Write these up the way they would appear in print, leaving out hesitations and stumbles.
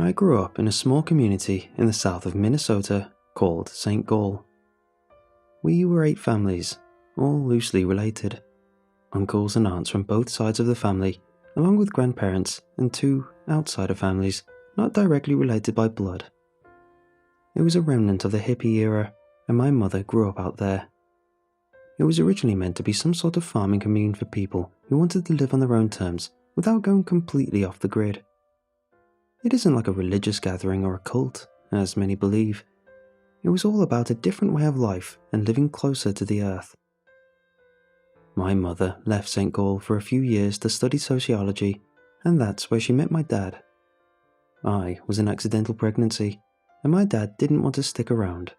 I grew up in a small community in the south of Minnesota called St. Gall. We were 8 families, all loosely related. Uncles and aunts from both sides of the family, along with grandparents and 2 outsider families not directly related by blood. It was a remnant of the hippie era, and my mother grew up out there. It was originally meant to be some sort of farming commune for people who wanted to live on their own terms without going completely off the grid. It isn't like a religious gathering or a cult, as many believe. It was all about a different way of life and living closer to the earth. My mother left St. Gall for a few years to study sociology, and that's where she met my dad. I was an accidental pregnancy, and my dad didn't want to stick around.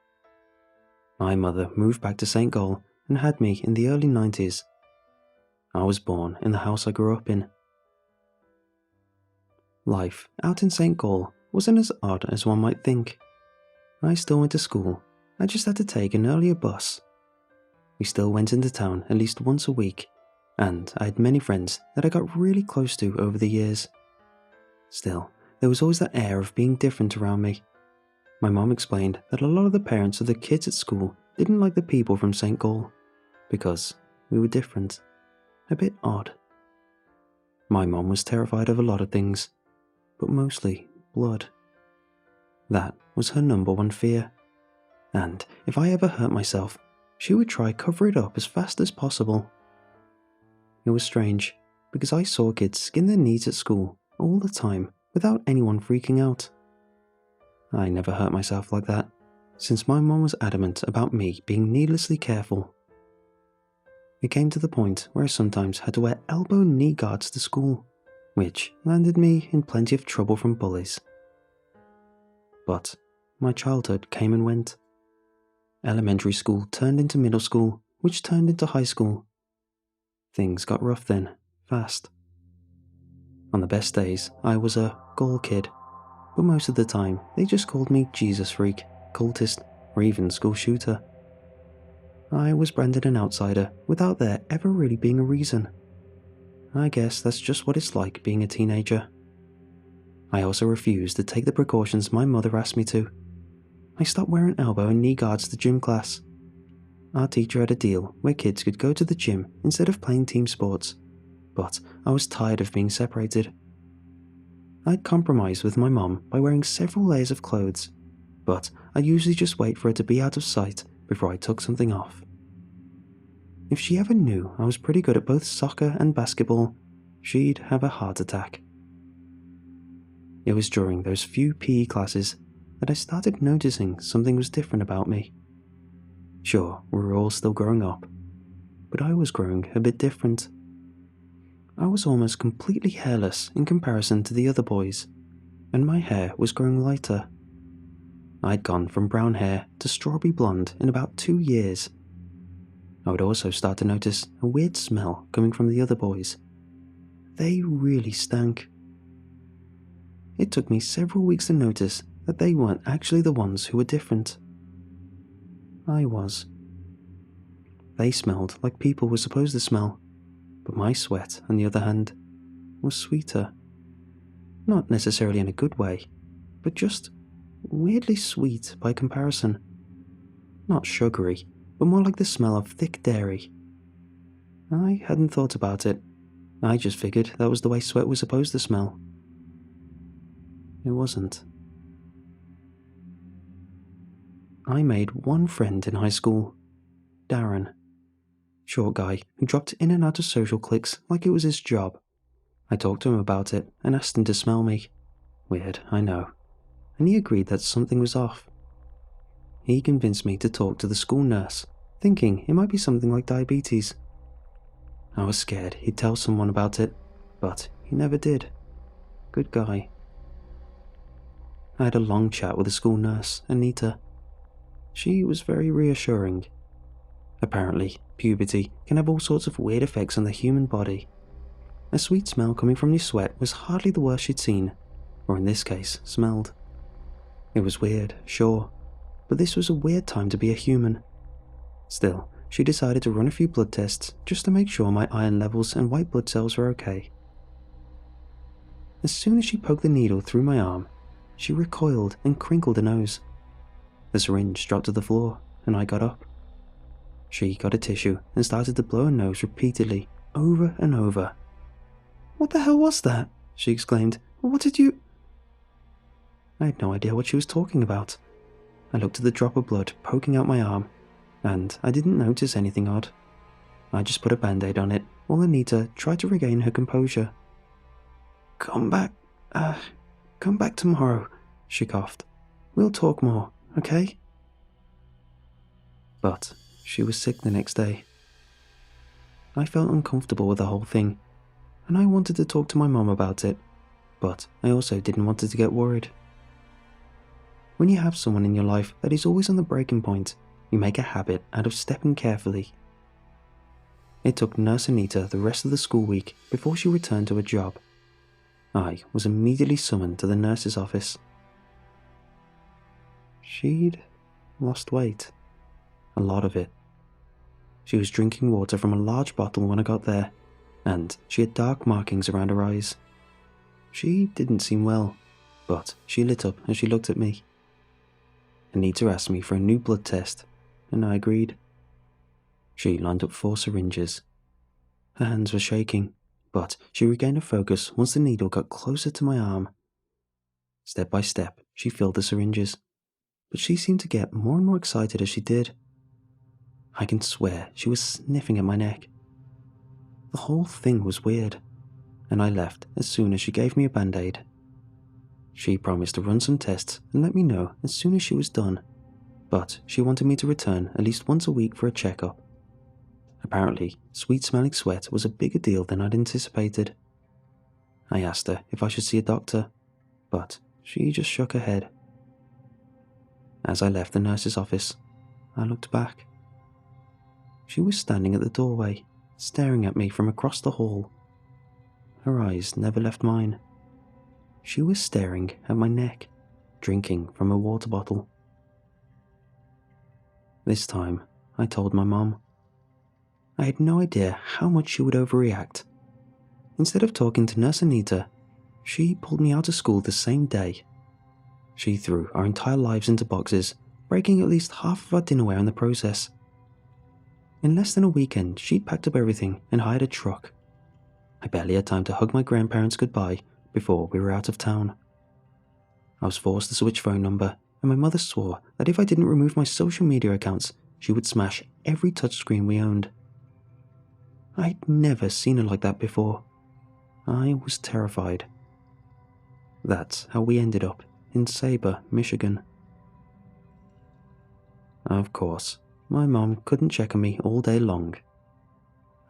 My mother moved back to St. Gall and had me in the early 90s. I was born in the house I grew up in. Life out in St. Gall wasn't as odd as one might think. I still went to school, I just had to take an earlier bus. We still went into town at least once a week, and I had many friends that I got really close to over the years. Still, there was always that air of being different around me. My mom explained that a lot of the parents of the kids at school didn't like the people from St. Gall, because we were different, a bit odd. My mom was terrified of a lot of things, but mostly blood. That was her #1 fear, and if I ever hurt myself, she would try cover it up as fast as possible. It was strange, because I saw kids skin their knees at school all the time without anyone freaking out. I never hurt myself like that, since my mom was adamant about me being needlessly careful. It came to the point where I sometimes had to wear elbow knee guards to school, which landed me in plenty of trouble from bullies. But my childhood came and went. Elementary school turned into middle school, which turned into high school. Things got rough then, fast. On the best days, I was a Gall kid, but most of the time they just called me Jesus freak, cultist, or even school shooter. I was branded an outsider without there ever really being a reason. I guess that's just what it's like being a teenager. I also refused to take the precautions my mother asked me to. I stopped wearing elbow and knee guards to gym class. Our teacher had a deal where kids could go to the gym instead of playing team sports, but I was tired of being separated. I'd compromised with my mom by wearing several layers of clothes, but I usually just wait for her to be out of sight before I took something off. If she ever knew I was pretty good at both soccer and basketball, she'd have a heart attack. It was during those few PE classes that I started noticing something was different about me. Sure, we were all still growing up, but I was growing a bit different. I was almost completely hairless in comparison to the other boys, and my hair was growing lighter. I'd gone from brown hair to strawberry blonde in about 2 years. I would also start to notice a weird smell coming from the other boys. They really stank. It took me several weeks to notice that they weren't actually the ones who were different. I was. They smelled like people were supposed to smell, but my sweat, on the other hand, was sweeter. Not necessarily in a good way, but just weirdly sweet by comparison. Not sugary, but more like the smell of thick dairy. I hadn't thought about it. I just figured that was the way sweat was supposed to smell. It wasn't. I made one friend in high school, Darren. Short guy who dropped in and out of social cliques like it was his job. I talked to him about it and asked him to smell me. Weird, I know. And he agreed that something was off. He convinced me to talk to the school nurse, thinking it might be something like diabetes. I was scared he'd tell someone about it, but he never did. Good guy. I had a long chat with the school nurse, Anita. She was very reassuring. Apparently, puberty can have all sorts of weird effects on the human body. A sweet smell coming from your sweat was hardly the worst she'd seen, or in this case, smelled. It was weird, sure, but this was a weird time to be a human. Still, she decided to run a few blood tests just to make sure my iron levels and white blood cells were okay. As soon as she poked the needle through my arm, she recoiled and crinkled her nose. The syringe dropped to the floor, and I got up. She got a tissue and started to blow her nose repeatedly, over and over. "What the hell was that?" she exclaimed. "What did you—" I had no idea what she was talking about. I looked at the drop of blood poking out my arm, and I didn't notice anything odd. I just put a band-aid on it while Anita tried to regain her composure. Come back tomorrow," she coughed. "We'll talk more, okay?" But she was sick the next day. I felt uncomfortable with the whole thing, and I wanted to talk to my mom about it, but I also didn't want her to get worried. When you have someone in your life that is always on the breaking point, you make a habit out of stepping carefully. It took Nurse Anita the rest of the school week before she returned to her job. I was immediately summoned to the nurse's office. She'd lost weight. A lot of it. She was drinking water from a large bottle when I got there, and she had dark markings around her eyes. She didn't seem well, but she lit up as she looked at me. Anita asked me for a new blood test, and I agreed. She lined up 4 syringes. Her hands were shaking, but she regained her focus once the needle got closer to my arm. Step by step, she filled the syringes, but she seemed to get more and more excited as she did. I can swear she was sniffing at my neck. The whole thing was weird, and I left as soon as she gave me a band-aid. She promised to run some tests and let me know as soon as she was done, but she wanted me to return at least once a week for a checkup. Apparently, sweet-smelling sweat was a bigger deal than I'd anticipated. I asked her if I should see a doctor, but she just shook her head. As I left the nurse's office, I looked back. She was standing at the doorway, staring at me from across the hall. Her eyes never left mine. She was staring at my neck, drinking from a water bottle. This time, I told my mom. I had no idea how much she would overreact. Instead of talking to Nurse Anita, she pulled me out of school the same day. She threw our entire lives into boxes, breaking at least half of our dinnerware in the process. In less than a weekend, she'd packed up everything and hired a truck. I barely had time to hug my grandparents goodbye before we were out of town. I was forced to switch phone number, and my mother swore that if I didn't remove my social media accounts, she would smash every touchscreen we owned. I'd never seen her like that before. I was terrified. That's how we ended up in Sabre, Michigan. Of course, my mom couldn't check on me all day long.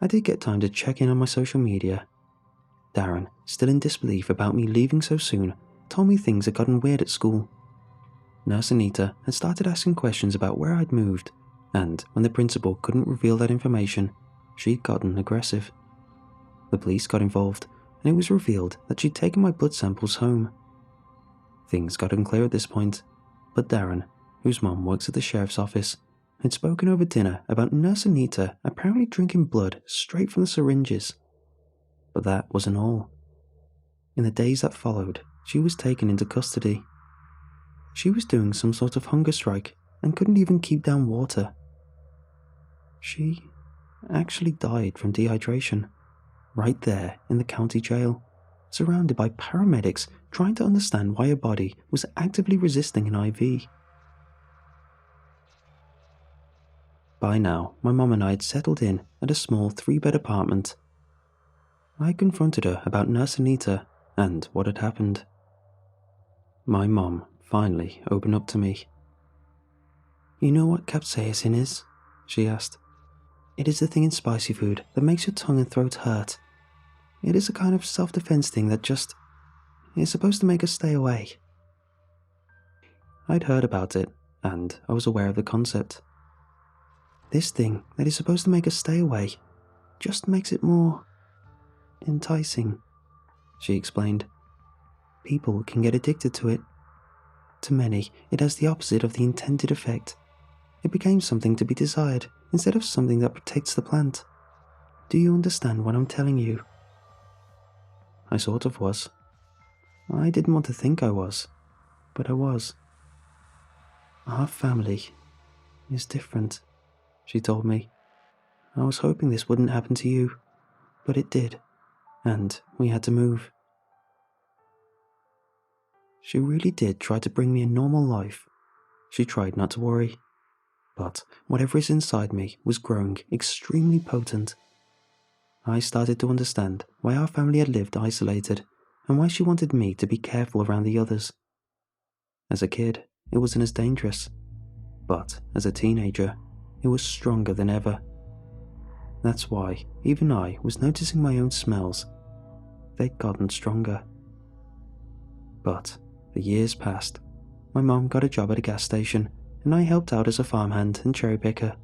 I did get time to check in on my social media. Darren, still in disbelief about me leaving so soon, told me things had gotten weird at school. Nurse Anita had started asking questions about where I'd moved, and when the principal couldn't reveal that information, she'd gotten aggressive. The police got involved, and it was revealed that she'd taken my blood samples home. Things got unclear at this point, but Darren, whose mom works at the sheriff's office, had spoken over dinner about Nurse Anita apparently drinking blood straight from the syringes. But that wasn't all. In the days that followed, she was taken into custody. She was doing some sort of hunger strike and couldn't even keep down water. She actually died from dehydration, right there in the county jail, surrounded by paramedics trying to understand why her body was actively resisting an IV. By now, my mom and I had settled in at a small 3-bed apartment. I confronted her about Nurse Anita and what had happened. My mom finally opened up to me. "You know what capsaicin is?" she asked. "It is the thing in spicy food that makes your tongue and throat hurt. It is a kind of self-defense thing that just is supposed to make us stay away." I'd heard about it, and I was aware of the concept. This thing that is supposed to make us stay away just makes it more enticing, she explained. People can get addicted to it. To many, it has the opposite of the intended effect. It became something to be desired instead of something that protects the plant. Do you understand what I'm telling you? I sort of was. I didn't want to think I was. but I was. Our family is different, she told me. I was hoping this wouldn't happen to you, but it did, and we had to move. She really did try to bring me a normal life. She tried not to worry. But whatever is inside me was growing extremely potent. I started to understand why our family had lived isolated and why she wanted me to be careful around the others. As a kid, it wasn't as dangerous. But as a teenager, it was stronger than ever. That's why even I was noticing my own smells. They'd gotten stronger. But the years passed. My mom got a job at a gas station, and I helped out as a farmhand and cherry picker.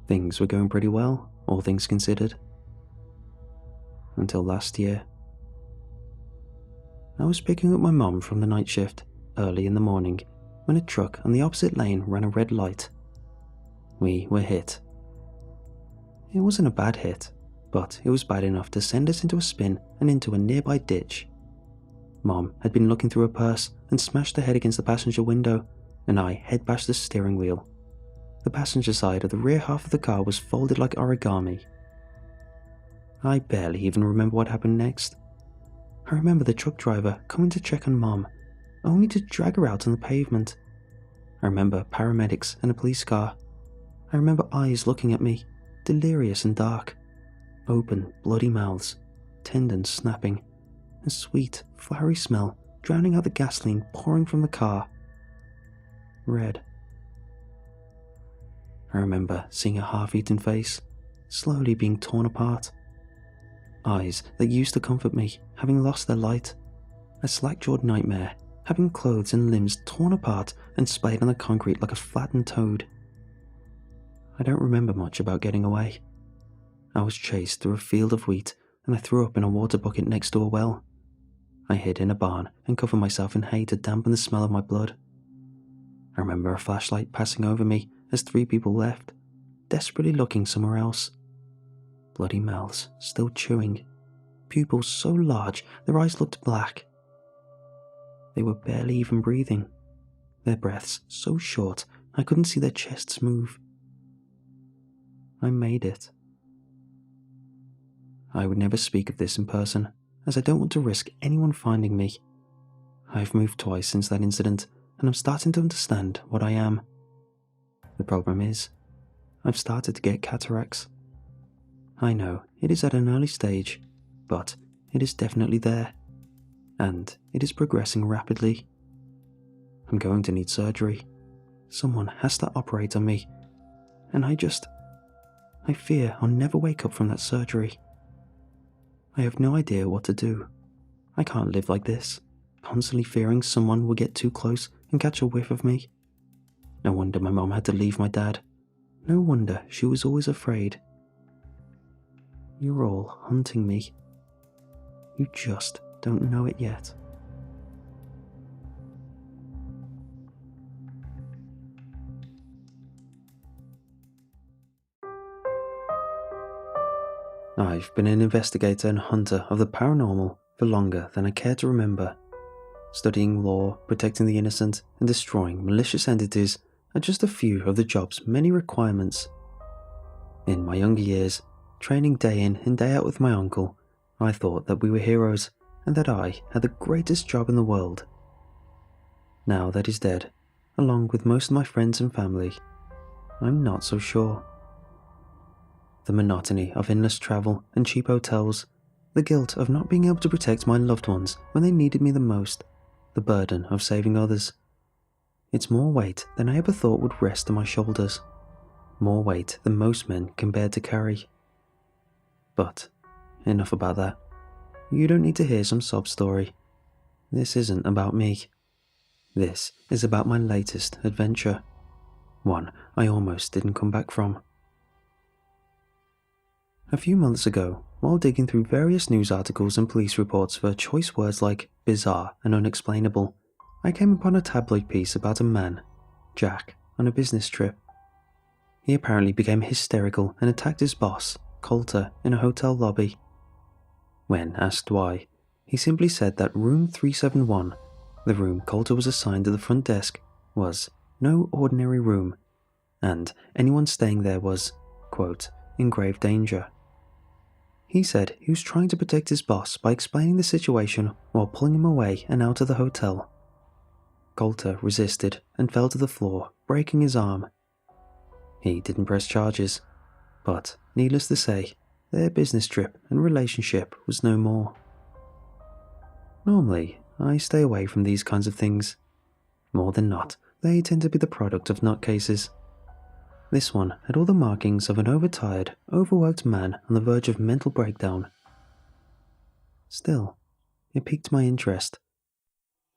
Things were going pretty well, all things considered. Until last year. I was picking up my mom from the night shift, early in the morning, when a truck on the opposite lane ran a red light. We were hit. It wasn't a bad hit, but it was bad enough to send us into a spin and into a nearby ditch. Mom had been looking through her purse and smashed her head against the passenger window, and I head bashed the steering wheel. The passenger side of the rear half of the car was folded like origami. I barely even remember what happened next. I remember the truck driver coming to check on Mom, only to drag her out on the pavement. I remember paramedics and a police car. I remember eyes looking at me, delirious and dark. Open, bloody mouths, tendons snapping, a sweet, flowery smell drowning out the gasoline pouring from the car. Red. I remember seeing a half-eaten face, slowly being torn apart. Eyes that used to comfort me, having lost their light. A slack-jawed nightmare, having clothes and limbs torn apart and splayed on the concrete like a flattened toad. I don't remember much about getting away. I was chased through a field of wheat, and I threw up in a water bucket next to a well. I hid in a barn and covered myself in hay to dampen the smell of my blood. I remember a flashlight passing over me as 3 people left, desperately looking somewhere else. Bloody mouths, still chewing, pupils so large their eyes looked black. They were barely even breathing, their breaths so short I couldn't see their chests move. I made it. I would never speak of this in person, as I don't want to risk anyone finding me. I've moved twice since that incident, and I'm starting to understand what I am. The problem is, I've started to get cataracts. I know it is at an early stage, but it is definitely there, and it is progressing rapidly. I'm going to need surgery. Someone has to operate on me, and I fear I'll never wake up from that surgery. I have no idea what to do. I can't live like this, constantly fearing someone will get too close and catch a whiff of me. No wonder my mom had to leave my dad. No wonder she was always afraid. You're all hunting me. You just don't know it yet. I've been an investigator and hunter of the paranormal for longer than I care to remember. Studying law, protecting the innocent, and destroying malicious entities are just a few of the job's many requirements. In my younger years, training day in and day out with my uncle, I thought that we were heroes and that I had the greatest job in the world. Now that he's dead, along with most of my friends and family, I'm not so sure. The monotony of endless travel and cheap hotels, the guilt of not being able to protect my loved ones when they needed me the most, the burden of saving others. It's more weight than I ever thought would rest on my shoulders, more weight than most men can bear to carry. But enough about that. You don't need to hear some sob story. This isn't about me. This is about my latest adventure, one I almost didn't come back from. A few months ago, while digging through various news articles and police reports for choice words like bizarre and unexplainable, I came upon a tabloid piece about a man, Jack, on a business trip. He apparently became hysterical and attacked his boss, Coulter, in a hotel lobby. When asked why, he simply said that room 371 The room Coulter was assigned to the front desk was no ordinary room, and anyone staying there was, quote, in grave danger. He said he was trying to protect his boss by explaining the situation while pulling him away and out of the hotel. Coulter resisted and fell to the floor, breaking his arm. He didn't press charges, but needless to say, their business trip and relationship was no more. Normally, I stay away from these kinds of things. More than not, they tend to be the product of nutcases. This one had all the markings of an overtired, overworked man on the verge of mental breakdown. Still, it piqued my interest.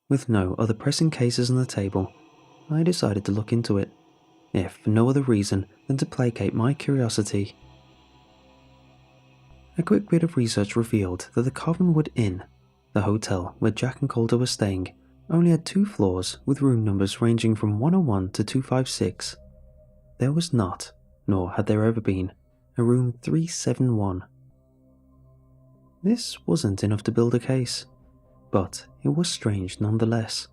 With no other pressing cases on the table, I decided to look into it, if for no other reason than to placate my curiosity. A quick bit of research revealed that the Covanwood Inn, the hotel where Jack and Coulter were staying, only had 2 floors with room numbers ranging from 101 to 256. There was not, nor had there ever been, a room 371. This wasn't enough to build a case, but it was strange nonetheless.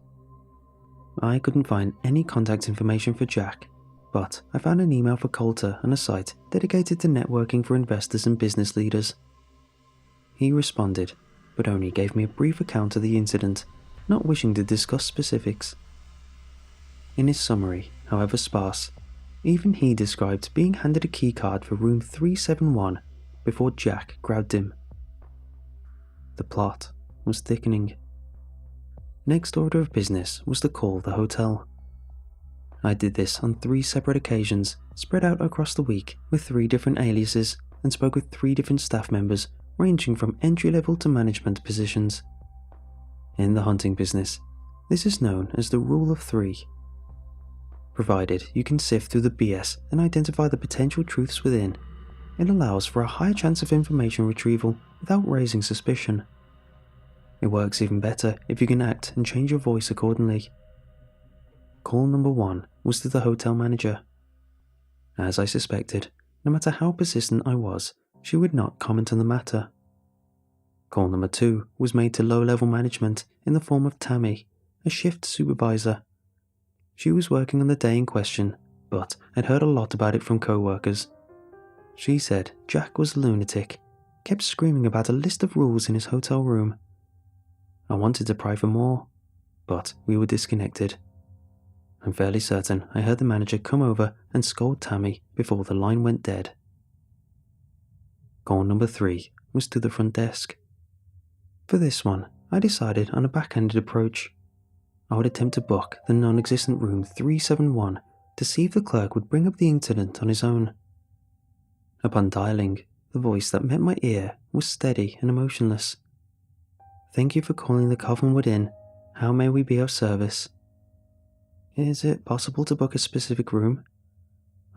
I couldn't find any contact information for Jack, but I found an email for Coulter and a site dedicated to networking for investors and business leaders. He responded, but only gave me a brief account of the incident, not wishing to discuss specifics. In his summary, however sparse, even he described being handed a keycard for room 371 before Jack grabbed him. The plot was thickening. Next order of business was to call the hotel. I did this on 3 separate occasions, spread out across the week with 3 different aliases, and spoke with 3 different staff members ranging from entry-level to management positions. In the hunting business, this is known as the Rule of 3. Provided you can sift through the BS and identify the potential truths within, it allows for a higher chance of information retrieval without raising suspicion. It works even better if you can act and change your voice accordingly. Call number 1 was to the hotel manager. As I suspected, no matter how persistent I was, she would not comment on the matter. Call number 2 was made to low-level management in the form of Tammy, a shift supervisor. She was working on the day in question, but had heard a lot about it from co-workers. She said Jack was a lunatic, kept screaming about a list of rules in his hotel room. I wanted to pry for more, but we were disconnected. I'm fairly certain I heard the manager come over and scold Tammy before the line went dead. Call number 3 was to the front desk. For this one, I decided on a back-handed approach. I would attempt to book the non-existent room 371 to see if the clerk would bring up the incident on his own. Upon dialing, the voice that met my ear was steady and emotionless. "Thank you for calling the Covanwood Inn. How may we be of service?" "Is it possible to book a specific room?"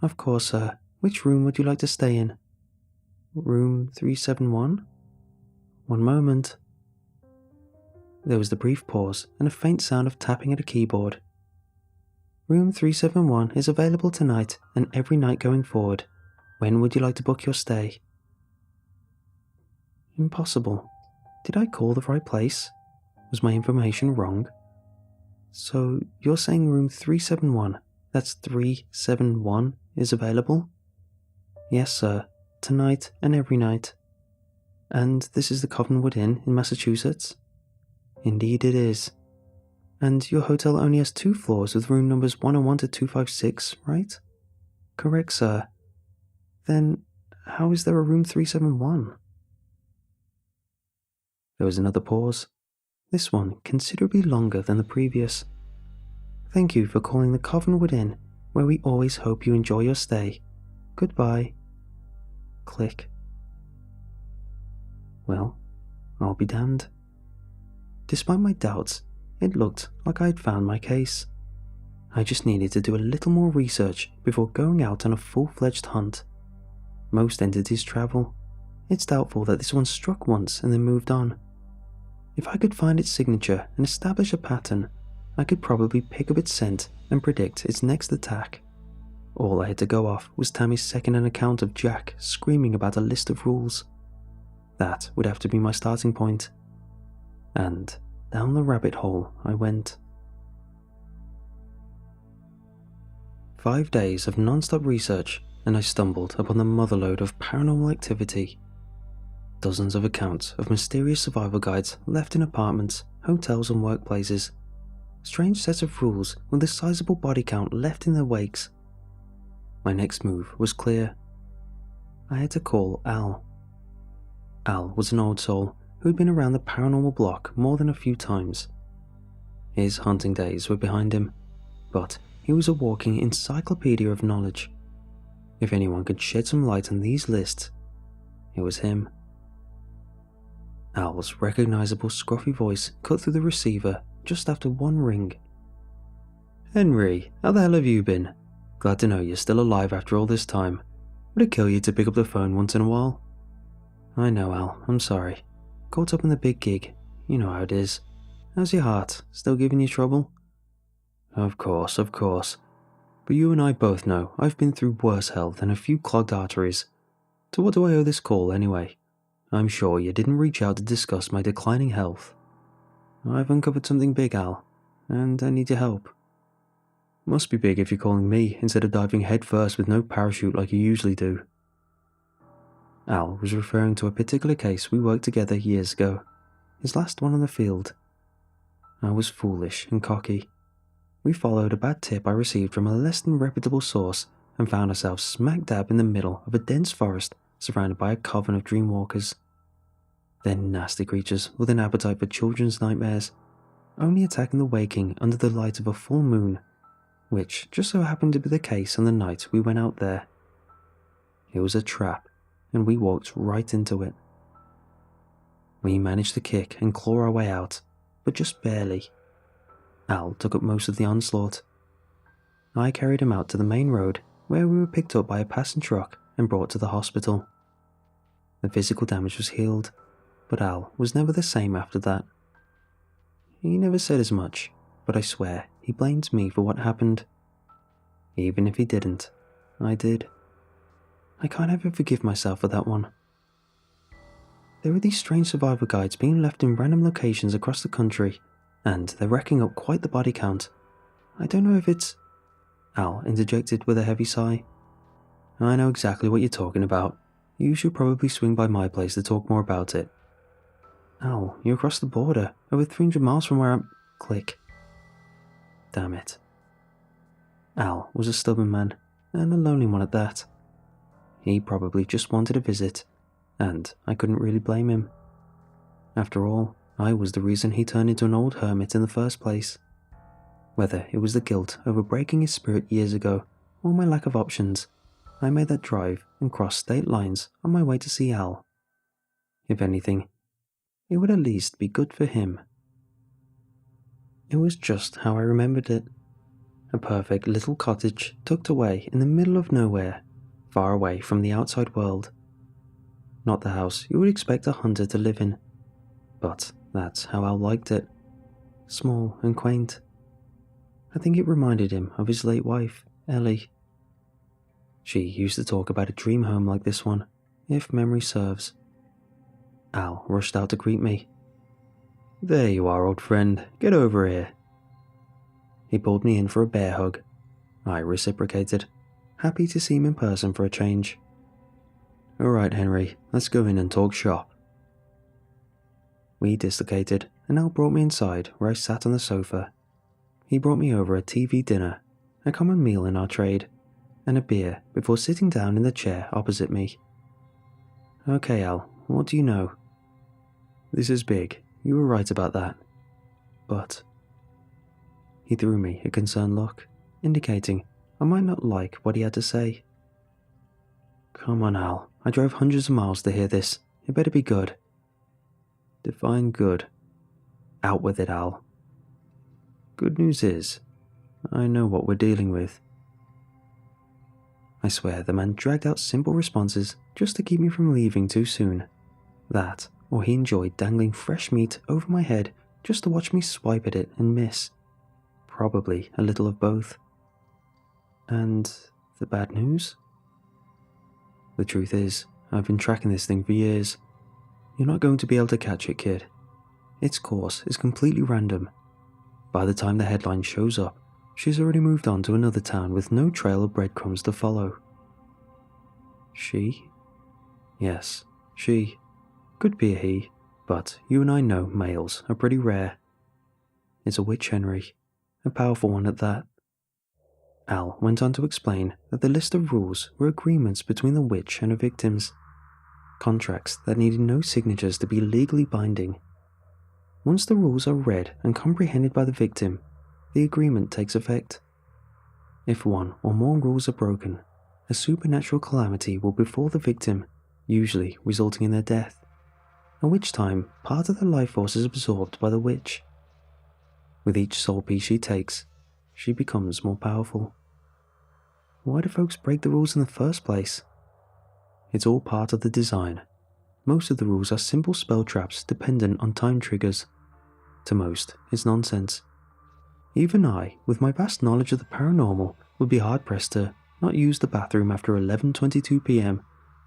"Of course, sir. Which room would you like to stay in?" "Room 371? One moment." There was the brief pause and a faint sound of tapping at a keyboard. "Room 371 is available tonight and every night going forward. When would you like to book your stay?" Impossible. Did I call the right place? Was my information wrong? "So you're saying room 371, that's 371, is available?" "Yes, sir. Tonight and every night." "And this is the Covanwood Inn in Massachusetts?" "Indeed it is." "And your hotel only has 2 floors with room numbers 101 to 256, right?" "Correct, sir." "Then how is there a room 371? There was another pause, this one considerably longer than the previous. "Thank you for calling the Covanwood Inn, where we always hope you enjoy your stay. Goodbye." Click. Well, I'll be damned. Despite my doubts, it looked like I had found my case. I just needed to do a little more research before going out on a full-fledged hunt. Most entities travel. It's doubtful that this one struck once and then moved on. If I could find its signature and establish a pattern, I could probably pick up its scent and predict its next attack. All I had to go off was Tammy's second-hand account of Jack screaming about a list of rules. That would have to be my starting point. And Down the rabbit hole I went. 5 days of non-stop research, and I stumbled upon the motherlode of paranormal activity. Dozens of accounts of mysterious survival guides left in apartments, hotels and workplaces. Strange sets of rules with a sizable body count left in their wakes. My next move was clear. I had to call Al. Al was an old soul who had been around the paranormal block more than a few times. His hunting days were behind him, but he was a walking encyclopedia of knowledge. If anyone could shed some light on these lists, it was him. Al's recognizable scruffy voice cut through the receiver just after one ring. "Henry, how the hell have you been? Glad to know you're still alive after all this time. Would it kill you to pick up the phone once in a while?" "I know, Al, I'm sorry. Caught up in the big gig. You know how it is. How's your heart? Still giving you trouble?" Of course. But you and I both know I've been through worse hell than a few clogged arteries. To what do I owe this call, anyway? I'm sure you didn't reach out to discuss my declining health. I've uncovered something big, Al, and I need your help. Must be big if you're calling me instead of diving headfirst with no parachute like you usually do. Al was referring to a particular case we worked together years ago, his last one on the field. I was foolish and cocky. We followed a bad tip I received from a less than reputable source and found ourselves smack dab in the middle of a dense forest surrounded by a coven of dreamwalkers. They're nasty creatures with an appetite for children's nightmares, only attacking the waking under the light of a full moon, which just so happened to be the case on the night we went out there. It was a trap, and we walked right into it. We managed to kick and claw our way out, but just barely. Al took up most of the onslaught. I carried him out to the main road, where we were picked up by a passing truck and brought to the hospital. The physical damage was healed, but Al was never the same after that. He never said as much, but I swear he blamed me for what happened. Even if he didn't, I did. I can't ever forgive myself for that one. There are these strange survival guides being left in random locations across the country, and they're racking up quite the body count. I don't know if it's... Al interjected with a heavy sigh. I know exactly what you're talking about. You should probably swing by my place to talk more about it. Al, you're across the border, over 300 miles from where I'm... Click. Damn it. Al was a stubborn man, and a lonely one at that. He probably just wanted a visit, and I couldn't really blame him. After all, I was the reason he turned into an old hermit in the first place. Whether it was the guilt over breaking his spirit years ago, or my lack of options, I made that drive and crossed state lines on my way to see Al. If anything, it would at least be good for him. It was just how I remembered it. A perfect little cottage tucked away in the middle of nowhere, far away from the outside world. Not the house you would expect a hunter to live in, but that's how Al liked it. Small and quaint. I think it reminded him of his late wife, Ellie. She used to talk about a dream home like this one, if memory serves. Al rushed out to greet me. "There you are, old friend. Get over here." He pulled me in for a bear hug. I reciprocated, happy to see him in person for a change. "Alright, Henry, let's go in and talk shop." We dislocated, and Al brought me inside where I sat on the sofa. He brought me over a TV dinner, a common meal in our trade, and a beer before sitting down in the chair opposite me. "Okay, Al, what do you know?" "This is big, you were right about that. But..." He threw me a concerned look, indicating I might not like what he had to say. "Come on, Al, I drove hundreds of miles to hear this. It better be good." "Define good." "Out with it, Al." "Good news is, I know what we're dealing with." I swear the man dragged out simple responses just to keep me from leaving too soon. That, or he enjoyed dangling fresh meat over my head just to watch me swipe at it and miss. Probably a little of both. And the bad news? The truth is, I've been tracking this thing for years. You're not going to be able to catch it, kid. its course is completely random. By the time the headline shows up, she's already moved on to another town with no trail of breadcrumbs to follow. She? Yes, she. Could be a he, but you and I know males are pretty rare. It's a witch, Henry, a powerful one at that. Al went on to explain that the list of rules were agreements between the witch and her victims, contracts that needed no signatures to be legally binding. Once the rules are read and comprehended by the victim, the agreement takes effect. If one or more rules are broken, a supernatural calamity will befall the victim, usually resulting in their death, at which time part of the life force is absorbed by the witch. With each soul piece she takes, she becomes more powerful. Why do folks break the rules in the first place? It's all part of the design. Most of the rules are simple spell traps dependent on time triggers. To most, it's nonsense. Even I, with my vast knowledge of the paranormal, would be hard-pressed to not use the bathroom after 11:22 p.m.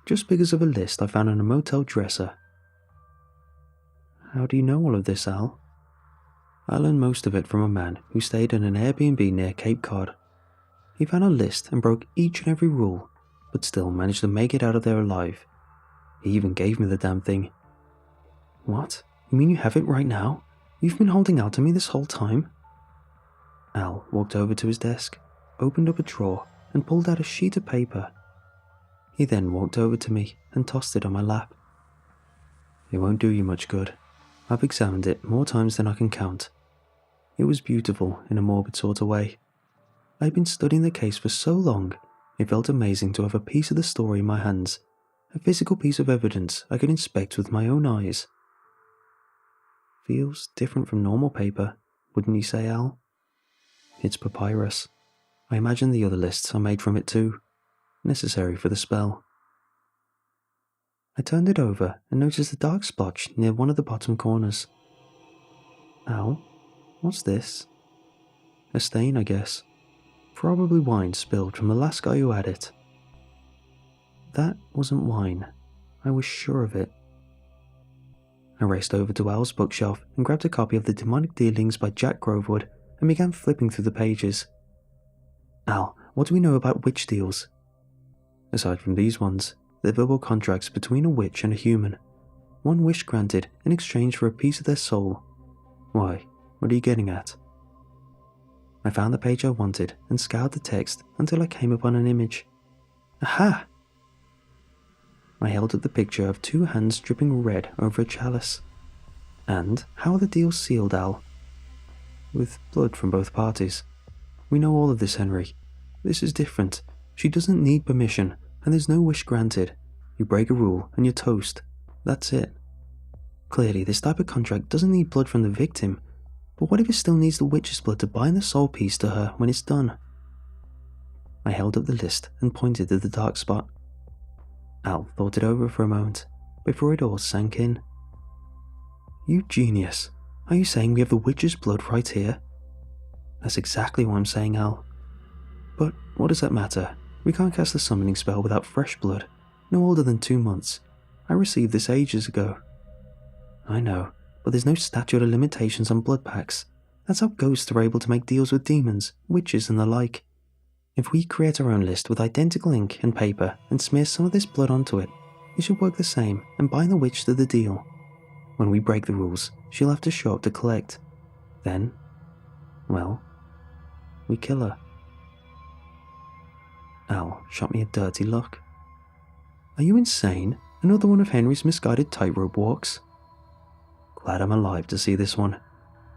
just because of a list I found on a motel dresser. How do you know all of this, Al? I learned most of it from a man who stayed in an Airbnb near Cape Cod. He found a list and broke each and every rule, but still managed to make it out of there alive. He even gave me the damn thing. What? You mean you have it right now? You've been holding out to me this whole time? Al walked over to his desk, opened up a drawer, and pulled out a sheet of paper. He then walked over to me and tossed it on my lap. It won't do you much good. I've examined it more times than I can count. It was beautiful in a morbid sort of way. I'd been studying the case for so long, it felt amazing to have a piece of the story in my hands, a physical piece of evidence I could inspect with my own eyes. Feels different from normal paper, wouldn't you say, Al? It's papyrus. I imagine the other lists are made from it too, necessary for the spell. I turned it over and noticed a dark splotch near one of the bottom corners. Al, what's this? A stain, I guess. Probably wine spilled from the last guy who had it. That wasn't wine. I was sure of it. I raced over to Al's bookshelf and grabbed a copy of The Demonic Dealings by Jack Grovewood and began flipping through the pages. Al, what do we know about witch deals? Aside from these ones, they're verbal contracts between a witch and a human. One wish granted in exchange for a piece of their soul. Why, what are you getting at? I found the page I wanted and scoured the text until I came upon an image. Aha! I held up the picture of two hands dripping red over a chalice. And how are the deals sealed, Al? With blood from both parties. We know all of this, Henry. This is different. She doesn't need permission, and there's no wish granted. You break a rule and you're toast. That's it. Clearly, this type of contract doesn't need blood from the victim, but what if it still needs the witch's blood to bind the soul piece to her when it's done? I held up the list and pointed to the dark spot. Al thought it over for a moment, before it all sank in. You genius. Are you saying we have the witch's blood right here? That's exactly what I'm saying, Al. But what does that matter? We can't cast the summoning spell without fresh blood, no older than 2 months. I received this ages ago. I know, but there's no statute of limitations on blood packs. That's how ghosts are able to make deals with demons, witches and the like. If we create our own list with identical ink and paper and smear some of this blood onto it, it should work the same and bind the witch to the deal. When we break the rules, she'll have to show up to collect. Then, well, we kill her. Al shot me a dirty look. Are you insane? Another one of Henry's misguided tightrope walks? Glad I'm alive to see this one.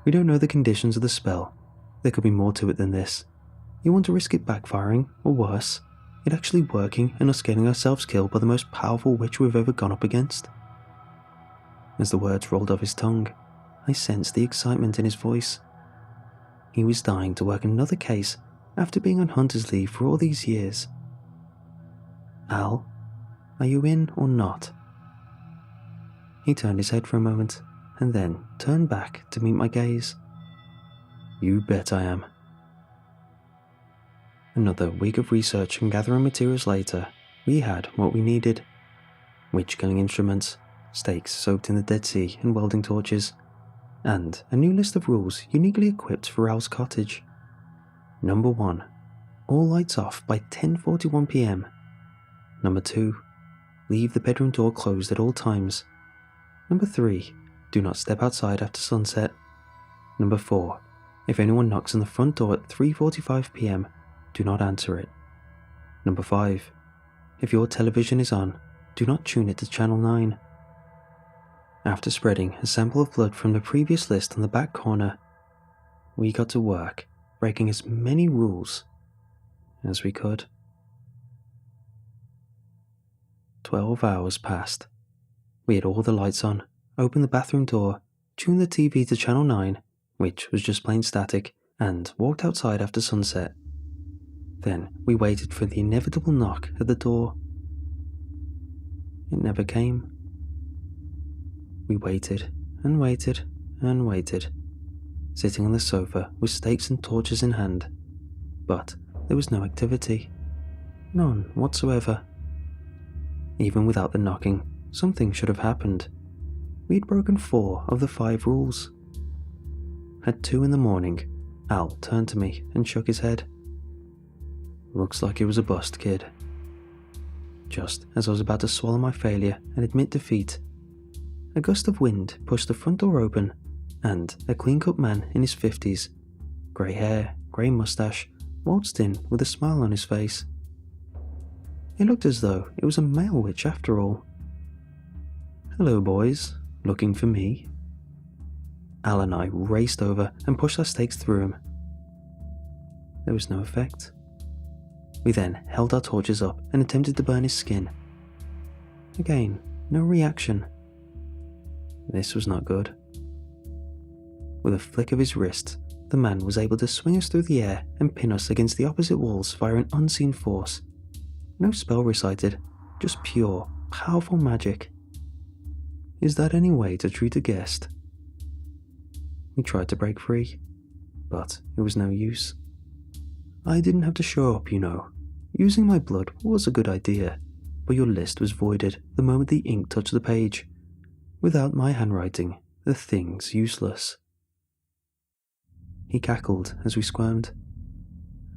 We don't know the conditions of the spell. There could be more to it than this. You want to risk it backfiring, or worse, it actually working and us getting ourselves killed by the most powerful witch we've ever gone up against? As the words rolled off his tongue, I sensed the excitement in his voice. He was dying to work another case after being on hunter's leave for all these years. Al, are you in or not? He turned his head for a moment, and then turned back to meet my gaze. You bet I am. Another week of research and gathering materials later, we had what we needed. Witch-killing instruments, stakes soaked in the Dead Sea and welding torches, and a new list of rules uniquely equipped for Al's cottage. Number 1. All lights off by 10:41 p.m. Number 2. Leave the bedroom door closed at all times. Number 3. Do not step outside after sunset. Number 4. If anyone knocks on the front door at 3:45 p.m, do not answer it. Number 5. If your television is on, do not tune it to Channel 9. After spreading a sample of blood from the previous list on the back corner, we got to work, breaking as many rules as we could. 12 hours passed. We had all the lights on, opened the bathroom door, tuned the TV to Channel 9, which was just plain static, and walked outside after sunset. Then we waited for the inevitable knock at the door. It never came. We waited and waited and waited, sitting on the sofa with stakes and torches in hand, but there was no activity. None whatsoever. Even without the knocking, something should have happened. We'd broken 4 of the 5 rules. At 2 in the morning, Al turned to me and shook his head. Looks like it was a bust, kid. Just as I was about to swallow my failure and admit defeat, a gust of wind pushed the front door open, and a clean-cut man in his 50s, grey hair, grey moustache, waltzed in with a smile on his face. It looked as though it was a male witch after all. "Hello, boys. Looking for me?" Al and I raced over and pushed our stakes through him. There was no effect. We then held our torches up and attempted to burn his skin. Again, no reaction. This was not good. With a flick of his wrist, the man was able to swing us through the air and pin us against the opposite walls via an unseen force. No spell recited, just pure, powerful magic. Is that any way to treat a guest? We tried to break free, but it was no use. I didn't have to show up, you know. Using my blood was a good idea, but your list was voided the moment the ink touched the page. Without my handwriting, the thing's useless. He cackled as we squirmed.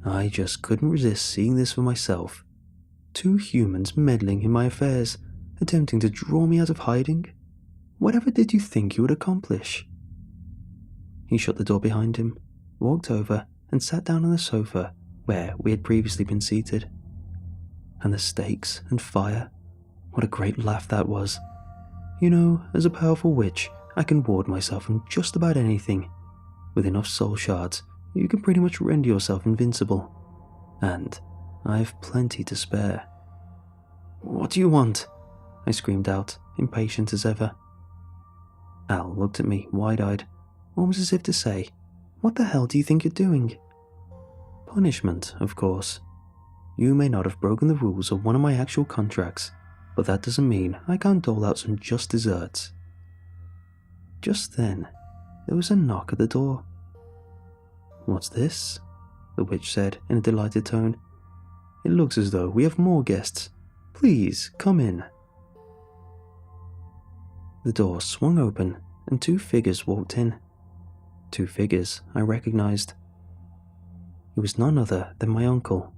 I just couldn't resist seeing this for myself. 2 humans meddling in my affairs, attempting to draw me out of hiding. Whatever did you think you would accomplish? He shut the door behind him, walked over, and sat down on the sofa where we had previously been seated. And the stakes and fire, what a great laugh that was. You know, as a powerful witch, I can ward myself from just about anything. With enough soul shards, you can pretty much render yourself invincible. And I have plenty to spare. What do you want? I screamed out, impatient as ever. Al looked at me wide-eyed, almost as if to say, what the hell do you think you're doing? Punishment, of course. You may not have broken the rules of one of my actual contracts, but that doesn't mean I can't dole out some just desserts. Just then, there was a knock at the door. What's this? The witch said in a delighted tone. It looks as though we have more guests. Please, come in. The door swung open and 2 figures walked in. 2 figures I recognized. It was none other than my uncle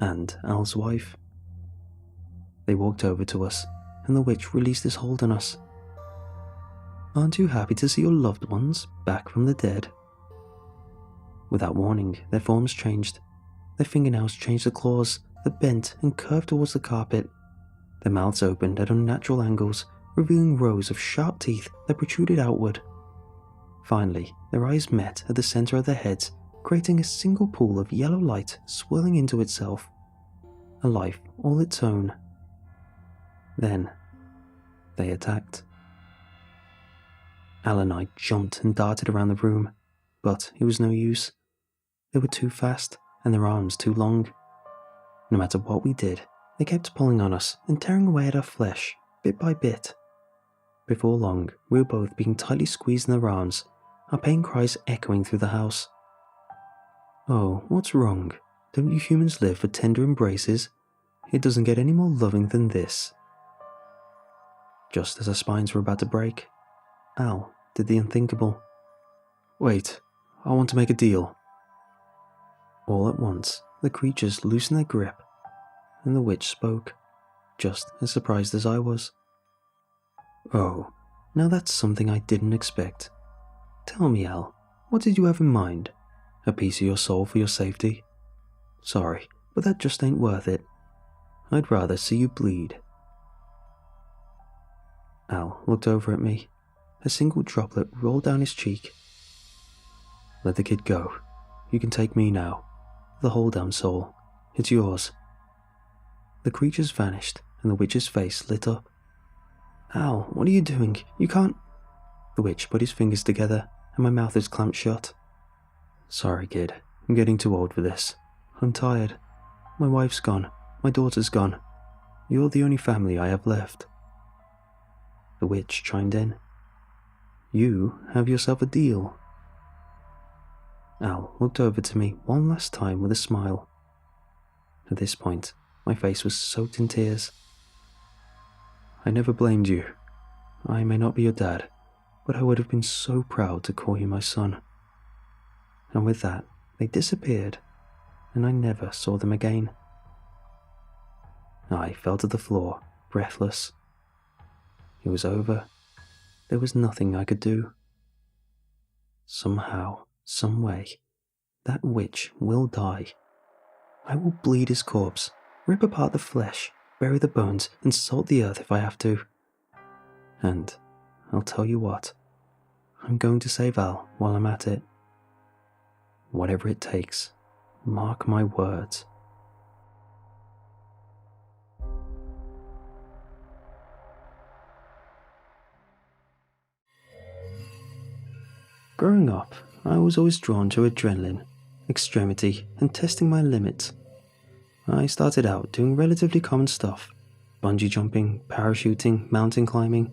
and Al's wife. They walked over to us, and the witch released his hold on us. Aren't you happy to see your loved ones back from the dead? Without warning, their forms changed. Their fingernails changed to claws that bent and curved towards the carpet. Their mouths opened at unnatural angles, revealing rows of sharp teeth that protruded outward. Finally, their eyes met at the center of their heads, creating a single pool of yellow light swirling into itself. A life all its own. Then, they attacked. Al and I jumped and darted around the room, but it was no use. They were too fast, and their arms too long. No matter what we did, they kept pulling on us and tearing away at our flesh, bit by bit. Before long, we were both being tightly squeezed in their arms, our pain cries echoing through the house. Oh, what's wrong? Don't you humans live for tender embraces? It doesn't get any more loving than this. Just as our spines were about to break, Al did the unthinkable. Wait, I want to make a deal. All at once, the creatures loosened their grip, and the witch spoke, just as surprised as I was. Oh, now that's something I didn't expect. Tell me, Al, what did you have in mind? A piece of your soul for your safety? Sorry, but that just ain't worth it. I'd rather see you bleed. Al looked over at me. A single droplet rolled down his cheek. Let the kid go. You can take me now. The hold-down soul. It's yours. The creatures vanished, and the witch's face lit up. Al, what are you doing? You can't... The witch put his fingers together, and my mouth is clamped shut. Sorry, kid. I'm getting too old for this. I'm tired. My wife's gone. My daughter's gone. You're the only family I have left. The witch chimed in. You have yourself a deal. Al looked over to me one last time with a smile. At this point, my face was soaked in tears. I never blamed you. I may not be your dad, but I would have been so proud to call you my son. And with that, they disappeared, and I never saw them again. I fell to the floor, breathless. It was over. There was nothing I could do. Somehow, some way, that witch will die. I will bleed his corpse, rip apart the flesh, bury the bones, and salt the earth if I have to. And I'll tell you what, I'm going to save Al while I'm at it. Whatever it takes, mark my words. Growing up, I was always drawn to adrenaline, extremity, and testing my limits. I started out doing relatively common stuff, bungee jumping, parachuting, mountain climbing,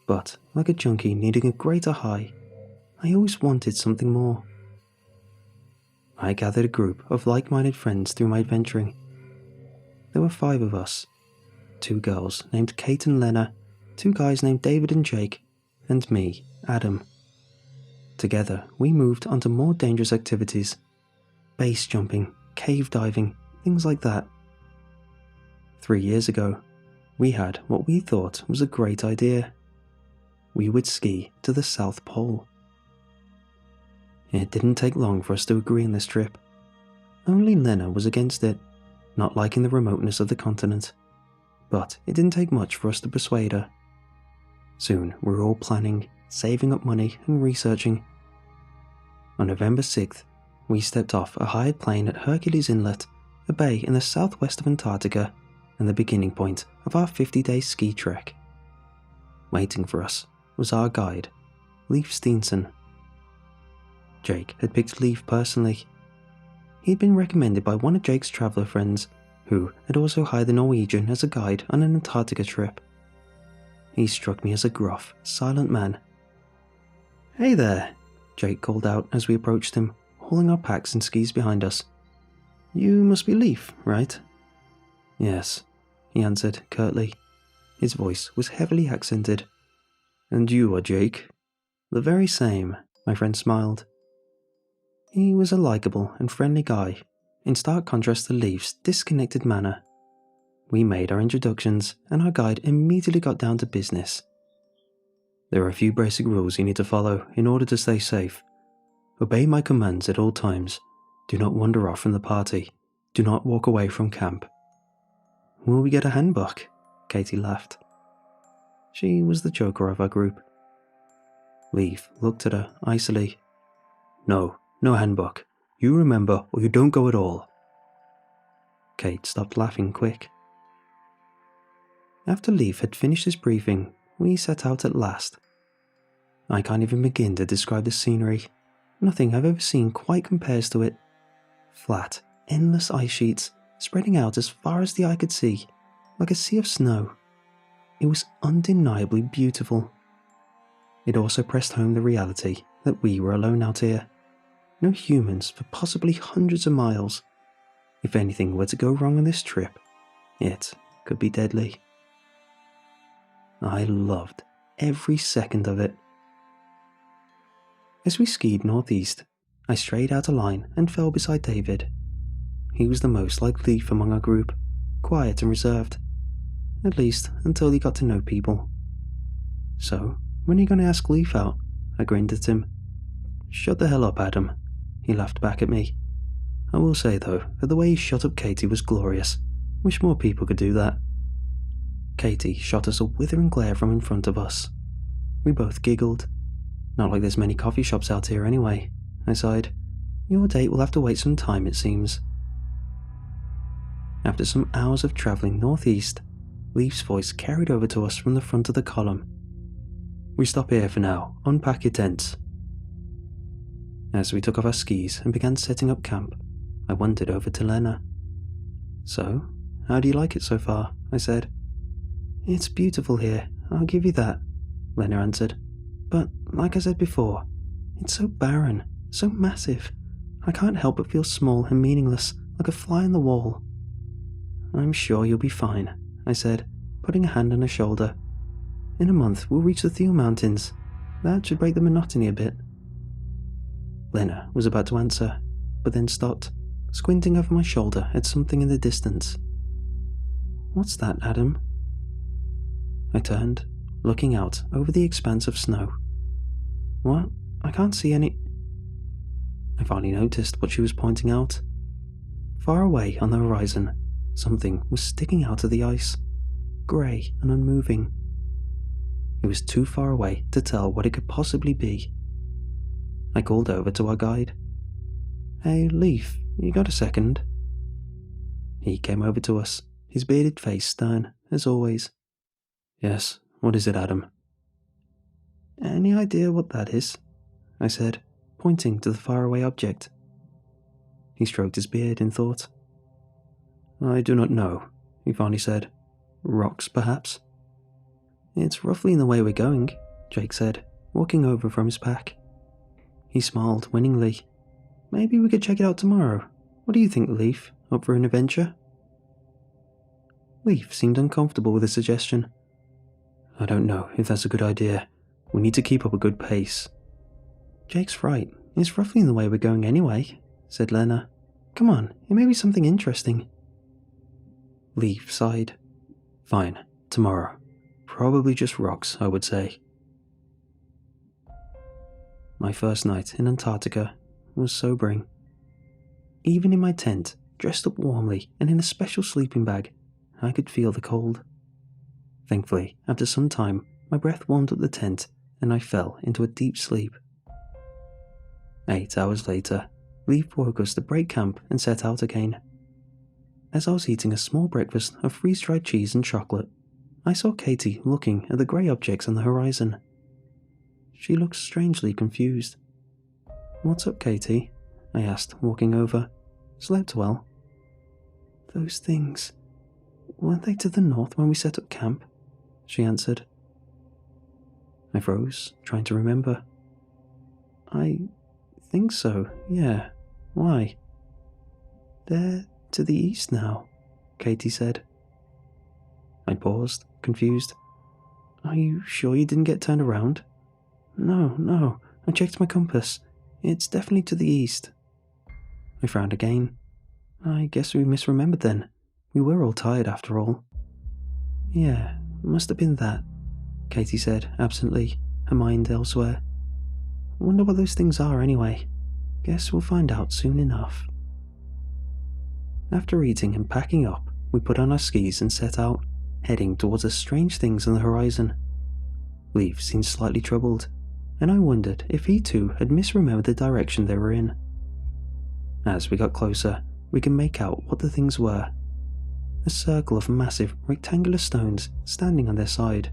but like a junkie needing a greater high, I always wanted something more. I gathered a group of like-minded friends through my adventuring. There were 5 of us, 2 girls named Kate and Lena, 2 guys named David and Jake, and me, Adam. Together, we moved onto more dangerous activities, base jumping, cave diving, things like that. 3 years ago, we had what we thought was a great idea. We would ski to the South Pole. It didn't take long for us to agree on this trip. Only Lena was against it, not liking the remoteness of the continent. But it didn't take much for us to persuade her. Soon, we were all planning, saving up money and researching. On November 6th, we stepped off a hired plane at Hercules Inlet, a bay in the southwest of Antarctica, and the beginning point of our 50-day ski trek. Waiting for us was our guide, Leif Steenson. Jake had picked Leif personally. He'd been recommended by one of Jake's traveller friends, who had also hired the Norwegian as a guide on an Antarctica trip. He struck me as a gruff, silent man. "Hey there," Jake called out as we approached him, hauling our packs and skis behind us. "You must be Leif, right?" "Yes," he answered curtly. His voice was heavily accented. "And you are Jake?" "The very same," my friend smiled. He was a likeable and friendly guy, in stark contrast to Leif's disconnected manner. We made our introductions, and our guide immediately got down to business. "There are a few basic rules you need to follow in order to stay safe. Obey my commands at all times. Do not wander off from the party. Do not walk away from camp." "Will we get a handbook?" Katie laughed. She was the joker of our group. Leif looked at her icily. No handbook. You remember or you don't go at all." Kate stopped laughing quick. After Leif had finished his briefing, we set out at last. I can't even begin to describe the scenery. Nothing I've ever seen quite compares to it. Flat, endless ice sheets, spreading out as far as the eye could see, like a sea of snow. It was undeniably beautiful. It also pressed home the reality that we were alone out here. No humans for possibly hundreds of miles. If anything were to go wrong on this trip, it could be deadly. I loved every second of it. As we skied northeast, I strayed out of line and fell beside David. He was the most like Leif among our group, quiet and reserved. At least, until he got to know people. "So, when are you going to ask Leif out?" I grinned at him. "Shut the hell up, Adam," he laughed back at me. I will say, though, that the way he shut up Katie was glorious. Wish more people could do that. Katie shot us a withering glare from in front of us. We both giggled. "Not like there's many coffee shops out here anyway," I sighed. "Your date will have to wait some time, it seems." After some hours of travelling northeast, Leif's voice carried over to us from the front of the column. "We stop here for now. Unpack your tents." As we took off our skis and began setting up camp, I wandered over to Lena. "So, how do you like it so far?" I said. "It's beautiful here, I'll give you that," Lena answered. "But, like I said before, it's so barren, so massive. I can't help but feel small and meaningless, like a fly on the wall." "I'm sure you'll be fine," I said, putting a hand on her shoulder. "In a month we'll reach the Thiel Mountains. That should break the monotony a bit." Lena was about to answer, but then stopped, squinting over my shoulder at something in the distance. "What's that, Adam?" I turned, looking out over the expanse of snow. "What? I can't see any—" I finally noticed what she was pointing out. Far away on the horizon, something was sticking out of the ice, grey and unmoving. It was too far away to tell what it could possibly be. I called over to our guide. "Hey, Leif, you got a second?" He came over to us, his bearded face stern, as always. "Yes, what is it, Adam?" "Any idea what that is?" I said, pointing to the faraway object. He stroked his beard in thought. "I do not know," he finally said. "Rocks, perhaps?" "It's roughly in the way we're going," Jake said, walking over from his pack. He smiled winningly. "Maybe we could check it out tomorrow. What do you think, Leif? Up for an adventure?" Leif seemed uncomfortable with the suggestion. "I don't know if that's a good idea. We need to keep up a good pace." "Jake's right. It's roughly in the way we're going anyway," said Lena. "Come on, it may be something interesting." Leif sighed. "Fine, tomorrow. Probably just rocks, I would say." My first night in Antarctica was sobering. Even in my tent, dressed up warmly and in a special sleeping bag, I could feel the cold. Thankfully, after some time, my breath warmed up the tent and I fell into a deep sleep. 8 hours later, Leif woke us to break camp and set out again. As I was eating a small breakfast of freeze-dried cheese and chocolate, I saw Katie looking at the grey objects on the horizon. She looked strangely confused. "What's up, Katie?" I asked, walking over. "Slept well?" "Those things, weren't they to the north when we set up camp?" she answered. I froze, trying to remember. "I think so, yeah. Why?" "They're to the east now," Katie said. I paused, confused. "Are you sure you didn't get turned around?" No, I checked my compass. It's definitely to the east." I frowned again. "I guess we misremembered then. We were all tired after all." "Yeah, must have been that," Katie said absently, her mind elsewhere. "Wonder what those things are anyway. Guess we'll find out soon enough." After eating and packing up, we put on our skis and set out, heading towards the strange things on the horizon. Leif seemed slightly troubled, and I wondered if he too had misremembered the direction they were in. As we got closer, we could make out what the things were. A circle of massive, rectangular stones standing on their side.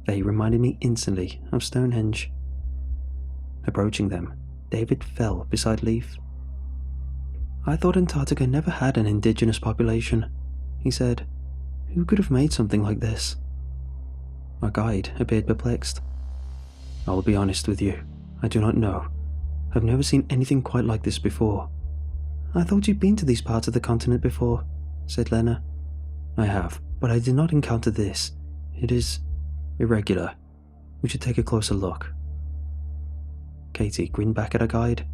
They reminded me instantly of Stonehenge. Approaching them, David fell beside Leif. "I thought Antarctica never had an indigenous population," he said. "Who could have made something like this?" Our guide appeared perplexed. "I'll be honest with you, I do not know. I've never seen anything quite like this before." "I thought you'd been to these parts of the continent before," said Lena. "I have, but I did not encounter this. It is irregular. We should take a closer look." Katie grinned back at her guide.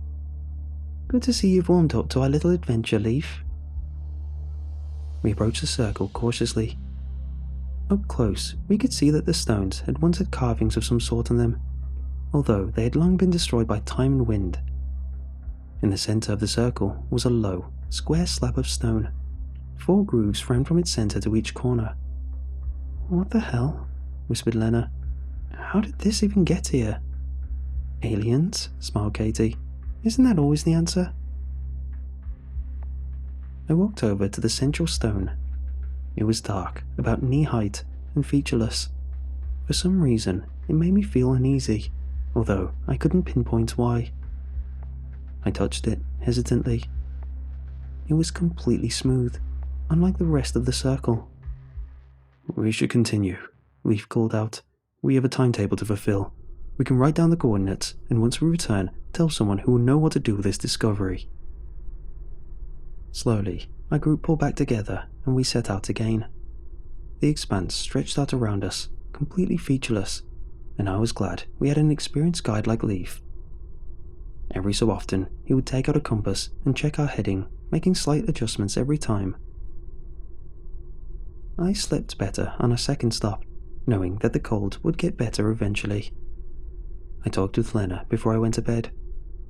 Good to see you've warmed up to our little adventure, Leaf. We approached the circle cautiously. Up close, we could see that the stones had once had carvings of some sort on them, although they had long been destroyed by time and wind. In the centre of the circle was a low, square slab of stone. 4 grooves ran from its centre to each corner. What the hell? Whispered Lena. How did this even get here? Aliens? Smiled Katie. Isn't that always the answer? I walked over to the central stone. It was dark, about knee-height, and featureless. For some reason, it made me feel uneasy, although I couldn't pinpoint why. I touched it, hesitantly. It was completely smooth, unlike the rest of the circle. We should continue, Leaf called out. We have a timetable to fulfill. We can write down the coordinates, and once we return, tell someone who will know what to do with this discovery. Slowly, my group pulled back together, and we set out again. The expanse stretched out around us, completely featureless, and I was glad we had an experienced guide like Leaf. Every so often, he would take out a compass and check our heading, making slight adjustments every time. I slept better on our second stop, knowing that the cold would get better eventually. I talked with Lena before I went to bed,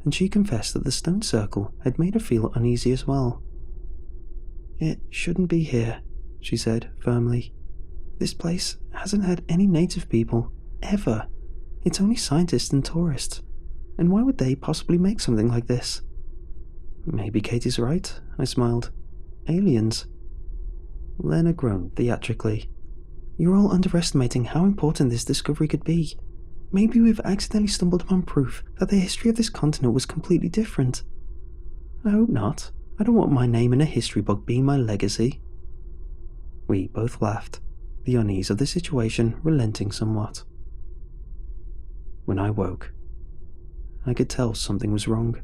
and she confessed that the stone circle had made her feel uneasy as well. It shouldn't be here, she said firmly. This place hasn't had any native people, ever. It's only scientists and tourists. And why would they possibly make something like this? Maybe Katie's right, I smiled. Aliens. Lena groaned theatrically. You're all underestimating how important this discovery could be. Maybe we've accidentally stumbled upon proof that the history of this continent was completely different. I hope not. I don't want my name in a history book being my legacy. We both laughed, the unease of the situation relenting somewhat. When I woke, I could tell something was wrong.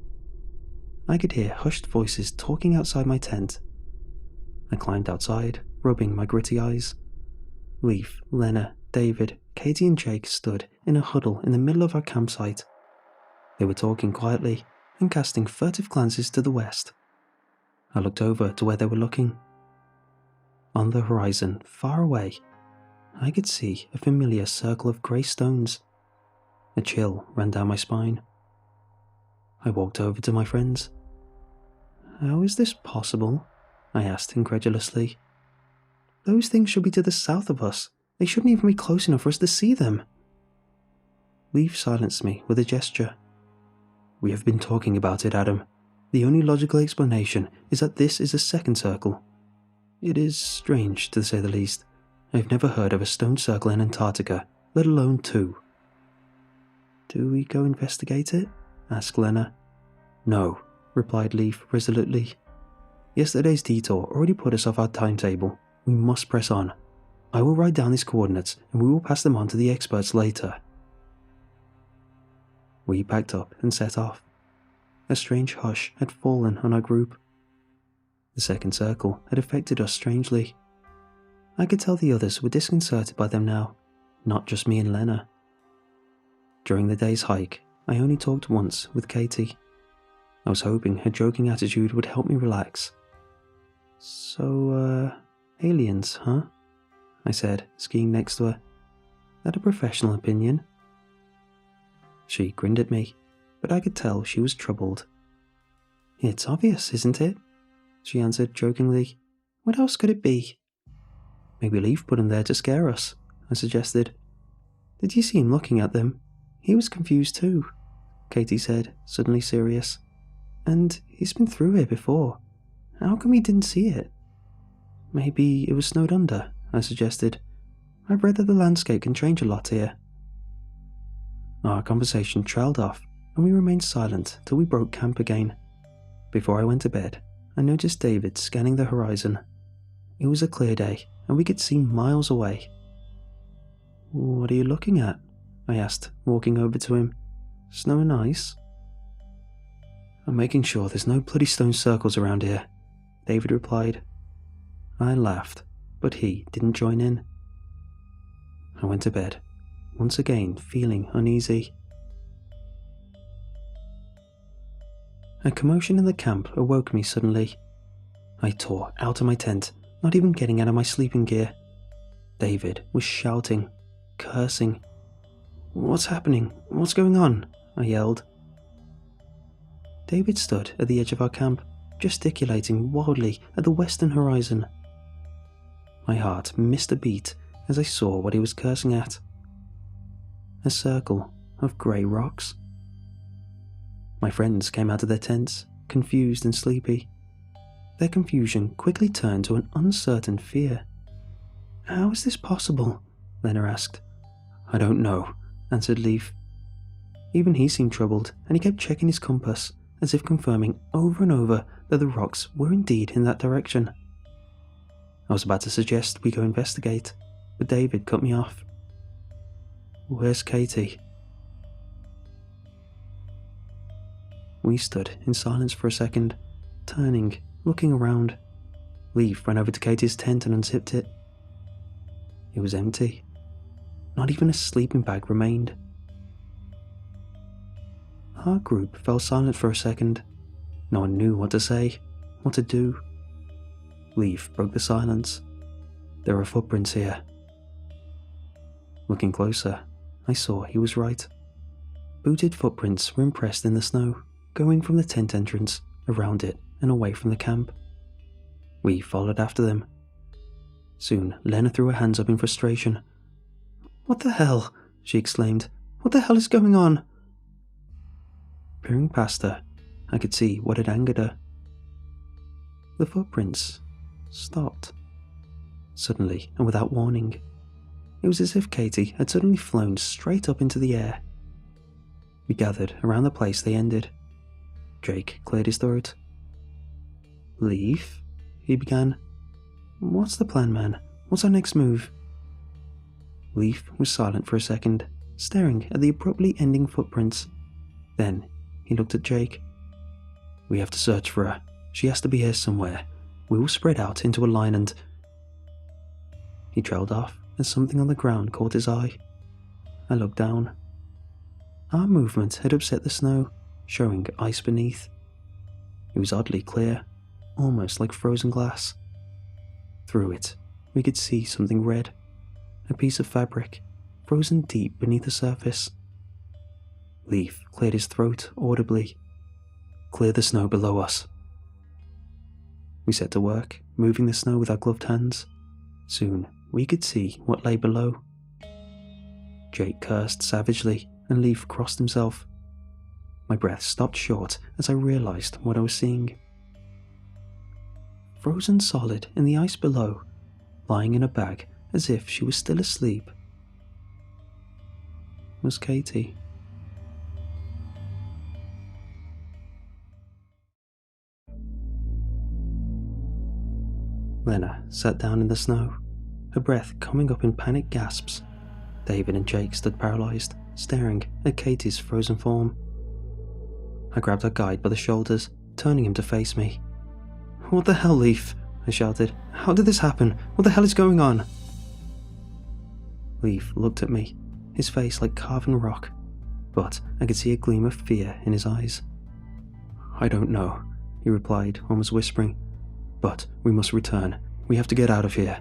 I could hear hushed voices talking outside my tent. I climbed outside, rubbing my gritty eyes. Leaf, Lena, David, Katie and Jake stood in a huddle in the middle of our campsite. They were talking quietly and casting furtive glances to the west. I looked over to where they were looking. On the horizon, far away, I could see a familiar circle of grey stones. A chill ran down my spine. I walked over to my friends. How is this possible? I asked incredulously. Those things should be to the south of us. They shouldn't even be close enough for us to see them. Leaf silenced me with a gesture. We have been talking about it, Adam. The only logical explanation is that this is a second circle. It is strange, to say the least. I've never heard of a stone circle in Antarctica, let alone 2. Do we go investigate it? Asked Lena. No, replied Leaf resolutely. Yesterday's detour already put us off our timetable. We must press on. I will write down these coordinates and we will pass them on to the experts later. We packed up and set off. A strange hush had fallen on our group. The second circle had affected us strangely. I could tell the others were disconcerted by them now, not just me and Lena. During the day's hike, I only talked once with Katie. I was hoping her joking attitude would help me relax. So, aliens, huh? I said, skiing next to her. That a professional opinion? She grinned at me, but I could tell she was troubled. It's obvious, isn't it? She answered jokingly. What else could it be? Maybe Leaf put him there to scare us, I suggested. Did you see him looking at them? He was confused too, Katie said, suddenly serious. And he's been through here before. How come he didn't see it? Maybe it was snowed under, I suggested. I've read that the landscape can change a lot here. Our conversation trailed off, and we remained silent till we broke camp again. Before I went to bed, I noticed David scanning the horizon. It was a clear day, and we could see miles away. What are you looking at? I asked, walking over to him. Snow and ice? I'm making sure there's no bloody stone circles around here, David replied. I laughed, but he didn't join in. I went to bed, once again feeling uneasy. A commotion in the camp awoke me suddenly. I tore out of my tent, not even getting out of my sleeping gear. David was shouting, cursing. "What's happening? What's going on?" I yelled. David stood at the edge of our camp, gesticulating wildly at the western horizon. My heart missed a beat as I saw what he was cursing at. A circle of grey rocks. My friends came out of their tents, confused and sleepy. Their confusion quickly turned to an uncertain fear. "How is this possible?" Lena asked. "I don't know," answered Leif. Even he seemed troubled, and he kept checking his compass, as if confirming over and over that the rocks were indeed in that direction. I was about to suggest we go investigate, but David cut me off. "Where's Katie?" We stood in silence for a second, turning, looking around. Leif ran over to Katie's tent and unzipped it. It was empty. Not even a sleeping bag remained. Our group fell silent for a second. No one knew what to say, what to do. Leif broke the silence. "There are footprints here." Looking closer, I saw he was right. Booted footprints were impressed in the snow, going from the tent entrance, around it, and away from the camp. We followed after them. Soon, Lena threw her hands up in frustration. "What the hell?" she exclaimed. "What the hell is going on?" Peering past her, I could see what had angered her. The footprints stopped. Suddenly, and without warning. It was as if Katie had suddenly flown straight up into the air. We gathered around the place they ended. Jake cleared his throat. "Leif?" he began. "What's the plan, man? What's our next move?" Leif was silent for a second, staring at the abruptly ending footprints. Then he looked at Jake. "We have to search for her. She has to be here somewhere. We will spread out into a line and—" He trailed off as something on the ground caught his eye. I looked down. Our movement had upset the snow, showing ice beneath. It was oddly clear, almost like frozen glass. Through it, we could see something red, a piece of fabric, frozen deep beneath the surface. Leif cleared his throat audibly. "Clear the snow below us." We set to work, moving the snow with our gloved hands. Soon, we could see what lay below. Jake cursed savagely, and Leif crossed himself. My breath stopped short as I realized what I was seeing. Frozen solid in the ice below, lying in a bag as if she was still asleep, was Katie. Lena sat down in the snow, her breath coming up in panicked gasps. David and Jake stood paralyzed, staring at Katie's frozen form. I grabbed our guide by the shoulders, turning him to face me. "What the hell, Leif?" I shouted. "How did this happen? What the hell is going on?" Leif looked at me, his face like carven rock, but I could see a gleam of fear in his eyes. "I don't know," he replied, almost whispering. "But we must return. We have to get out of here."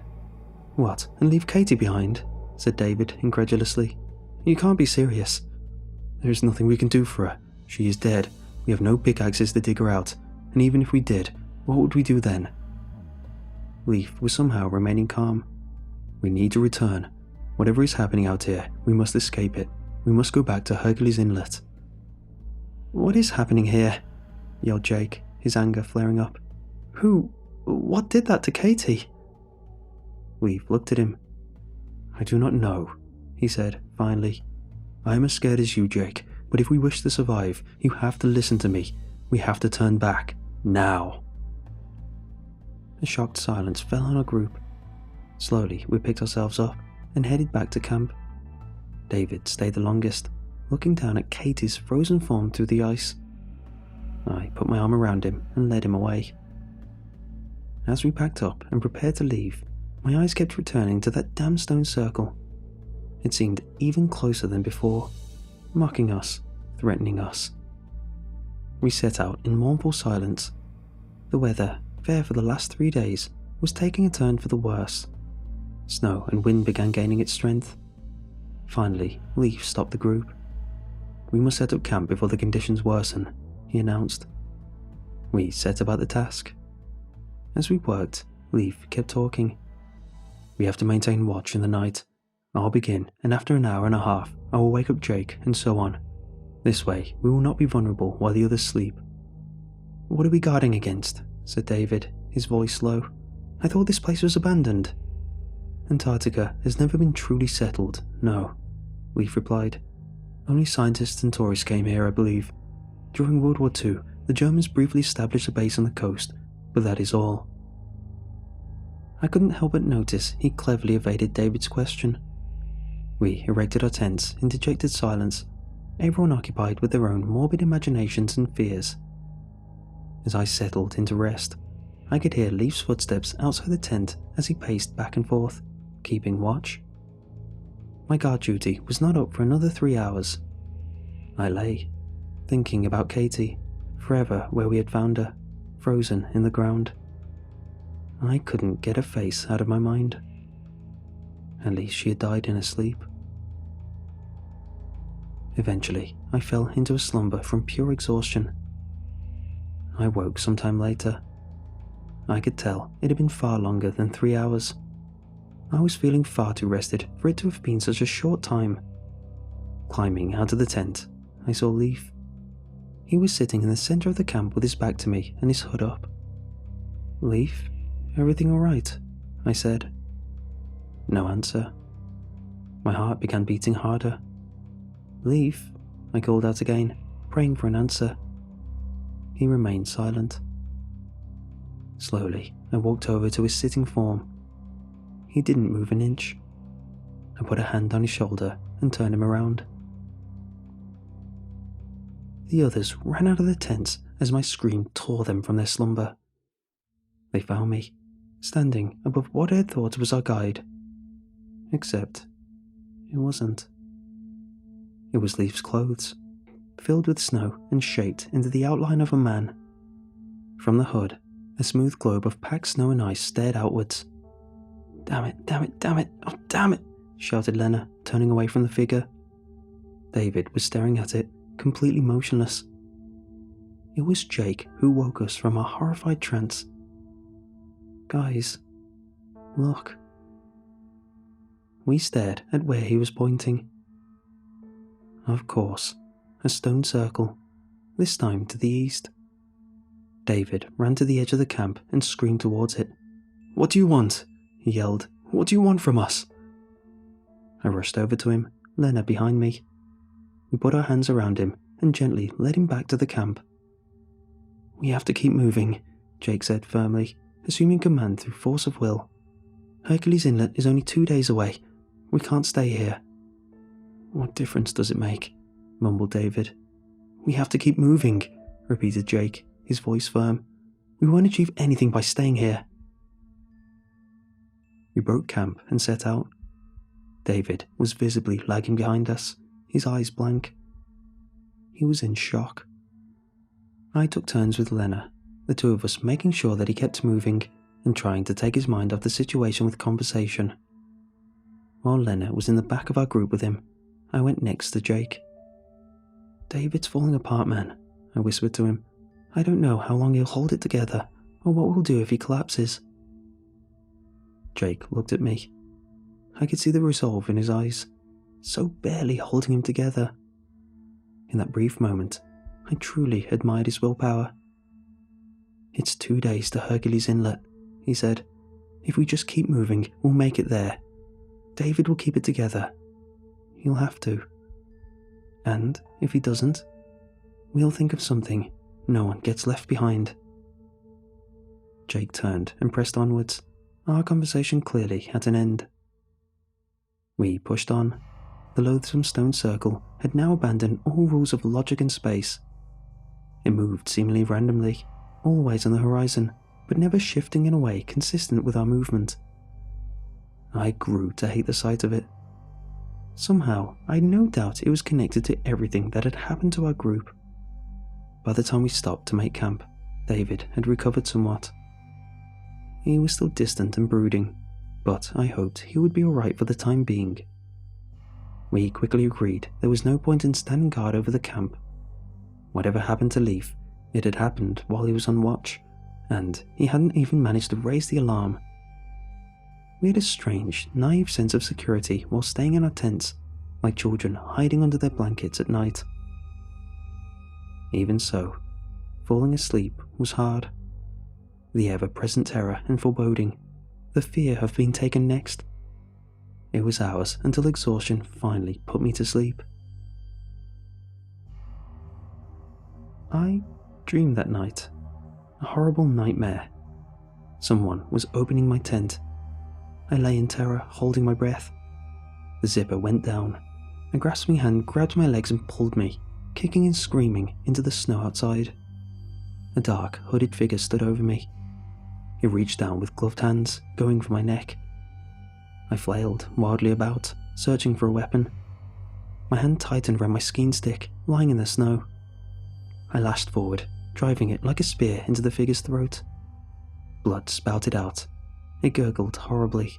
"What, and leave Katie behind?" said David incredulously. "You can't be serious." "There is nothing we can do for her. She is dead. We have no pickaxes to dig her out, and even if we did, what would we do then?" Leif was somehow remaining calm. "We need to return. Whatever is happening out here, we must escape it. We must go back to Hercules Inlet." "What is happening here?" yelled Jake, his anger flaring up. What did that to Katie?" Leif looked at him. "I do not know," he said, finally. "I am as scared as you, Jake, but if we wish to survive, you have to listen to me. We have to turn back. Now." A shocked silence fell on our group. Slowly, we picked ourselves up and headed back to camp. David stayed the longest, looking down at Katie's frozen form through the ice. I put my arm around him and led him away. As we packed up and prepared to leave, my eyes kept returning to that damn stone circle. It seemed even closer than before, mocking us, threatening us. We set out in mournful silence. The weather, fair for the last 3 days, was taking a turn for the worse. Snow and wind began gaining its strength. Finally, Leif stopped the group. "We must set up camp before the conditions worsen," he announced. We set about the task. As we worked, Leif kept talking. "We have to maintain watch in the night. I'll begin, and after an hour and a half, I will wake up Jake, and so on. This way, we will not be vulnerable while the others sleep." "What are we guarding against?" said David, his voice low. "I thought this place was abandoned." "Antarctica has never been truly settled, no," Leif replied. "Only scientists and tourists came here, I believe. During World War II, the Germans briefly established a base on the coast, but that is all." I couldn't help but notice he cleverly evaded David's question. We erected our tents in dejected silence, everyone occupied with their own morbid imaginations and fears. As I settled into rest, I could hear Leif's footsteps outside the tent as he paced back and forth, keeping watch. My guard duty was not up for another 3 hours. I lay, thinking about Katie, forever where we had found her, frozen in the ground. I couldn't get her face out of my mind. At least she had died in her sleep. Eventually, I fell into a slumber from pure exhaustion. I woke some time later. I could tell it had been far longer than 3 hours. I was feeling far too rested for it to have been such a short time. Climbing out of the tent, I saw Leif. He was sitting in the center of the camp with his back to me and his hood up. "Leif, everything all right?" I said. No answer. My heart began beating harder. "Leif," I called out again, praying for an answer. He remained silent. Slowly, I walked over to his sitting form. He didn't move an inch. I put a hand on his shoulder and turned him around. The others ran out of the tents as my scream tore them from their slumber. They found me, standing above what I had thought was our guide. Except, it wasn't. It was Leif's clothes, filled with snow and shaped into the outline of a man. From the hood, a smooth globe of packed snow and ice stared outwards. "Damn it, damn it, damn it, oh damn it," shouted Lena, turning away from the figure. David was staring at it, completely motionless. It was Jake who woke us from our horrified trance. "Guys, look." We stared at where he was pointing. Of course, a stone circle, this time to the east. David ran to the edge of the camp and screamed towards it. "What do you want?" he yelled. "What do you want from us?" I rushed over to him, Lena behind me. We put our hands around him and gently led him back to the camp. "We have to keep moving," Jake said firmly, assuming command through force of will. "Hercules Inlet is only 2 days away. We can't stay here." "What difference does it make?" mumbled David. "We have to keep moving," repeated Jake, his voice firm. "We won't achieve anything by staying here." We broke camp and set out. David was visibly lagging behind us, his eyes blank. He was in shock. I took turns with Lena, the two of us making sure that he kept moving and trying to take his mind off the situation with conversation. While Lena was in the back of our group with him, I went next to Jake. "David's falling apart, man," I whispered to him. "I don't know how long he'll hold it together, or what we'll do if he collapses." Jake looked at me. I could see the resolve in his eyes, so barely holding him together. In that brief moment, I truly admired his willpower. "It's 2 days to Hercules Inlet," he said. "If we just keep moving, we'll make it there. David will keep it together. He'll have to. And if he doesn't, we'll think of something. No one gets left behind." Jake turned and pressed onwards. Our conversation clearly at an end. We pushed on. The loathsome stone circle had now abandoned all rules of logic and space. It moved seemingly randomly, always on the horizon, but never shifting in a way consistent with our movement. I grew to hate the sight of it. Somehow, I had no doubt it was connected to everything that had happened to our group. by the time we stopped to make camp, David had recovered somewhat. He was still distant and brooding, but I hoped he would be alright for the time being. We quickly agreed there was no point in standing guard over the camp. Whatever happened to Leaf, it had happened while he was on watch, and he hadn't even managed to raise the alarm. We had a strange, naive sense of security while staying in our tents, like children hiding under their blankets at night. Even so, falling asleep was hard. The ever-present terror and foreboding, the fear of being taken next. It was hours until exhaustion finally put me to sleep. I dreamed that night. A horrible nightmare. Someone was opening my tent. I lay in terror, holding my breath. The zipper went down. A grasping hand grabbed my legs and pulled me, kicking and screaming, into the snow outside. A dark, hooded figure stood over me. It reached down with gloved hands, going for my neck. I flailed wildly about, searching for a weapon. My hand tightened around my skiing stick, lying in the snow. I lashed forward, driving it like a spear into the figure's throat. Blood spouted out. It gurgled horribly.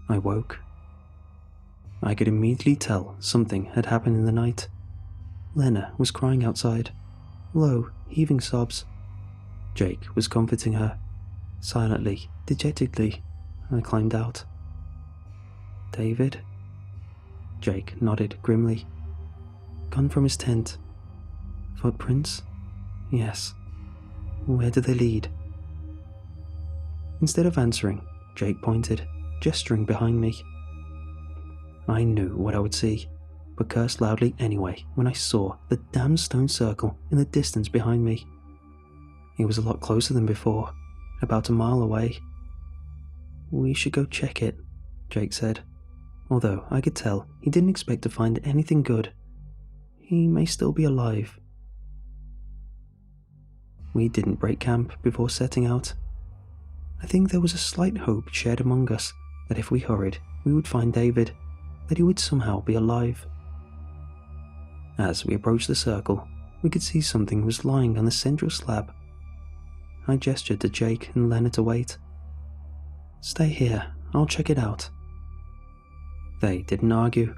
I woke. I could immediately tell something had happened in the night. Lena was crying outside, low, heaving sobs. Jake was comforting her. Silently, dejectedly, I climbed out. David? Jake nodded grimly. Gone from his tent. Footprints? Yes. Where do they lead? Instead of answering, Jake pointed, gesturing behind me. I knew what I would see, but cursed loudly anyway when I saw the damn stone circle in the distance behind me. It was a lot closer than before, about a mile away. We should go check it, Jake said, although I could tell he didn't expect to find anything good. He may still be alive. We didn't break camp before setting out. I think there was a slight hope shared among us that if we hurried, we would find David, that he would somehow be alive. As we approached the circle, we could see something was lying on the central slab. I gestured to Jake and Lena to wait. Stay here, I'll check it out. They didn't argue.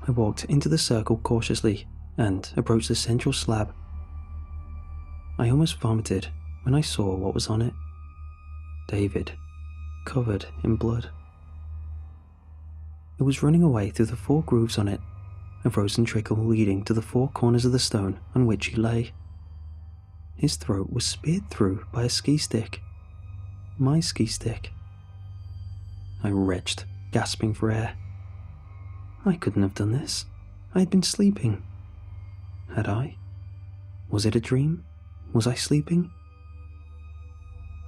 I walked into the circle cautiously and approached the central slab. I almost vomited when I saw what was on it. David, covered in blood. It was running away through the 4 grooves on it, a frozen trickle leading to the 4 corners of the stone on which he lay. His throat was speared through by a ski stick. My ski stick. I retched, gasping for air. I couldn't have done this. I had been sleeping. Had I? Was it a dream? Was I sleeping?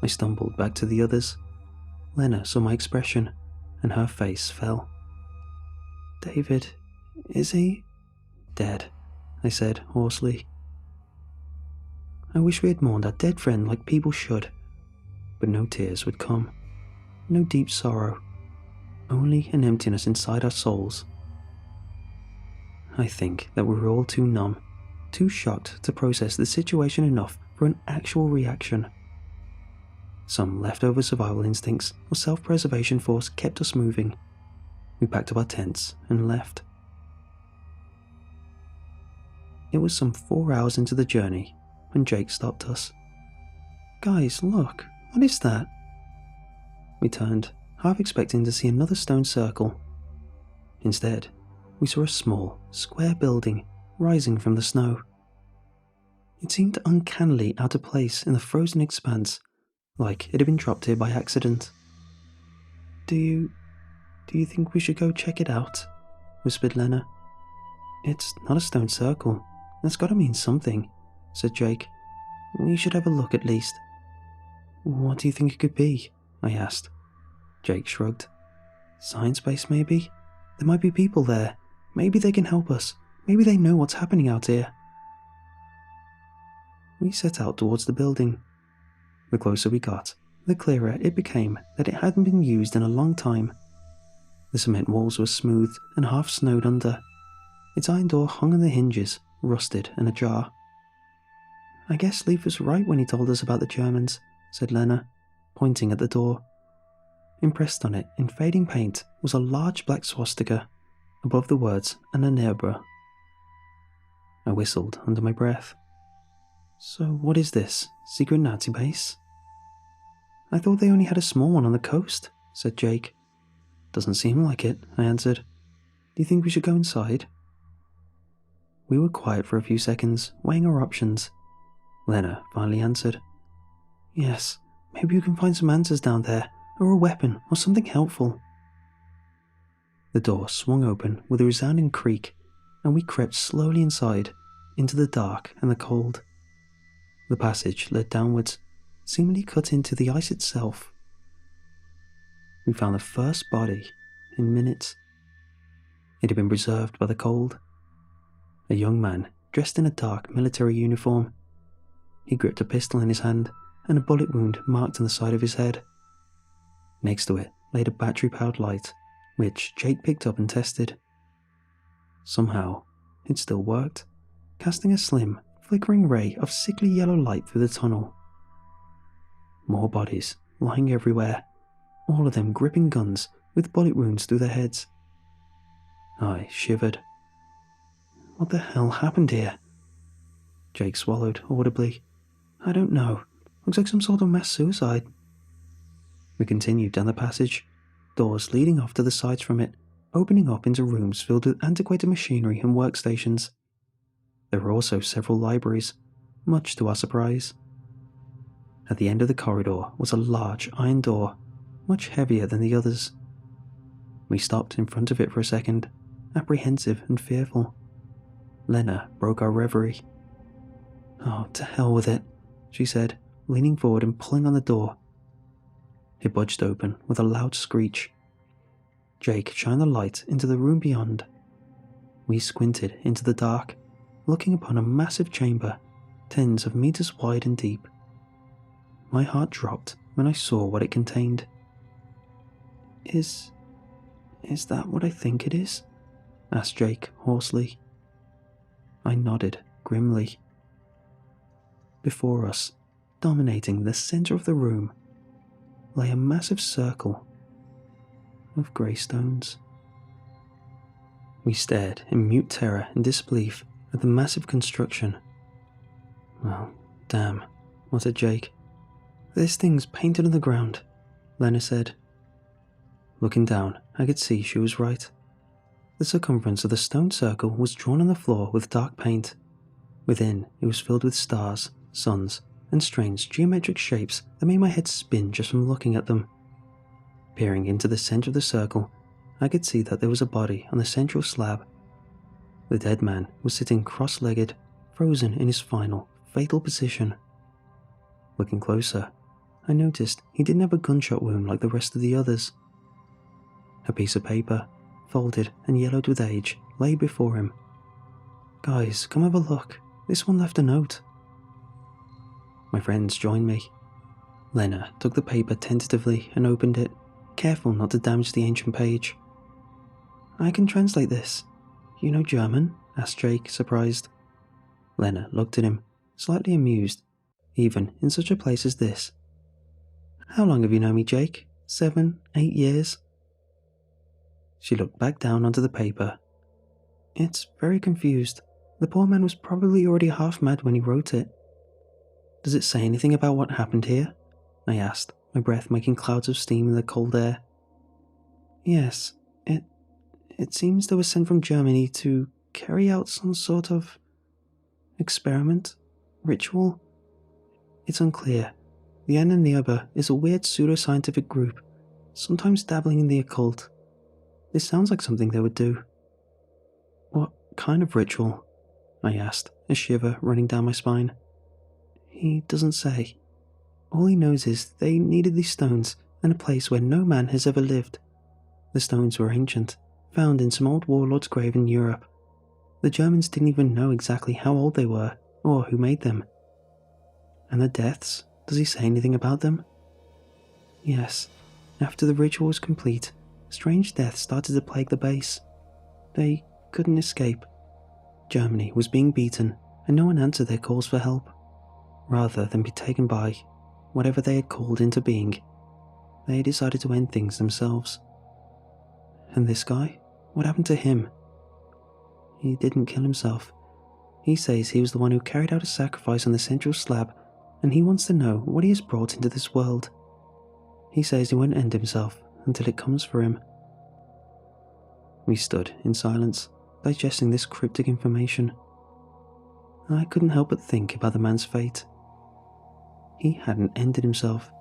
I stumbled back to the others. Lena saw my expression, and her face fell. David, is he? Dead, I said hoarsely. I wish we had mourned our dead friend like people should, but no tears would come, no deep sorrow, only an emptiness inside our souls. I think that we were all too numb, too shocked to process the situation enough for an actual reaction. Some leftover survival instincts or self-preservation force kept us moving. We packed up our tents and left. It was some 4 hours into the journey when Jake stopped us. Guys, look, what is that? We turned, half expecting to see another stone circle. Instead, we saw a small, square building rising from the snow. It seemed uncannily out of place in the frozen expanse, like it had been dropped here by accident. Do you think we should go check it out? Whispered Lena. It's not a stone circle. That's got to mean something, said Jake. We should have a look at least. What do you think it could be? I asked. Jake shrugged. Science base, maybe? There might be people there. Maybe they can help us. Maybe they know what's happening out here. We set out towards the building. The closer we got, the clearer it became that it hadn't been used in a long time. The cement walls were smooth and half snowed under. Its iron door hung on the hinges, rusted and ajar. I guess Leif was right when he told us about the Germans, said Lena, pointing at the door. Impressed on it in fading paint was a large black swastika, above the words Ananebra. I whistled under my breath. So what is this, secret Nazi base? I thought they only had a small one on the coast, said Jake. Doesn't seem like it, I answered. Do you think we should go inside? We were quiet for a few seconds, weighing our options. Lena finally answered. Yes, maybe you can find some answers down there, or a weapon, or something helpful. The door swung open with a resounding creak, and we crept slowly inside, into the dark and the cold. The passage led downwards, seemingly cut into the ice itself. We found the first body in minutes. It had been preserved by the cold. A young man dressed in a dark military uniform. He gripped a pistol in his hand and a bullet wound marked on the side of his head. Next to it laid a battery-powered light, which Jake picked up and tested. Somehow, it still worked, casting a slim, flickering ray of sickly yellow light through the tunnel. More bodies, lying everywhere, all of them gripping guns with bullet wounds through their heads. I shivered. What the hell happened here? Jake swallowed audibly. I don't know. Looks like some sort of mass suicide. We continued down the passage, doors leading off to the sides from it, opening up into rooms filled with antiquated machinery and workstations. There were also several libraries, much to our surprise. At the end of the corridor was a large iron door, much heavier than the others. We stopped in front of it for a second, apprehensive and fearful. Lena broke our reverie. Oh, to hell with it, she said, leaning forward and pulling on the door. It budged open with a loud screech. Jake shined the light into the room beyond. We squinted into the dark, looking upon a massive chamber, tens of meters wide and deep. My heart dropped when I saw what it contained. Is that what I think it is? Asked Jake hoarsely. I nodded grimly. Before us, dominating the center of the room, lay a massive circle of grey stones. We stared in mute terror and disbelief at the massive construction. Well, damn, muttered Jake. This thing's painted on the ground, Lena said. Looking down, I could see she was right. The circumference of the stone circle was drawn on the floor with dark paint. Within, it was filled with stars, suns, and strange geometric shapes that made my head spin just from looking at them. Peering into the center of the circle, I could see that there was a body on the central slab. The dead man was sitting cross-legged, frozen in his final, fatal position. Looking closer, I noticed he didn't have a gunshot wound like the rest of the others. A piece of paper, folded and yellowed with age, lay before him. Guys, come have a look. This one left a note. My friends joined me. Lena took the paper tentatively and opened it, careful not to damage the ancient page. I can translate this. You know German? Asked Jake, surprised. Lena looked at him, slightly amused, even in such a place as this. How long have you known me, Jake? 7, 8 years? She looked back down onto the paper. It's very confused. The poor man was probably already half mad when he wrote it. Does it say anything about what happened here? I asked, my breath making clouds of steam in the cold air. Yes, it seems they were sent from Germany to carry out some sort of experiment, ritual. It's unclear. The Ananirba is a weird pseudo-scientific group, sometimes dabbling in the occult. This sounds like something they would do. What kind of ritual? I asked, a shiver running down my spine. He doesn't say. All he knows is they needed these stones and a place where no man has ever lived. The stones were ancient, found in some old warlord's grave in Europe. The Germans didn't even know exactly how old they were, or who made them. And the deaths, does he say anything about them? Yes, after the ritual was complete, strange deaths started to plague the base. They couldn't escape. Germany was being beaten, and no one answered their calls for help. Rather than be taken by whatever they had called into being, they decided to end things themselves. And this guy? What happened to him? He didn't kill himself. He says he was the one who carried out a sacrifice on the central slab, and he wants to know what he has brought into this world. He says he won't end himself until it comes for him. We stood in silence, digesting this cryptic information. I couldn't help but think about the man's fate. He hadn't ended himself,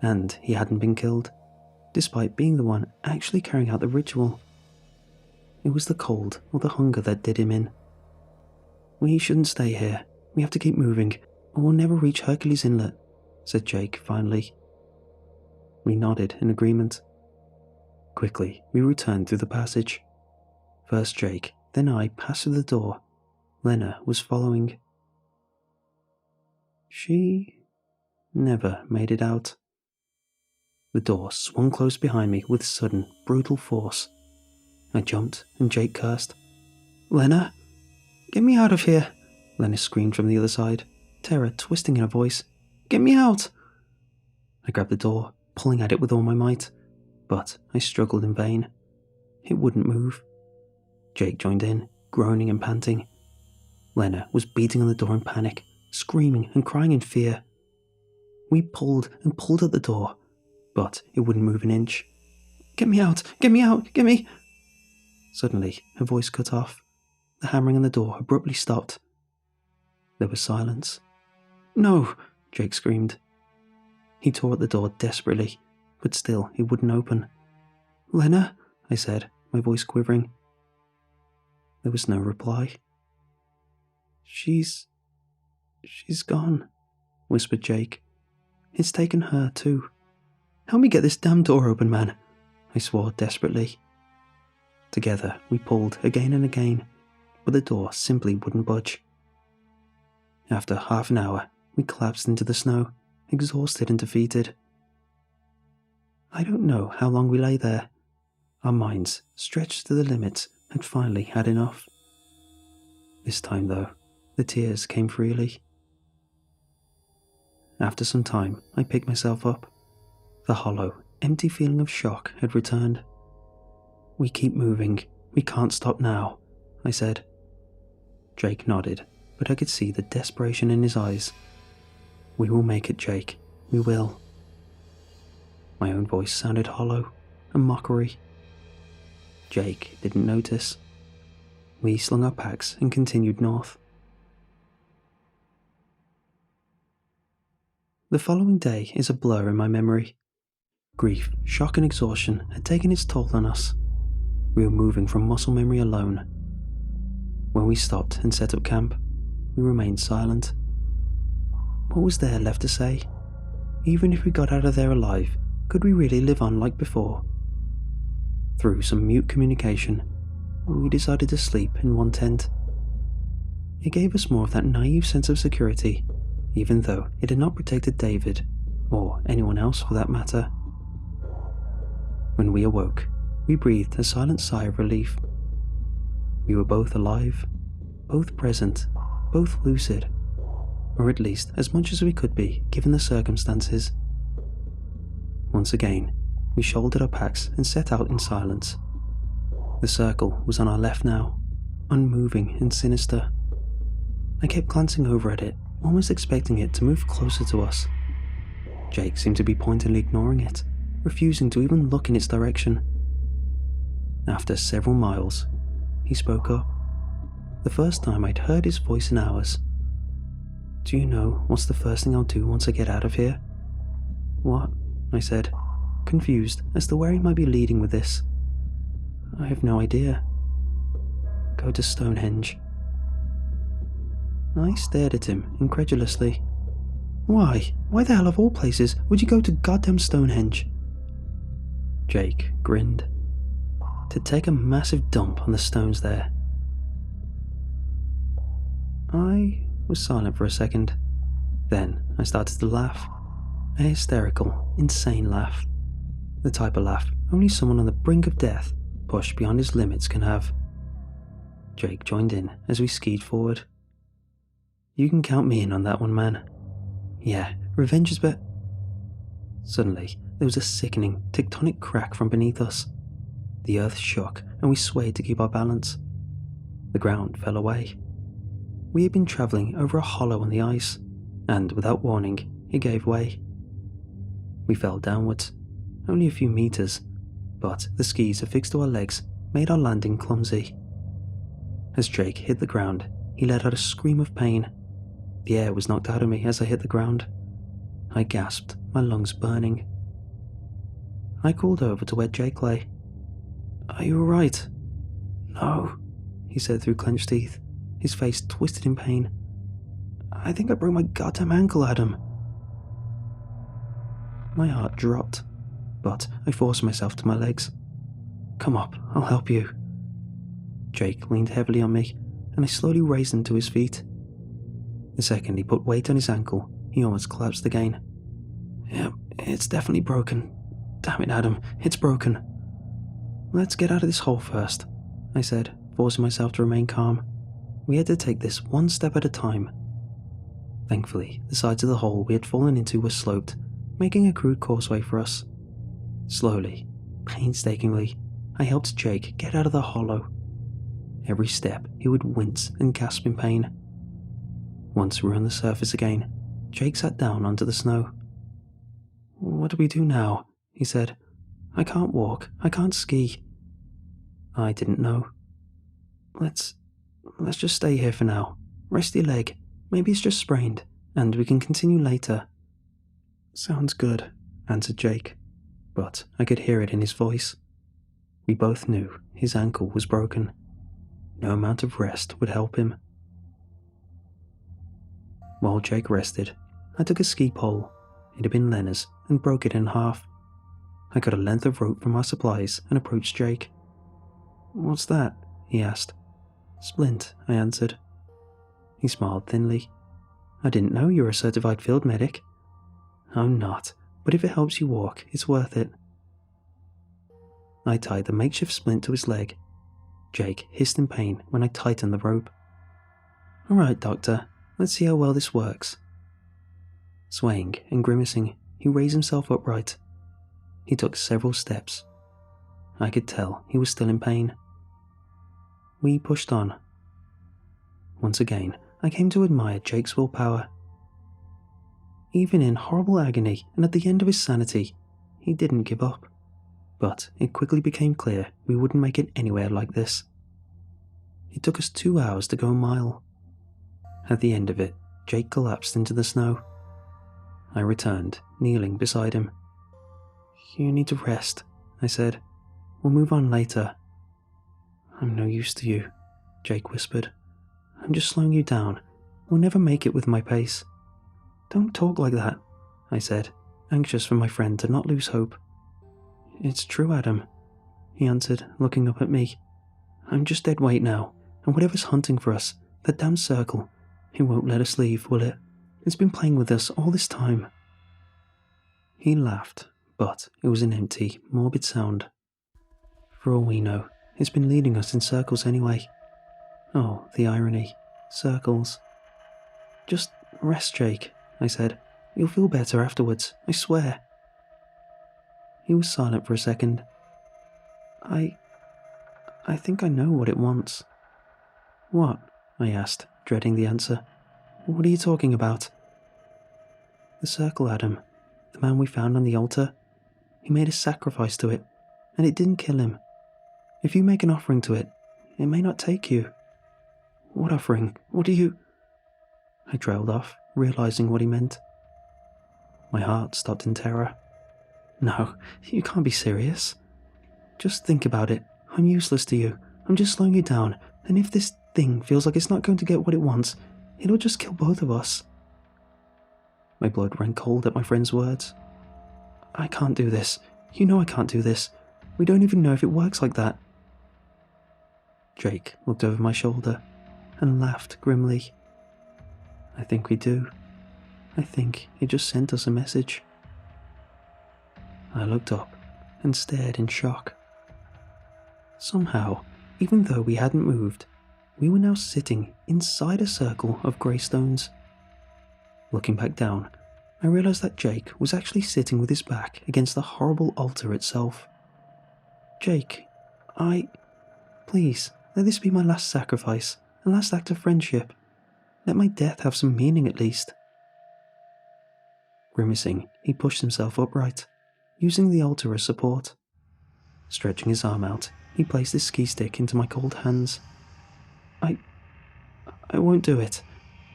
and he hadn't been killed, despite being the one actually carrying out the ritual. It was the cold or the hunger that did him in. "We shouldn't stay here. We have to keep moving, or we'll never reach Hercules Inlet," said Jake finally. We nodded in agreement. Quickly, we returned through the passage. First Jake, then I passed through the door. Lena was following. She never made it out. The door swung close behind me with sudden, brutal force. I jumped, and Jake cursed. "Lena? Get me out of here!" Lena screamed from the other side, terror twisting in her voice. "Get me out!" I grabbed the door, pulling at it with all my might, but I struggled in vain. It wouldn't move. Jake joined in, groaning and panting. Lena was beating on the door in panic, screaming and crying in fear. We pulled and pulled at the door, but it wouldn't move an inch. "Get me out! Get me out! Get me!" Suddenly, her voice cut off. The hammering on the door abruptly stopped. There was silence. "No!" Jake screamed. He tore at the door desperately, but still it wouldn't open. "Lena?" I said, my voice quivering. There was no reply. She's gone," whispered Jake. "It's taken her too. Help me get this damn door open, man," I swore desperately. Together, we pulled again and again, but the door simply wouldn't budge. After half an hour, we collapsed into the snow, exhausted and defeated. I don't know how long we lay there. Our minds, stretched to the limit, had finally had enough. This time, though, the tears came freely. After some time, I picked myself up. The hollow, empty feeling of shock had returned. "We keep moving. We can't stop now," I said. Jake nodded, but I could see the desperation in his eyes. "We will make it, Jake. We will." My own voice sounded hollow, a mockery. Jake didn't notice. We slung our packs and continued north. The following day is a blur in my memory. Grief, shock and exhaustion had taken its toll on us. We were moving from muscle memory alone. When we stopped and set up camp, we remained silent. What was there left to say? Even if we got out of there alive, could we really live on like before? Through some mute communication, we decided to sleep in one tent. It gave us more of that naive sense of security, even though it had not protected David, or anyone else for that matter. When we awoke, we breathed a silent sigh of relief. We were both alive, both present, both lucid, or at least as much as we could be given the circumstances. Once again, we shouldered our packs and set out in silence. The circle was on our left now, unmoving and sinister. I kept glancing over at it, almost expecting it to move closer to us. Jake seemed to be pointedly ignoring it, refusing to even look in its direction. After several miles, he spoke up. The first time I'd heard his voice in hours. "Do you know what's the first thing I'll do once I get out of here?" "What?" I said, confused as to where he might be leading with this. "I have no idea." "Go to Stonehenge." I stared at him incredulously. "Why? Why the hell of all places would you go to goddamn Stonehenge?" Jake grinned. "To take a massive dump on the stones there." I was silent for a second. Then I started to laugh. A hysterical, insane laugh. The type of laugh only someone on the brink of death, pushed beyond his limits, can have. Jake joined in as we skied forward. "You can count me in on that one, man." Yeah, revenge is better. Suddenly, there was a sickening, tectonic crack from beneath us. The earth shook, and we swayed to keep our balance. The ground fell away. We had been travelling over a hollow on the ice, and without warning, it gave way. We fell downwards, only a few meters, but the skis affixed to our legs made our landing clumsy. As Jake hit the ground, he let out a scream of pain. The air was knocked out of me as I hit the ground. I gasped, my lungs burning. I called over to where Jake lay. "Are you alright?" "No," he said through clenched teeth, his face twisted in pain. "I think I broke my goddamn ankle, Adam." My heart dropped, but I forced myself to my legs. "Come up, I'll help you." Jake leaned heavily on me, and I slowly raised him to his feet. The second he put weight on his ankle, he almost collapsed again. "Yep, it's definitely broken. Damn it, Adam, it's broken." "Let's get out of this hole first," I said, forcing myself to remain calm. We had to take this one step at a time. Thankfully, the sides of the hole we had fallen into were sloped, making a crude causeway for us. Slowly, painstakingly, I helped Jake get out of the hollow. Every step, he would wince and gasp in pain. Once we were on the surface again, Jake sat down onto the snow. "What do we do now?" he said. "I can't walk, I can't ski." I didn't know. Let's just stay here for now. Rest your leg. Maybe it's just sprained, and we can continue later." "Sounds good," answered Jake, but I could hear it in his voice. We both knew his ankle was broken. No amount of rest would help him. While Jake rested, I took a ski pole. It had been Lena's, and broke it in half. I got a length of rope from our supplies and approached Jake. "What's that?" he asked. "Splint," I answered. He smiled thinly. "I didn't know you were a certified field medic." "I'm not, but if it helps you walk, it's worth it." I tied the makeshift splint to his leg. Jake hissed in pain when I tightened the rope. "All right, doctor, let's see how well this works." Swaying and grimacing, he raised himself upright. He took several steps. I could tell he was still in pain. We pushed on. Once again, I came to admire Jake's willpower. Even in horrible agony and at the end of his sanity, he didn't give up. But it quickly became clear we wouldn't make it anywhere like this. It took us 2 hours to go a mile. At the end of it, Jake collapsed into the snow. I returned, kneeling beside him. "You need to rest," I said. "We'll move on later." "I'm no use to you," Jake whispered. "I'm just slowing you down. We'll never make it with my pace." "Don't talk like that," I said, anxious for my friend to not lose hope. "It's true, Adam," he answered, looking up at me. "I'm just dead weight now, and whatever's hunting for us, that damn circle, it won't let us leave, will it? It's been playing with us all this time." He laughed, but it was an empty, morbid sound. For all we know, it's been leading us in circles anyway. Oh, the irony. Circles. "Just rest, Jake," I said. "You'll feel better afterwards, I swear." He was silent for a second. I think I know what it wants." "What?" I asked, dreading the answer. "What are you talking about?" "The circle, Adam. The man we found on the altar. He made a sacrifice to it, and it didn't kill him. If you make an offering to it, it may not take you." "What offering? What do you—" I trailed off, realizing what he meant. My heart stopped in terror. "No, you can't be serious. Just think about it. I'm useless to you. I'm just slowing you down, and if this thing feels like it's not going to get what it wants, it'll just kill both of us." My blood ran cold at my friend's words. "I can't do this. You know I can't do this. We don't even know if it works like that." Jake looked over my shoulder and laughed grimly. "I think we do. I think it just sent us a message." I looked up and stared in shock. Somehow, even though we hadn't moved, we were now sitting inside a circle of grey stones. Looking back down, I realized that Jake was actually sitting with his back against the horrible altar itself. Jake, please, let this be my last sacrifice and last act of friendship. Let my death have some meaning at least. Grimacing, he pushed himself upright, using the altar as support. Stretching his arm out, he placed his ski stick into my cold hands. I won't do it,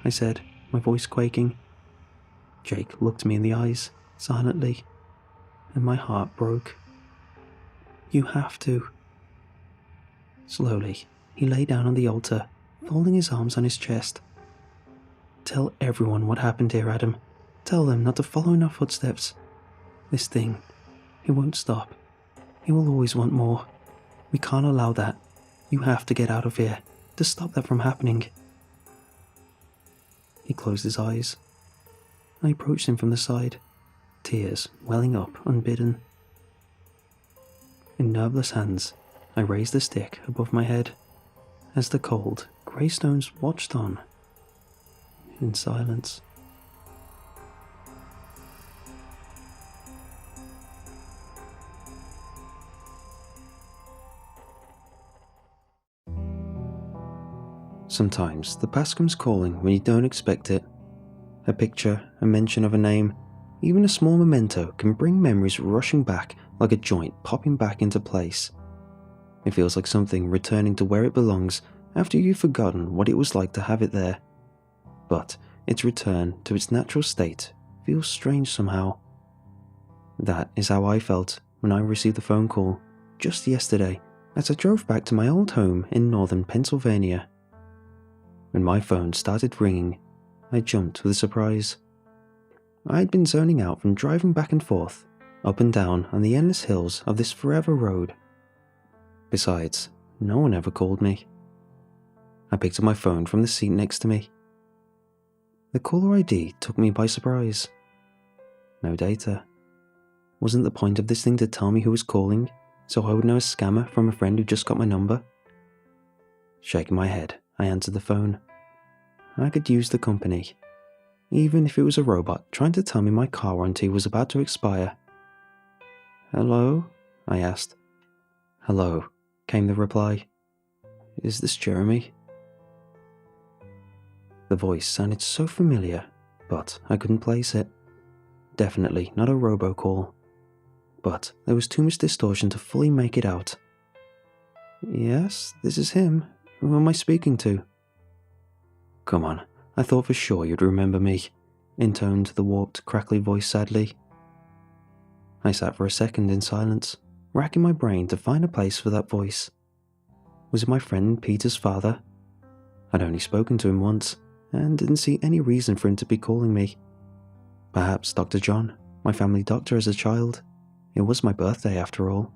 I said, my voice quaking. Jake looked me in the eyes, silently, and my heart broke. You have to. Slowly, he lay down on the altar, folding his arms on his chest. Tell everyone what happened here, Adam. Tell them not to follow in our footsteps. This thing, it won't stop. He will always want more. We can't allow that. You have to get out of here, to stop that from happening. He closed his eyes. I approached him from the side, tears welling up unbidden. In nerveless hands, I raised the stick above my head, as the cold, grey stones watched on, in silence. Sometimes the past comes calling when you don't expect it. A picture, a mention of a name, even a small memento can bring memories rushing back like a joint popping back into place. It feels like something returning to where it belongs after you've forgotten what it was like to have it there. But its return to its natural state feels strange somehow. That is how I felt when I received the phone call just yesterday as I drove back to my old home in northern Pennsylvania. When my phone started ringing, I jumped with surprise. I had been zoning out from driving back and forth, up and down on the endless hills of this forever road. Besides, no one ever called me. I picked up my phone from the seat next to me. The caller ID took me by surprise. No data. Wasn't the point of this thing to tell me who was calling, so I would know a scammer from a friend who just got my number? Shaking my head, I answered the phone. I could use the company, even if it was a robot trying to tell me my car warranty was about to expire. Hello? I asked. Hello, came the reply. Is this Jeremy? The voice sounded so familiar, but I couldn't place it. Definitely not a robocall. But there was too much distortion to fully make it out. Yes, this is him. Who am I speaking to? Come on, I thought for sure you'd remember me, intoned the warped, crackly voice sadly. I sat for a second in silence, racking my brain to find a place for that voice. Was it my friend Peter's father? I'd only spoken to him once, and didn't see any reason for him to be calling me. Perhaps Dr. John, my family doctor as a child. It was my birthday after all.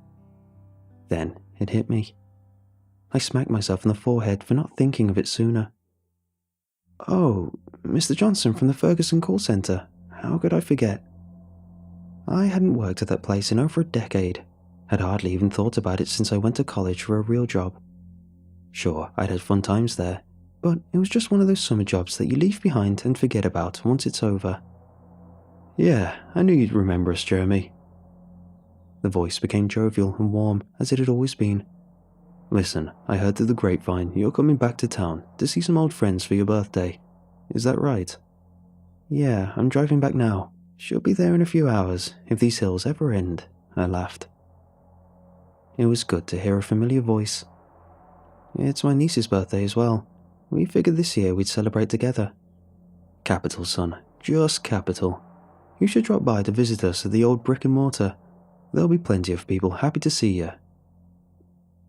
Then it hit me. I smacked myself in the forehead for not thinking of it sooner. Oh, Mr. Johnson from the Ferguson call centre. How could I forget? I hadn't worked at that place in over a decade. Had hardly even thought about it since I went to college for a real job. Sure, I'd had fun times there, but it was just one of those summer jobs that you leave behind and forget about once it's over. Yeah, I knew you'd remember us, Jeremy. The voice became jovial and warm as it had always been. Listen, I heard through the grapevine you're coming back to town to see some old friends for your birthday. Is that right? Yeah, I'm driving back now. She'll be there in a few hours, if these hills ever end, I laughed. It was good to hear a familiar voice. It's my niece's birthday as well. We figured this year we'd celebrate together. Capital, son. Just capital. You should drop by to visit us at the old brick and mortar. There'll be plenty of people happy to see you.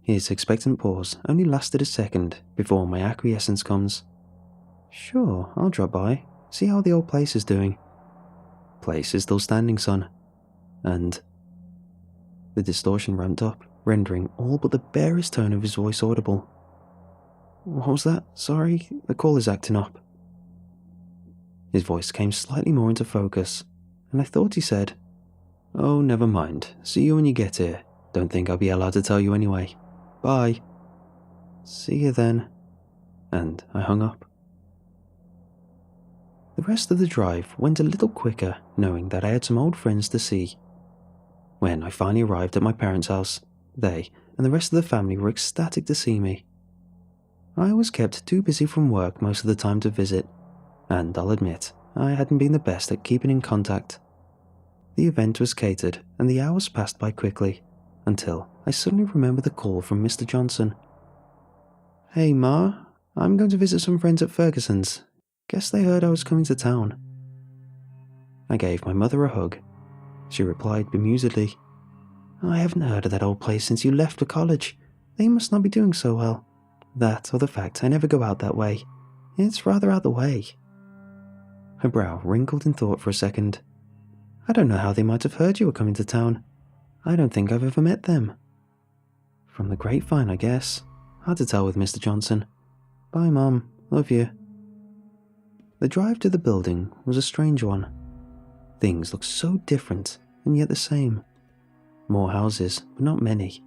His expectant pause only lasted a second before my acquiescence comes. Sure, I'll drop by, see how the old place is doing. Place is still standing, son. And... The distortion ramped up, rendering all but the barest tone of his voice audible. What was that? Sorry, the call is acting up. His voice came slightly more into focus, and I thought he said, Oh, never mind. See you when you get here. Don't think I'll be allowed to tell you anyway. Bye. See you then. And I hung up. The rest of the drive went a little quicker, knowing that I had some old friends to see. When I finally arrived at my parents' house, they and the rest of the family were ecstatic to see me. I was kept too busy from work most of the time to visit, and I'll admit, I hadn't been the best at keeping in contact. The event was catered, and the hours passed by quickly, until I suddenly remembered the call from Mr. Johnson. "Hey Ma, I'm going to visit some friends at Ferguson's. Guess they heard I was coming to town." I gave my mother a hug. She replied bemusedly, "I haven't heard of that old place since you left for college. They must not be doing so well. That or the fact I never go out that way. It's rather out the way." Her brow wrinkled in thought for a second. "I don't know how they might have heard you were coming to town. I don't think I've ever met them." "From the grapevine, I guess. Hard to tell with Mr. Johnson. Bye, Mom. Love you." The drive to the building was a strange one. Things looked so different, and yet the same. More houses, but not many.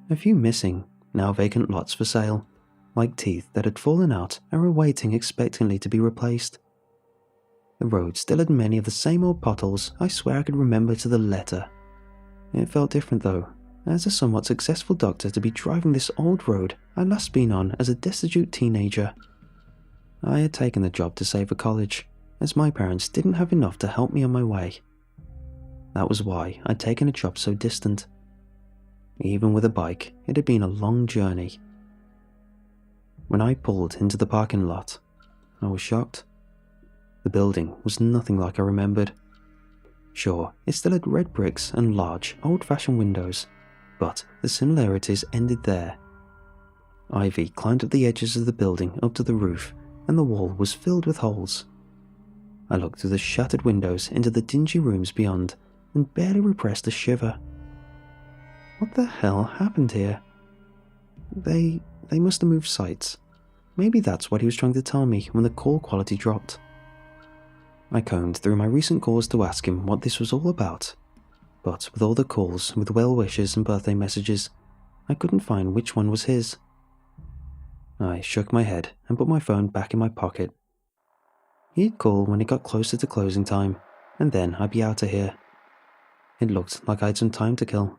A few missing, now vacant lots for sale, like teeth that had fallen out and were waiting expectantly to be replaced. The road still had many of the same old potholes I swear I could remember to the letter. It felt different though, as a somewhat successful doctor to be driving this old road I'd last been on as a destitute teenager. I had taken the job to save for college, as my parents didn't have enough to help me on my way. That was why I'd taken a job so distant. Even with a bike, it had been a long journey. When I pulled into the parking lot, I was shocked. The building was nothing like I remembered. Sure, it still had red bricks and large, old-fashioned windows, but the similarities ended there. Ivy climbed up the edges of the building up to the roof, and the wall was filled with holes. I looked through the shattered windows into the dingy rooms beyond, and barely repressed a shiver. What the hell happened here? They must have moved sites. Maybe that's what he was trying to tell me when the call quality dropped. I combed through my recent calls to ask him what this was all about, but with all the calls with well wishes and birthday messages, I couldn't find which one was his. I shook my head and put my phone back in my pocket. He'd call when it got closer to closing time, and then I'd be out of here. It looked like I had some time to kill.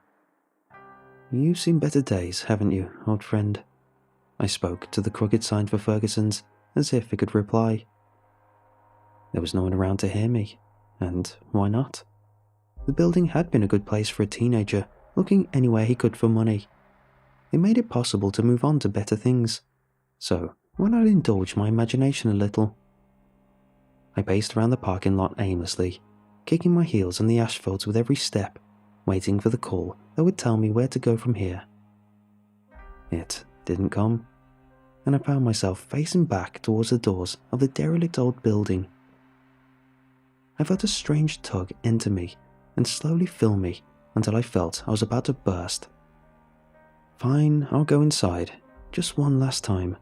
"You've seen better days, haven't you, old friend?" I spoke to the crooked sign for Ferguson's, as if it could reply. There was no one around to hear me, and why not? The building had been a good place for a teenager looking anywhere he could for money. It made it possible to move on to better things, so why not indulge my imagination a little? I paced around the parking lot aimlessly, kicking my heels on the asphalt with every step, waiting for the call that would tell me where to go from here. It didn't come, and I found myself facing back towards the doors of the derelict old building. I felt a strange tug enter me and slowly fill me until I felt I was about to burst. "Fine, I'll go inside, just one last time,"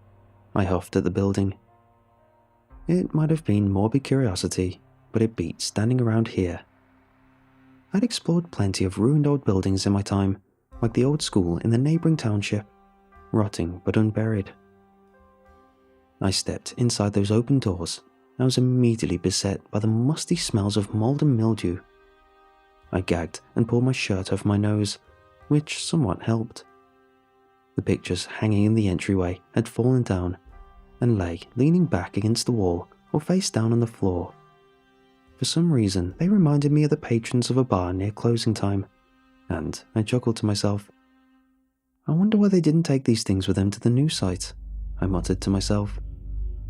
I huffed at the building. It might have been morbid curiosity, but it beat standing around here. I'd explored plenty of ruined old buildings in my time, like the old school in the neighbouring township, rotting but unburied. I stepped inside those open doors. I was immediately beset by the musty smells of mould and mildew. I gagged and pulled my shirt over my nose, which somewhat helped. The pictures hanging in the entryway had fallen down, and lay leaning back against the wall or face down on the floor. For some reason, they reminded me of the patrons of a bar near closing time, and I chuckled to myself. "I wonder why they didn't take these things with them to the new site," I muttered to myself.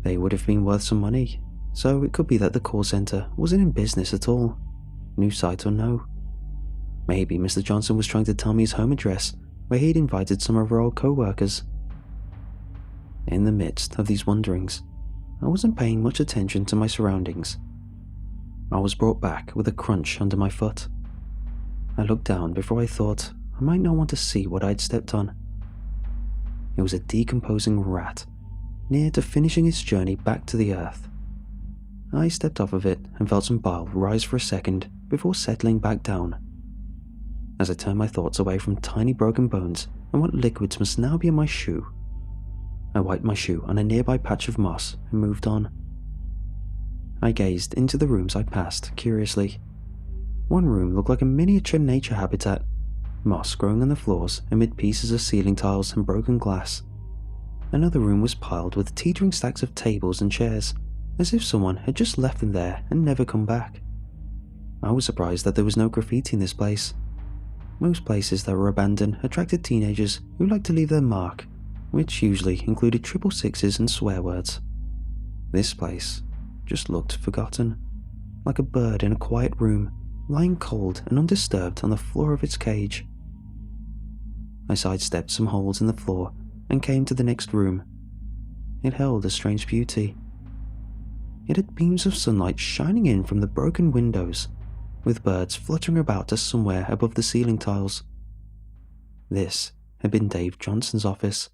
They would have been worth some money, so it could be that the call centre wasn't in business at all, new site or no. Maybe Mr. Johnson was trying to tell me his home address, where he'd invited some of our old co-workers. In the midst of these wonderings, I wasn't paying much attention to my surroundings. I was brought back with a crunch under my foot. I looked down before I thought I might not want to see what I'd stepped on. It was a decomposing rat, near to finishing its journey back to the earth. I stepped off of it and felt some bile rise for a second before settling back down. As I turned my thoughts away from tiny broken bones and what liquids must now be in my shoe, I wiped my shoe on a nearby patch of moss and moved on. I gazed into the rooms I passed curiously. One room looked like a miniature nature habitat, moss growing on the floors amid pieces of ceiling tiles and broken glass. Another room was piled with teetering stacks of tables and chairs, as if someone had just left them there and never come back. I was surprised that there was no graffiti in this place. Most places that were abandoned attracted teenagers who liked to leave their mark, which usually included 666s and swear words. This place just looked forgotten, like a bird in a quiet room, lying cold and undisturbed on the floor of its cage. I sidestepped some holes in the floor and came to the next room. It held a strange beauty. It had beams of sunlight shining in from the broken windows, with birds fluttering about us somewhere above the ceiling tiles. This had been Dave Johnson's office.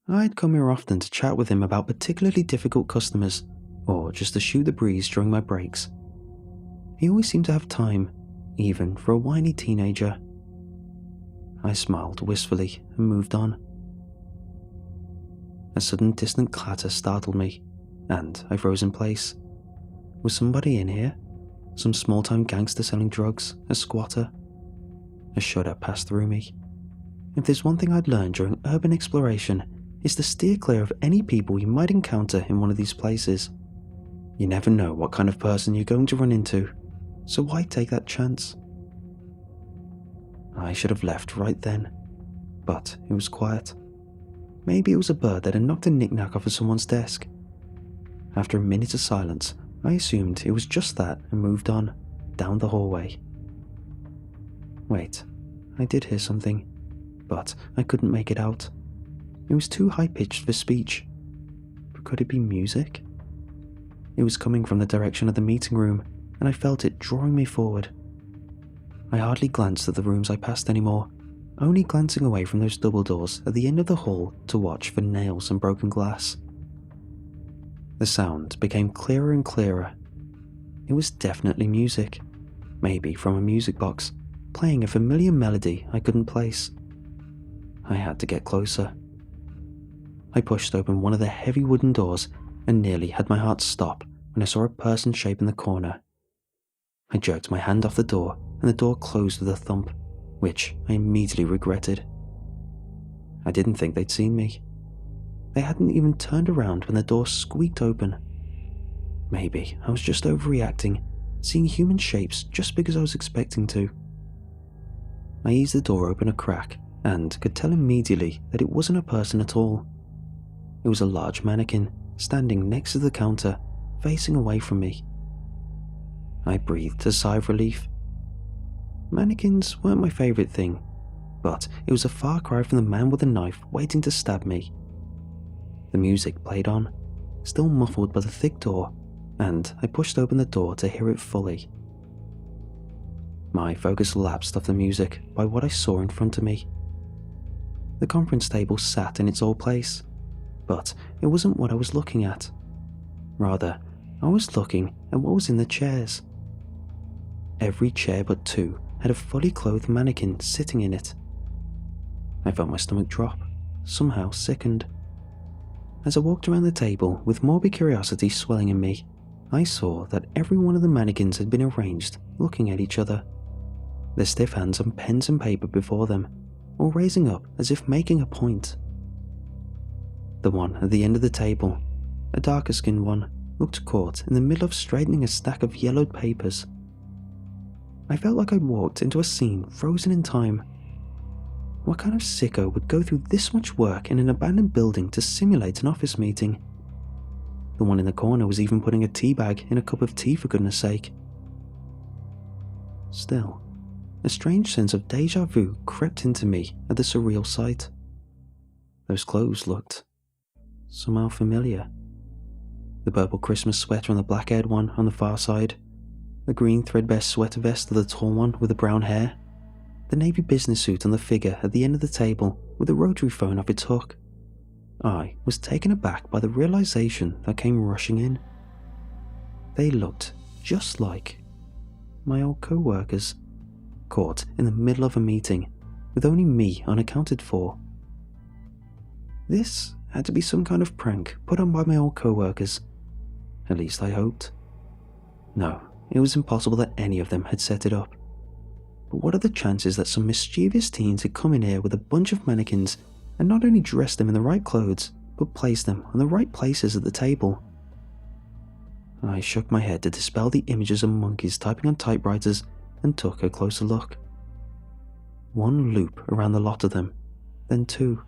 I'd come here often to chat with him about particularly difficult customers, or just to shoot the breeze during my breaks. He always seemed to have time, even for a whiny teenager. I smiled wistfully and moved on. A sudden distant clatter startled me, and I froze in place. Was somebody in here? Some small-time gangster selling drugs? A squatter? A shudder passed through me. If there's one thing I'd learned during urban exploration, it's to steer clear of any people you might encounter in one of these places. You never know what kind of person you're going to run into, so why take that chance? I should have left right then, but it was quiet. Maybe it was a bird that had knocked a knick-knack off of someone's desk. After a minute of silence, I assumed it was just that and moved on, down the hallway. Wait, I did hear something, but I couldn't make it out. It was too high-pitched for speech. But could it be music? It was coming from the direction of the meeting room, and I felt it drawing me forward. I hardly glanced at the rooms I passed anymore, only glancing away from those double doors at the end of the hall to watch for nails and broken glass. The sound became clearer and clearer. It was definitely music, maybe from a music box, playing a familiar melody I couldn't place. I had to get closer. I pushed open one of the heavy wooden doors and nearly had my heart stop when I saw a person shape in the corner. I jerked my hand off the door and the door closed with a thump, which I immediately regretted. I didn't think they'd seen me. They hadn't even turned around when the door squeaked open. Maybe I was just overreacting, seeing human shapes just because I was expecting to. I eased the door open a crack and could tell immediately that it wasn't a person at all. It was a large mannequin standing next to the counter, facing away from me. I breathed a sigh of relief. Mannequins weren't my favourite thing, but it was a far cry from the man with a knife waiting to stab me. The music played on, still muffled by the thick door, and I pushed open the door to hear it fully. My focus lapsed off the music by what I saw in front of me. The conference table sat in its old place, but it wasn't what I was looking at. Rather, I was looking at what was in the chairs. Every chair but two had a fully clothed mannequin sitting in it. I felt my stomach drop, somehow sickened. As I walked around the table with morbid curiosity swelling in me, I saw that every one of the mannequins had been arranged looking at each other, their stiff hands on pens and paper before them, or raising up as if making a point. The one at the end of the table, a darker skinned one, looked caught in the middle of straightening a stack of yellowed papers. I felt like I'd walked into a scene frozen in time. What kind of sicko would go through this much work in an abandoned building to simulate an office meeting? The one in the corner was even putting a tea bag in a cup of tea, for goodness sake. Still, a strange sense of déjà vu crept into me at the surreal sight. Those clothes looked somehow familiar. The purple Christmas sweater on the black-haired one on the far side, the green threadbare sweater vest of the tall one with the brown hair, the navy business suit on the figure at the end of the table with the rotary phone off its hook. I was taken aback by the realization that came rushing in. They looked just like my old co-workers, caught in the middle of a meeting with only me unaccounted for. This had to be some kind of prank put on by my old co-workers. At least I hoped. No, it was impossible that any of them had set it up. But what are the chances that some mischievous teens had come in here with a bunch of mannequins and not only dressed them in the right clothes, but placed them on the right places at the table? I shook my head to dispel the images of monkeys typing on typewriters and took a closer look. One loop around the lot of them, then two.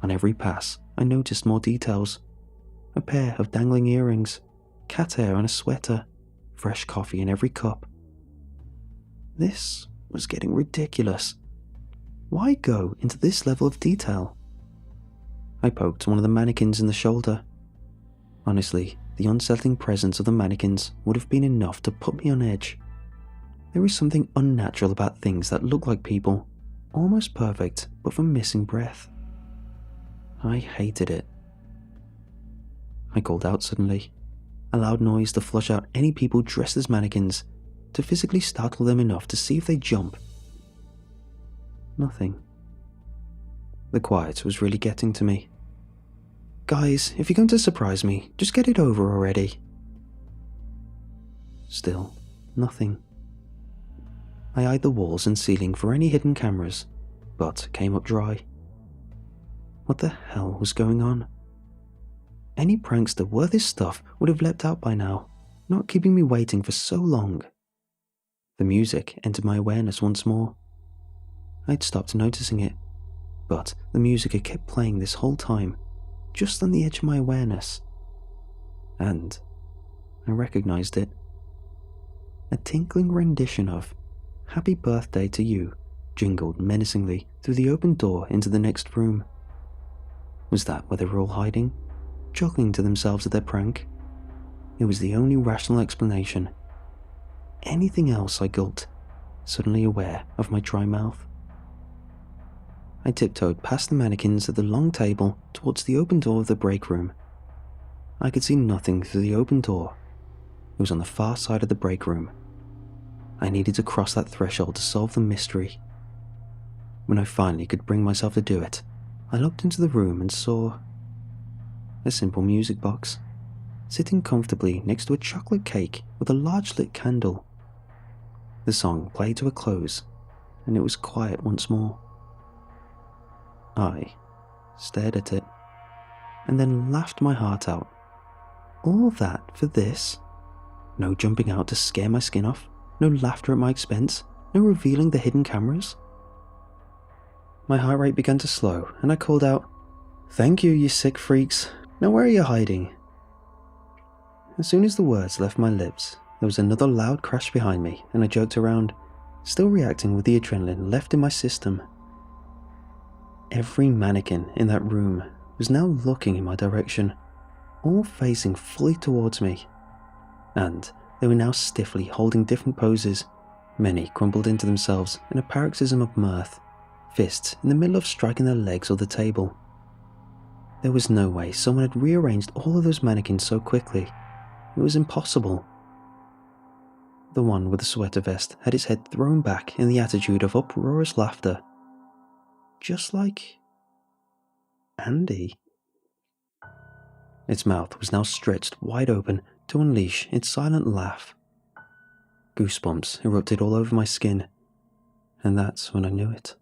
On every pass, I noticed more details. A pair of dangling earrings, cat hair on a sweater, fresh coffee in every cup. This was getting ridiculous. Why go into this level of detail? I poked one of the mannequins in the shoulder. Honestly, the unsettling presence of the mannequins would have been enough to put me on edge. There is something unnatural about things that look like people, almost perfect but for missing breath. I hated it. I called out suddenly, a loud noise to flush out any people dressed as mannequins, to physically startle them enough to see if they'd jump. Nothing. The quiet was really getting to me. Guys, if you're going to surprise me, just get it over already. Still, nothing. I eyed the walls and ceiling for any hidden cameras, but came up dry. What the hell was going on? Any prankster worth his stuff would have leapt out by now, not keeping me waiting for so long. The music entered my awareness once more. I'd stopped noticing it, but the music had kept playing this whole time, just on the edge of my awareness. And I recognized it. A tinkling rendition of "Happy Birthday to You" jingled menacingly through the open door into the next room. Was that where they were all hiding, chuckling to themselves at their prank? It was the only rational explanation. Anything else, I gulped, suddenly aware of my dry mouth. I tiptoed past the mannequins at the long table towards the open door of the break room. I could see nothing through the open door. It was on the far side of the break room. I needed to cross that threshold to solve the mystery. When I finally could bring myself to do it, I looked into the room and saw a simple music box, sitting comfortably next to a chocolate cake with a large lit candle. The song played to a close, and it was quiet once more. I stared at it, and then laughed my heart out. All that for this? No jumping out to scare my skin off, no laughter at my expense, no revealing the hidden cameras. My heart rate began to slow, and I called out, "Thank you, you sick freaks. Now where are you hiding?" As soon as the words left my lips, there was another loud crash behind me, and I jerked around, still reacting with the adrenaline left in my system. Every mannequin in that room was now looking in my direction, all facing fully towards me. And they were now stiffly holding different poses, many crumpled into themselves in a paroxysm of mirth, fists in the middle of striking their legs or the table. There was no way someone had rearranged all of those mannequins so quickly. It was impossible. The one with the sweater vest had its head thrown back in the attitude of uproarious laughter. Just like Andy. Its mouth was now stretched wide open to unleash its silent laugh. Goosebumps erupted all over my skin, and that's when I knew it.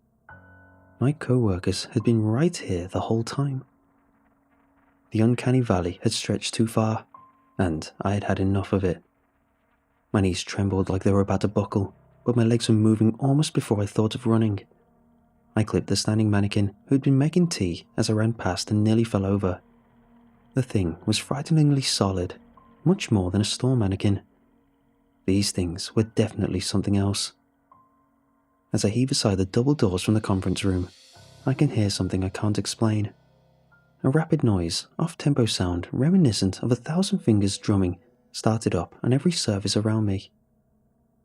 My co-workers had been right here the whole time. The uncanny valley had stretched too far, and I had had enough of it. My knees trembled like they were about to buckle, but my legs were moving almost before I thought of running. I clipped the standing mannequin who had been making tea as I ran past and nearly fell over. The thing was frighteningly solid, much more than a store mannequin. These things were definitely something else. As I heave aside the double doors from the conference room, I can hear something I can't explain. A rapid noise, off-tempo sound reminiscent of 1,000 fingers drumming started up on every surface around me.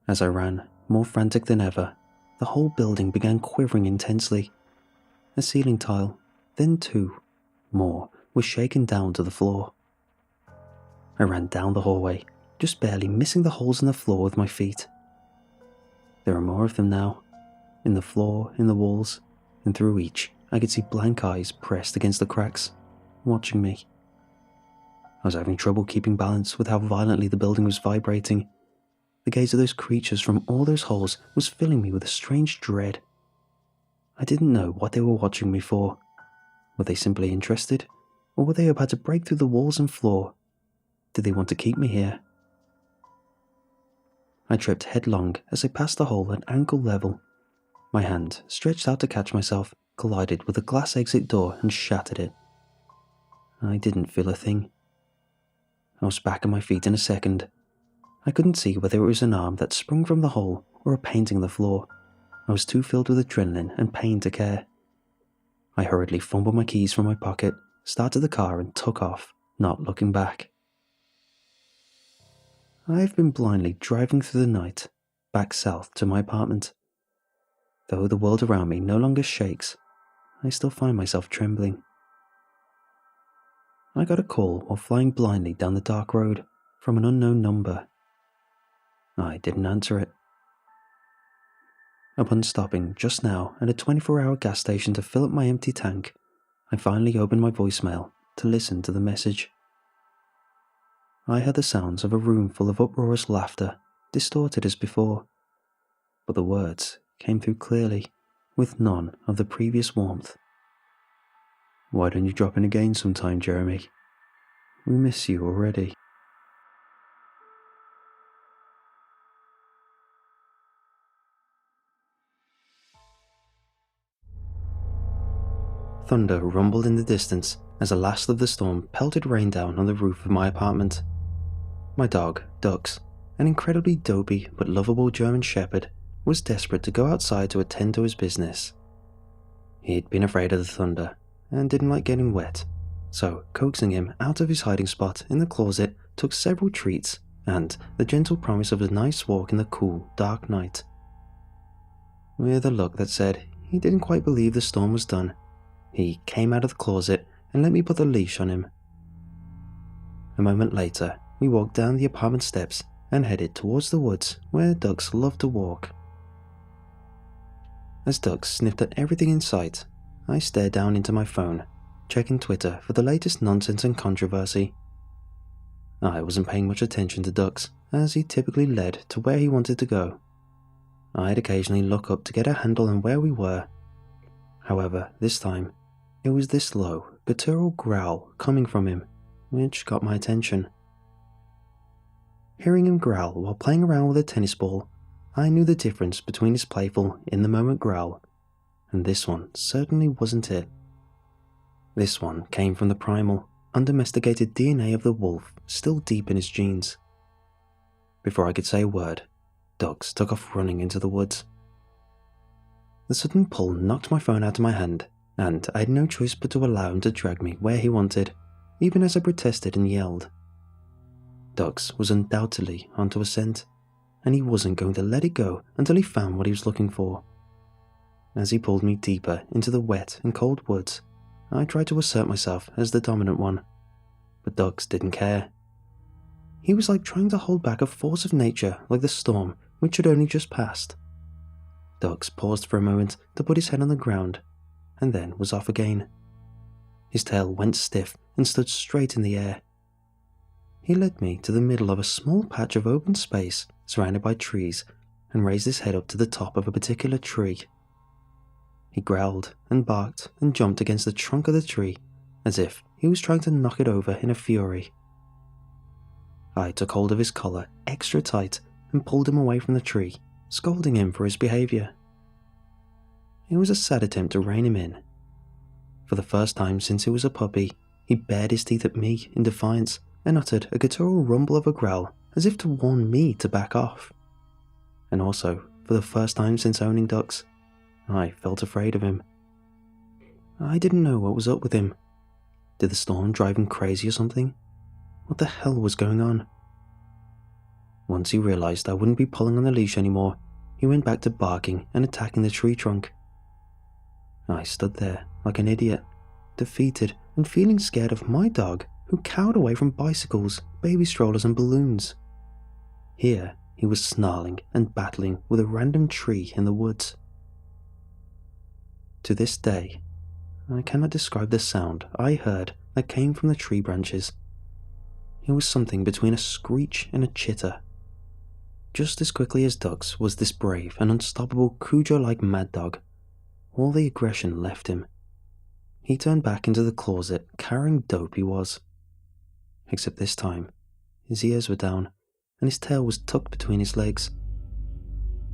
As I ran, more frantic than ever, the whole building began quivering intensely. A ceiling tile, then two, more, was shaken down to the floor. I ran down the hallway, just barely missing the holes in the floor with my feet. There are more of them now, in the floor, in the walls, and through each I could see blank eyes pressed against the cracks, watching me. I was having trouble keeping balance with how violently the building was vibrating. The gaze of those creatures from all those holes was filling me with a strange dread. I didn't know what they were watching me for. Were they simply interested? Or were they about to break through the walls and floor? Did they want to keep me here? I tripped headlong as I passed the hole at ankle level. My hand, stretched out to catch myself, collided with the glass exit door and shattered it. I didn't feel a thing. I was back on my feet in a second. I couldn't see whether it was an arm that sprung from the hole or a painting on the floor. I was too filled with adrenaline and pain to care. I hurriedly fumbled my keys from my pocket, started the car and took off, not looking back. I have been blindly driving through the night, back south to my apartment. Though the world around me no longer shakes, I still find myself trembling. I got a call while flying blindly down the dark road from an unknown number. I didn't answer it. Upon stopping just now at a 24-hour gas station to fill up my empty tank, I finally opened my voicemail to listen to the message. I heard the sounds of a room full of uproarious laughter, distorted as before, but the words came through clearly, with none of the previous warmth. "Why don't you drop in again sometime, Jeremy? We miss you already." Thunder rumbled in the distance as the last of the storm pelted rain down on the roof of my apartment. My dog, Dux, an incredibly dopey but lovable German Shepherd, was desperate to go outside to attend to his business. He'd been afraid of the thunder and didn't like getting wet, so coaxing him out of his hiding spot in the closet took several treats and the gentle promise of a nice walk in the cool, dark night. With a look that said he didn't quite believe the storm was done, he came out of the closet and let me put the leash on him. A moment later, we walked down the apartment steps and headed towards the woods where Dux loved to walk. As Dux sniffed at everything in sight, I stared down into my phone, checking Twitter for the latest nonsense and controversy. I wasn't paying much attention to Dux, as he typically led to where he wanted to go. I'd occasionally look up to get a handle on where we were. However, this time, it was this low, guttural growl coming from him, which got my attention. Hearing him growl while playing around with a tennis ball, I knew the difference between his playful, in-the-moment growl, and this one certainly wasn't it. This one came from the primal, undomesticated DNA of the wolf still deep in his genes. Before I could say a word, Dux took off running into the woods. The sudden pull knocked my phone out of my hand, and I had no choice but to allow him to drag me where he wanted, even as I protested and yelled. Dux was undoubtedly onto a scent, and he wasn't going to let it go until he found what he was looking for. As he pulled me deeper into the wet and cold woods, I tried to assert myself as the dominant one, but Dux didn't care. He was like trying to hold back a force of nature like the storm which had only just passed. Dux paused for a moment to put his head on the ground, and then was off again. His tail went stiff and stood straight in the air. He led me to the middle of a small patch of open space surrounded by trees and raised his head up to the top of a particular tree. He growled and barked and jumped against the trunk of the tree as if he was trying to knock it over in a fury. I took hold of his collar extra tight and pulled him away from the tree, scolding him for his behavior. It was a sad attempt to rein him in. For the first time since he was a puppy, he bared his teeth at me in defiance and uttered a guttural rumble of a growl as if to warn me to back off. And also, for the first time since owning Dux, I felt afraid of him. I didn't know what was up with him. Did the storm drive him crazy or something? What the hell was going on? Once he realized I wouldn't be pulling on the leash anymore, he went back to barking and attacking the tree trunk. I stood there like an idiot, defeated and feeling scared of my dog who cowered away from bicycles, baby strollers and balloons. Here he was snarling and battling with a random tree in the woods. To this day, I cannot describe the sound I heard that came from the tree branches. It was something between a screech and a chitter. Just as quickly as Dux was this brave and unstoppable Cujo-like mad dog, all the aggression left him. He turned back into the closet carrying dope he was. Except this time, his ears were down and his tail was tucked between his legs.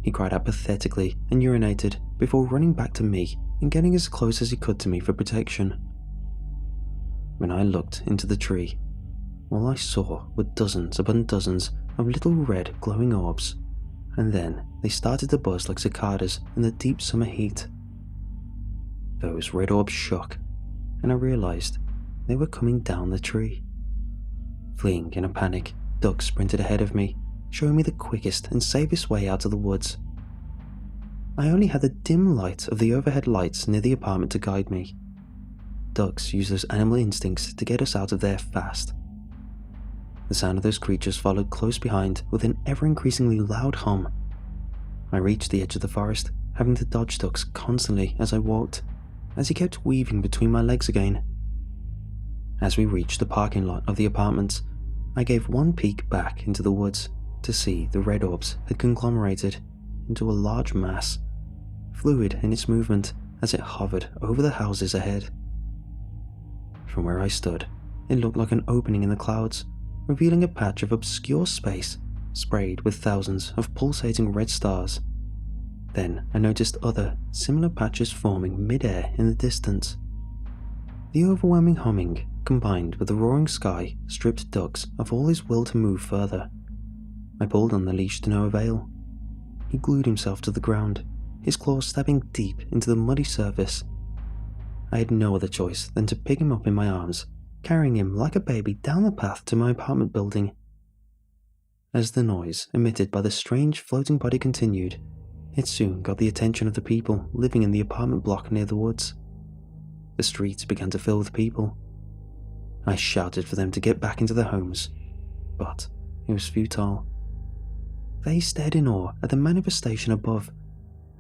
He cried out pathetically and urinated before running back to me and getting as close as he could to me for protection. When I looked into the tree, all I saw were dozens upon dozens of little red glowing orbs, and then they started to buzz like cicadas in the deep summer heat. Those red orbs shook, and I realized they were coming down the tree. Fleeing in a panic, Duck sprinted ahead of me, showing me the quickest and safest way out of the woods. I only had the dim light of the overhead lights near the apartment to guide me. Ducks use those animal instincts to get us out of there fast. The sound of those creatures followed close behind with an ever-increasingly loud hum. I reached the edge of the forest, having to dodge Ducks constantly as I walked, as he kept weaving between my legs again. As we reached the parking lot of the apartments, I gave one peek back into the woods to see the red orbs had conglomerated into a large mass, fluid in its movement as it hovered over the houses ahead. From where I stood, it looked like an opening in the clouds, revealing a patch of obscure space sprayed with thousands of pulsating red stars. Then I noticed other, similar patches forming mid-air in the distance. The overwhelming humming, combined with the roaring sky, stripped Dux of all his will to move further. I pulled on the leash to no avail. He glued himself to the ground, his claws stabbing deep into the muddy surface. I had no other choice than to pick him up in my arms, carrying him like a baby down the path to my apartment building. As the noise emitted by the strange floating body continued, it soon got the attention of the people living in the apartment block near the woods. The streets began to fill with people. I shouted for them to get back into their homes, but it was futile. They stared in awe at the manifestation above,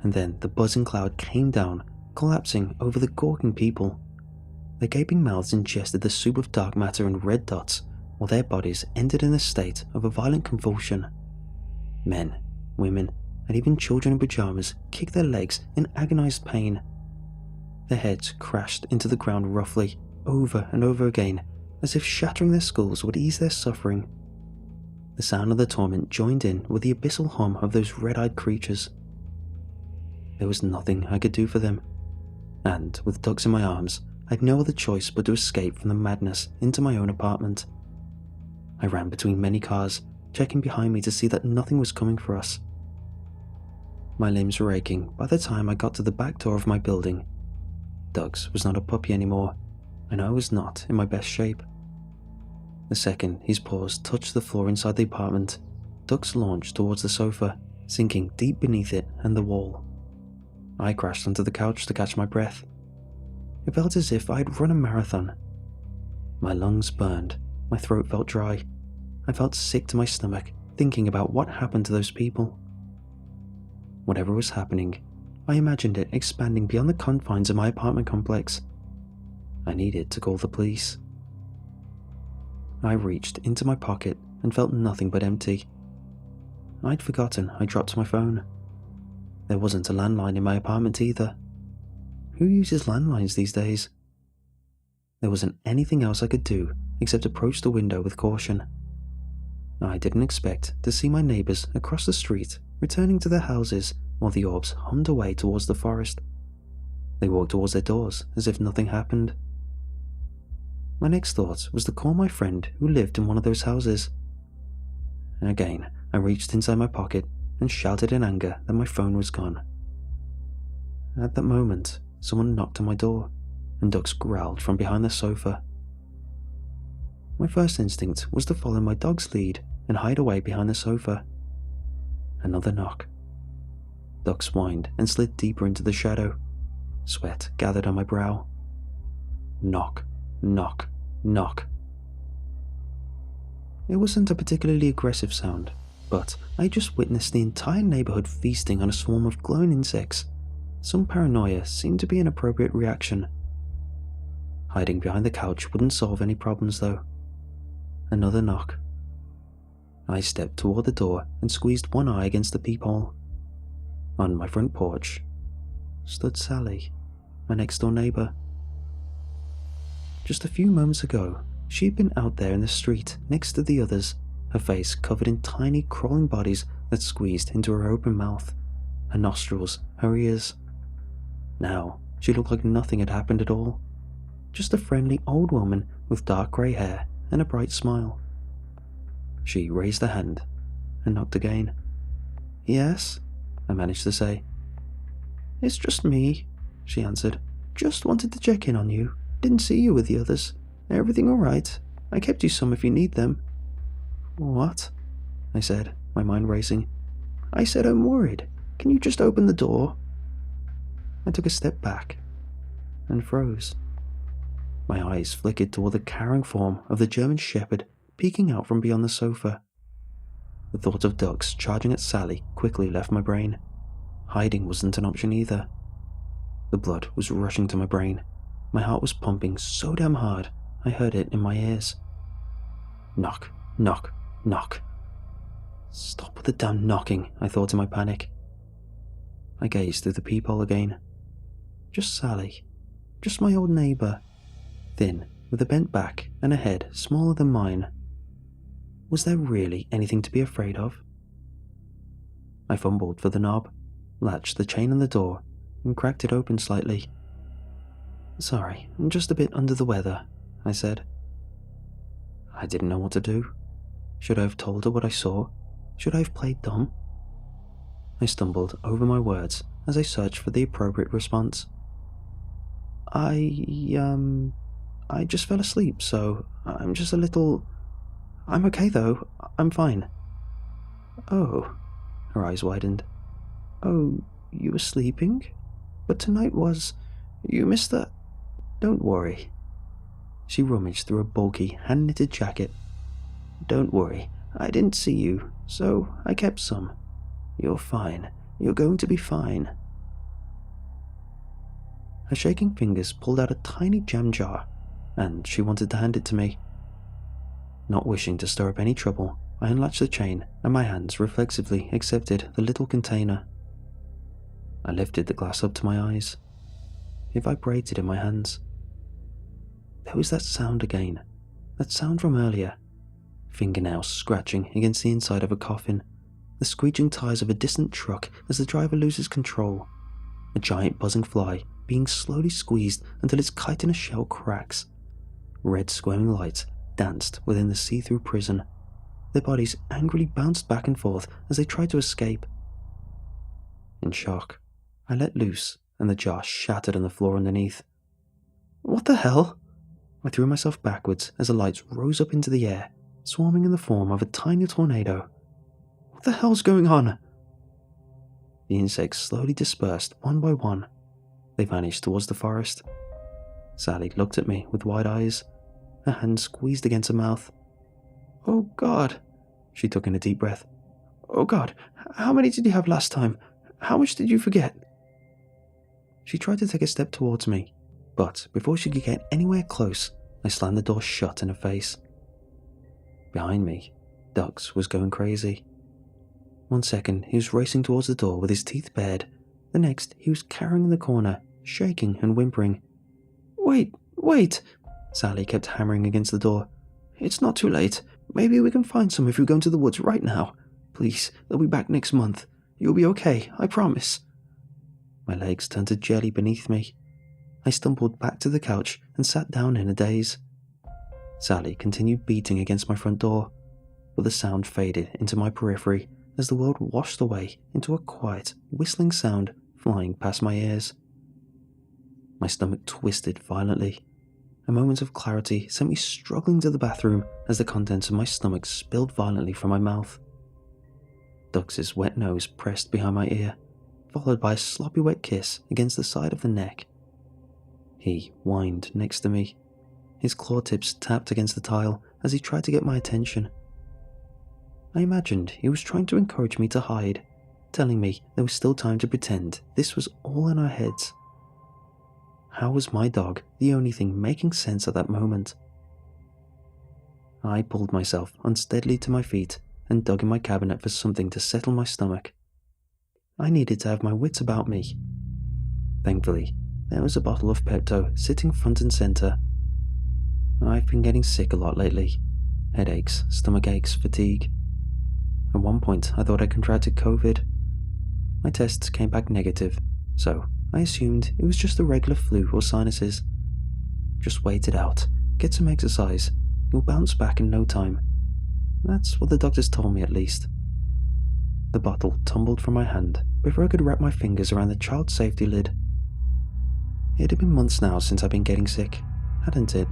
and then the buzzing cloud came down, collapsing over the gawking people. Their gaping mouths ingested the soup of dark matter and red dots, while their bodies ended in a state of a violent convulsion. Men, women, and even children in pajamas kicked their legs in agonized pain. Their heads crashed into the ground roughly, over and over again, as if shattering their skulls would ease their suffering. The sound of the torment joined in with the abyssal hum of those red-eyed creatures. There was nothing I could do for them, and with Ducks in my arms, I had no other choice but to escape from the madness into my own apartment. I ran between many cars, checking behind me to see that nothing was coming for us. My limbs were aching by the time I got to the back door of my building. Ducks was not a puppy anymore, and I was not in my best shape. The second his paws touched the floor inside the apartment, Ducks launched towards the sofa, sinking deep beneath it and the wall. I crashed onto the couch to catch my breath. It felt as if I had run a marathon. My lungs burned, my throat felt dry. I felt sick to my stomach, thinking about what happened to those people. Whatever was happening, I imagined it expanding beyond the confines of my apartment complex. I needed to call the police. I reached into my pocket and felt nothing but empty. I'd forgotten I dropped my phone. There wasn't a landline in my apartment either. Who uses landlines these days? There wasn't anything else I could do except approach the window with caution. I didn't expect to see my neighbours across the street returning to their houses while the orbs hummed away towards the forest. They walked towards their doors as if nothing happened. My next thought was to call my friend who lived in one of those houses. Again, I reached inside my pocket and shouted in anger that my phone was gone. At that moment, someone knocked on my door, and Ducks growled from behind the sofa. My first instinct was to follow my dog's lead and hide away behind the sofa. Another knock. Ducks whined and slid deeper into the shadow. Sweat gathered on my brow. Knock, knock, knock. It wasn't a particularly aggressive sound, but I just witnessed the entire neighborhood feasting on a swarm of glowing insects. Some paranoia seemed to be an appropriate reaction. Hiding behind the couch wouldn't solve any problems though. Another knock. I stepped toward the door and squeezed one eye against the peephole. On my front porch stood Sally, my next-door neighbor. Just a few moments ago, she had been out there in the street next to the others, her face covered in tiny crawling bodies that squeezed into her open mouth, her nostrils, her ears. Now, she looked like nothing had happened at all. Just a friendly old woman with dark grey hair and a bright smile. She raised her hand and knocked again. "Yes?" I managed to say. "It's just me," she answered. "Just wanted to check in on you. Didn't see you with the others. Everything alright? I kept you some if you need them." "What?" I said, my mind racing. "I said I'm worried. Can you just open the door?" I took a step back and froze. My eyes flickered toward the cowering form of the German Shepherd peeking out from beyond the sofa. The thought of ducks charging at Sally quickly left my brain. Hiding wasn't an option either. The blood was rushing to my brain. My heart was pumping so damn hard, I heard it in my ears. Knock, knock, knock. Stop with the damn knocking, I thought in my panic. I gazed through the peephole again. Just Sally. Just my old neighbour. Thin, with a bent back and a head smaller than mine. Was there really anything to be afraid of? I fumbled for the knob, latched the chain on the door, and cracked it open slightly. "Sorry, I'm just a bit under the weather," I said. I didn't know what to do. Should I have told her what I saw? Should I have played dumb? I stumbled over my words as I searched for the appropriate response. I just fell asleep, so I'm just a little... I'm okay though, I'm fine." "Oh," her eyes widened. "Oh, you were sleeping? But tonight was... You missed that... Don't worry." She rummaged through a bulky, hand-knitted jacket. "Don't worry, I didn't see you, so I kept some. You're fine. You're going to be fine." Her shaking fingers pulled out a tiny jam jar, and she wanted to hand it to me. Not wishing to stir up any trouble, I unlatched the chain, and my hands reflexively accepted the little container. I lifted the glass up to my eyes. It vibrated in my hands. There was that sound again, that sound from earlier. Fingernails scratching against the inside of a coffin, the screeching tires of a distant truck as the driver loses control, a giant buzzing fly being slowly squeezed until its chitin shell cracks. Red squirming lights danced within the see-through prison. Their bodies angrily bounced back and forth as they tried to escape. In shock, I let loose and the jar shattered on the floor underneath. "What the hell?" I threw myself backwards as the lights rose up into the air, swarming in the form of a tiny tornado. "What the hell's going on?" The insects slowly dispersed one by one. They vanished towards the forest. Sally looked at me with wide eyes, her hand squeezed against her mouth. "Oh God," she took in a deep breath. "Oh God, how many did you have last time? How much did you forget?" She tried to take a step towards me, but before she could get anywhere close, I slammed the door shut in her face. Behind me, Dux was going crazy. One second, he was racing towards the door with his teeth bared. The next, he was cowering in the corner, shaking and whimpering. Wait! Sally kept hammering against the door. "It's not too late. Maybe we can find some if we go into the woods right now. Please, they'll be back next month. You'll be okay, I promise." My legs turned to jelly beneath me. I stumbled back to the couch and sat down in a daze. Sally continued beating against my front door, but the sound faded into my periphery as the world washed away into a quiet, whistling sound flying past my ears. My stomach twisted violently. A moment of clarity sent me struggling to the bathroom as the contents of my stomach spilled violently from my mouth. Dux's wet nose pressed behind my ear, followed by a sloppy wet kiss against the side of the neck. He whined next to me. His claw tips tapped against the tile as he tried to get my attention. I imagined he was trying to encourage me to hide, telling me there was still time to pretend this was all in our heads. How was my dog the only thing making sense at that moment? I pulled myself unsteadily to my feet and dug in my cabinet for something to settle my stomach. I needed to have my wits about me. Thankfully, there was a bottle of Pepto sitting front and center. I've been getting sick a lot lately. Headaches, stomach aches, fatigue. At one point, I thought I contracted COVID. My tests came back negative, so I assumed it was just a regular flu or sinuses. Just wait it out, get some exercise, you'll bounce back in no time. That's what the doctors told me at least. The bottle tumbled from my hand before I could wrap my fingers around the child safety lid. It had been months now since I'd been getting sick, hadn't it?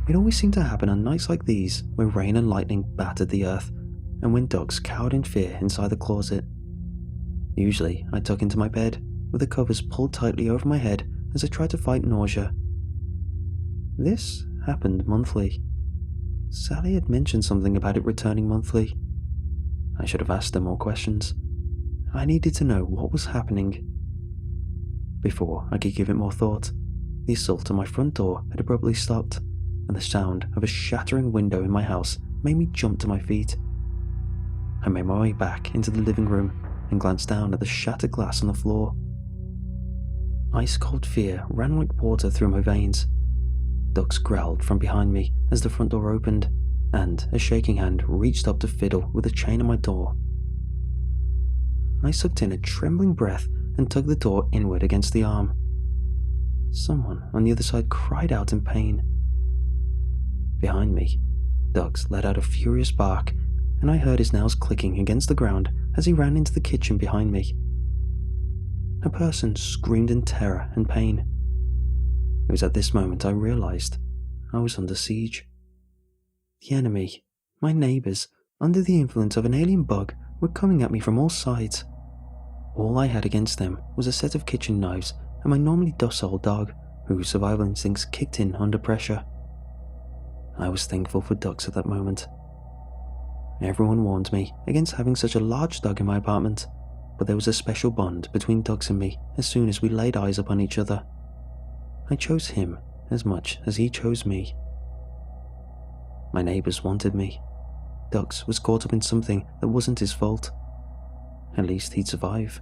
It always seemed to happen on nights like these where rain and lightning battered the earth and when dogs cowered in fear inside the closet. Usually, I tuck into my bed with the covers pulled tightly over my head as I tried to fight nausea. This happened monthly. Sally had mentioned something about it returning monthly. I should have asked her more questions. I needed to know what was happening. Before I could give it more thought, the assault on my front door had abruptly stopped, and the sound of a shattering window in my house made me jump to my feet. I made my way back into the living room and glanced down at the shattered glass on the floor. Ice-cold fear ran like water through my veins. Ducks growled from behind me as the front door opened, and a shaking hand reached up to fiddle with the chain on my door. I sucked in a trembling breath and tugged the door inward against the arm. Someone on the other side cried out in pain. Behind me, Ducks let out a furious bark, and I heard his nails clicking against the ground as he ran into the kitchen behind me. A person screamed in terror and pain. It was at this moment I realized I was under siege. The enemy, my neighbors, under the influence of an alien bug, were coming at me from all sides. All I had against them was a set of kitchen knives and my normally docile dog, whose survival instincts kicked in under pressure. I was thankful for Ducks at that moment. Everyone warned me against having such a large dog in my apartment, but there was a special bond between Ducks and me as soon as we laid eyes upon each other. I chose him as much as he chose me. My neighbors wanted me. Ducks was caught up in something that wasn't his fault. At least he'd survive.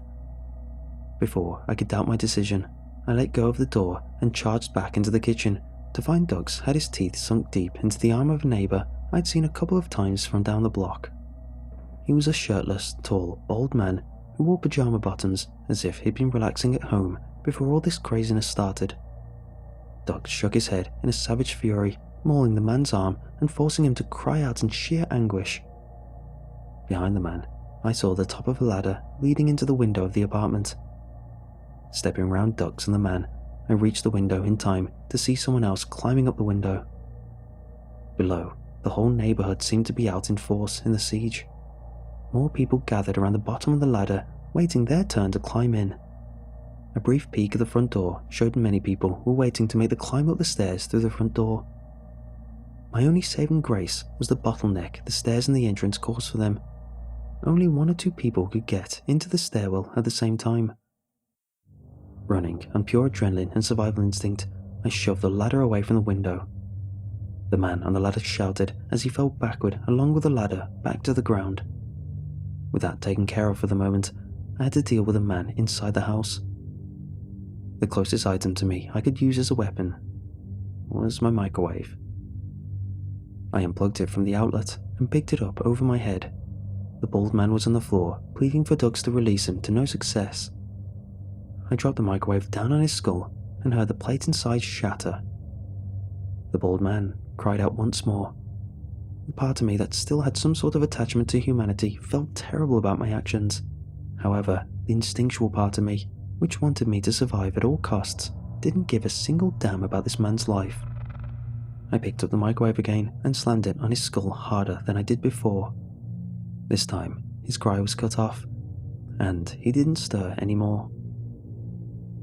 Before I could doubt my decision, I let go of the door and charged back into the kitchen to find Ducks had his teeth sunk deep into the arm of a neighbor I'd seen a couple of times from down the block. He was a shirtless, tall, bald man who wore pajama bottoms as if he'd been relaxing at home before all this craziness started. Ducks shook his head in a savage fury, mauling the man's arm and forcing him to cry out in sheer anguish. Behind the man, I saw the top of a ladder leading into the window of the apartment. Stepping round Ducks and the man, I reached the window in time to see someone else climbing up the window. Below, the whole neighborhood seemed to be out in force in the siege. More people gathered around the bottom of the ladder, waiting their turn to climb in. A brief peek at the front door showed many people were waiting to make the climb up the stairs through the front door. My only saving grace was the bottleneck the stairs and the entrance caused for them. Only 1 or 2 people could get into the stairwell at the same time. Running on pure adrenaline and survival instinct, I shoved the ladder away from the window. The man on the ladder shouted as he fell backward along with the ladder back to the ground. With that taken care of for the moment, I had to deal with a man inside the house. The closest item to me I could use as a weapon was my microwave. I unplugged it from the outlet and picked it up over my head. The bald man was on the floor, pleading for Ducks to release him to no success. I dropped the microwave down on his skull and heard the plate inside shatter. The bald man cried out once more. The part of me that still had some sort of attachment to humanity felt terrible about my actions. However, the instinctual part of me, which wanted me to survive at all costs, didn't give a single damn about this man's life. I picked up the microwave again and slammed it on his skull harder than I did before. This time, his cry was cut off, and he didn't stir anymore.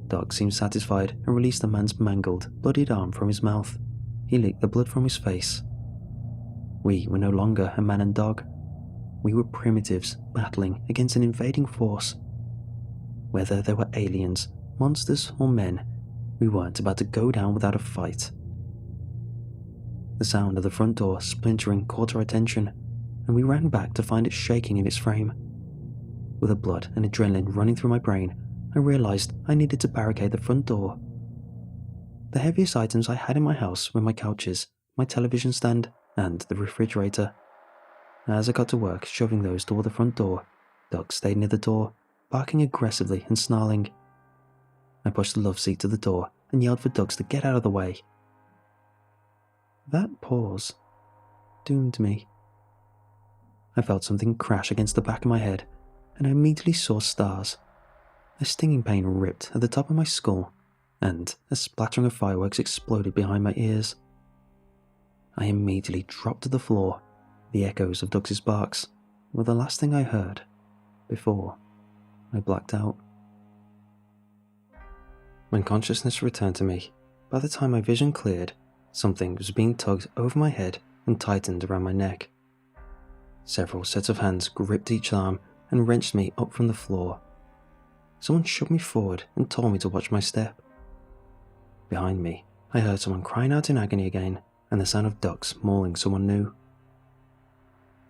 Duck seemed satisfied and released the man's mangled, bloodied arm from his mouth. He licked the blood from his face. We were no longer a man and dog. We were primitives battling against an invading force. Whether they were aliens, monsters, or men, we weren't about to go down without a fight. The sound of the front door splintering caught our attention, and we ran back to find it shaking in its frame. With the blood and adrenaline running through my brain, I realized I needed to barricade the front door. The heaviest items I had in my house were my couches, my television stand, and the refrigerator. As I got to work shoving those toward the front door, Duck stayed near the door, barking aggressively and snarling. I pushed the love seat to the door and yelled for Ducks to get out of the way. That pause doomed me. I felt something crash against the back of my head, and I immediately saw stars. A stinging pain ripped at the top of my skull, and a splattering of fireworks exploded behind my ears. I immediately dropped to the floor. The echoes of Ducks' barks were the last thing I heard before I blacked out. When consciousness returned to me, by the time my vision cleared, something was being tugged over my head and tightened around my neck. Several sets of hands gripped each arm and wrenched me up from the floor. Someone shoved me forward and told me to watch my step. Behind me, I heard someone crying out in agony again, and the sound of Ducks mauling someone new.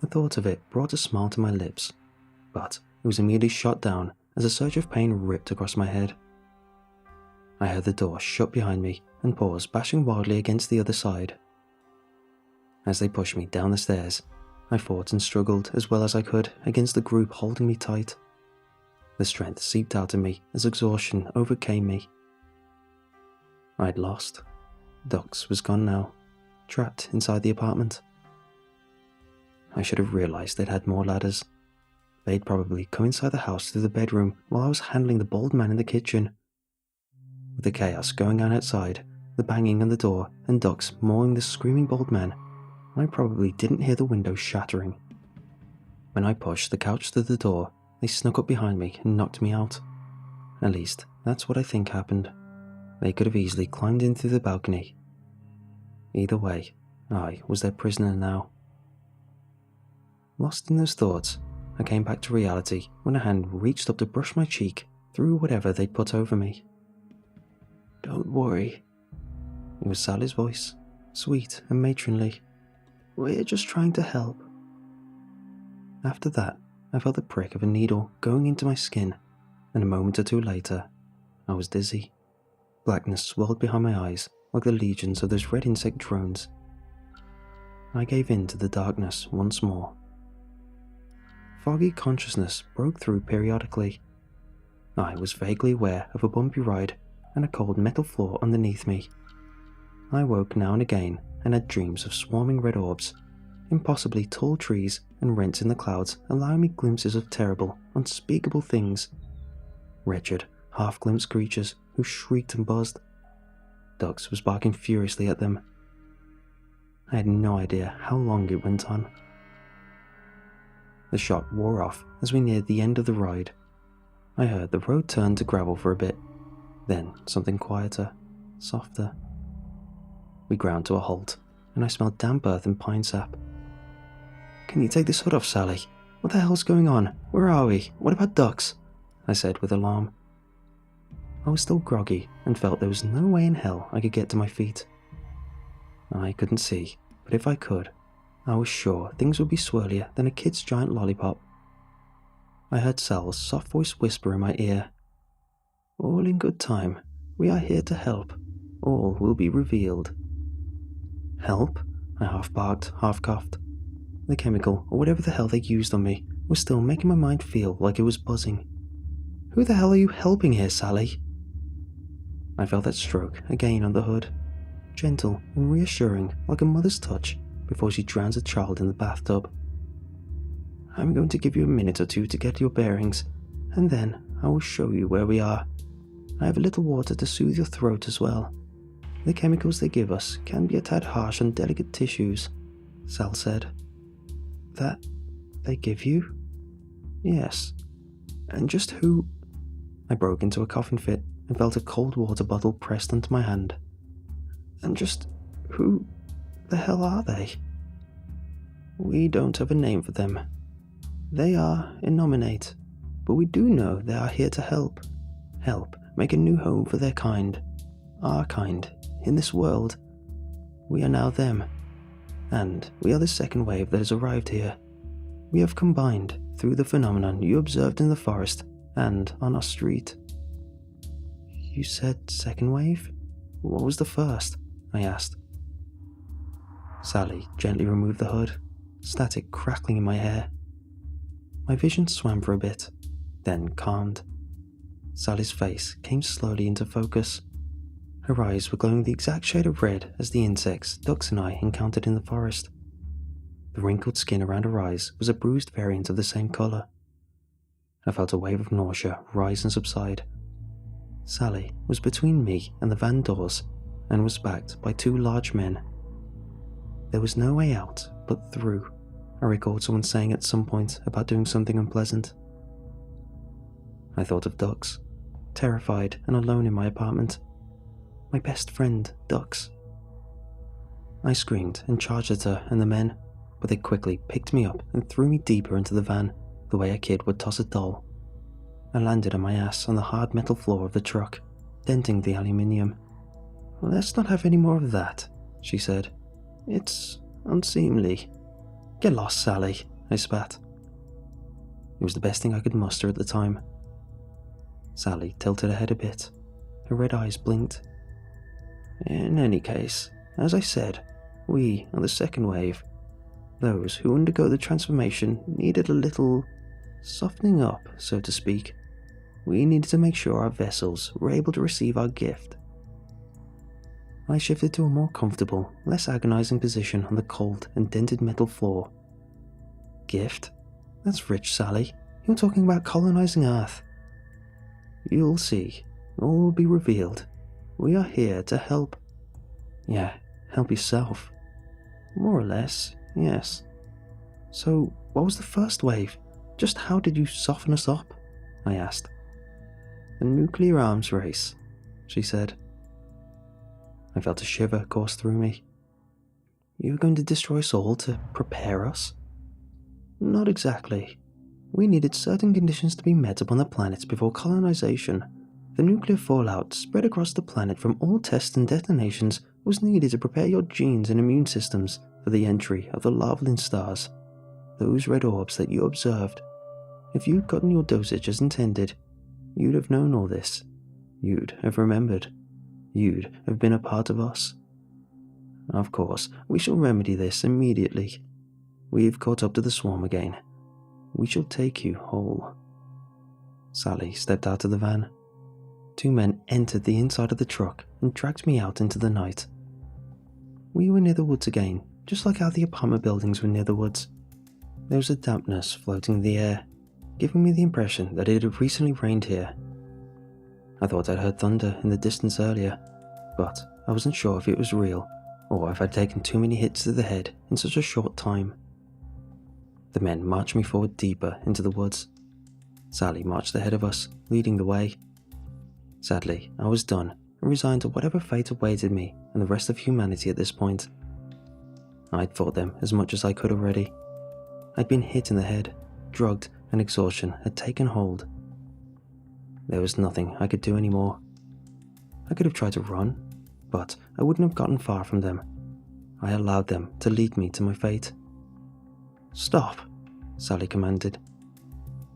The thought of it brought a smile to my lips, but it was immediately shot down as a surge of pain ripped across my head. I heard the door shut behind me and paws bashing wildly against the other side. As they pushed me down the stairs, I fought and struggled as well as I could against the group holding me tight. The strength seeped out of me as exhaustion overcame me. I'd lost. Ducks was gone now, trapped inside the apartment. I should have realized they'd had more ladders. They'd probably come inside the house through the bedroom while I was handling the bald man in the kitchen. With the chaos going on outside, the banging on the door, and Ducks mauling the screaming bald man, I probably didn't hear the window shattering. When I pushed the couch to the door, they snuck up behind me and knocked me out. At least, that's what I think happened. They could have easily climbed in through the balcony. Either way, I was their prisoner now. Lost in those thoughts, I came back to reality when a hand reached up to brush my cheek through whatever they'd put over me. "Don't worry." It was Sally's voice, sweet and matronly. "We're just trying to help." After that, I felt the prick of a needle going into my skin, and a moment or two later, I was dizzy. Blackness swirled behind my eyes like the legions of those red insect drones. I gave in to the darkness once more. Foggy consciousness broke through periodically. I was vaguely aware of a bumpy ride and a cold metal floor underneath me. I woke now and again and had dreams of swarming red orbs, impossibly tall trees and rents in the clouds allowing me glimpses of terrible, unspeakable things. Wretched, half-glimpsed creatures who shrieked and buzzed. Ducks was barking furiously at them. I had no idea how long it went on. The shock wore off as we neared the end of the ride. I heard the road turn to gravel for a bit, then something quieter, softer. We ground to a halt, and I smelled damp earth and pine sap. "Can you take this hood off, Sally? What the hell's going on? Where are we? What about Ducks?" I said with alarm. I was still groggy and felt there was no way in hell I could get to my feet. I couldn't see, but if I could, I was sure things would be swirlier than a kid's giant lollipop. I heard Sal's soft voice whisper in my ear, "All in good time. We are here to help. All will be revealed." Help? I half barked, half coughed. The chemical, or whatever the hell they used on me, was still making my mind feel like it was buzzing. "Who the hell are you helping here, Sally?" I felt that stroke again on the hood, gentle and reassuring like a mother's touch before she drowns a child in the bathtub. "I'm going to give you a minute or two to get your bearings, and then I will show you where we are. I have a little water to soothe your throat as well. The chemicals they give us can be a tad harsh on delicate tissues," Sal said. "That they give you?" "Yes. And just who—" I broke into a coughing fit and felt a cold water bottle pressed onto my hand. "And just who the hell are they?" "We don't have a name for them. They are innominate, but we do know they are here to help. Help make a new home for their kind, our kind, in this world. We are now them, And we are the second wave that has arrived here. We have combined through the phenomenon you observed in the forest and on our street." "You said second wave? What was the first?" I asked. Sally gently removed the hood, static crackling in my hair. My vision swam for a bit, then calmed. Sally's face came slowly into focus. Her eyes were glowing the exact shade of red as the insects Dux and I encountered in the forest. The wrinkled skin around her eyes was a bruised variant of the same colour. I felt a wave of nausea rise and subside. Sally was between me and the van doors and was backed by two large men. There was no way out but through, I recalled someone saying at some point about doing something unpleasant. I thought of Dux, terrified and alone in my apartment. My best friend, Dux. I screamed and charged at her and the men, but they quickly picked me up and threw me deeper into the van, the way a kid would toss a doll. I landed on my ass on the hard metal floor of the truck, denting the aluminium. "Let's not have any more of that," she said. "It's unseemly." "Get lost, Sally," I spat. It was the best thing I could muster at the time. Sally tilted her head a bit. Her red eyes blinked. "In any case, as I said, we are the second wave. Those who undergo the transformation needed a little softening up, so to speak. We needed to make sure our vessels were able to receive our gift." I shifted to a more comfortable, less agonizing position on the cold and dented metal floor. "Gift? That's rich, Sally. You're talking about colonizing Earth." "You'll see. All will be revealed. We are here to help." "Yeah, help yourself." "More or less, yes." "So, what was the first wave? Just how did you soften us up?" I asked. "A nuclear arms race," she said. I felt a shiver course through me. "You were going to destroy us all to prepare us?" "Not exactly. We needed certain conditions to be met upon the planet before colonization. The nuclear fallout spread across the planet from all tests and detonations was needed to prepare your genes and immune systems for the entry of the Larvalin stars, those red orbs that you observed. If you'd gotten your dosage as intended, you'd have known all this. You'd have remembered. You'd have been a part of us. Of course, we shall remedy this immediately. We've caught up to the swarm again. We shall take you whole." Sally stepped out of the van. Two men entered the inside of the truck and dragged me out into the night. We were near the woods again, just like how the apartment buildings were near the woods. There was a dampness floating in the air, giving me the impression that it had recently rained here. I thought I'd heard thunder in the distance earlier, but I wasn't sure if it was real or if I'd taken too many hits to the head in such a short time. The men marched me forward deeper into the woods. Sally marched ahead of us, leading the way. Sadly, I was done and resigned to whatever fate awaited me and the rest of humanity at this point. I'd fought them as much as I could already. I'd been hit in the head, drugged, and exhaustion had taken hold. There was nothing I could do anymore. I could have tried to run, but I wouldn't have gotten far from them. I allowed them to lead me to my fate. "Stop," Sally commanded.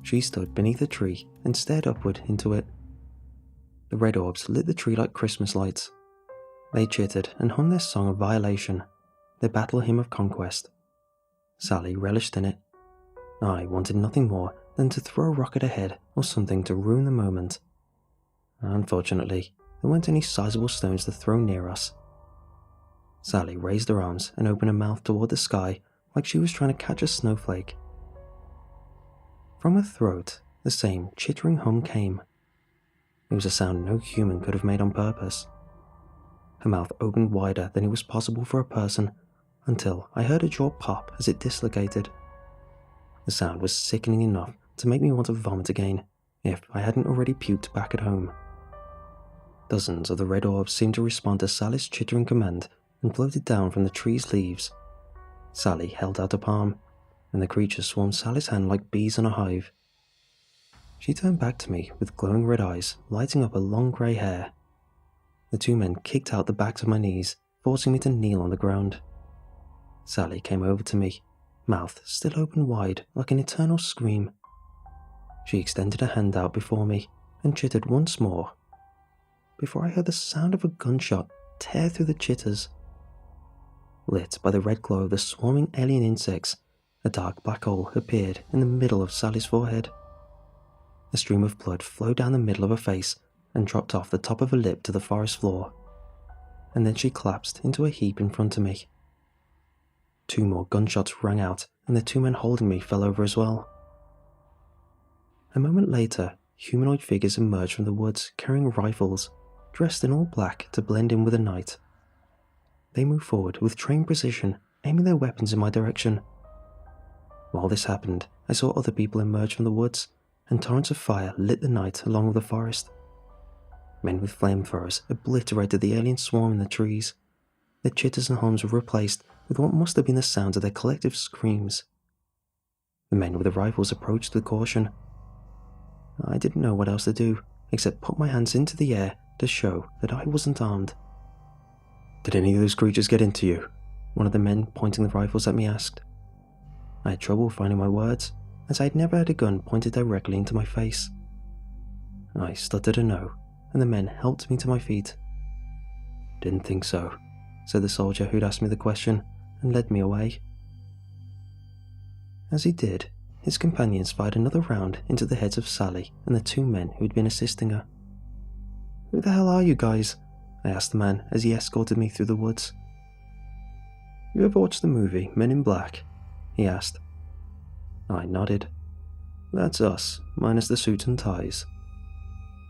She stood beneath a tree and stared upward into it. The red orbs lit the tree like Christmas lights. They chittered and hummed their song of violation, their battle hymn of conquest. Sally relished in it. I wanted nothing more than to throw a rock at her head or something to ruin the moment. Unfortunately, there weren't any sizable stones to throw near us. Sally raised her arms and opened her mouth toward the sky like she was trying to catch a snowflake. From her throat, the same chittering hum came. It was a sound no human could have made on purpose. Her mouth opened wider than it was possible for a person, until I heard her jaw pop as it dislocated. The sound was sickening enough to make me want to vomit again, if I hadn't already puked back at home. Dozens of the red orbs seemed to respond to Sally's chittering command and floated down from the tree's leaves. Sally held out a palm, and the creatures swarmed Sally's hand like bees in a hive. She turned back to me with glowing red eyes, lighting up her long grey hair. The two men kicked out the backs of my knees, forcing me to kneel on the ground. Sally came over to me, mouth still open wide like an eternal scream. She extended a hand out before me and chittered once more, before I heard the sound of a gunshot tear through the chitters. Lit by the red glow of the swarming alien insects, a dark black hole appeared in the middle of Sally's forehead. A stream of blood flowed down the middle of her face and dropped off the top of her lip to the forest floor, and then she collapsed into a heap in front of me. 2 more gunshots rang out, and the 2 men holding me fell over as well. A moment later, humanoid figures emerged from the woods carrying rifles, dressed in all black to blend in with the night. They moved forward with trained precision, aiming their weapons in my direction. While this happened, I saw other people emerge from the woods, and torrents of fire lit the night along with the forest. Men with flamethrowers obliterated the alien swarm in the trees. The chitters and hums were replaced with what must have been the sounds of their collective screams. The men with the rifles approached with caution. I didn't know what else to do, except put my hands into the air to show that I wasn't armed. "Did any of those creatures get into you?" one of the men pointing the rifles at me asked. I had trouble finding my words, as I had never had a gun pointed directly into my face. I stuttered a no, and the men helped me to my feet. "Didn't think so," said the soldier who'd asked me the question, and led me away. As he did, his companions fired another round into the heads of Sally and the 2 men who'd been assisting her. "Who the hell are you guys?" I asked the man as he escorted me through the woods. "You ever watched the movie Men in Black?" he asked. I nodded. "That's us, minus the suits and ties."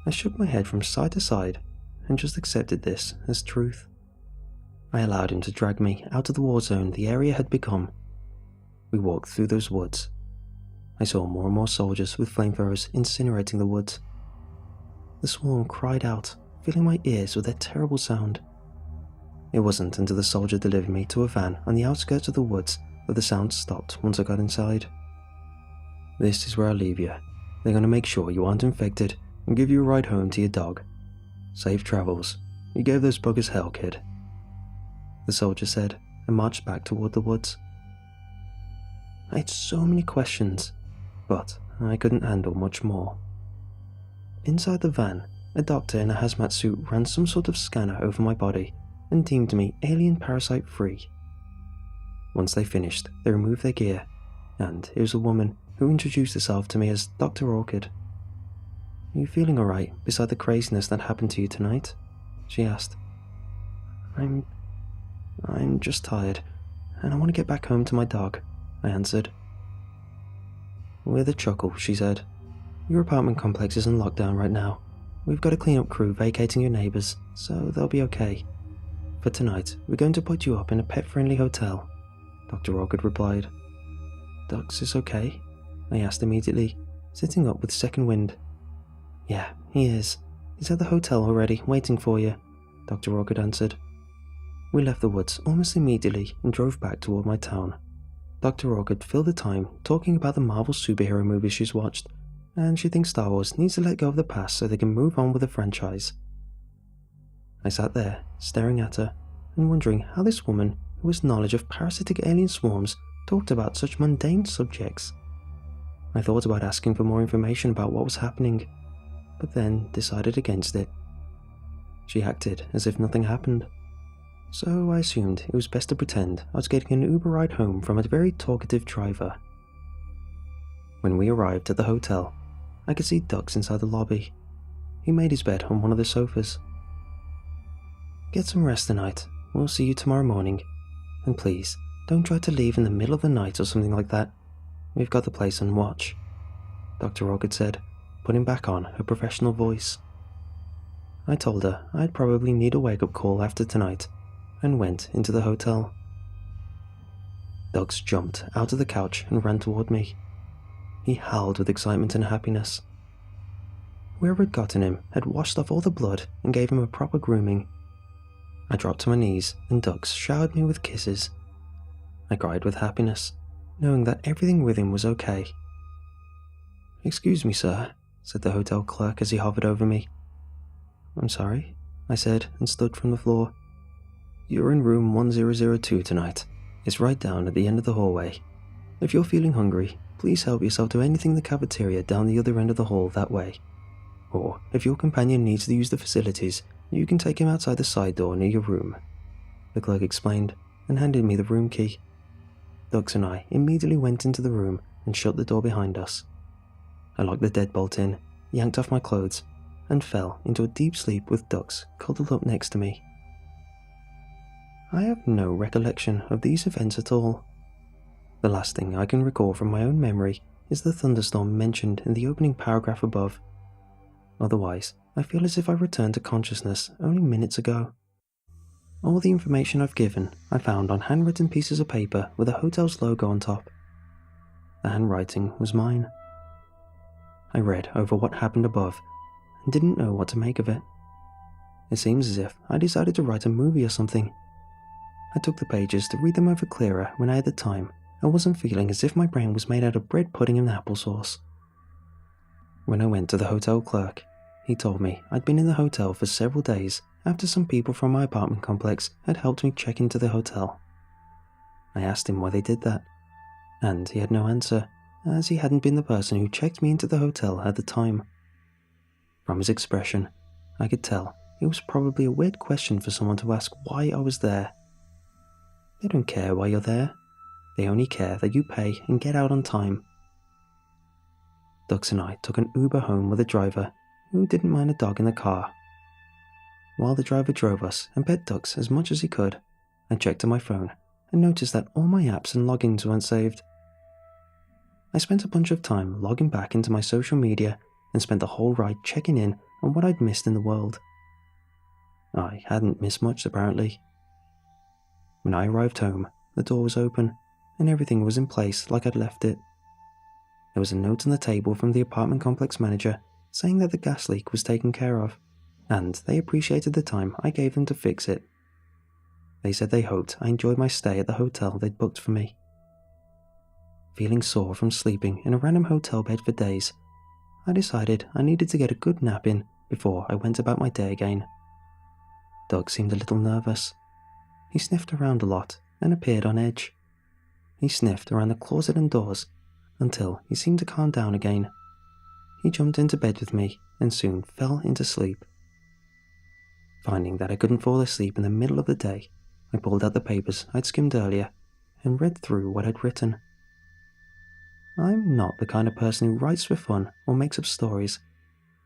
I shook my head from side to side and just accepted this as truth. I allowed him to drag me out of the war zone the area had become. We walked through those woods. I saw more and more soldiers with flamethrowers incinerating the woods. The swarm cried out, filling my ears with their terrible sound. It wasn't until the soldier delivered me to a van on the outskirts of the woods that the sound stopped once I got inside. "This is where I'll leave you. They're going to make sure you aren't infected and give you a ride home to your dog. Safe travels. You gave those buggers hell, kid," the soldier said, and marched back toward the woods. I had so many questions, but I couldn't handle much more. Inside the van, a doctor in a hazmat suit ran some sort of scanner over my body and deemed me alien parasite free. Once they finished, they removed their gear, and it was a woman who introduced herself to me as Dr. Orchid. "Are you feeling alright beside the craziness that happened to you tonight?" she asked. I'm just tired, and I want to get back home to my dog," I answered. With a chuckle, she said, "Your apartment complex is in lockdown right now. We've got a cleanup crew vacating your neighbours, so they'll be okay. For tonight, we're going to put you up in a pet-friendly hotel," Dr. Orchid replied. "Dux is okay?" I asked immediately, sitting up with second wind. "Yeah, he is. He's at the hotel already, waiting for you," Dr. Orchid answered. We left the woods almost immediately and drove back toward my town. Dr. Orchid filled the time talking about the Marvel superhero movies she's watched, and she thinks Star Wars needs to let go of the past so they can move on with the franchise. I sat there, staring at her, and wondering how this woman, who has knowledge of parasitic alien swarms, talked about such mundane subjects. I thought about asking for more information about what was happening, but then decided against it. She acted as if nothing happened, so I assumed it was best to pretend I was getting an Uber ride home from a very talkative driver. When we arrived at the hotel, I could see Dux inside the lobby. He made his bed on one of the sofas. "Get some rest tonight. We'll see you tomorrow morning. And please, don't try to leave in the middle of the night or something like that. We've got the place on watch," Dr. Orchid said, putting back on her professional voice. I told her I'd probably need a wake-up call after tonight, and went into the hotel. Dux jumped out of the couch and ran toward me. He howled with excitement and happiness. Whoever had gotten him had washed off all the blood and gave him a proper grooming. I dropped to my knees and Dux showered me with kisses. I cried with happiness, knowing that everything with him was okay. "Excuse me, sir," said the hotel clerk as he hovered over me. "I'm sorry," I said and stood from the floor. "You're in room 1002 tonight. It's right down at the end of the hallway. If you're feeling hungry, please help yourself to anything in the cafeteria down the other end of the hall that way. Or, if your companion needs to use the facilities, you can take him outside the side door near your room," the clerk explained, and handed me the room key. Dux and I immediately went into the room and shut the door behind us. I locked the deadbolt in, yanked off my clothes, and fell into a deep sleep with Dux cuddled up next to me. I have no recollection of these events at all. The last thing I can recall from my own memory is the thunderstorm mentioned in the opening paragraph above. Otherwise, I feel as if I returned to consciousness only minutes ago. All the information I've given I found on handwritten pieces of paper with the hotel's logo on top. The handwriting was mine. I read over what happened above and didn't know what to make of it. It seems as if I decided to write a movie or something. I took the pages to read them over clearer when I had the time and wasn't feeling as if my brain was made out of bread pudding and applesauce. When I went to the hotel clerk, he told me I'd been in the hotel for several days after some people from my apartment complex had helped me check into the hotel. I asked him why they did that, and he had no answer, as he hadn't been the person who checked me into the hotel at the time. From his expression, I could tell it was probably a weird question for someone to ask why I was there. They don't care why you're there. They only care that you pay and get out on time. Dux and I took an Uber home with a driver who didn't mind a dog in the car. While the driver drove us and pet Dux as much as he could, I checked on my phone and noticed that all my apps and logins weren't saved. I spent a bunch of time logging back into my social media and spent the whole ride checking in on what I'd missed in the world. I hadn't missed much, apparently. When I arrived home, the door was open and everything was in place like I'd left it. There was a note on the table from the apartment complex manager saying that the gas leak was taken care of, and they appreciated the time I gave them to fix it. They said they hoped I enjoyed my stay at the hotel they'd booked for me. Feeling sore from sleeping in a random hotel bed for days, I decided I needed to get a good nap in before I went about my day again. Doug seemed a little nervous. He sniffed around a lot and appeared on edge. He sniffed around the closet and doors until he seemed to calm down again. He jumped into bed with me and soon fell into sleep. Finding that I couldn't fall asleep in the middle of the day, I pulled out the papers I'd skimmed earlier and read through what I'd written. I'm not the kind of person who writes for fun or makes up stories,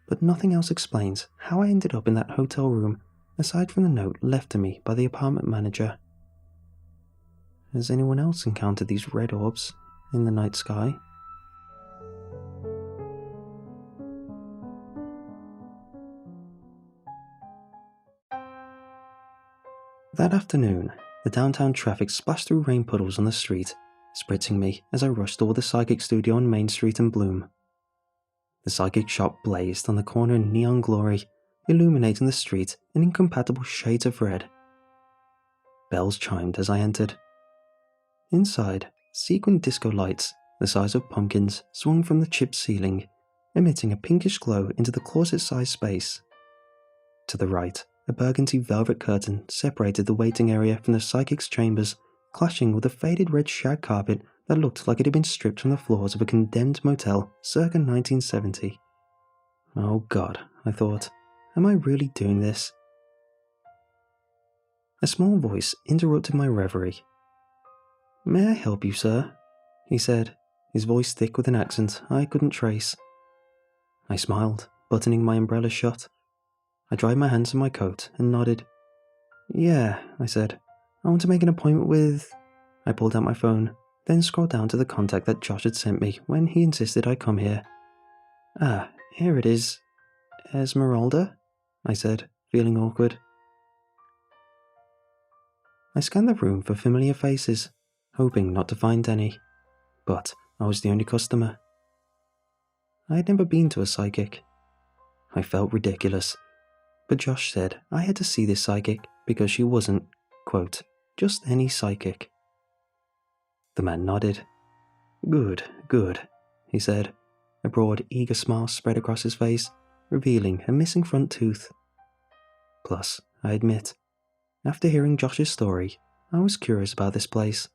but nothing else explains how I ended up in that hotel room aside from the note left to me by the apartment manager. Has anyone else encountered these red orbs in the night sky? That afternoon, the downtown traffic splashed through rain puddles on the street, spritzing me as I rushed toward the psychic studio on Main Street in Bloom. The psychic shop blazed on the corner in neon glory, illuminating the street in incompatible shades of red. Bells chimed as I entered. Inside, sequin disco lights, the size of pumpkins, swung from the chipped ceiling, emitting a pinkish glow into the closet-sized space. To the right, a burgundy velvet curtain separated the waiting area from the psychic's chambers, clashing with a faded red shag carpet that looked like it had been stripped from the floors of a condemned motel circa 1970. Oh God, I thought, am I really doing this? A small voice interrupted my reverie. "May I help you, sir?" he said, his voice thick with an accent I couldn't trace. I smiled, buttoning my umbrella shut. I dried my hands on my coat and nodded. "Yeah," I said. "I want to make an appointment with..." I pulled out my phone, then scrolled down to the contact that Josh had sent me when he insisted I come here. "Ah, here it is. Esmeralda?" I said, feeling awkward. I scanned the room for familiar faces, hoping not to find any, but I was the only customer. I had never been to a psychic. I felt ridiculous, but Josh said I had to see this psychic because she wasn't, quote, just any psychic. The man nodded. Good, he said, a broad, eager smile spread across his face, revealing a missing front tooth. Plus, I admit, after hearing Josh's story, I was curious about this place,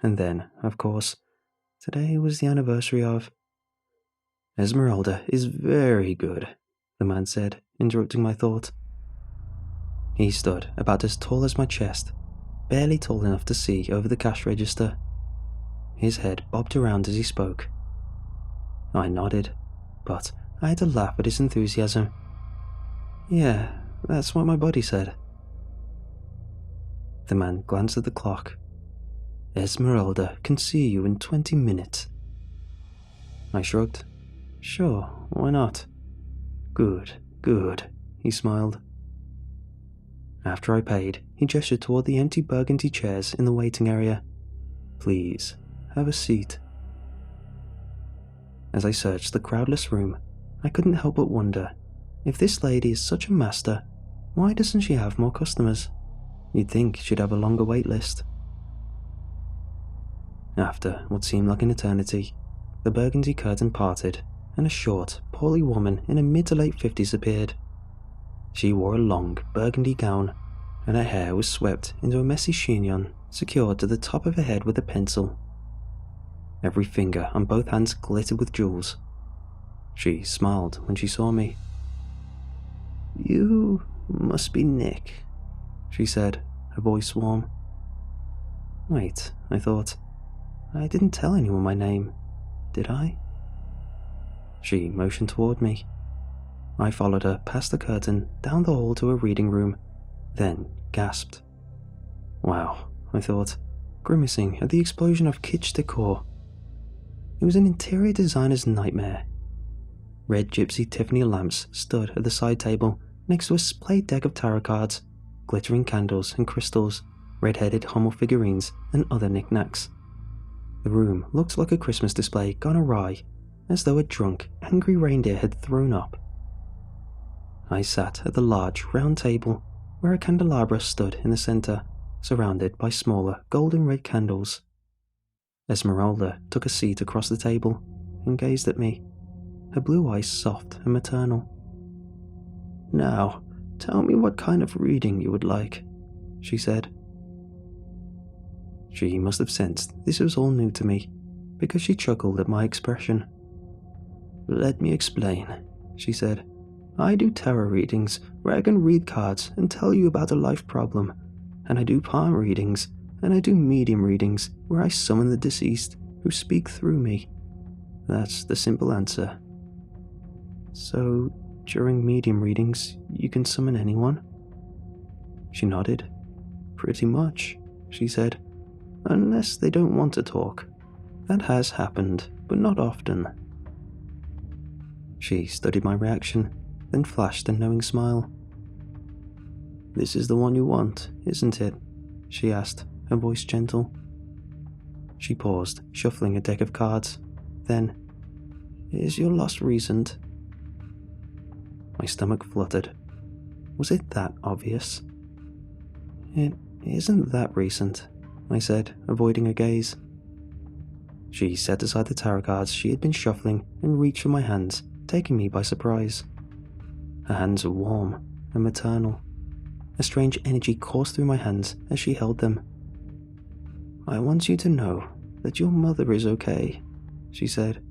And then, of course, today was the anniversary of... Esmeralda is very good, the man said, interrupting my thought. He stood about as tall as my chest, barely tall enough to see over the cash register. His head bobbed around as he spoke. I nodded, but I had to laugh at his enthusiasm. Yeah, that's what my buddy said. The man glanced at the clock. Esmeralda can see you in 20 minutes. I shrugged. Sure, why not? Good, he smiled. After I paid, he gestured toward the empty burgundy chairs in the waiting area. Please, have a seat. As I searched the crowdless room, I couldn't help but wonder, if this lady is such a master, why doesn't she have more customers? You'd think she'd have a longer wait list. After what seemed like an eternity, the burgundy curtain parted, and a short, portly woman in her mid to late 50s appeared. She wore a long, burgundy gown, and her hair was swept into a messy chignon secured to the top of her head with a pencil. Every finger on both hands glittered with jewels. She smiled when she saw me. You must be Nick, she said, her voice warm. Wait, I thought. I didn't tell anyone my name, did I? She motioned toward me. I followed her past the curtain, down the hall to a reading room, then gasped. Wow, I thought, grimacing at the explosion of kitsch decor. It was an interior designer's nightmare. Red gypsy Tiffany lamps stood at the side table next to a splayed deck of tarot cards, glittering candles and crystals, red-headed Hummel figurines, and other knickknacks. The room looked like a Christmas display gone awry, as though a drunk, angry reindeer had thrown up. I sat at the large, round table, where a candelabra stood in the center, surrounded by smaller, golden red candles. Esmeralda took a seat across the table and gazed at me, her blue eyes soft and maternal. Now, tell me what kind of reading you would like, she said. She must have sensed this was all new to me, because she chuckled at my expression. Let me explain, she said. I do tarot readings where I can read cards and tell you about a life problem, and I do palm readings, and I do medium readings where I summon the deceased who speak through me. That's the simple answer. So, during medium readings, you can summon anyone? She nodded. Pretty much, she said. Unless they don't want to talk. That has happened, but not often. She studied my reaction, then flashed a knowing smile. This is the one you want, isn't it? She asked, her voice gentle. She paused, shuffling a deck of cards. Then, is your loss recent? My stomach fluttered. Was it that obvious? It isn't that recent, I said, avoiding her gaze. She set aside the tarot cards she had been shuffling and reached for my hands, taking me by surprise. Her hands were warm and maternal. A strange energy coursed through my hands as she held them. I want you to know that your mother is okay, she said.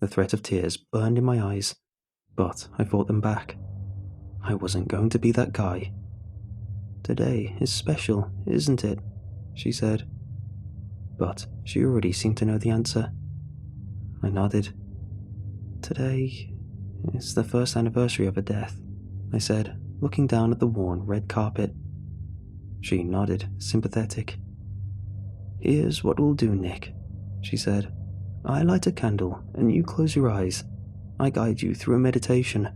The threat of tears burned in my eyes, but I fought them back. I wasn't going to be that guy. Today is special, isn't it? She said. But she already seemed to know the answer. I nodded. Today is the first anniversary of her death, I said, looking down at the worn red carpet. She nodded, sympathetic. Here's what we'll do, Nick, she said. I light a candle and you close your eyes. I guide you through a meditation,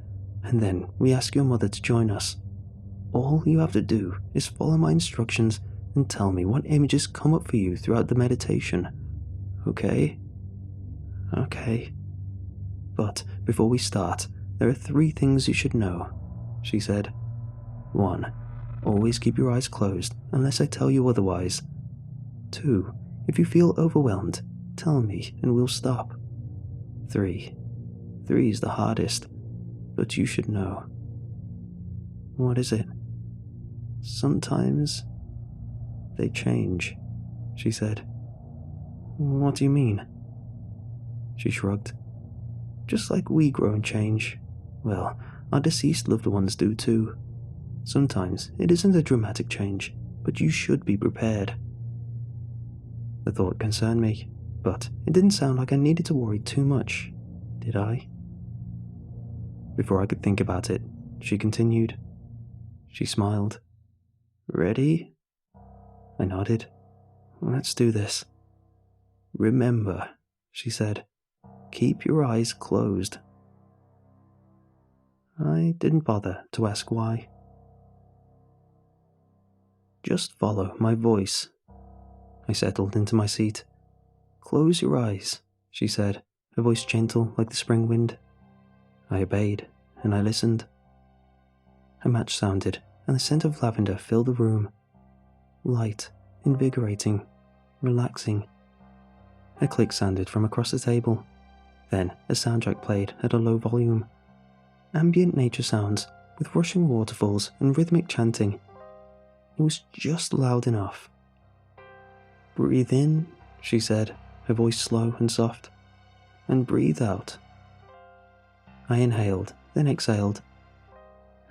and then we ask your mother to join us. All you have to do is follow my instructions and tell me what images come up for you throughout the meditation. Okay? Okay. But before we start, there are 3 things you should know, she said. 1. Always keep your eyes closed unless I tell you otherwise. 2. If you feel overwhelmed, tell me and we'll stop. 3. 3 is the hardest, but you should know. What is it? Sometimes they change, she said. What do you mean? She shrugged. Just like we grow and change, well, our deceased loved ones do too. Sometimes it isn't a dramatic change, but you should be prepared. The thought concerned me, but it didn't sound like I needed to worry too much, did I? Before I could think about it, she continued. She smiled. Ready? I nodded. Let's do this. Remember, she said, keep your eyes closed. I didn't bother to ask why. Just follow my voice. I settled into my seat. Close your eyes, she said, her voice gentle like the spring wind. I obeyed, and I listened. A match sounded, and the scent of lavender filled the room. Light, invigorating, relaxing. A click sounded from across the table. Then a soundtrack played at a low volume. Ambient nature sounds with rushing waterfalls and rhythmic chanting. It was just loud enough. Breathe in, she said, her voice slow and soft, and breathe out. I inhaled, then exhaled.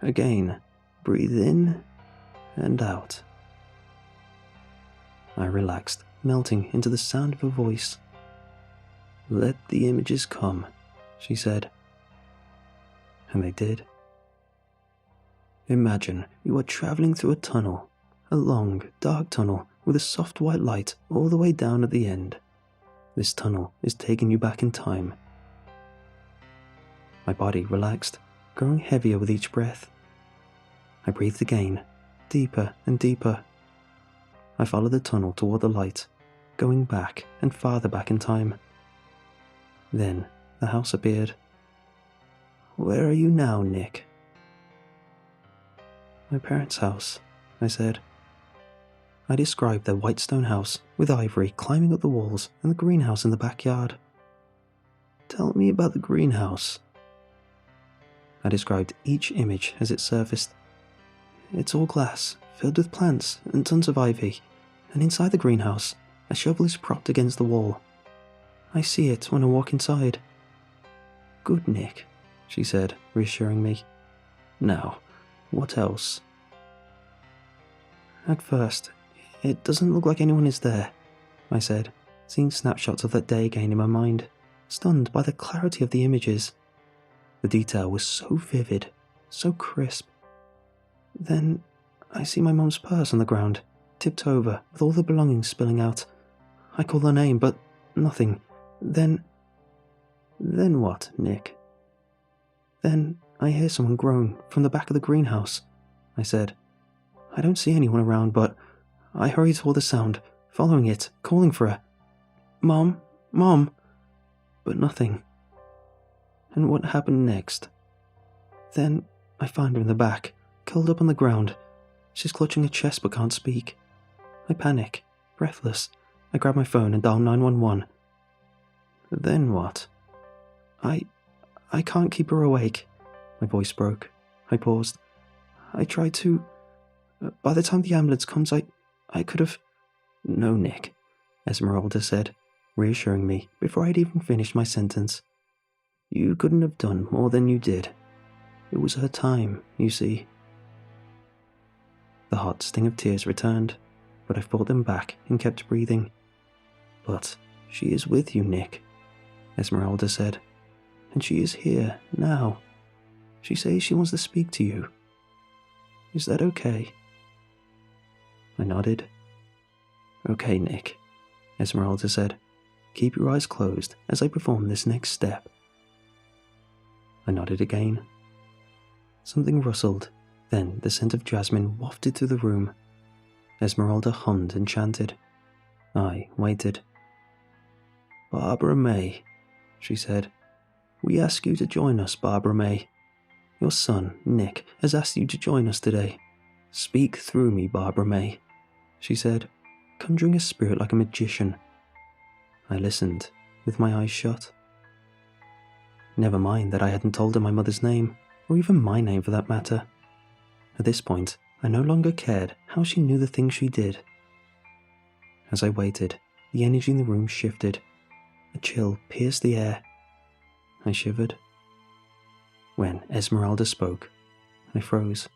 Again, breathe in and out. I relaxed, melting into the sound of her voice. Let the images come, she said. And they did. Imagine you are traveling through a tunnel, a long, dark tunnel with a soft white light all the way down at the end. This tunnel is taking you back in time. My body relaxed, growing heavier with each breath. I breathed again, deeper and deeper. I followed the tunnel toward the light, going back and farther back in time. Then the house appeared. Where are you now, Nick? My parents' house, I said. I described their white stone house with ivory climbing up the walls and the greenhouse in the backyard. Tell me about the greenhouse. I described each image as it surfaced. It's all glass, filled with plants and tons of ivy, and inside the greenhouse, a shovel is propped against the wall. I see it when I walk inside. Good, Nick, she said, reassuring me. Now, what else? At first, it doesn't look like anyone is there, I said, seeing snapshots of that day again in my mind, stunned by the clarity of the images. The detail was so vivid, so crisp. Then I see my mum's purse on the ground, tipped over, with all the belongings spilling out. I call her name, but nothing. Then what, Nick? Then I hear someone groan from the back of the greenhouse, I said. I don't see anyone around, but I hurry toward the sound, following it, calling for her. Mom, Mom! But nothing. And what happened next? Then I find her in the back, curled up on the ground. She's clutching her chest but can't speak. I panic, breathless. I grab my phone and dial 911. Then what? I can't keep her awake. My voice broke. I paused. I tried to... By the time the ambulance comes, I could have... No, Nick, Esmeralda said, reassuring me before I'd even finished my sentence. You couldn't have done more than you did. It was her time, you see. The hot sting of tears returned, but I fought them back and kept breathing. But she is with you, Nick, Esmeralda said, and she is here now. She says she wants to speak to you. Is that okay? I nodded. Okay, Nick, Esmeralda said. Keep your eyes closed as I perform this next step. I nodded again. Something rustled, then the scent of jasmine wafted through the room. Esmeralda hummed and chanted. I waited. Barbara May, she said. We ask you to join us, Barbara May. Your son, Nick, has asked you to join us today. Speak through me, Barbara May, she said, conjuring a spirit like a magician. I listened, with my eyes shut. Never mind that I hadn't told her my mother's name, or even my name for that matter. At this point, I no longer cared how she knew the things she did. As I waited, the energy in the room shifted. A chill pierced the air. I shivered. When Esmeralda spoke, I froze.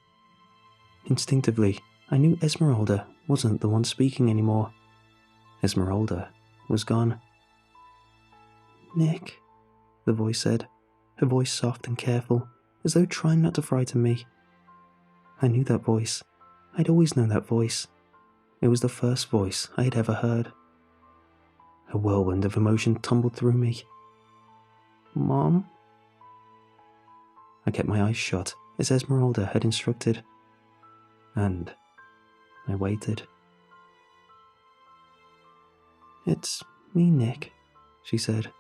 Instinctively, I knew Esmeralda wasn't the one speaking anymore. Esmeralda was gone. "Nick," the voice said, her voice soft and careful, as though trying not to frighten me. I knew that voice. I'd always known that voice. It was the first voice I had ever heard. A whirlwind of emotion tumbled through me. "Mom?" I kept my eyes shut as Esmeralda had instructed. And I waited. "It's me, Nick," she said.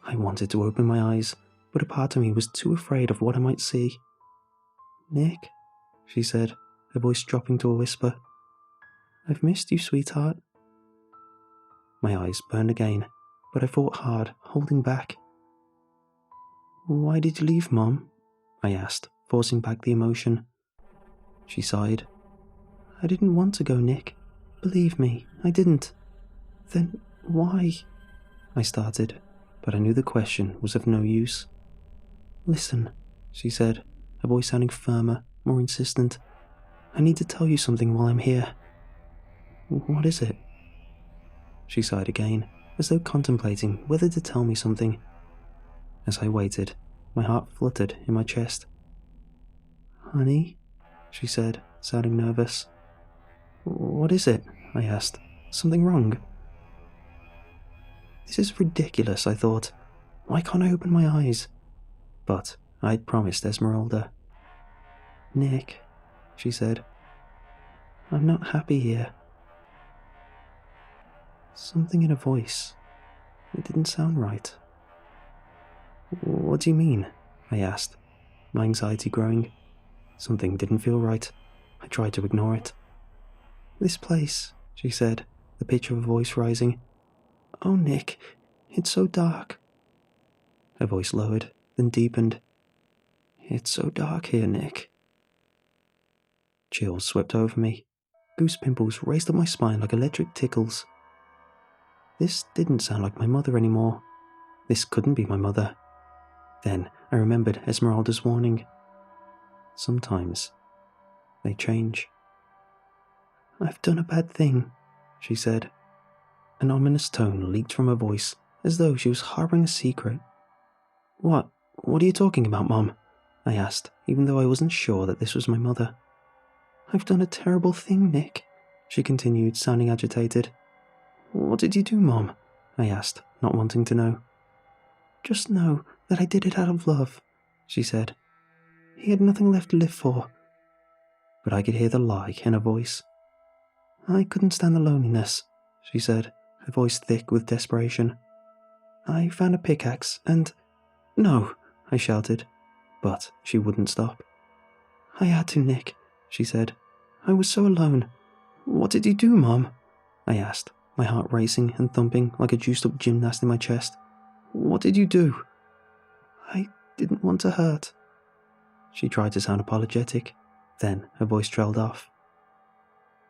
I wanted to open my eyes, but a part of me was too afraid of what I might see. "Nick," she said, her voice dropping to a whisper. "I've missed you, sweetheart." My eyes burned again, but I fought hard, holding back. "Why did you leave, Mom?" I asked, forcing back the emotion. She sighed. "I didn't want to go, Nick. Believe me, I didn't." "Then why?" I started, but I knew the question was of no use. "Listen," she said, her voice sounding firmer, more insistent. "I need to tell you something while I'm here." "What is it?" She sighed again, as though contemplating whether to tell me something. As I waited, my heart fluttered in my chest. "Honey?" she said, sounding nervous. "What is it?" I asked. "Something wrong?" This is ridiculous, I thought. Why can't I open my eyes? But I'd promised Esmeralda. "Nick," she said, "I'm not happy here." Something in her voice. It didn't sound right. "What do you mean?" I asked, my anxiety growing. Something didn't feel right. I tried to ignore it. "This place," she said, the pitch of her voice rising. "Oh, Nick, it's so dark." Her voice lowered, then deepened. "It's so dark here, Nick." Chills swept over me. Goose pimples raced up my spine like electric tickles. This didn't sound like my mother anymore. This couldn't be my mother. Then I remembered Esmeralda's warning. Sometimes they change. "I've done a bad thing," she said. An ominous tone leaked from her voice, as though she was harboring a secret. What are you talking about, Mom?" I asked, even though I wasn't sure that this was my mother. "I've done a terrible thing, Nick," she continued, sounding agitated. "What did you do, Mom?" I asked, not wanting to know. "Just know that I did it out of love," she said. "He had nothing left to live for." But I could hear the lie in her voice. "I couldn't stand the loneliness," she said, her voice thick with desperation. "I found a pickaxe and—" "No!" I shouted, but she wouldn't stop. "I had to, Nick," she said. "I was so alone." "What did you do, Mom?" I asked, my heart racing and thumping like a juiced-up gymnast in my chest. "What did you do?" "I didn't want to hurt." She tried to sound apologetic, then her voice trailed off.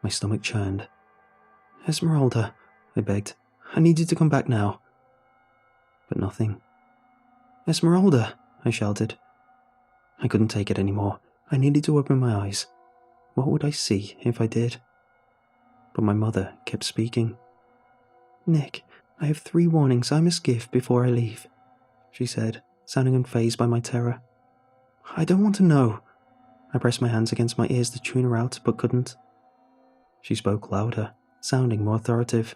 My stomach churned. "Esmeralda," I begged, "I need you to come back now." But nothing. "Esmeralda," I shouted. I couldn't take it anymore. I needed to open my eyes. What would I see if I did? But my mother kept speaking. "Nick, I have 3 warnings I must give before I leave," she said, sounding unfazed by my terror. "I don't want to know." I pressed my hands against my ears to tune her out, but couldn't. She spoke louder, sounding more authoritative.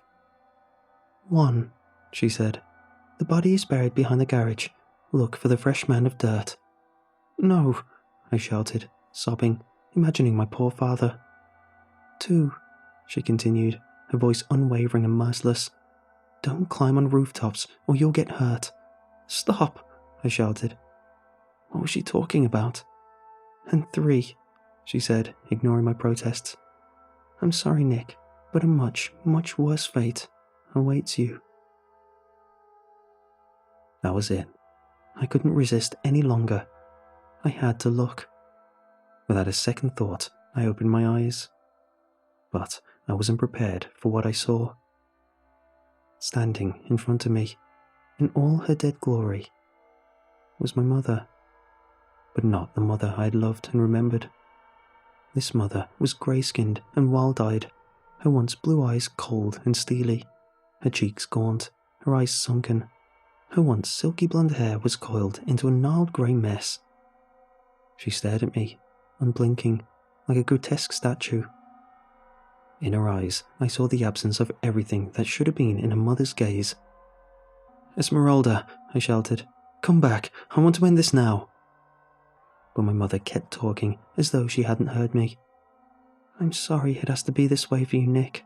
"1," she said. "The body is buried behind the garage. Look for the fresh mound of dirt." "No," I shouted, sobbing, imagining my poor father. "2," she continued, her voice unwavering and merciless. "Don't climb on rooftops or you'll get hurt." "Stop," I shouted. What was she talking about? "And 3," she said, ignoring my protests. "I'm sorry, Nick, but a much, much worse fate awaits you." That was it. I couldn't resist any longer. I had to look. Without a second thought, I opened my eyes. But I wasn't prepared for what I saw. Standing in front of me, in all her dead glory, was my mother. But not the mother I had loved and remembered. This mother was grey-skinned and wild-eyed, her once blue eyes cold and steely, her cheeks gaunt, her eyes sunken. Her once silky blonde hair was coiled into a gnarled grey mess. She stared at me, unblinking, like a grotesque statue. In her eyes, I saw the absence of everything that should have been in a mother's gaze. "Esmeralda," I shouted, "come back, I want to end this now." But my mother kept talking as though she hadn't heard me. "I'm sorry it has to be this way for you, Nick."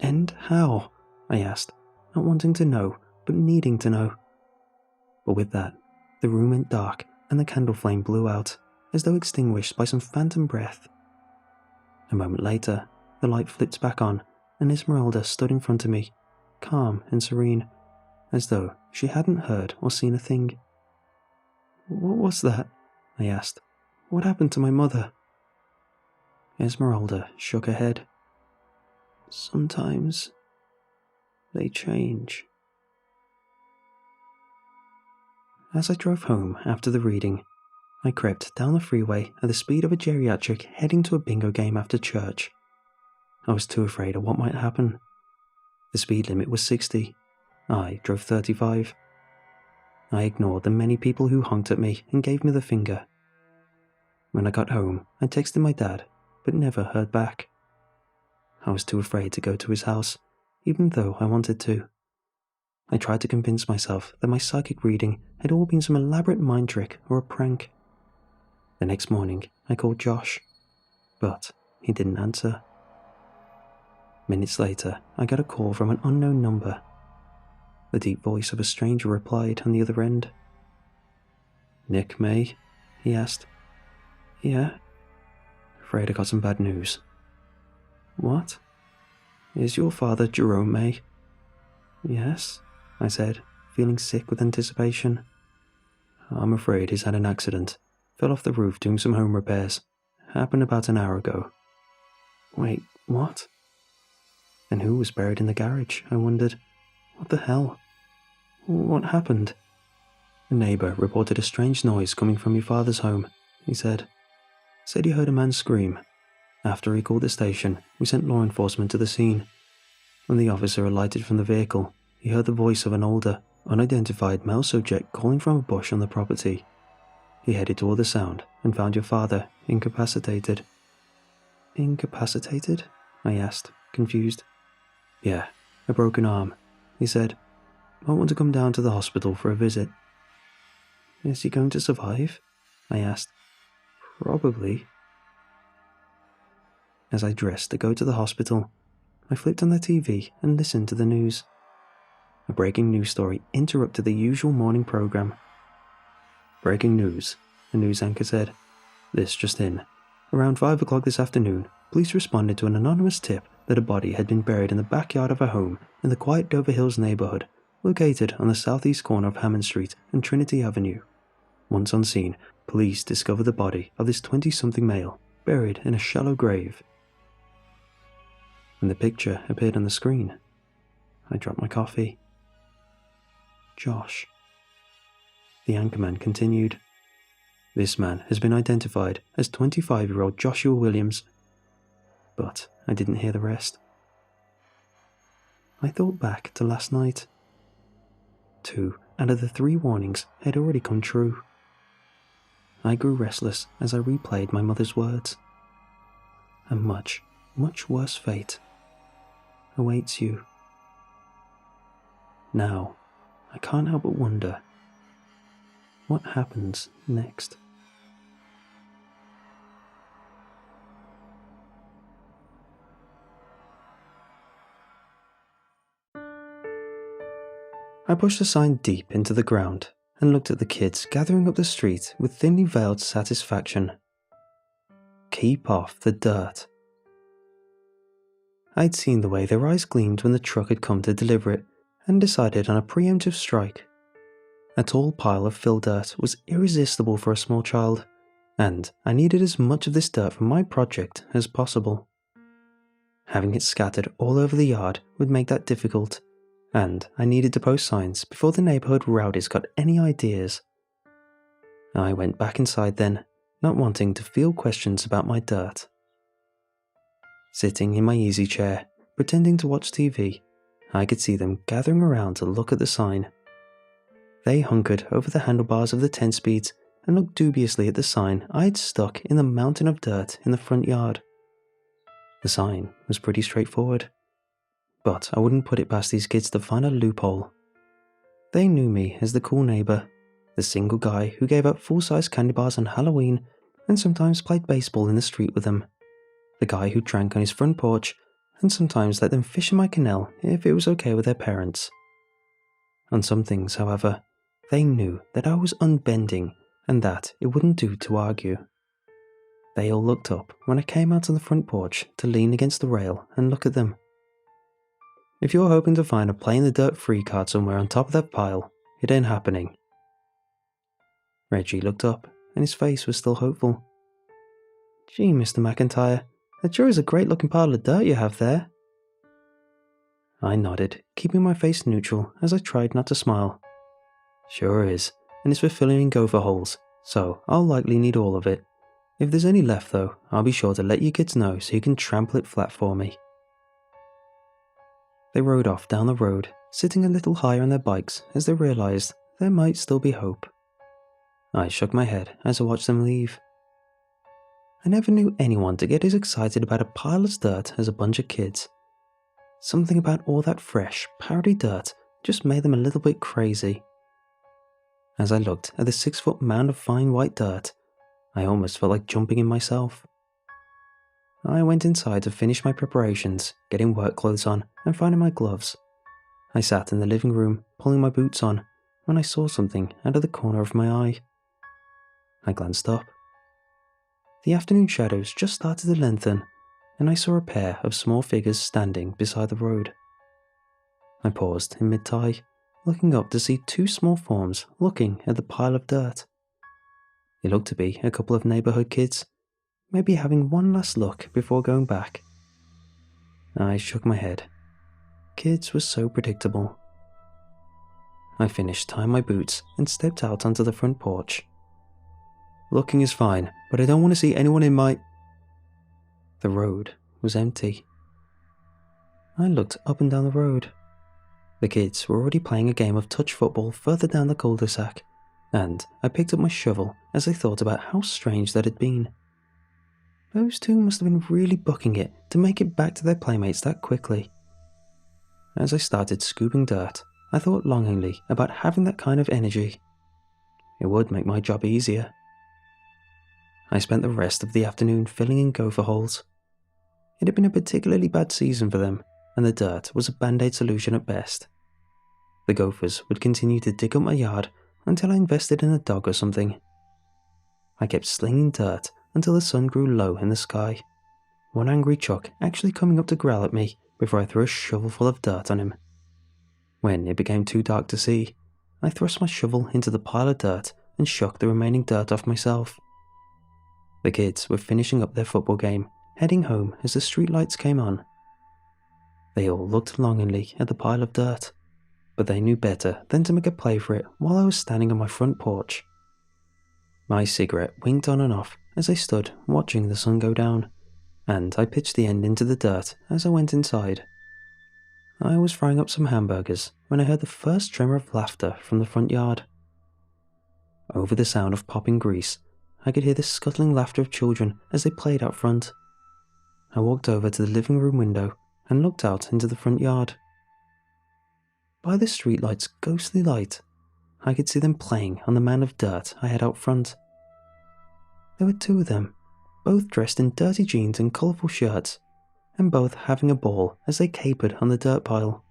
"End how?" I asked, not wanting to know, but needing to know. But with that, the room went dark and the candle flame blew out, as though extinguished by some phantom breath. A moment later, the light flipped back on, and Esmeralda stood in front of me, calm and serene, as though she hadn't heard or seen a thing. "What was that?" I asked. "What happened to my mother?" Esmeralda shook her head. "Sometimes they change." As I drove home after the reading, I crept down the freeway at the speed of a geriatric heading to a bingo game after church. I was too afraid of what might happen. The speed limit was 60. I drove 35. I ignored the many people who honked at me and gave me the finger. When I got home, I texted my dad, but never heard back. I was too afraid to go to his house, even though I wanted to. I tried to convince myself that my psychic reading had all been some elaborate mind trick or a prank. The next morning, I called Josh, but he didn't answer. Minutes later, I got a call from an unknown number. The deep voice of a stranger replied on the other end. "Nick May?" he asked. "Yeah." "Afraid I got some bad news." "What?" "Is your father Jerome May?" "Yes," I said, feeling sick with anticipation. "I'm afraid he's had an accident. Fell off the roof doing some home repairs. Happened about an hour ago." "Wait, what?" "And who was buried in the garage?" I wondered. "What the hell? What happened?" "A neighbour reported a strange noise coming from your father's home," he said. "Said he heard a man scream. After he called the station, we sent law enforcement to the scene. When the officer alighted from the vehicle, he heard the voice of an older, unidentified male subject calling from a bush on the property. He headed toward the sound and found your father incapacitated." "Incapacitated?" I asked, confused. "Yeah, a broken arm," he said. "Might want to come down to the hospital for a visit." "Is he going to survive?" I asked. "Probably." As I dressed to go to the hospital, I flipped on the TV and listened to the news. A breaking news story interrupted the usual morning program. "Breaking news," the news anchor said. "This just in. Around 5 o'clock this afternoon, police responded to an anonymous tip that a body had been buried in the backyard of a home in the quiet Dover Hills neighborhood, located on the southeast corner of Hammond Street and Trinity Avenue. Once on scene, police discovered the body of this 20-something male, buried in a shallow grave." When the picture appeared on the screen, I dropped my coffee. "Josh," the anchorman continued. "This man has been identified as 25-year-old Joshua Williams." But I didn't hear the rest. I thought back to last night. 2 out of the 3 warnings had already come true. I grew restless as I replayed my mother's words. A much, much worse fate awaits you. Now, I can't help but wonder, what happens next? I pushed the sign deep into the ground and looked at the kids gathering up the street with thinly veiled satisfaction. "Keep off the dirt." I'd seen the way their eyes gleamed when the truck had come to deliver it and decided on a preemptive strike. A tall pile of fill dirt was irresistible for a small child, and I needed as much of this dirt for my project as possible. Having it scattered all over the yard would make that difficult, and I needed to post signs before the neighbourhood rowdies got any ideas. I went back inside then, not wanting to field questions about my dirt. Sitting in my easy chair, pretending to watch TV, I could see them gathering around to look at the sign. They hunkered over the handlebars of the 10-speeds and looked dubiously at the sign I had stuck in the mountain of dirt in the front yard. The sign was pretty straightforward, but I wouldn't put it past these kids to find a loophole. They knew me as the cool neighbour, the single guy who gave out full-size candy bars on Halloween and sometimes played baseball in the street with them, the guy who drank on his front porch and sometimes let them fish in my canal if it was okay with their parents. On some things, however, they knew that I was unbending and that it wouldn't do to argue. They all looked up when I came out on the front porch to lean against the rail and look at them. If you're hoping to find a play in the dirt free card somewhere on top of that pile, it ain't happening. Reggie looked up and his face was still hopeful. Gee, Mr. McIntyre, that sure is a great looking pile of dirt you have there. I nodded, keeping my face neutral as I tried not to smile. Sure is, and it's for filling in gopher holes, so I'll likely need all of it. If there's any left though, I'll be sure to let you kids know so you can trample it flat for me. They rode off down the road, sitting a little higher on their bikes as they realised there might still be hope. I shook my head as I watched them leave. I never knew anyone to get as excited about a pile of dirt as a bunch of kids. Something about all that fresh, powdery dirt just made them a little bit crazy. As I looked at the 6-foot mound of fine white dirt, I almost felt like jumping in myself. I went inside to finish my preparations, getting work clothes on and finding my gloves. I sat in the living room, pulling my boots on, when I saw something out of the corner of my eye. I glanced up. The afternoon shadows just started to lengthen, and I saw a pair of small figures standing beside the road. I paused in mid-tie, looking up to see 2 small forms looking at the pile of dirt. It looked to be a couple of neighbourhood kids, maybe having one last look before going back. I shook my head. Kids were so predictable. I finished tying my boots and stepped out onto the front porch. Looking is fine, but I don't want to see anyone in my... The road was empty. I looked up and down the road. The kids were already playing a game of touch football further down the cul-de-sac, and I picked up my shovel as I thought about how strange that had been. Those 2 must have been really bucking it to make it back to their playmates that quickly. As I started scooping dirt, I thought longingly about having that kind of energy. It would make my job easier. I spent the rest of the afternoon filling in gopher holes. It had been a particularly bad season for them, and the dirt was a band-aid solution at best. The gophers would continue to dig up my yard until I invested in a dog or something. I kept slinging dirt until the sun grew low in the sky, one angry chuck actually coming up to growl at me before I threw a shovelful of dirt on him. When it became too dark to see, I thrust my shovel into the pile of dirt and shook the remaining dirt off myself. The kids were finishing up their football game, heading home as the streetlights came on. They all looked longingly at the pile of dirt, but they knew better than to make a play for it while I was standing on my front porch. My cigarette winked on and off as I stood watching the sun go down, and I pitched the end into the dirt as I went inside. I was frying up some hamburgers when I heard the first tremor of laughter from the front yard. Over the sound of popping grease, I could hear the scuttling laughter of children as they played out front. I walked over to the living room window and looked out into the front yard. By the streetlight's ghostly light, I could see them playing on the mound of dirt I had out front. There were 2 of them, both dressed in dirty jeans and colourful shirts, and both having a ball as they capered on the dirt pile.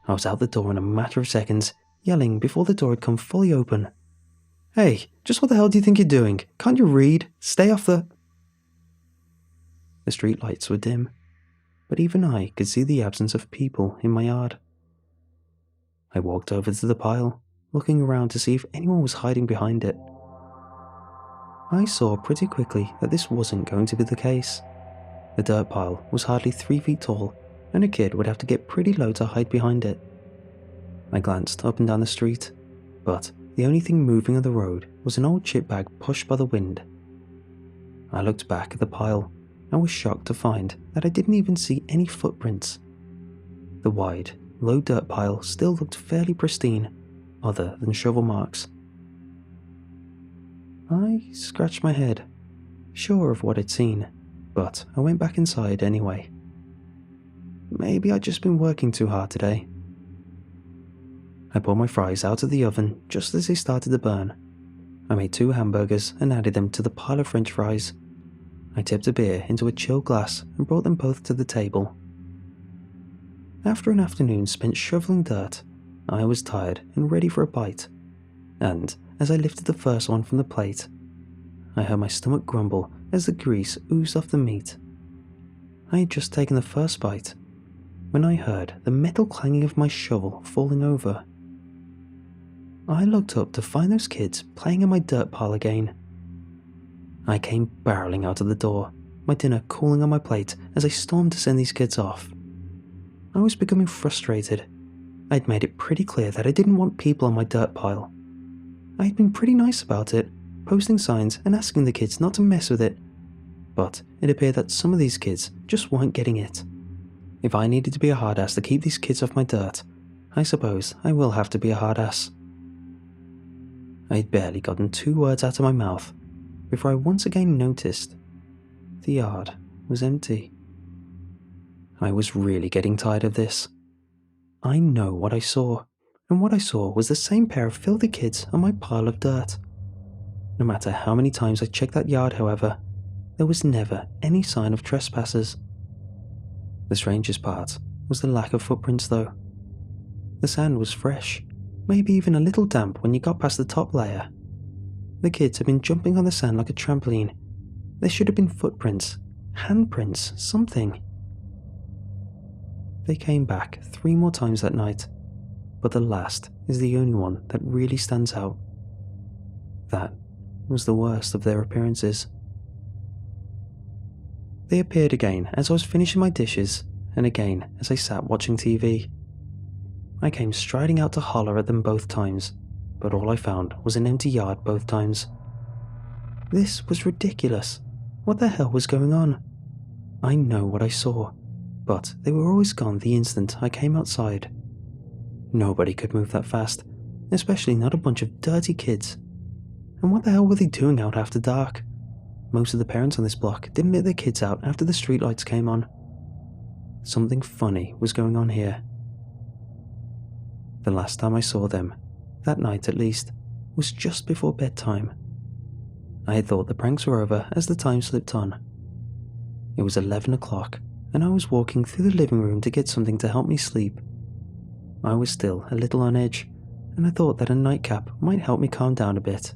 I was out the door in a matter of seconds, yelling before the door had come fully open. "Hey, just what the hell do you think you're doing? Can't you read? Stay off the..." The street lights were dim, but even I could see the absence of people in my yard. I walked over to the pile, looking around to see if anyone was hiding behind it. I saw pretty quickly that this wasn't going to be the case. The dirt pile was hardly 3 feet tall, and a kid would have to get pretty low to hide behind it. I glanced up and down the street, but the only thing moving on the road was an old chip bag pushed by the wind. I looked back at the pile and was shocked to find that I didn't even see any footprints. The wide, low dirt pile still looked fairly pristine, other than shovel marks. I scratched my head, sure of what I'd seen, but I went back inside anyway. Maybe I'd just been working too hard today. I pulled my fries out of the oven just as they started to burn. I made 2 hamburgers and added them to the pile of french fries. I tipped a beer into a chill glass and brought them both to the table. After an afternoon spent shoveling dirt, I was tired and ready for a bite, and as I lifted the first one from the plate, I heard my stomach grumble as the grease oozed off the meat. I had just taken the first bite when I heard the metal clanging of my shovel falling over. I looked up to find those kids playing in my dirt pile again. I came barreling out of the door, my dinner cooling on my plate as I stormed to send these kids off. I was becoming frustrated. I'd made it pretty clear that I didn't want people on my dirt pile. I had been pretty nice about it, posting signs and asking the kids not to mess with it, but it appeared that some of these kids just weren't getting it. If I needed to be a hard ass to keep these kids off my dirt, I suppose I will have to be a hard ass. I had barely gotten 2 words out of my mouth before I once again noticed the yard was empty. I was really getting tired of this. I know what I saw, and what I saw was the same pair of filthy kids on my pile of dirt. No matter how many times I checked that yard, however, there was never any sign of trespassers. The strangest part was the lack of footprints though. The sand was fresh, maybe even a little damp when you got past the top layer. The kids had been jumping on the sand like a trampoline. There should have been footprints, handprints, something. They came back 3 more times that night, but the last is the only one that really stands out. That was the worst of their appearances. They appeared again as I was finishing my dishes, and again as I sat watching TV. I came striding out to holler at them both times, but all I found was an empty yard both times. This was ridiculous. What the hell was going on? I know what I saw, but they were always gone the instant I came outside. Nobody could move that fast, especially not a bunch of dirty kids. And what the hell were they doing out after dark? Most of the parents on this block didn't let their kids out after the streetlights came on. Something funny was going on here. The last time I saw them, that night at least, was just before bedtime. I had thought the pranks were over as the time slipped on. It was 11 o'clock, and I was walking through the living room to get something to help me sleep. I was still a little on edge, and I thought that a nightcap might help me calm down a bit.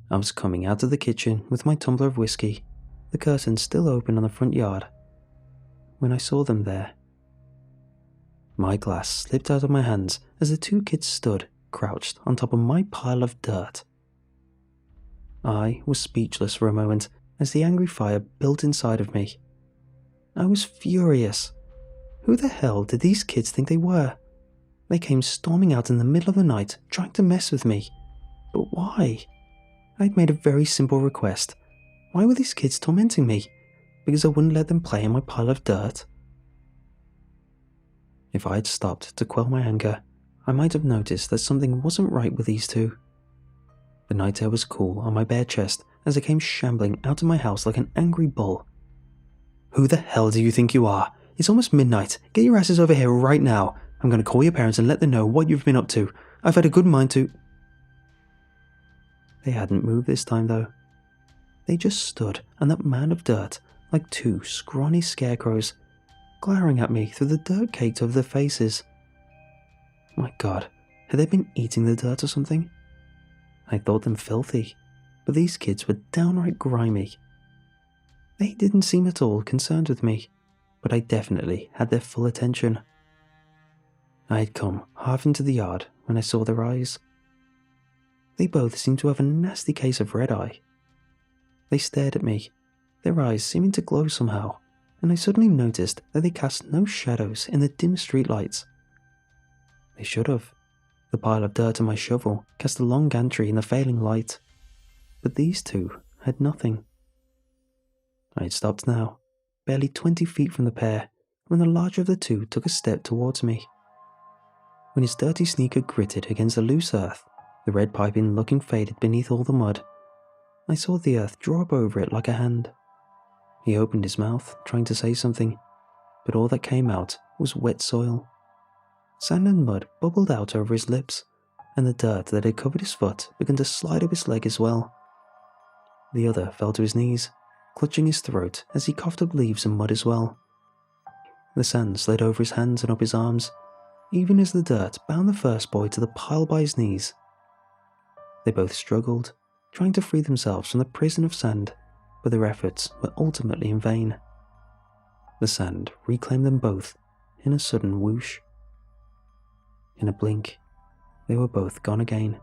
I was coming out of the kitchen with my tumbler of whiskey, the curtains still open on the front yard, when I saw them there. My glass slipped out of my hands as the 2 kids stood, crouched on top of my pile of dirt. I was speechless for a moment as the angry fire built inside of me. I was furious. Who the hell did these kids think they were? They came storming out in the middle of the night trying to mess with me. But why? I'd made a very simple request. Why were these kids tormenting me? Because I wouldn't let them play in my pile of dirt? If I had stopped to quell my anger, I might have noticed that something wasn't right with these 2. The night air was cool on my bare chest as I came shambling out of my house like an angry bull. Who the hell do you think you are? It's almost midnight. Get your asses over here right now. I'm going to call your parents and let them know what you've been up to. I've had a good mind to... They hadn't moved this time though. They just stood on that mound of dirt like 2 scrawny scarecrows, glaring at me through the dirt caked over their faces. My God, had they been eating the dirt or something? I thought them filthy, but these kids were downright grimy. They didn't seem at all concerned with me, but I definitely had their full attention. I had come half into the yard when I saw their eyes. They both seemed to have a nasty case of red eye. They stared at me, their eyes seeming to glow somehow, and I suddenly noticed that they cast no shadows in the dim streetlights. They should have. The pile of dirt and my shovel cast a long gantry in the failing light, but these two had nothing. I had stopped now, barely 20 feet from the pair, when the larger of the two took a step towards me. When his dirty sneaker gritted against the loose earth, the red piping looking faded beneath all the mud, I saw the earth draw up over it like a hand. He opened his mouth, trying to say something, but all that came out was wet soil. Sand and mud bubbled out over his lips, and the dirt that had covered his foot began to slide up his leg as well. The other fell to his knees, clutching his throat as he coughed up leaves and mud as well. The sand slid over his hands and up his arms, even as the dirt bound the first boy to the pile by his knees. They both struggled, trying to free themselves from the prison of sand, but their efforts were ultimately in vain. The sand reclaimed them both in a sudden whoosh. In a blink, they were both gone again.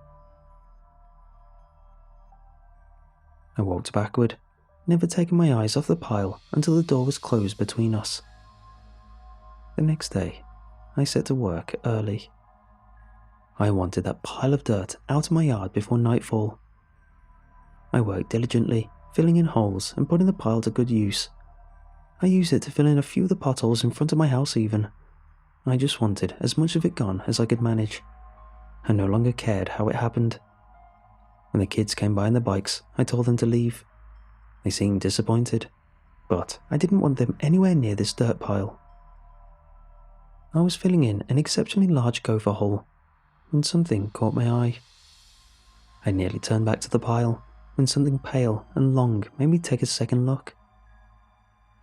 I walked backward, never taking my eyes off the pile until the door was closed between us. The next day, I set to work early. I wanted that pile of dirt out of my yard before nightfall. I worked diligently, filling in holes and putting the pile to good use. I used it to fill in a few of the potholes in front of my house even. I just wanted as much of it gone as I could manage. I no longer cared how it happened. When the kids came by on their bikes, I told them to leave. They seemed disappointed, but I didn't want them anywhere near this dirt pile. I was filling in an exceptionally large gopher hole when something caught my eye. I nearly turned back to the pile when something pale and long made me take a second look.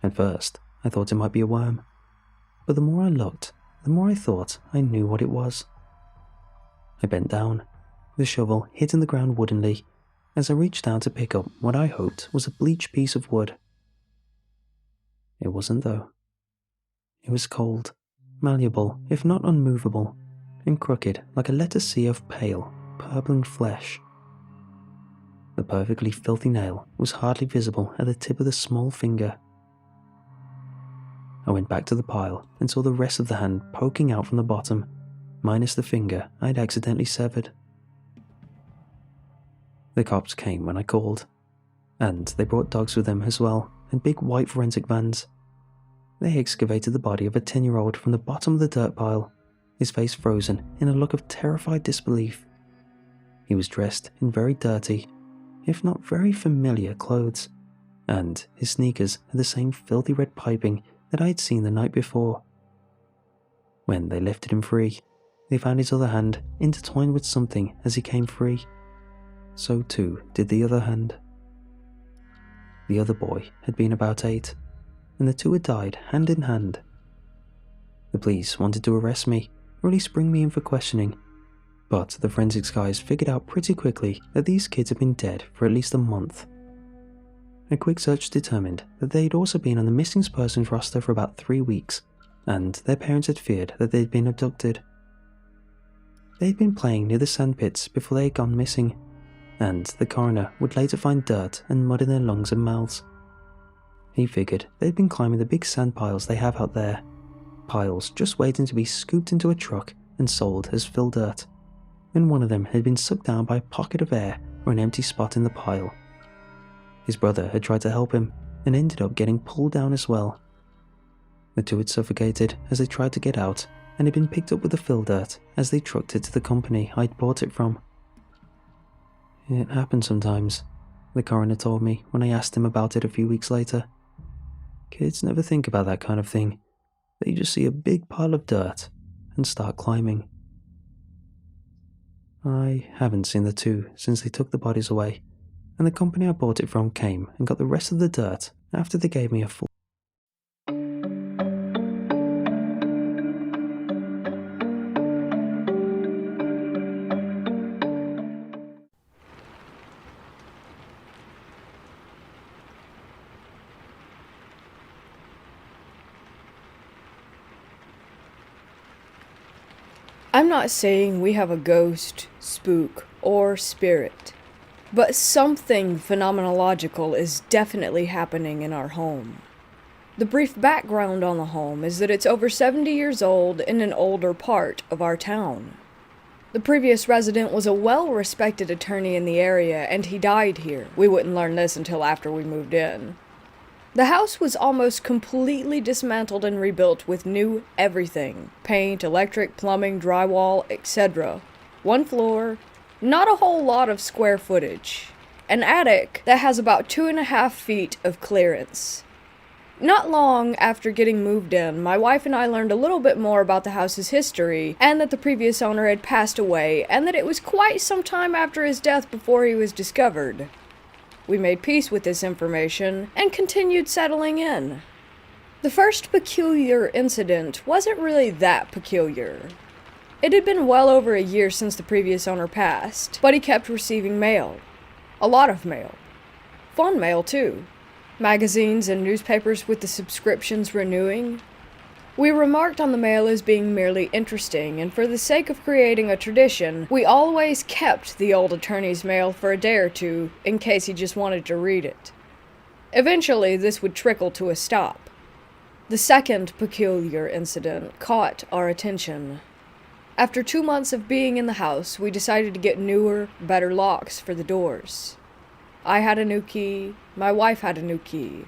At first, I thought it might be a worm, but the more I looked, the more I thought I knew what it was. I bent down, the shovel hitting the ground woodenly, as I reached down to pick up what I hoped was a bleached piece of wood. It wasn't though. It was cold, malleable if not unmovable, and crooked like a letter C of pale, purpling flesh. The perfectly filthy nail was hardly visible at the tip of the small finger. I went back to the pile and saw the rest of the hand poking out from the bottom, minus the finger I had accidentally severed. The cops came when I called, and they brought dogs with them as well, and big white forensic vans. They excavated the body of a 10-year-old from the bottom of the dirt pile, his face frozen in a look of terrified disbelief. He was dressed in very dirty, if not very familiar clothes, and his sneakers had the same filthy red piping that I had seen the night before. When they lifted him free, they found his other hand intertwined with something as he came free. So too did the other hand. The other boy had been about 8, and the two had died hand in hand. The police wanted to arrest me, or at least bring me in for questioning, but the forensics guys figured out pretty quickly that these kids had been dead for at least a month. A quick search determined that they had also been on the missing persons roster for about 3 weeks, and their parents had feared that they had been abducted. They had been playing near the sandpits before they had gone missing, and the coroner would later find dirt and mud in their lungs and mouths. He figured they had been climbing the big sand piles they have out there, piles just waiting to be scooped into a truck and sold as fill dirt, and one of them had been sucked down by a pocket of air or an empty spot in the pile. His brother had tried to help him and ended up getting pulled down as well. The two had suffocated as they tried to get out and had been picked up with the fill dirt as they trucked it to the company I'd bought it from. It happened sometimes, the coroner told me when I asked him about it a few weeks later. Kids never think about that kind of thing. They just see a big pile of dirt and start climbing. I haven't seen the two since they took the bodies away, and the company I bought it from came and got the rest of the dirt after they gave me a full. I'm not saying we have a ghost, spook, or spirit, but something phenomenological is definitely happening in our home. The brief background on the home is that it's over 70 years old in an older part of our town. The previous resident was a well-respected attorney in the area, and he died here. We wouldn't learn this until after we moved in. The house was almost completely dismantled and rebuilt with new everything. Paint, electric, plumbing, drywall, etc. One floor, not a whole lot of square footage. An attic that has about 2.5 feet of clearance. Not long after getting moved in, my wife and I learned a little bit more about the house's history, and that the previous owner had passed away, and that it was quite some time after his death before he was discovered. We made peace with this information, and continued settling in. The first peculiar incident wasn't really that peculiar. It had been well over a year since the previous owner passed, but he kept receiving mail. A lot of mail. Fun mail, too. Magazines and newspapers with the subscriptions renewing. We remarked on the mail as being merely interesting, and for the sake of creating a tradition, we always kept the old attorney's mail for a day or two in case he just wanted to read it. Eventually, this would trickle to a stop. The second peculiar incident caught our attention. After 2 months of being in the house, we decided to get newer, better locks for the doors. I had a new key, my wife had a new key.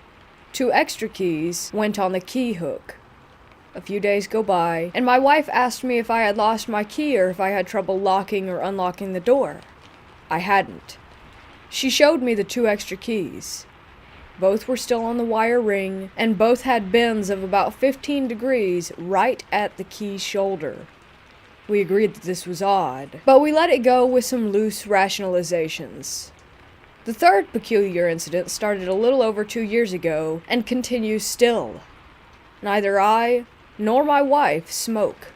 2 extra keys went on the key hook. A few days go by, and my wife asked me if I had lost my key or if I had trouble locking or unlocking the door. I hadn't. She showed me the 2 extra keys. Both were still on the wire ring, and both had bends of about 15 degrees right at the key's shoulder. We agreed that this was odd, but we let it go with some loose rationalizations. The third peculiar incident started a little over 2 years ago, and continues still. Neither I nor my wife smoke.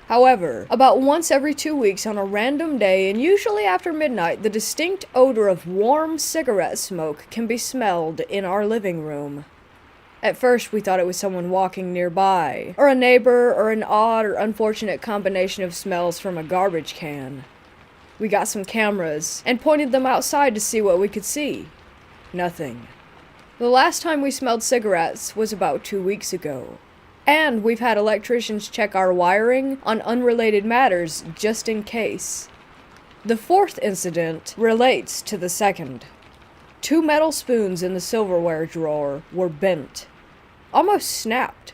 However, about once every 2 weeks on a random day, and usually after midnight, the distinct odor of warm cigarette smoke can be smelled in our living room. At first, we thought it was someone walking nearby, or a neighbor, or an odd or unfortunate combination of smells from a garbage can. We got some cameras, and pointed them outside to see what we could see. Nothing. The last time we smelled cigarettes was about 2 weeks ago. And we've had electricians check our wiring on unrelated matters just in case. The fourth incident relates to the second. 2 metal spoons in the silverware drawer were bent. Almost snapped.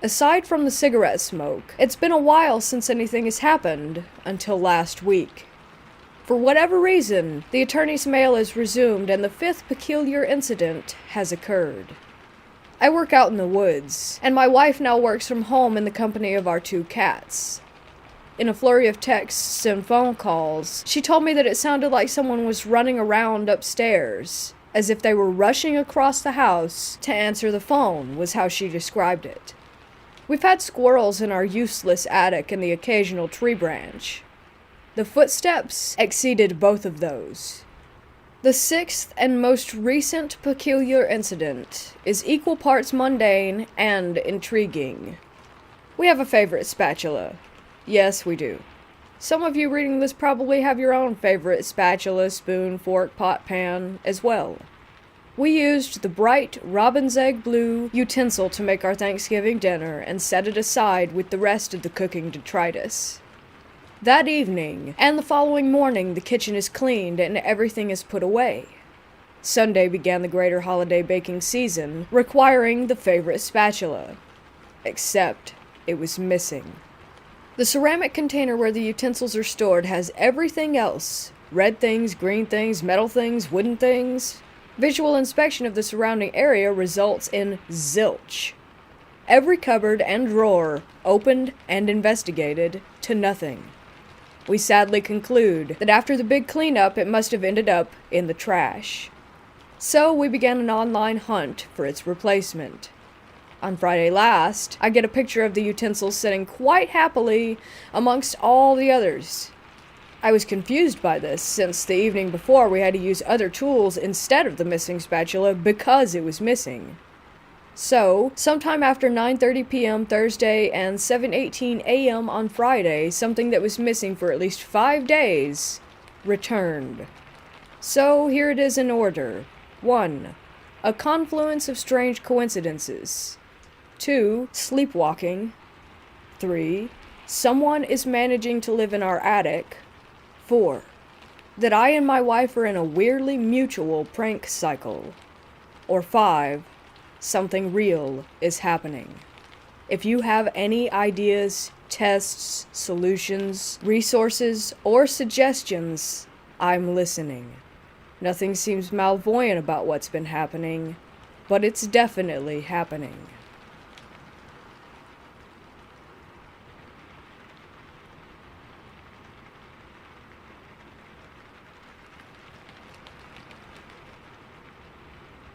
Aside from the cigarette smoke, it's been a while since anything has happened, until last week. For whatever reason, the attorney's mail is resumed and the 5th peculiar incident has occurred. I work out in the woods, and my wife now works from home in the company of our 2 cats. In a flurry of texts and phone calls, she told me that it sounded like someone was running around upstairs, as if they were rushing across the house to answer the phone, was how she described it. We've had squirrels in our useless attic and the occasional tree branch. The footsteps exceeded both of those. The 6th and most recent peculiar incident is equal parts mundane and intriguing. We have a favorite spatula. Yes, we do. Some of you reading this probably have your own favorite spatula, spoon, fork, pot, pan as well. We used the bright robin's egg blue utensil to make our Thanksgiving dinner and set it aside with the rest of the cooking detritus. That evening, and the following morning, the kitchen is cleaned and everything is put away. Sunday began the greater holiday baking season, requiring the favorite spatula. Except, it was missing. The ceramic container where the utensils are stored has everything else. Red things, green things, metal things, wooden things. Visual inspection of the surrounding area results in zilch. Every cupboard and drawer opened and investigated to nothing. We sadly conclude that after the big cleanup, it must have ended up in the trash. So we began an online hunt for its replacement. On Friday last, I get a picture of the utensils sitting quite happily amongst all the others. I was confused by this, since the evening before we had to use other tools instead of the missing spatula because it was missing. So, sometime after 9:30 p.m. Thursday and 7:18 a.m. on Friday, something that was missing for at least 5 days returned. So, here it is in order. 1. a confluence of strange coincidences. 2. Sleepwalking. 3. Someone is managing to live in our attic. 4. That I and my wife are in a weirdly mutual prank cycle. Or 5. Something real is happening. If you have any ideas, tests, solutions, resources, or suggestions, I'm listening. Nothing seems malvoyant about what's been happening, but it's definitely happening.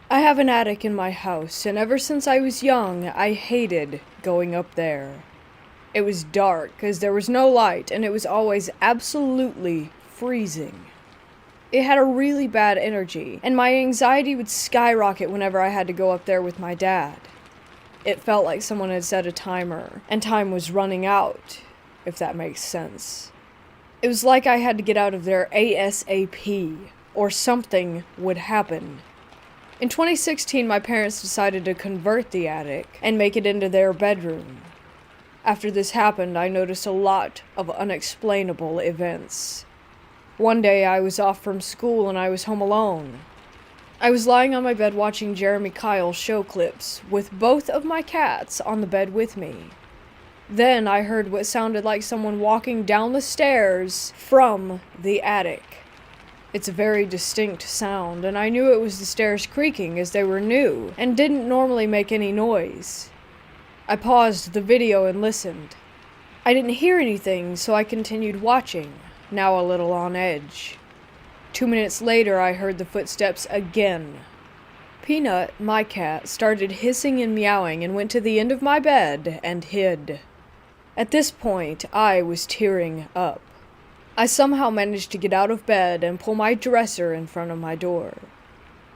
I have an attic in my house, and ever since I was young, I hated going up there. It was dark, because there was no light, and it was always absolutely freezing. It had a really bad energy, and my anxiety would skyrocket whenever I had to go up there with my dad. It felt like someone had set a timer, and time was running out, if that makes sense. It was like I had to get out of there ASAP, or something would happen. In 2016, my parents decided to convert the attic and make it into their bedroom. After this happened, I noticed a lot of unexplainable events. One day, I was off from school and I was home alone. I was lying on my bed watching Jeremy Kyle show clips with both of my cats on the bed with me. Then I heard what sounded like someone walking down the stairs from the attic. It's a very distinct sound, and I knew it was the stairs creaking as they were new and didn't normally make any noise. I paused the video and listened. I didn't hear anything, so I continued watching, now a little on edge. 2 minutes later, I heard the footsteps again. Peanut, my cat, started hissing and meowing and went to the end of my bed and hid. At this point, I was tearing up. I somehow managed to get out of bed and pull my dresser in front of my door.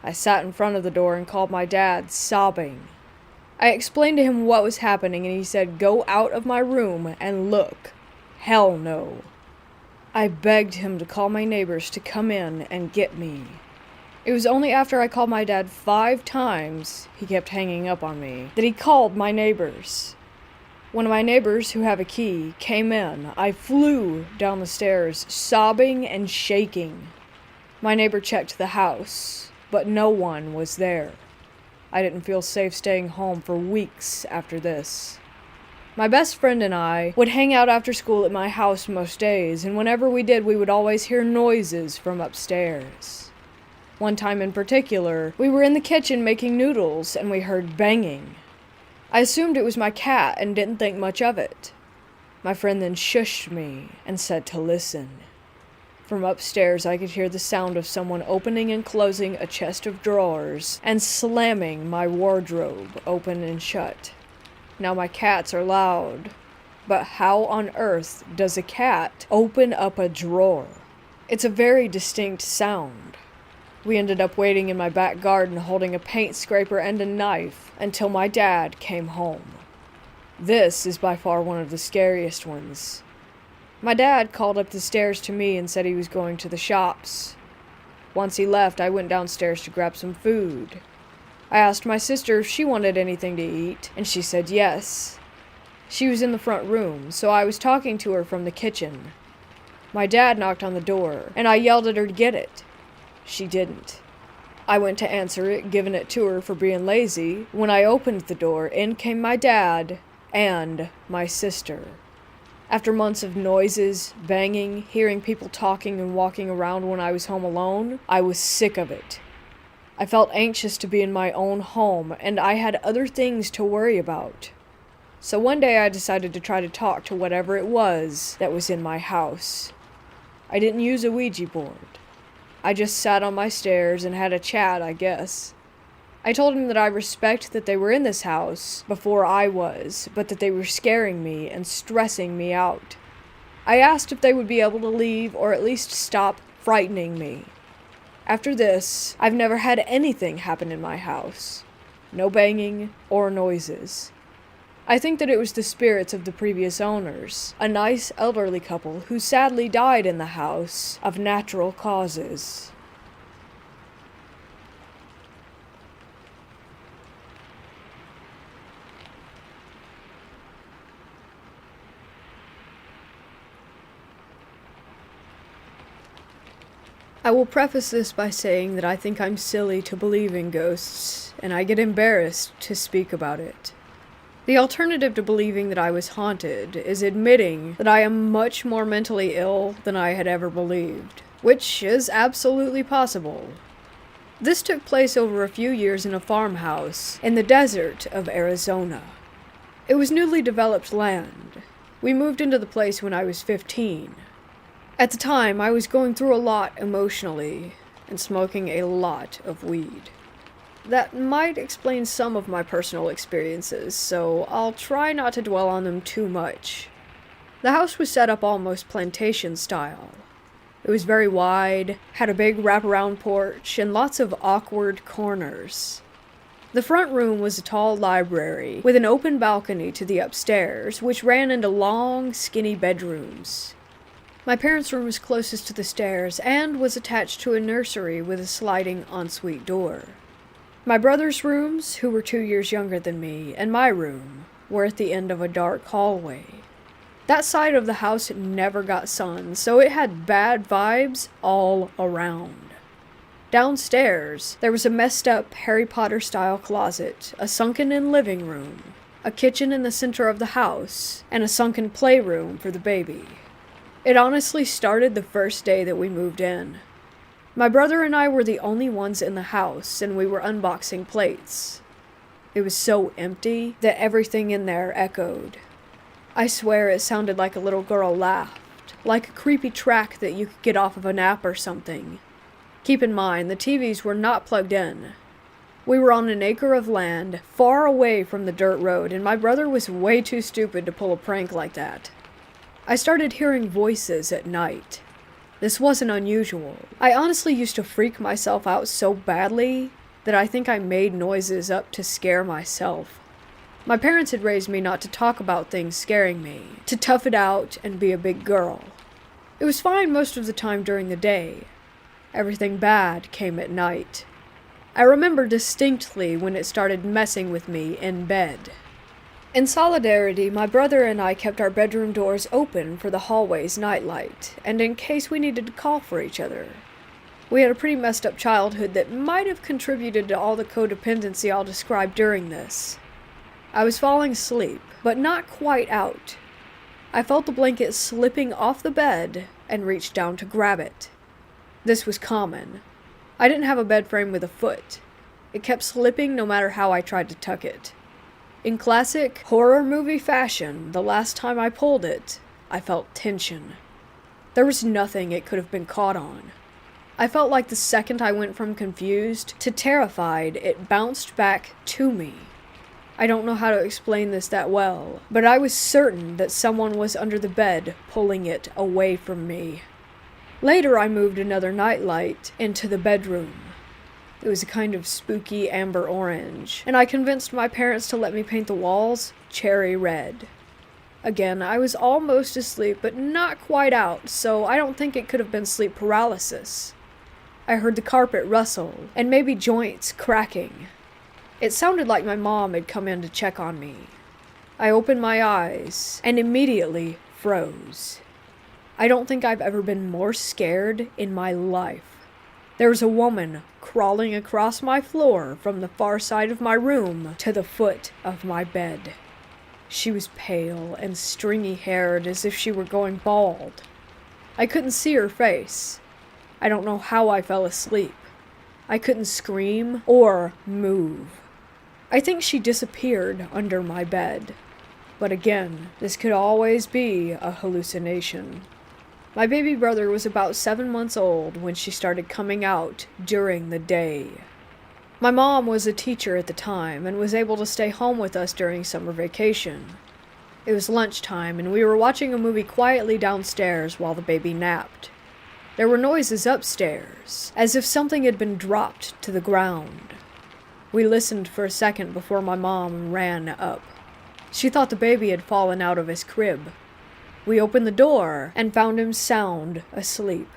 I sat in front of the door and called my dad, sobbing. I explained to him what was happening, and he said, "Go out of my room and look." Hell no. I begged him to call my neighbors to come in and get me. It was only after I called my dad 5 times, he kept hanging up on me, that he called my neighbors. One of my neighbors, who have a key, came in. I flew down the stairs, sobbing and shaking. My neighbor checked the house, but no one was there. I didn't feel safe staying home for weeks after this. My best friend and I would hang out after school at my house most days, and whenever we did, we would always hear noises from upstairs. One time in particular, we were in the kitchen making noodles, and we heard banging. I assumed it was my cat and didn't think much of it. My friend then shushed me and said to listen. From upstairs, I could hear the sound of someone opening and closing a chest of drawers and slamming my wardrobe open and shut. Now my cats are loud, but how on earth does a cat open up a drawer? It's a very distinct sound. We ended up waiting in my back garden holding a paint scraper and a knife until my dad came home. This is by far one of the scariest ones. My dad called up the stairs to me and said he was going to the shops. Once he left, I went downstairs to grab some food. I asked my sister if she wanted anything to eat, and she said yes. She was in the front room, so I was talking to her from the kitchen. My dad knocked on the door, and I yelled at her to get it. She didn't. I went to answer it, giving it to her for being lazy. When I opened the door, in came my dad and my sister. After months of noises, banging, hearing people talking and walking around when I was home alone, I was sick of it. I felt anxious to be in my own home, and I had other things to worry about. So one day I decided to try to talk to whatever it was that was in my house. I didn't use a Ouija board. I just sat on my stairs and had a chat, I guess. I told him that I respect that they were in this house before I was, but that they were scaring me and stressing me out. I asked if they would be able to leave or at least stop frightening me. After this, I've never had anything happen in my house. No banging or noises. I think that it was the spirits of the previous owners, a nice elderly couple who sadly died in the house of natural causes. I will preface this by saying that I think I'm silly to believe in ghosts, and I get embarrassed to speak about it. The alternative to believing that I was haunted is admitting that I am much more mentally ill than I had ever believed, which is absolutely possible. This took place over a few years in a farmhouse in the desert of Arizona. It was newly developed land. We moved into the place when I was 15. At the time, I was going through a lot emotionally and smoking a lot of weed. That might explain some of my personal experiences, so I'll try not to dwell on them too much. The house was set up almost plantation style. It was very wide, had a big wraparound porch, and lots of awkward corners. The front room was a tall library with an open balcony to the upstairs, which ran into long, skinny bedrooms. My parents' room was closest to the stairs and was attached to a nursery with a sliding ensuite door. My brother's rooms, who were 2 years younger than me, and my room were at the end of a dark hallway. That side of the house never got sun, so it had bad vibes all around. Downstairs, there was a messed up Harry Potter-style closet, a sunken-in living room, a kitchen in the center of the house, and a sunken playroom for the baby. It honestly started the first day that we moved in. My brother and I were the only ones in the house, and we were unboxing plates. It was so empty that everything in there echoed. I swear it sounded like a little girl laughed, like a creepy track that you could get off of an app or something. Keep in mind, the TVs were not plugged in. We were on an acre of land, far away from the dirt road, and my brother was way too stupid to pull a prank like that. I started hearing voices at night. This wasn't unusual. I honestly used to freak myself out so badly that I think I made noises up to scare myself. My parents had raised me not to talk about things scaring me, to tough it out and be a big girl. It was fine most of the time during the day. Everything bad came at night. I remember distinctly when it started messing with me in bed. In solidarity, my brother and I kept our bedroom doors open for the hallway's nightlight, and in case we needed to call for each other. We had a pretty messed up childhood that might have contributed to all the codependency I'll describe during this. I was falling asleep, but not quite out. I felt the blanket slipping off the bed and reached down to grab it. This was common. I didn't have a bed frame with a foot. It kept slipping no matter how I tried to tuck it. In classic horror movie fashion, the last time I pulled it, I felt tension. There was nothing it could have been caught on. I felt like the second I went from confused to terrified, it bounced back to me. I don't know how to explain this that well, but I was certain that someone was under the bed pulling it away from me. Later, I moved another nightlight into the bedroom. It was a kind of spooky amber orange, and I convinced my parents to let me paint the walls cherry red. Again, I was almost asleep, but not quite out, so I don't think it could have been sleep paralysis. I heard the carpet rustle, and maybe joints cracking. It sounded like my mom had come in to check on me. I opened my eyes, and immediately froze. I don't think I've ever been more scared in my life. There was a woman crawling across my floor from the far side of my room to the foot of my bed. She was pale and stringy-haired as if she were going bald. I couldn't see her face. I don't know how I fell asleep. I couldn't scream or move. I think she disappeared under my bed. But again, this could always be a hallucination. My baby brother was about 7 months old when she started coming out during the day. My mom was a teacher at the time and was able to stay home with us during summer vacation. It was lunchtime and we were watching a movie quietly downstairs while the baby napped. There were noises upstairs, as if something had been dropped to the ground. We listened for a second before my mom ran up. She thought the baby had fallen out of his crib. We opened the door and found him sound asleep.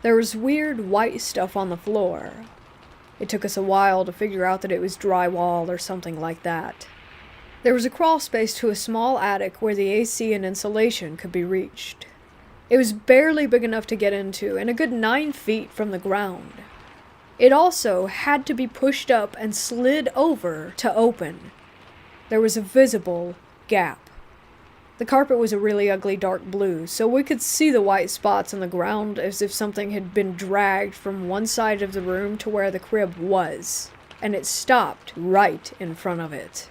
There was weird white stuff on the floor. It took us a while to figure out that it was drywall or something like that. There was a crawl space to a small attic where the AC and insulation could be reached. It was barely big enough to get into and a good 9 feet from the ground. It also had to be pushed up and slid over to open. There was a visible gap. The carpet was a really ugly dark blue, so we could see the white spots on the ground as if something had been dragged from one side of the room to where the crib was, and it stopped right in front of it.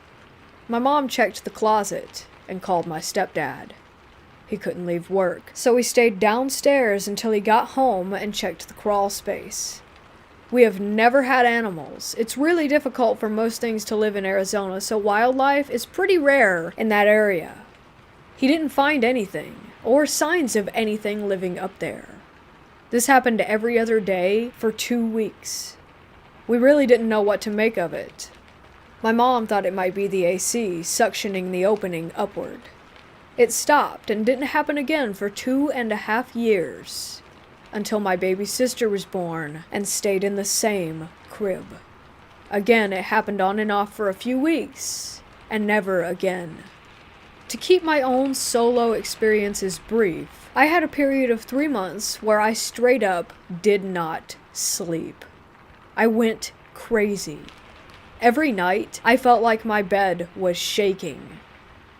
My mom checked the closet and called my stepdad. He couldn't leave work, so he stayed downstairs until he got home and checked the crawl space. We have never had animals. It's really difficult for most things to live in Arizona, so wildlife is pretty rare in that area. He didn't find anything, or signs of anything living up there. This happened every other day for 2 weeks. We really didn't know what to make of it. My mom thought it might be the AC suctioning the opening upward. It stopped and didn't happen again for 2.5 years, until my baby sister was born and stayed in the same crib. Again, it happened on and off for a few weeks, and never again. To keep my own solo experiences brief, I had a period of 3 months where I straight up did not sleep. I went crazy. Every night, I felt like my bed was shaking.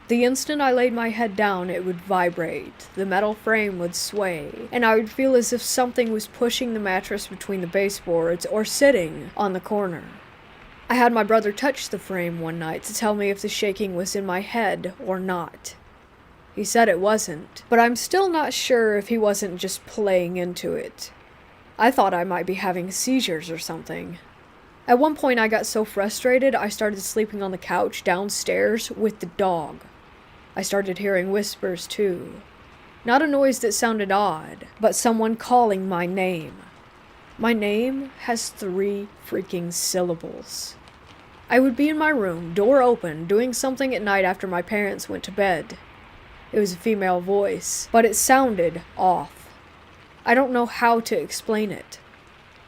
The instant I laid my head down, it would vibrate, the metal frame would sway, and I would feel as if something was pushing the mattress between the baseboards or sitting on the corner. I had my brother touch the frame one night to tell me if the shaking was in my head or not. He said it wasn't, but I'm still not sure if he wasn't just playing into it. I thought I might be having seizures or something. At one point I got so frustrated I started sleeping on the couch downstairs with the dog. I started hearing whispers too. Not a noise that sounded odd, but someone calling my name. My name has 3 freaking syllables. I would be in my room, door open, doing something at night after my parents went to bed. It was a female voice, but it sounded off. I don't know how to explain it.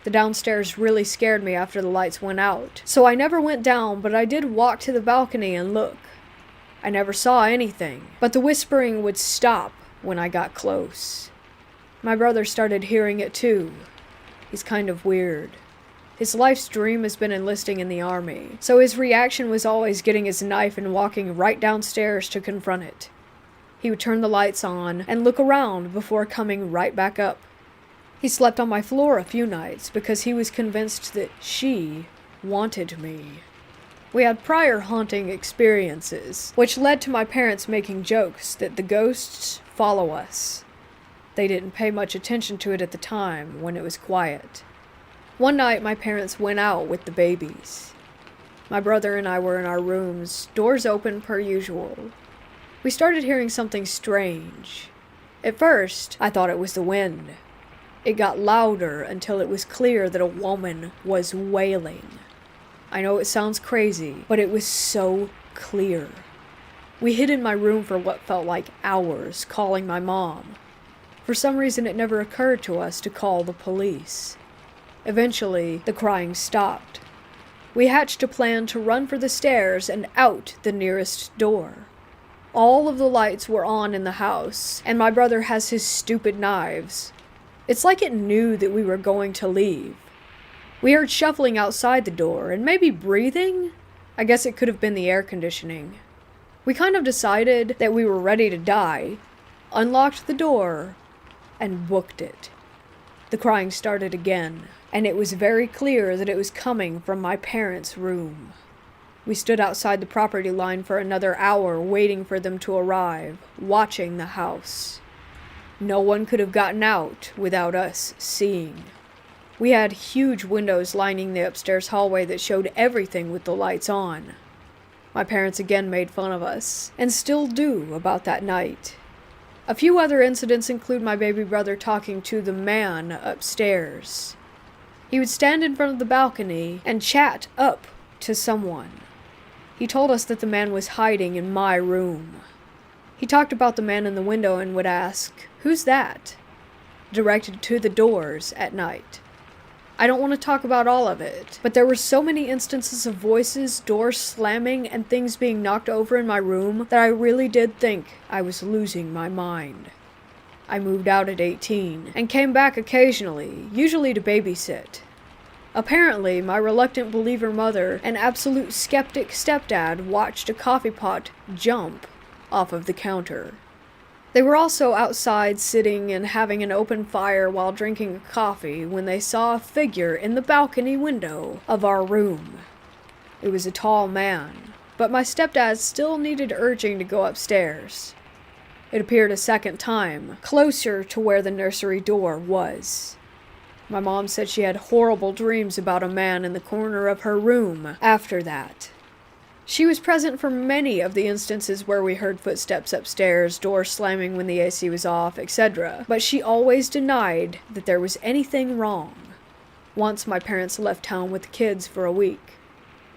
The downstairs really scared me after the lights went out, so I never went down, but I did walk to the balcony and look. I never saw anything, but the whispering would stop when I got close. My brother started hearing it too. He's kind of weird. His life's dream has been enlisting in the army, so his reaction was always getting his knife and walking right downstairs to confront it. He would turn the lights on and look around before coming right back up. He slept on my floor a few nights because he was convinced that she wanted me. We had prior haunting experiences, which led to my parents making jokes that the ghosts follow us. They didn't pay much attention to it at the time when it was quiet. One night my parents went out with the babies. My brother and I were in our rooms, doors open per usual. We started hearing something strange. At first, I thought it was the wind. It got louder until it was clear that a woman was wailing. I know it sounds crazy, but it was so clear. We hid in my room for what felt like hours, calling my mom. For some reason, it never occurred to us to call the police. Eventually, the crying stopped. We hatched a plan to run for the stairs and out the nearest door. All of the lights were on in the house, and my brother has his stupid knives. It's like it knew that we were going to leave. We heard shuffling outside the door, and maybe breathing? I guess it could have been the air conditioning. We kind of decided that we were ready to die, unlocked the door, and booked it. The crying started again, and it was very clear that it was coming from my parents' room. We stood outside the property line for another hour waiting for them to arrive, watching the house. No one could have gotten out without us seeing. We had huge windows lining the upstairs hallway that showed everything with the lights on. My parents again made fun of us, and still do about that night. A few other incidents include my baby brother talking to the man upstairs. He would stand in front of the balcony and chat up to someone. He told us that the man was hiding in my room. He talked about the man in the window and would ask, "Who's that?" directed to the doors at night. I don't want to talk about all of it, but there were so many instances of voices, doors slamming, and things being knocked over in my room that I really did think I was losing my mind. I moved out at 18 and came back occasionally, usually to babysit. Apparently, my reluctant believer mother and absolute skeptic stepdad watched a coffee pot jump off of the counter. They were also outside sitting and having an open fire while drinking a coffee when they saw a figure in the balcony window of our room. It was a tall man, but my stepdad still needed urging to go upstairs. It appeared a second time, closer to where the nursery door was. My mom said she had horrible dreams about a man in the corner of her room after that. She was present for many of the instances where we heard footsteps upstairs, doors slamming when the AC was off, etc., but she always denied that there was anything wrong. Once my parents left town with the kids for a week.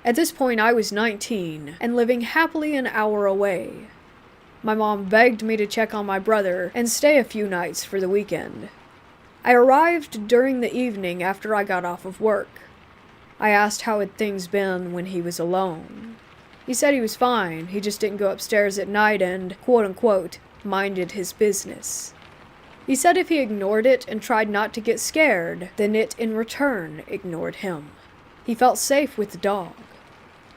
At this point I was 19 and living happily an hour away. My mom begged me to check on my brother and stay a few nights for the weekend. I arrived during the evening after I got off of work. I asked how had things been when he was alone. He said he was fine, he just didn't go upstairs at night and, quote-unquote, minded his business. He said if he ignored it and tried not to get scared, then it, in return, ignored him. He felt safe with the dog.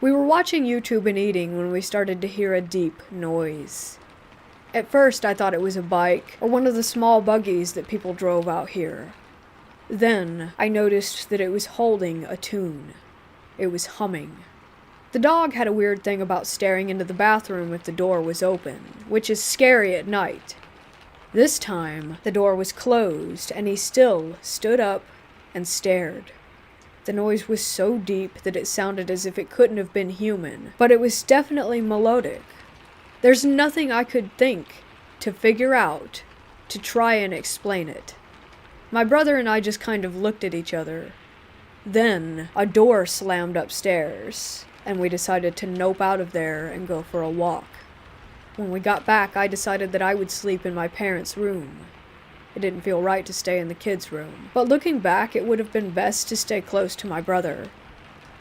We were watching YouTube and eating when we started to hear a deep noise. At first I thought it was a bike or one of the small buggies that people drove out here. Then I noticed that it was holding a tune. It was humming. The dog had a weird thing about staring into the bathroom if the door was open, which is scary at night. This time, the door was closed, and he still stood up and stared. The noise was so deep that it sounded as if it couldn't have been human, but it was definitely melodic. There's nothing I could think to figure out to try and explain it. My brother and I just kind of looked at each other. Then, a door slammed upstairs, and we decided to nope out of there and go for a walk. When we got back, I decided that I would sleep in my parents' room. It didn't feel right to stay in the kids' room, but looking back, it would have been best to stay close to my brother.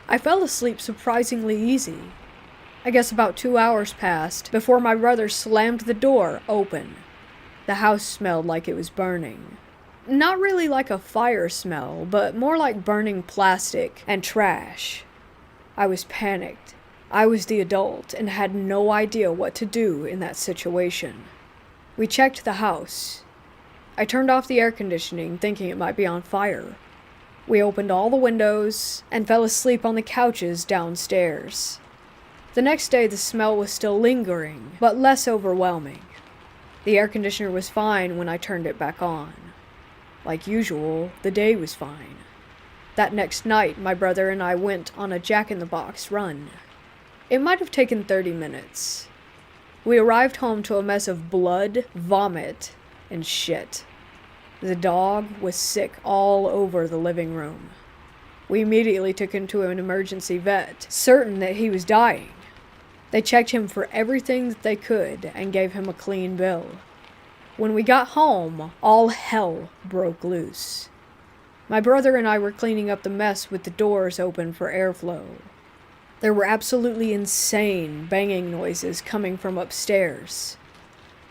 I fell asleep surprisingly easy. I guess about 2 hours passed before my brother slammed the door open. The house smelled like it was burning. Not really like a fire smell, but more like burning plastic and trash. I was panicked. I was the adult and had no idea what to do in that situation. We checked the house. I turned off the air conditioning, thinking it might be on fire. We opened all the windows and fell asleep on the couches downstairs. The next day the smell was still lingering, but less overwhelming. The air conditioner was fine when I turned it back on. Like usual, the day was fine. That next night, my brother and I went on a Jack-in-the-Box run. It might have taken 30 minutes. We arrived home to a mess of blood, vomit, and shit. The dog was sick all over the living room. We immediately took him to an emergency vet, certain that he was dying. They checked him for everything that they could and gave him a clean bill. When we got home, all hell broke loose. My brother and I were cleaning up the mess with the doors open for airflow. There were absolutely insane banging noises coming from upstairs.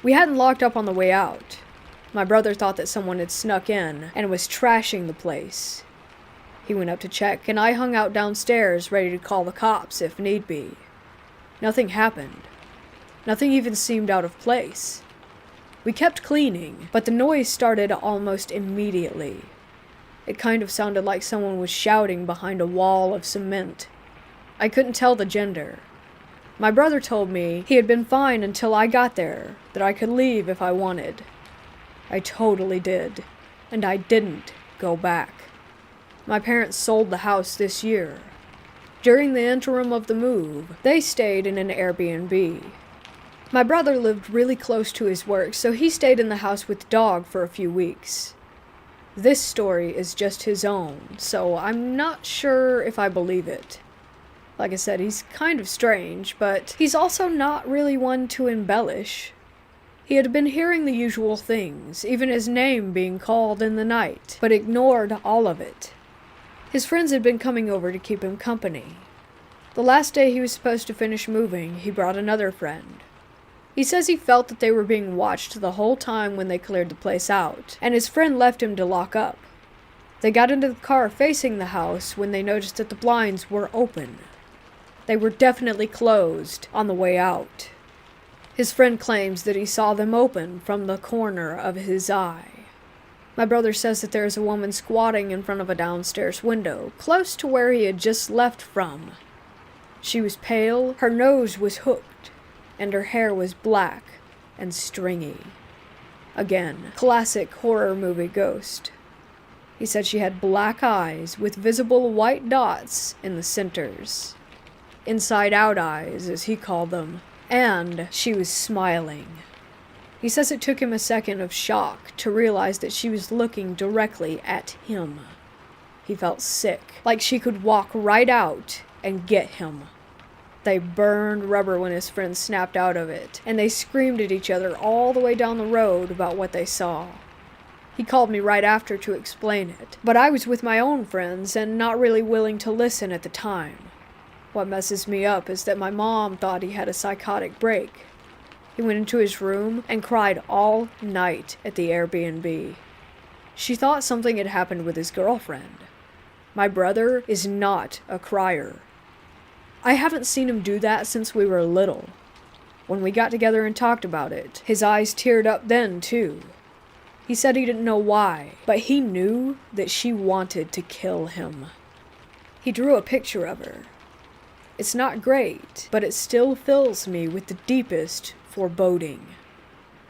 We hadn't locked up on the way out. My brother thought that someone had snuck in and was trashing the place. He went up to check, and I hung out downstairs ready to call the cops if need be. Nothing happened. Nothing even seemed out of place. We kept cleaning, but the noise started almost immediately. It kind of sounded like someone was shouting behind a wall of cement. I couldn't tell the gender. My brother told me he had been fine until I got there, that I could leave if I wanted. I totally did, and I didn't go back. My parents sold the house this year. During the interim of the move, they stayed in an Airbnb. My brother lived really close to his work, so he stayed in the house with the dog for a few weeks. This story is just his own, so I'm not sure if I believe it. Like I said, he's kind of strange, but he's also not really one to embellish. He had been hearing the usual things, even his name being called in the night, but ignored all of it. His friends had been coming over to keep him company. The last day he was supposed to finish moving, he brought another friend. He says he felt that they were being watched the whole time when they cleared the place out, and his friend left him to lock up. They got into the car facing the house when they noticed that the blinds were open. They were definitely closed on the way out. His friend claims that he saw them open from the corner of his eye. My brother says that there is a woman squatting in front of a downstairs window, close to where he had just left from. She was pale, her nose was hooked, and her hair was black and stringy. Again, classic horror movie ghost. He said she had black eyes with visible white dots in the centers. Inside-out eyes, as he called them. And she was smiling. He says it took him a second of shock to realize that she was looking directly at him. He felt sick, like she could walk right out and get him. They burned rubber when his friend snapped out of it, and they screamed at each other all the way down the road about what they saw. He called me right after to explain it, but I was with my own friends and not really willing to listen at the time. What messes me up is that my mom thought he had a psychotic break. He went into his room and cried all night at the Airbnb. She thought something had happened with his girlfriend. My brother is not a crier. I haven't seen him do that since we were little. When we got together and talked about it, his eyes teared up then, too. He said he didn't know why, but he knew that she wanted to kill him. He drew a picture of her. It's not great, but it still fills me with the deepest foreboding.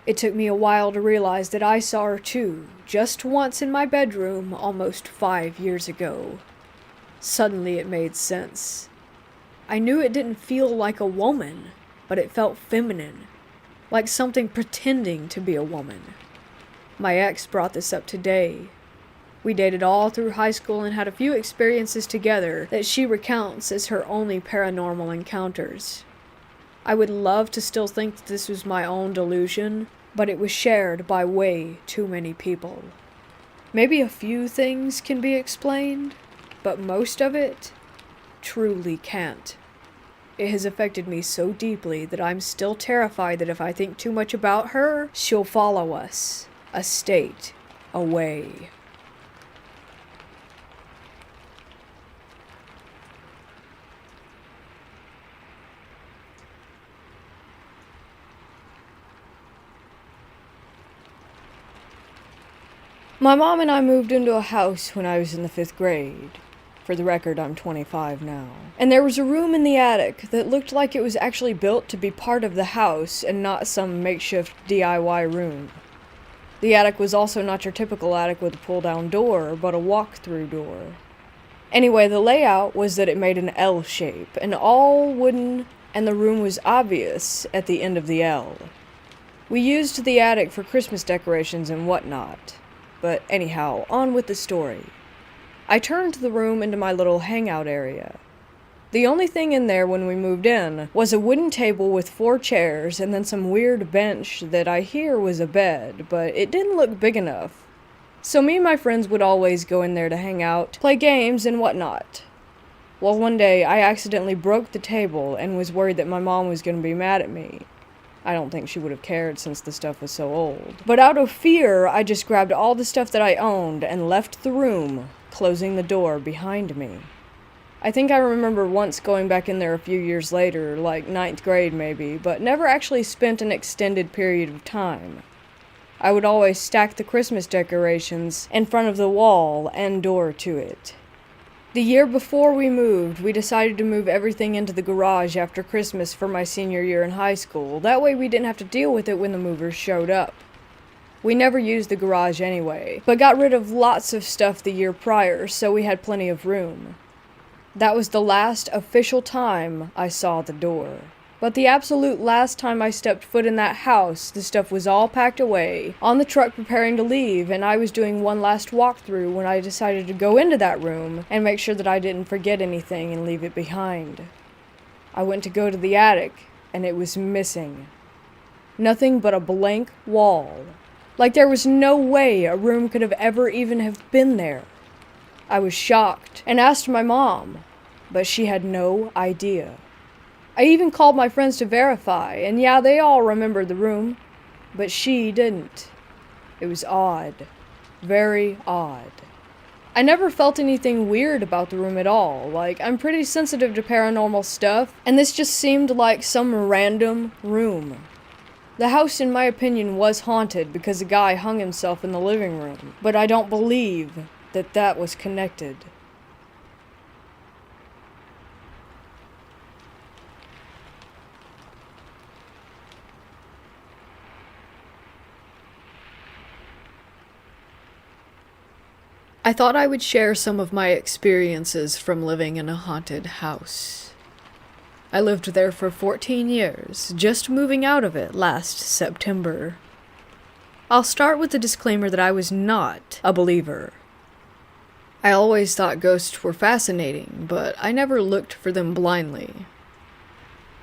It took me a while to realize that I saw her too, just once in my bedroom almost 5 years ago. Suddenly it made sense. I knew it didn't feel like a woman, but it felt feminine, like something pretending to be a woman. My ex brought this up today. We dated all through high school and had a few experiences together that she recounts as her only paranormal encounters. I would love to still think that this was my own delusion, but it was shared by way too many people. Maybe a few things can be explained, but most of it truly can't. It has affected me so deeply that I'm still terrified that if I think too much about her, she'll follow us a state away. My mom and I moved into a house when I was in the 5th grade. For the record, I'm 25 now. And there was a room in the attic that looked like it was actually built to be part of the house and not some makeshift DIY room. The attic was also not your typical attic with a pull-down door, but a walk-through door. Anyway, the layout was that it made an L shape, and all wooden, and the room was obvious at the end of the L. We used the attic for Christmas decorations and whatnot. But anyhow, on with the story. I turned the room into my little hangout area. The only thing in there when we moved in was a wooden table with 4 chairs and then some weird bench that I hear was a bed, but it didn't look big enough. So me and my friends would always go in there to hang out, play games and whatnot. Well, one day I accidentally broke the table and was worried that my mom was going to be mad at me. I don't think she would have cared since the stuff was so old. But out of fear, I just grabbed all the stuff that I owned and left the room, closing the door behind me. I think I remember once going back in there a few years later, like 9th grade maybe, but never actually spent an extended period of time. I would always stack the Christmas decorations in front of the wall and door to it. The year before we moved, we decided to move everything into the garage after Christmas for my senior year in high school. That way we didn't have to deal with it when the movers showed up. We never used the garage anyway, but got rid of lots of stuff the year prior, so we had plenty of room. That was the last official time I saw the door. But the absolute last time I stepped foot in that house, the stuff was all packed away, on the truck preparing to leave, and I was doing one last walkthrough when I decided to go into that room and make sure that I didn't forget anything and leave it behind. I went to go to the attic, and it was missing. Nothing but a blank wall. Like there was no way a room could have ever even have been there. I was shocked and asked my mom, but she had no idea. I even called my friends to verify, and yeah, they all remembered the room, but she didn't. It was odd. Very odd. I never felt anything weird about the room at all. Like, I'm pretty sensitive to paranormal stuff, and this just seemed like some random room. The house, in my opinion, was haunted because a guy hung himself in the living room, but I don't believe that that was connected. I thought I would share some of my experiences from living in a haunted house. I lived there for 14 years, just moving out of it last September. I'll start with the disclaimer that I was not a believer. I always thought ghosts were fascinating, but I never looked for them blindly.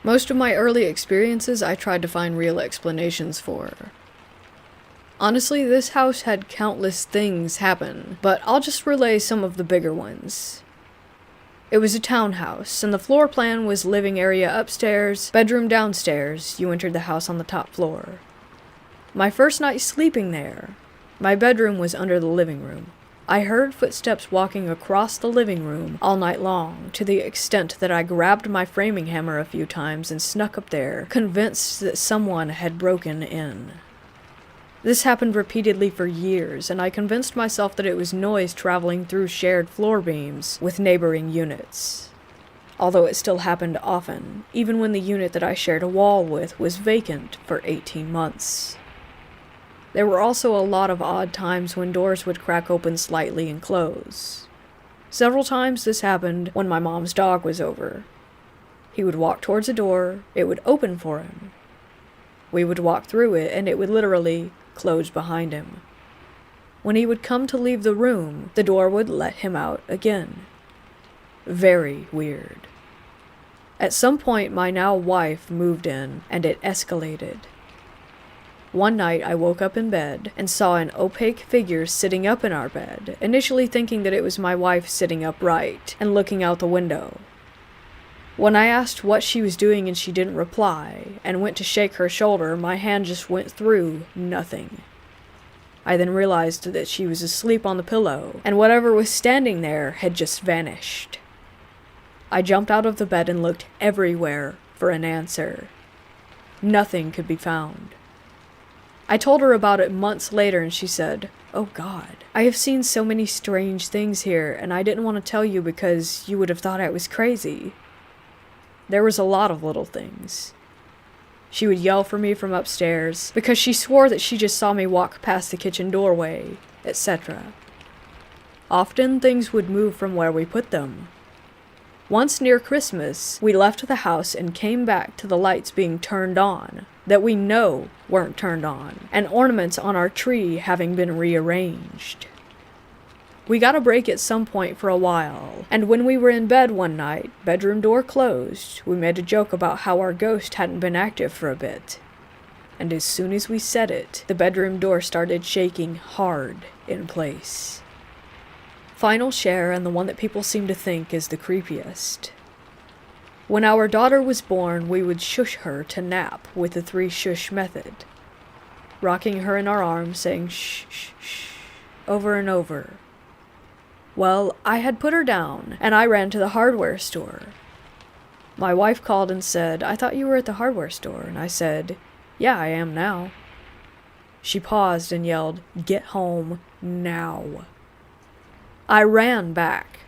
Most of my early experiences I tried to find real explanations for. Honestly, this house had countless things happen, but I'll just relay some of the bigger ones. It was a townhouse, and the floor plan was living area upstairs, bedroom downstairs. You entered the house on the top floor. My first night sleeping there, my bedroom was under the living room. I heard footsteps walking across the living room all night long, to the extent that I grabbed my framing hammer a few times and snuck up there, convinced that someone had broken in. This happened repeatedly for years, and I convinced myself that it was noise traveling through shared floor beams with neighboring units. Although it still happened often, even when the unit that I shared a wall with was vacant for 18 months. There were also a lot of odd times when doors would crack open slightly and close. Several times this happened when my mom's dog was over. He would walk towards a door, it would open for him. We would walk through it, and it would literally close behind him. When he would come to leave the room, the door would let him out again. Very weird. At some point, my now wife moved in, and it escalated. One night, I woke up in bed and saw an opaque figure sitting up in our bed, initially thinking that it was my wife sitting upright and looking out the window. When I asked what she was doing and she didn't reply, and went to shake her shoulder, my hand just went through nothing. I then realized that she was asleep on the pillow, and whatever was standing there had just vanished. I jumped out of the bed and looked everywhere for an answer. Nothing could be found. I told her about it months later, and she said, "Oh God, I have seen so many strange things here, and I didn't want to tell you because you would have thought I was crazy." There was a lot of little things. She would yell for me from upstairs because she swore that she just saw me walk past the kitchen doorway, etc. Often things would move from where we put them. Once near Christmas, we left the house and came back to the lights being turned on, that we know weren't turned on, and ornaments on our tree having been rearranged. We got a break at some point for a while, and when we were in bed one night, bedroom door closed, we made a joke about how our ghost hadn't been active for a bit. And as soon as we said it, the bedroom door started shaking hard in place. Final share, and the one that people seem to think is the creepiest. When our daughter was born, we would shush her to nap with the 3 shush method, rocking her in our arms, saying shh, shh, shh, over and over. Well, I had put her down, and I ran to the hardware store. My wife called and said, "I thought you were at the hardware store," and I said, "Yeah, I am now." She paused and yelled, "Get home now." I ran back.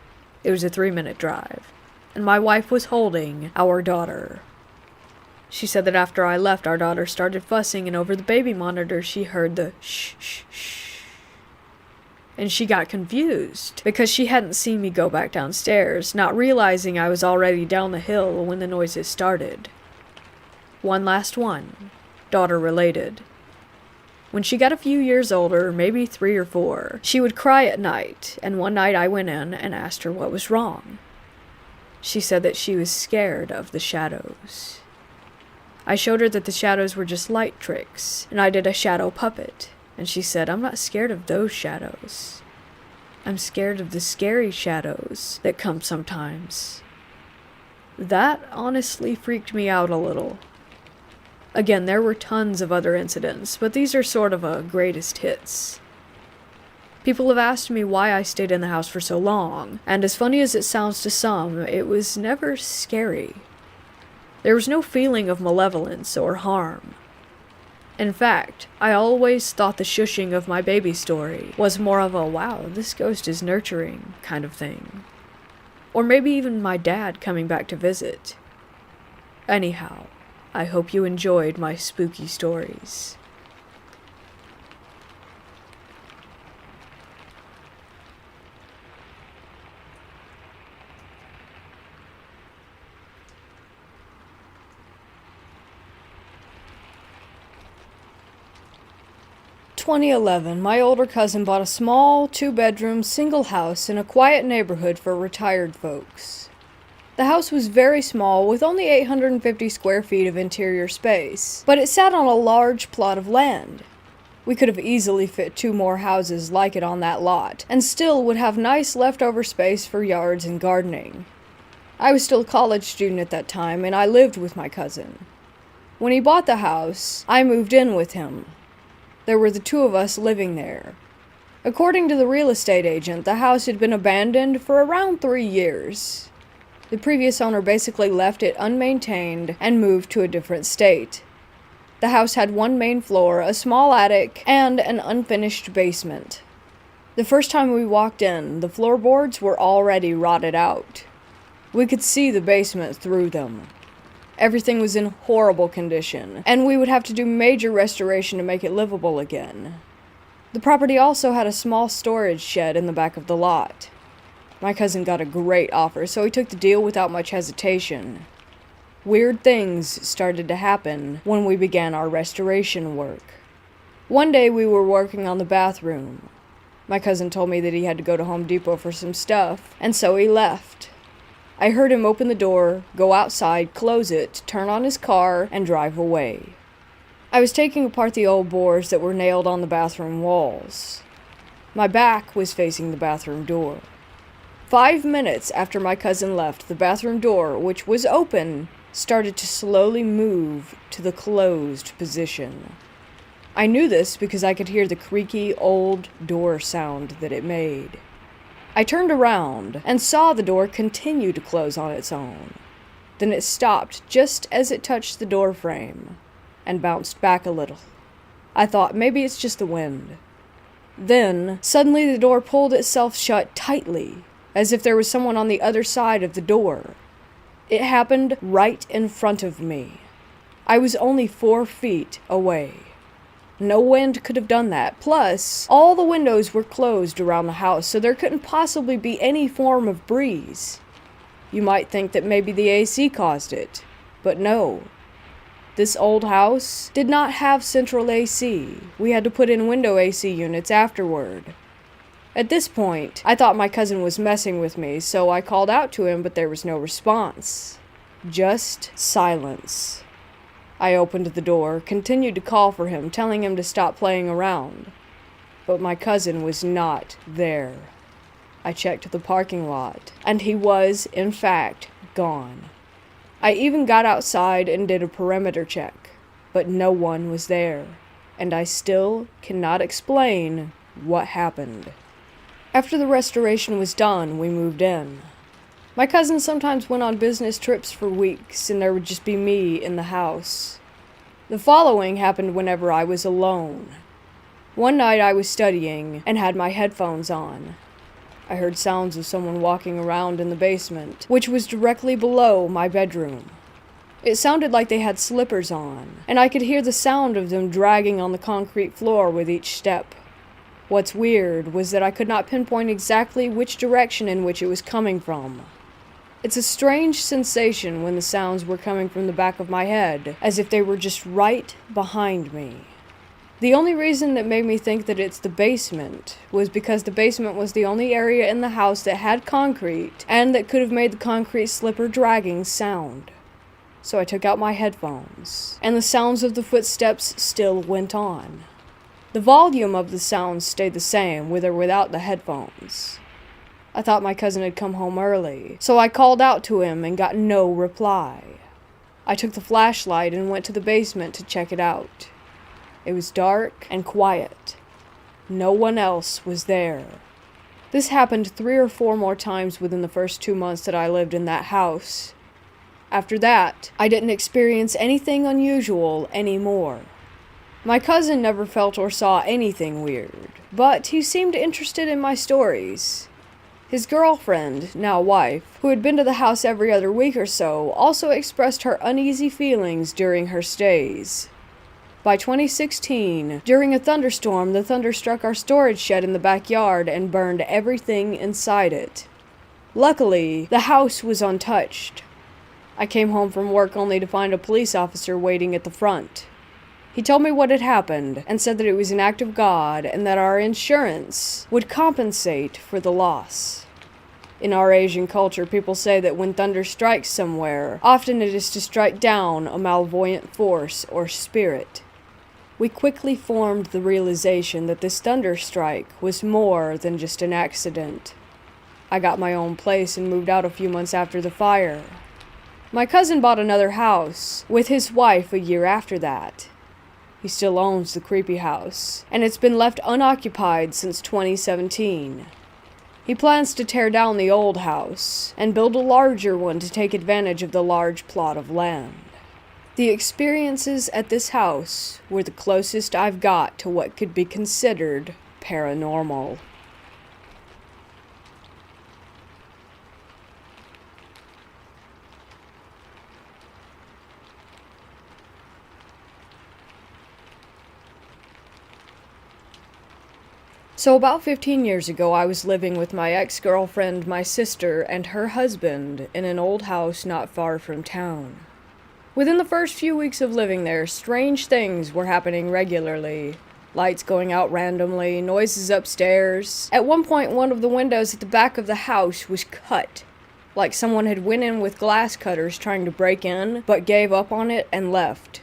It was a 3-minute drive, and my wife was holding our daughter. She said that after I left, our daughter started fussing, and over the baby monitor she heard the shh, shh, shh. And she got confused because she hadn't seen me go back downstairs, not realizing I was already down the hill when the noises started. One last one, daughter related. When she got a few years older, maybe 3 or 4, she would cry at night, and one night I went in and asked her what was wrong. She said that she was scared of the shadows. I showed her that the shadows were just light tricks, and I did a shadow puppet. And she said, "I'm not scared of those shadows. I'm scared of the scary shadows that come sometimes." That honestly freaked me out a little. Again, there were tons of other incidents, but these are sort of a greatest hits. People have asked me why I stayed in the house for so long, and as funny as it sounds to some, it was never scary. There was no feeling of malevolence or harm. In fact, I always thought the shushing of my baby story was more of a wow, this ghost is nurturing kind of thing. Or maybe even my dad coming back to visit. Anyhow, I hope you enjoyed my spooky stories. In 2011, my older cousin bought a small, 2-bedroom, single house in a quiet neighborhood for retired folks. The house was very small, with only 850 square feet of interior space, but it sat on a large plot of land. We could have easily fit 2 more houses like it on that lot, and still would have nice leftover space for yards and gardening. I was still a college student at that time, and I lived with my cousin. When he bought the house, I moved in with him. There were the 2 of us living there. According to the real estate agent, the house had been abandoned for around 3 years. The previous owner basically left it unmaintained and moved to a different state. The house had 1 main floor, a small attic, and an unfinished basement. The first time we walked in, the floorboards were already rotted out. We could see the basement through them. Everything was in horrible condition, and we would have to do major restoration to make it livable again. The property also had a small storage shed in the back of the lot. My cousin got a great offer, so he took the deal without much hesitation. Weird things started to happen when we began our restoration work. One day we were working on the bathroom. My cousin told me that he had to go to Home Depot for some stuff, and so he left. I heard him open the door, go outside, close it, turn on his car, and drive away. I was taking apart the old boards that were nailed on the bathroom walls. My back was facing the bathroom door. 5 minutes after my cousin left, the bathroom door, which was open, started to slowly move to the closed position. I knew this because I could hear the creaky old door sound that it made. I turned around and saw the door continue to close on its own. Then it stopped just as it touched the door frame and bounced back a little. I thought maybe it's just the wind. Then, suddenly the door pulled itself shut tightly, as if there was someone on the other side of the door. It happened right in front of me. I was only 4 feet away. No wind could have done that. Plus, all the windows were closed around the house, so there couldn't possibly be any form of breeze. You might think that maybe the AC caused it, but no. This old house did not have central AC. We had to put in window AC units afterward. At this point, I thought my cousin was messing with me, so I called out to him, but there was no response. Just silence. I opened the door, continued to call for him, telling him to stop playing around. But my cousin was not there. I checked the parking lot, and he was, in fact, gone. I even got outside and did a perimeter check, but no one was there, and I still cannot explain what happened. After the restoration was done, we moved in. My cousin sometimes went on business trips for weeks, and there would just be me in the house. The following happened whenever I was alone. One night I was studying and had my headphones on. I heard sounds of someone walking around in the basement, which was directly below my bedroom. It sounded like they had slippers on, and I could hear the sound of them dragging on the concrete floor with each step. What's weird was that I could not pinpoint exactly which direction in which it was coming from. It's a strange sensation when the sounds were coming from the back of my head, as if they were just right behind me. The only reason that made me think that it's the basement was because the basement was the only area in the house that had concrete and that could have made the concrete slipper dragging sound. So I took out my headphones, and the sounds of the footsteps still went on. The volume of the sounds stayed the same with or without the headphones. I thought my cousin had come home early, so I called out to him and got no reply. I took the flashlight and went to the basement to check it out. It was dark and quiet. No one else was there. This happened 3 or 4 more times within the first 2 months that I lived in that house. After that, I didn't experience anything unusual anymore. My cousin never felt or saw anything weird, but he seemed interested in my stories. His girlfriend, now wife, who had been to the house every other week or so, also expressed her uneasy feelings during her stays. By 2016, during a thunderstorm, the thunder struck our storage shed in the backyard and burned everything inside it. Luckily, the house was untouched. I came home from work only to find a police officer waiting at the front. He told me what had happened and said that it was an act of God and that our insurance would compensate for the loss. In our Asian culture, people say that when thunder strikes somewhere, often it is to strike down a malevolent force or spirit. We quickly formed the realization that this thunder strike was more than just an accident. I got my own place and moved out a few months after the fire. My cousin bought another house with his wife a year after that. He still owns the creepy house, and it's been left unoccupied since 2017. He plans to tear down the old house and build a larger one to take advantage of the large plot of land. The experiences at this house were the closest I've got to what could be considered paranormal. So about 15 years ago, I was living with my ex-girlfriend, my sister, and her husband in an old house not far from town. Within the first few weeks of living there, strange things were happening regularly. Lights going out randomly, noises upstairs. At one point, one of the windows at the back of the house was cut, like someone had went in with glass cutters trying to break in, but gave up on it and left.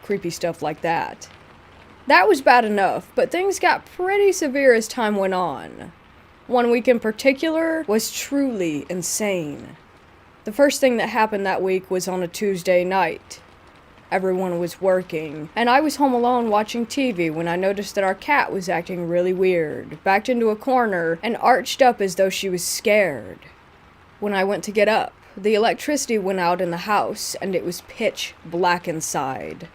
Creepy stuff like that. That was bad enough, but things got pretty severe as time went on. One week in particular was truly insane. The first thing that happened that week was on a Tuesday night. Everyone was working, and I was home alone watching TV when I noticed that our cat was acting really weird, backed into a corner, and arched up as though she was scared. When I went to get up, the electricity went out in the house, and it was pitch black inside.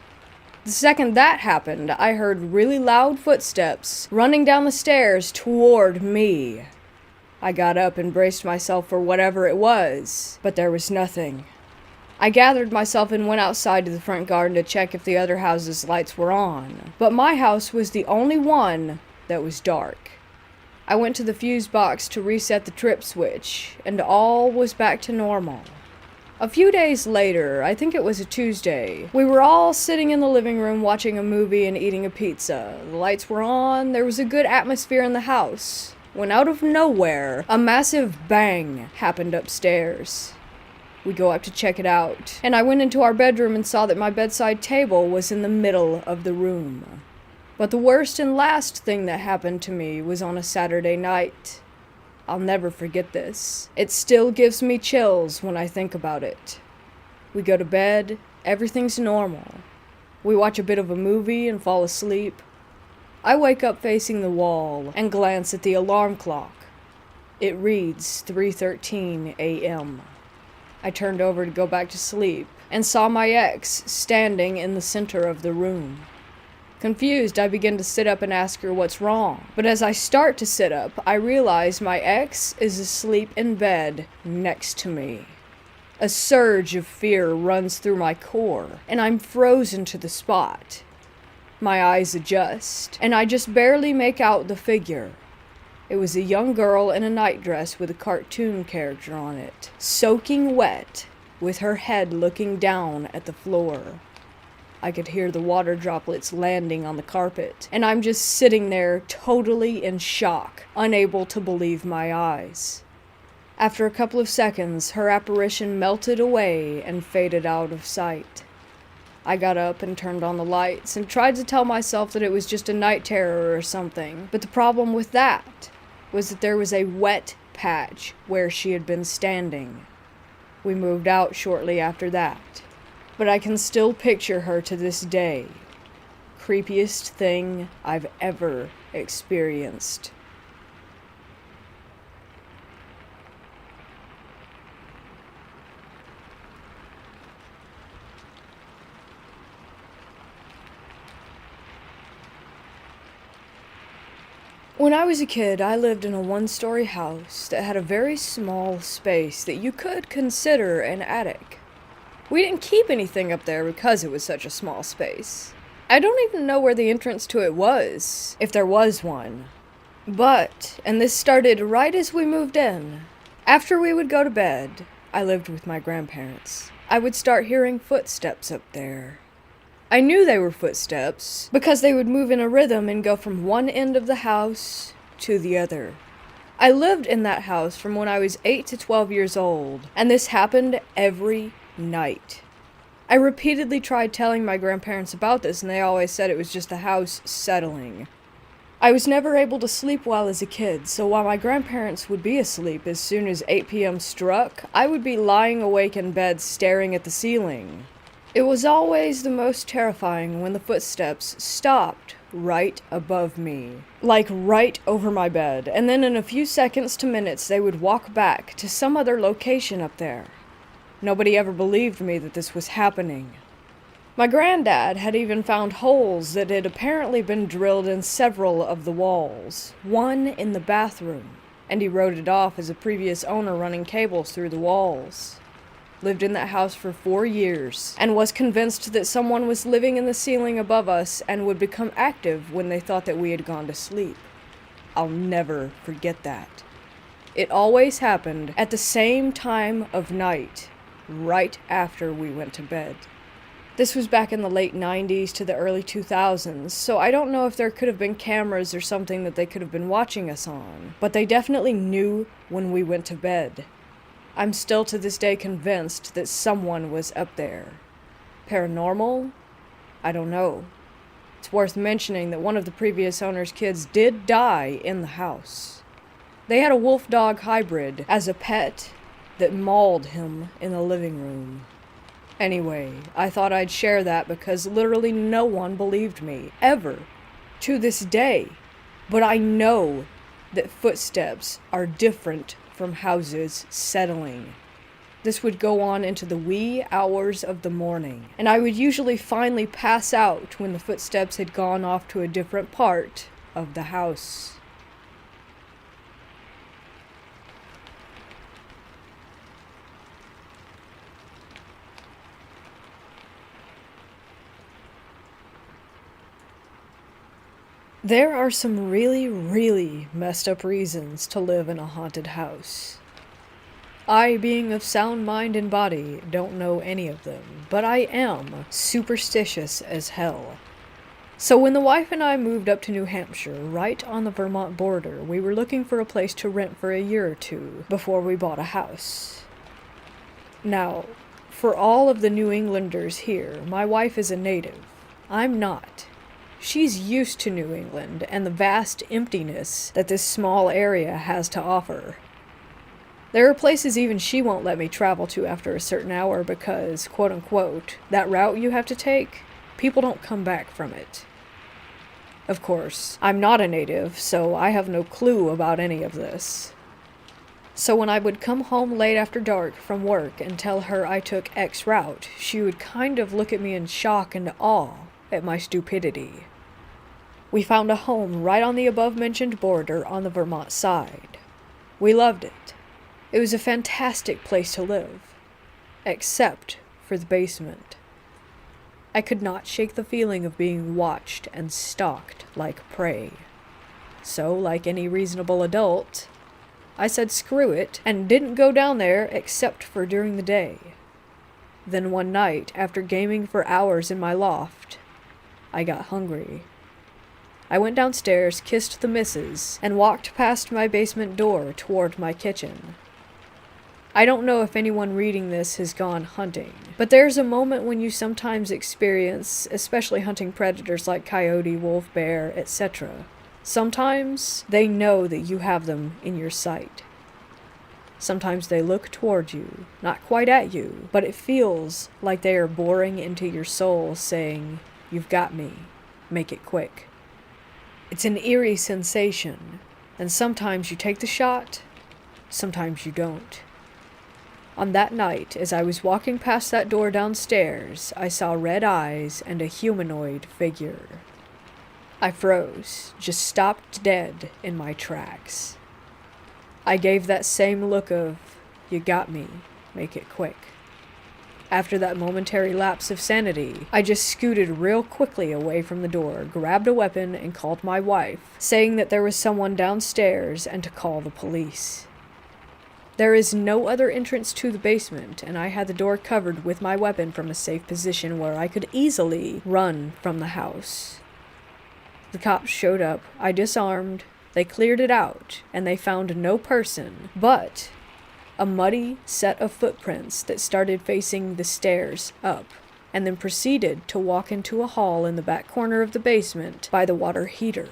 The second that happened, I heard really loud footsteps running down the stairs toward me. I got up and braced myself for whatever it was, but there was nothing. I gathered myself and went outside to the front garden to check if the other houses' lights were on, but my house was the only one that was dark. I went to the fuse box to reset the trip switch, and all was back to normal. A few days later, I think it was a Tuesday, we were all sitting in the living room watching a movie and eating a pizza. The lights were on, there was a good atmosphere in the house, when out of nowhere, a massive bang happened upstairs. We go up to check it out, and I went into our bedroom and saw that my bedside table was in the middle of the room. But the worst and last thing that happened to me was on a Saturday night. I'll never forget this. It still gives me chills when I think about it. We go to bed, everything's normal. We watch a bit of a movie and fall asleep. I wake up facing the wall and glance at the alarm clock. It reads 3:13 a.m. I turned over to go back to sleep and saw my ex standing in the center of the room. Confused, I begin to sit up and ask her what's wrong. But as I start to sit up, I realize my ex is asleep in bed next to me. A surge of fear runs through my core, and I'm frozen to the spot. My eyes adjust, and I just barely make out the figure. It was a young girl in a nightdress with a cartoon character on it, soaking wet, with her head looking down at the floor. I could hear the water droplets landing on the carpet, and I'm just sitting there totally in shock, unable to believe my eyes. After a couple of seconds, her apparition melted away and faded out of sight. I got up and turned on the lights and tried to tell myself that it was just a night terror or something, but the problem with that was that there was a wet patch where she had been standing. We moved out shortly after that, but I can still picture her to this day. Creepiest thing I've ever experienced. When I was a kid, I lived in a one-story house that had a very small space that you could consider an attic. We didn't keep anything up there because it was such a small space. I don't even know where the entrance to it was, if there was one. But, and this started right as we moved in, after we would go to bed, I lived with my grandparents, I would start hearing footsteps up there. I knew they were footsteps because they would move in a rhythm and go from one end of the house to the other. I lived in that house from when I was 8 to 12 years old, and this happened every night. I repeatedly tried telling my grandparents about this, and they always said it was just the house settling. I was never able to sleep well as a kid, so while my grandparents would be asleep as soon as 8 p.m. struck, I would be lying awake in bed staring at the ceiling. It was always the most terrifying when the footsteps stopped right above me, like right over my bed, and then in a few seconds to minutes they would walk back to some other location up there. Nobody ever believed me that this was happening. My granddad had even found holes that had apparently been drilled in several of the walls, one in the bathroom, and he wrote it off as a previous owner running cables through the walls. Lived in that house for 4 years, and was convinced that someone was living in the ceiling above us and would become active when they thought that we had gone to sleep. I'll never forget that. It always happened at the same time of night, right after we went to bed. This was back in the late 90s to the early 2000s, so I don't know if there could have been cameras or something that they could have been watching us on, but they definitely knew when we went to bed. I'm still to this day convinced that someone was up there. Paranormal? I don't know. It's worth mentioning that one of the previous owner's kids did die in the house. They had a wolf-dog hybrid as a pet that mauled him in the living room. Anyway, I thought I'd share that because literally no one believed me, ever, to this day. But I know that footsteps are different from houses settling. This would go on into the wee hours of the morning, and I would usually finally pass out when the footsteps had gone off to a different part of the house. There are some really, really messed up reasons to live in a haunted house. I, being of sound mind and body, don't know any of them, but I am superstitious as hell. So when the wife and I moved up to New Hampshire, right on the Vermont border, we were looking for a place to rent for a year or two before we bought a house. Now, for all of the New Englanders here, my wife is a native. I'm not. She's used to New England and the vast emptiness that this small area has to offer. There are places even she won't let me travel to after a certain hour because, quote-unquote, that route you have to take, people don't come back from it. Of course, I'm not a native, so I have no clue about any of this. So when I would come home late after dark from work and tell her I took X route, she would kind of look at me in shock and awe at my stupidity. We found a home right on the above-mentioned border on the Vermont side. We loved it. It was a fantastic place to live, except for the basement. I could not shake the feeling of being watched and stalked like prey. So, like any reasonable adult, I said screw it and didn't go down there except for during the day. Then one night, after gaming for hours in my loft, I got hungry. I went downstairs, kissed the missus, and walked past my basement door toward my kitchen. I don't know if anyone reading this has gone hunting, but there's a moment when you sometimes experience, especially hunting predators like coyote, wolf, bear, etc. Sometimes they know that you have them in your sight. Sometimes they look toward you, not quite at you, but it feels like they are boring into your soul, saying, "You've got me. Make it quick." It's an eerie sensation, and sometimes you take the shot, sometimes you don't. On that night, as I was walking past that door downstairs, I saw red eyes and a humanoid figure. I froze, just stopped dead in my tracks. I gave that same look of, "You got me, make it quick." After that momentary lapse of sanity, I just scooted real quickly away from the door, grabbed a weapon, and called my wife, saying that there was someone downstairs and to call the police. There is no other entrance to the basement, and I had the door covered with my weapon from a safe position where I could easily run from the house. The cops showed up, I disarmed, they cleared it out, and they found no person, but a muddy set of footprints that started facing the stairs up, and then proceeded to walk into a hall in the back corner of the basement by the water heater.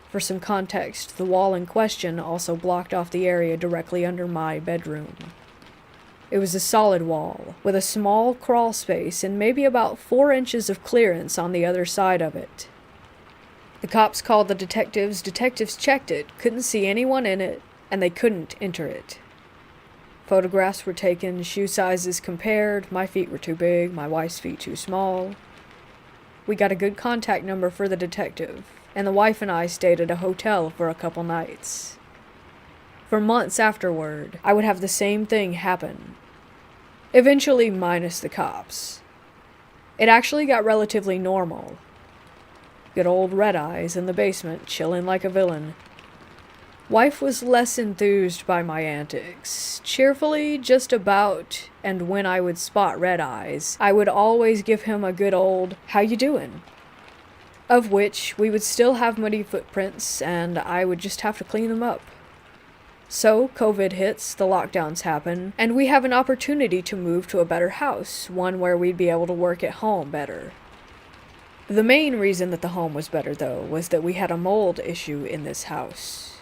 For some context, the wall in question also blocked off the area directly under my bedroom. It was a solid wall, with a small crawl space and maybe about 4 inches of clearance on the other side of it. The cops called the detectives checked it, couldn't see anyone in it, and they couldn't enter it. Photographs were taken, shoe sizes compared, my feet were too big, my wife's feet too small. We got a good contact number for the detective, and the wife and I stayed at a hotel for a couple nights. For months afterward, I would have the same thing happen. Eventually minus the cops. It actually got relatively normal. Good old Red Eyes in the basement, chilling like a villain. Wife was less enthused by my antics. Cheerfully, just about, and when I would spot Red Eyes, I would always give him a good old, "How you doing?" Of which we would still have muddy footprints, and I would just have to clean them up. So, COVID hits, the lockdowns happen, and we have an opportunity to move to a better house, one where we'd be able to work at home better. The main reason that the home was better, though, was that we had a mold issue in this house.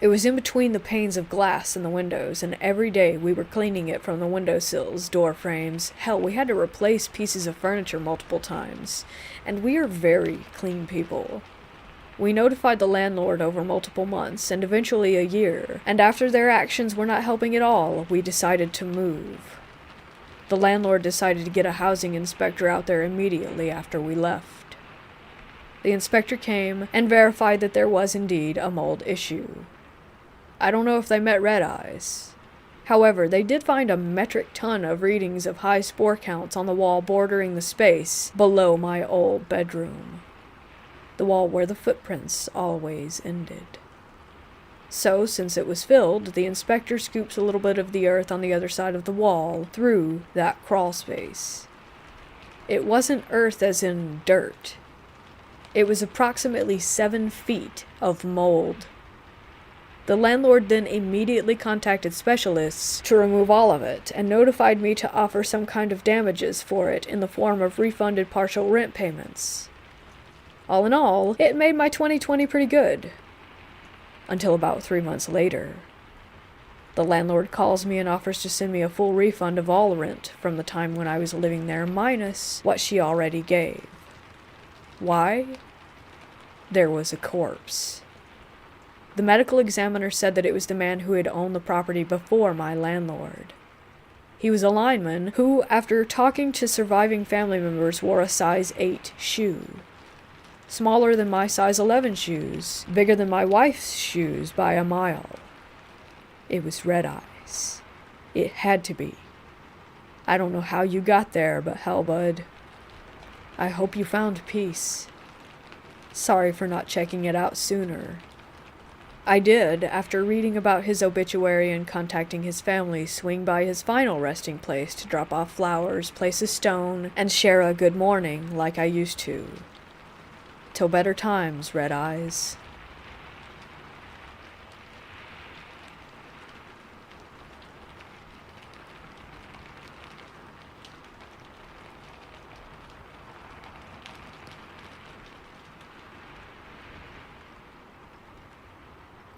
It was in between the panes of glass in the windows, and every day we were cleaning it from the windowsills, door frames. Hell, we had to replace pieces of furniture multiple times, and we are very clean people. We notified the landlord over multiple months, and eventually a year, and after their actions were not helping at all, we decided to move. The landlord decided to get a housing inspector out there immediately after we left. The inspector came and verified that there was indeed a mold issue. I don't know if they met Red Eyes. However, they did find a metric ton of readings of high spore counts on the wall bordering the space below my old bedroom. The wall where the footprints always ended. So, since it was filled, the inspector scoops a little bit of the earth on the other side of the wall through that crawl space. It wasn't earth as in dirt. It was approximately 7 feet of mold. The landlord then immediately contacted specialists to remove all of it, and notified me to offer some kind of damages for it in the form of refunded partial rent payments. All in all, it made my 2020 pretty good. Until about 3 months later. The landlord calls me and offers to send me a full refund of all rent from the time when I was living there, minus what she already gave. Why? There was a corpse. The medical examiner said that it was the man who had owned the property before my landlord. He was a lineman who, after talking to surviving family members, wore a size 8 shoe. Smaller than my size 11 shoes, bigger than my wife's shoes by a mile. It was Red Eyes. It had to be. I don't know how you got there, but hell, bud. I hope you found peace. Sorry for not checking it out sooner. I did, after reading about his obituary and contacting his family, swing by his final resting place to drop off flowers, place a stone, and share a good morning like I used to. Till better times, Red Eyes.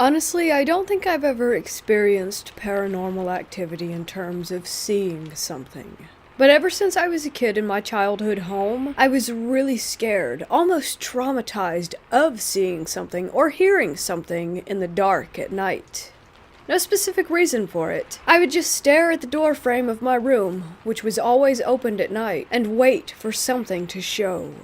Honestly, I don't think I've ever experienced paranormal activity in terms of seeing something. But ever since I was a kid in my childhood home, I was really scared, almost traumatized of seeing something or hearing something in the dark at night. No specific reason for it. I would just stare at the door frame of my room, which was always opened at night, and wait for something to show.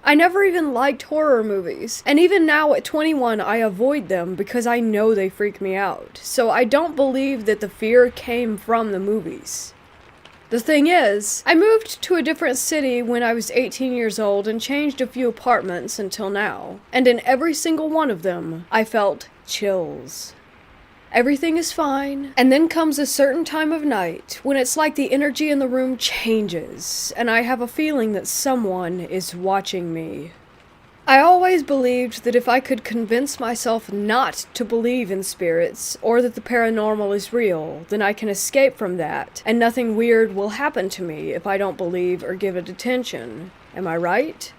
I never even liked horror movies, and even now at 21 I avoid them because I know they freak me out, so I don't believe that the fear came from the movies. The thing is, I moved to a different city when I was 18 years old and changed a few apartments until now, and in every single one of them, I felt chills. Everything is fine, and then comes a certain time of night when it's like the energy in the room changes, and I have a feeling that someone is watching me. I always believed that if I could convince myself not to believe in spirits, or that the paranormal is real, then I can escape from that, and nothing weird will happen to me if I don't believe or give it attention. Am I right?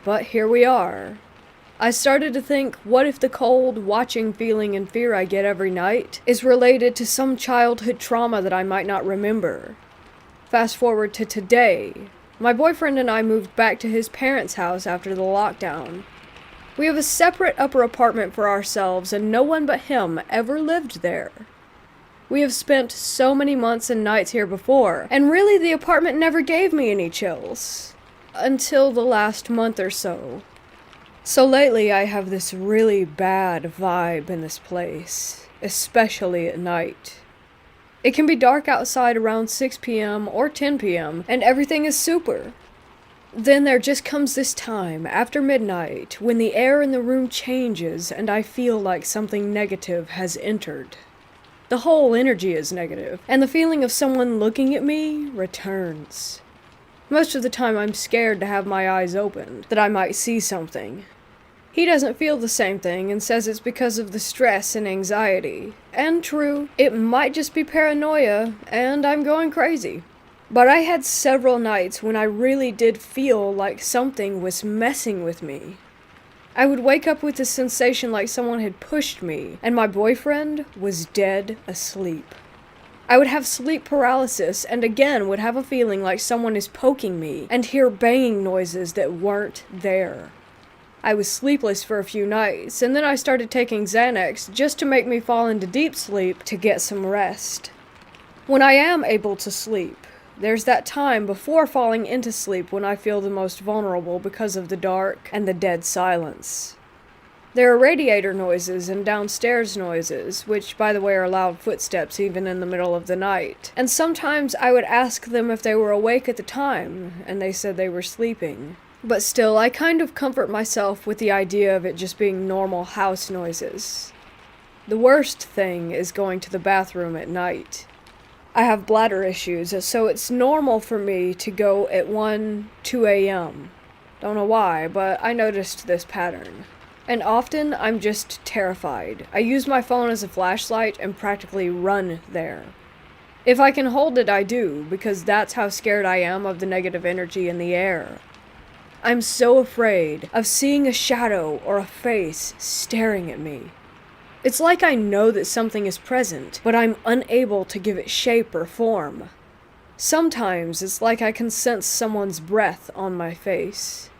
But here we are. I started to think, what if the cold, watching feeling and fear I get every night is related to some childhood trauma that I might not remember? Fast forward to today. My boyfriend and I moved back to his parents' house after the lockdown. We have a separate upper apartment for ourselves, and no one but him ever lived there. We have spent so many months and nights here before, and really the apartment never gave me any chills. Until the last month or so. So lately I have this really bad vibe in this place, especially at night. It can be dark outside around 6 p.m. or 10 p.m. and everything is super. Then there just comes this time, after midnight, when the air in the room changes and I feel like something negative has entered. The whole energy is negative, and the feeling of someone looking at me returns. Most of the time I'm scared to have my eyes opened, that I might see something. He doesn't feel the same thing and says it's because of the stress and anxiety. And true, it might just be paranoia, and I'm going crazy. But I had several nights when I really did feel like something was messing with me. I would wake up with a sensation like someone had pushed me, and my boyfriend was dead asleep. I would have sleep paralysis and again would have a feeling like someone is poking me and hear banging noises that weren't there. I was sleepless for a few nights, and then I started taking Xanax just to make me fall into deep sleep to get some rest. When I am able to sleep, there's that time before falling into sleep when I feel the most vulnerable because of the dark and the dead silence. There are radiator noises and downstairs noises, which, by the way, are loud footsteps even in the middle of the night. And sometimes I would ask them if they were awake at the time, and they said they were sleeping. But still, I kind of comfort myself with the idea of it just being normal house noises. The worst thing is going to the bathroom at night. I have bladder issues, so it's normal for me to go at 1, 2 a.m. Don't know why, but I noticed this pattern. And often, I'm just terrified. I use my phone as a flashlight and practically run there. If I can hold it, I do, because that's how scared I am of the negative energy in the air. I'm so afraid of seeing a shadow or a face staring at me. It's like I know that something is present, but I'm unable to give it shape or form. Sometimes it's like I can sense someone's breath on my face.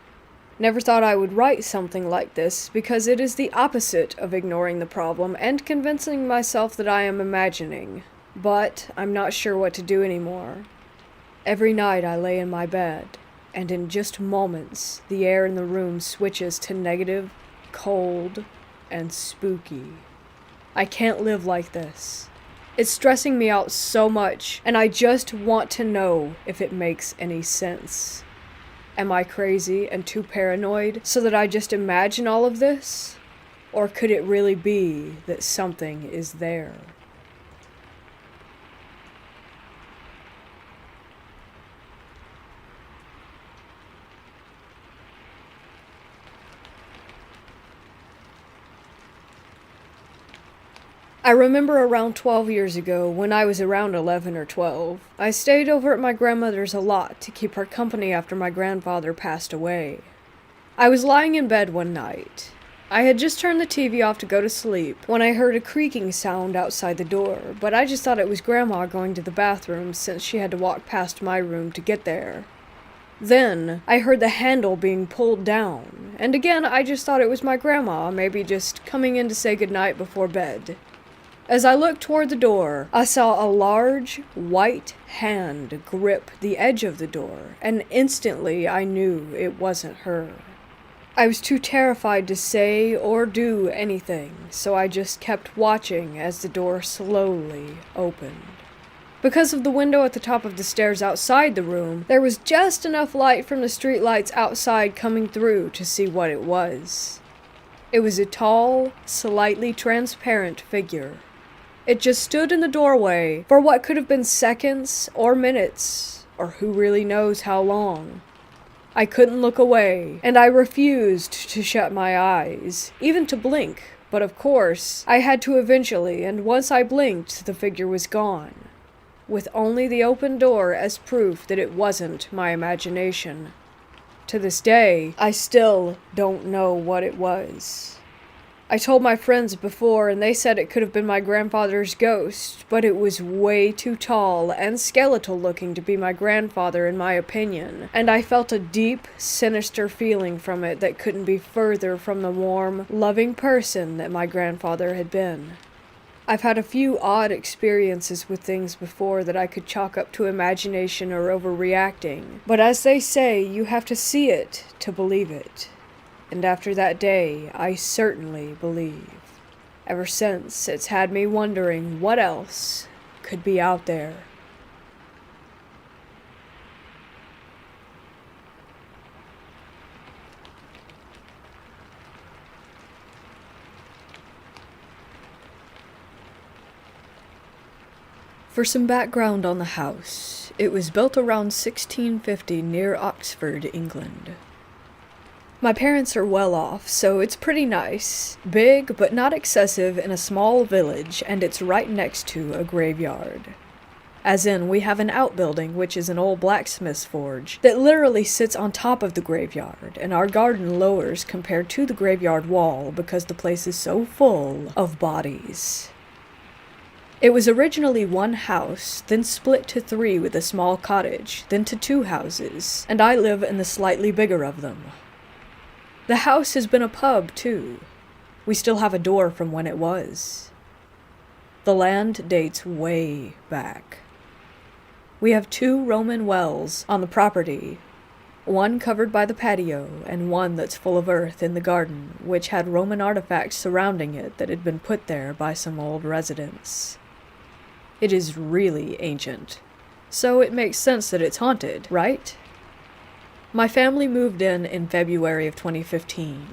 Never thought I would write something like this because it is the opposite of ignoring the problem and convincing myself that I am imagining. But I'm not sure what to do anymore. Every night I lay in my bed, and in just moments the air in the room switches to negative, cold, and spooky. I can't live like this. It's stressing me out so much, and I just want to know if it makes any sense. Am I crazy and too paranoid so that I just imagine all of this? Or could it really be that something is there? I remember around 12 years ago, when I was around 11 or 12, I stayed over at my grandmother's a lot to keep her company after my grandfather passed away. I was lying in bed one night. I had just turned the TV off to go to sleep when I heard a creaking sound outside the door, but I just thought it was Grandma going to the bathroom since she had to walk past my room to get there. Then, I heard the handle being pulled down, and again I just thought it was my grandma, maybe just coming in to say goodnight before bed. As I looked toward the door, I saw a large, white hand grip the edge of the door, and instantly I knew it wasn't her. I was too terrified to say or do anything, so I just kept watching as the door slowly opened. Because of the window at the top of the stairs outside the room, there was just enough light from the streetlights outside coming through to see what it was. It was a tall, slightly transparent figure. It just stood in the doorway for what could have been seconds or minutes, or who really knows how long. I couldn't look away, and I refused to shut my eyes, even to blink, but of course, I had to eventually, and once I blinked, the figure was gone, with only the open door as proof that it wasn't my imagination. To this day, I still don't know what it was. I told my friends before, and they said it could have been my grandfather's ghost, but it was way too tall and skeletal looking to be my grandfather in my opinion, and I felt a deep, sinister feeling from it that couldn't be further from the warm, loving person that my grandfather had been. I've had a few odd experiences with things before that I could chalk up to imagination or overreacting, but as they say, you have to see it to believe it. And after that day, I certainly believe. Ever since, it's had me wondering what else could be out there. For some background on the house, it was built around 1650 near Oxford, England. My parents are well off, so it's pretty nice. Big, but not excessive, in a small village, and it's right next to a graveyard. As in, we have an outbuilding, which is an old blacksmith's forge, that literally sits on top of the graveyard, and our garden lowers compared to the graveyard wall because the place is so full of bodies. It was originally one house, then split to 3 with a small cottage, then to 2 houses, and I live in the slightly bigger of them. The house has been a pub, too. We still have a door from when it was. The land dates way back. We have 2 Roman wells on the property, one covered by the patio and one that's full of earth in the garden, which had Roman artifacts surrounding it that had been put there by some old residents. It is really ancient, so it makes sense that it's haunted, right? My family moved in February of 2015.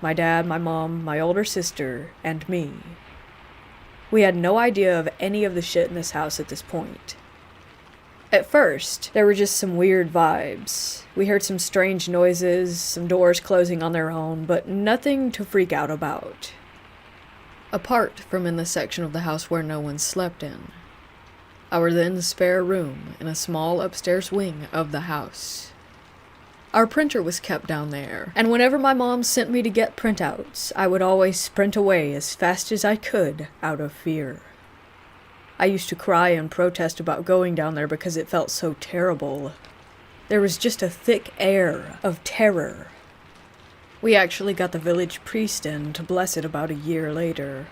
My dad, my mom, my older sister, and me. We had no idea of any of the shit in this house at this point. At first, there were just some weird vibes. We heard some strange noises, some doors closing on their own, but nothing to freak out about. Apart from in the section of the house where no one slept in. Our then spare room in a small upstairs wing of the house. Our printer was kept down there, and whenever my mom sent me to get printouts, I would always sprint away as fast as I could out of fear. I used to cry and protest about going down there because it felt so terrible. There was just a thick air of terror. We actually got the village priest in to bless it about a year later.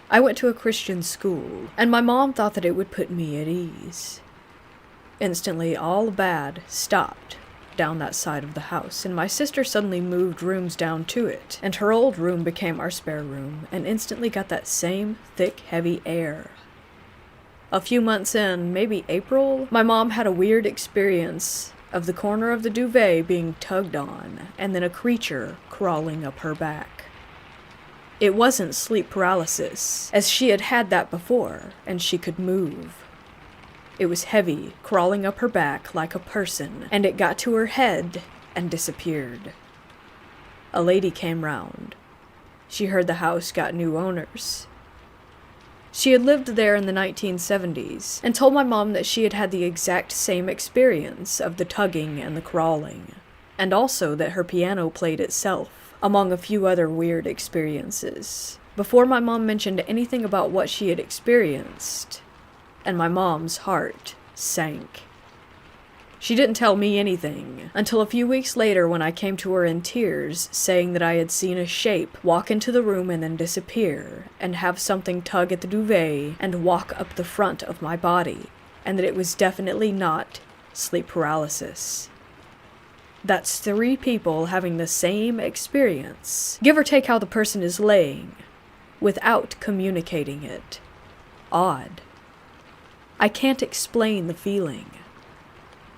I went to a Christian school, and my mom thought that it would put me at ease. Instantly, all bad stopped down that side of the house, and my sister suddenly moved rooms down to it, and her old room became our spare room, and instantly got that same thick, heavy air. A few months in, maybe April, my mom had a weird experience of the corner of the duvet being tugged on, and then a creature crawling up her back. It wasn't sleep paralysis, as she had had that before, and she could move. It was heavy, crawling up her back like a person, and it got to her head and disappeared. A lady came round. She heard the house got new owners. She had lived there in the 1970s, and told my mom that she had had the exact same experience of the tugging and the crawling, and also that her piano played itself. among a few other weird experiences, before my mom mentioned anything about what she had experienced, and my mom's heart sank. She didn't tell me anything until a few weeks later when I came to her in tears, saying that I had seen a shape walk into the room and then disappear, and have something tug at the duvet and walk up the front of my body, and that it was definitely not sleep paralysis. That's 3 people having the same experience, give or take how the person is laying, without communicating it. Odd. I can't explain the feeling.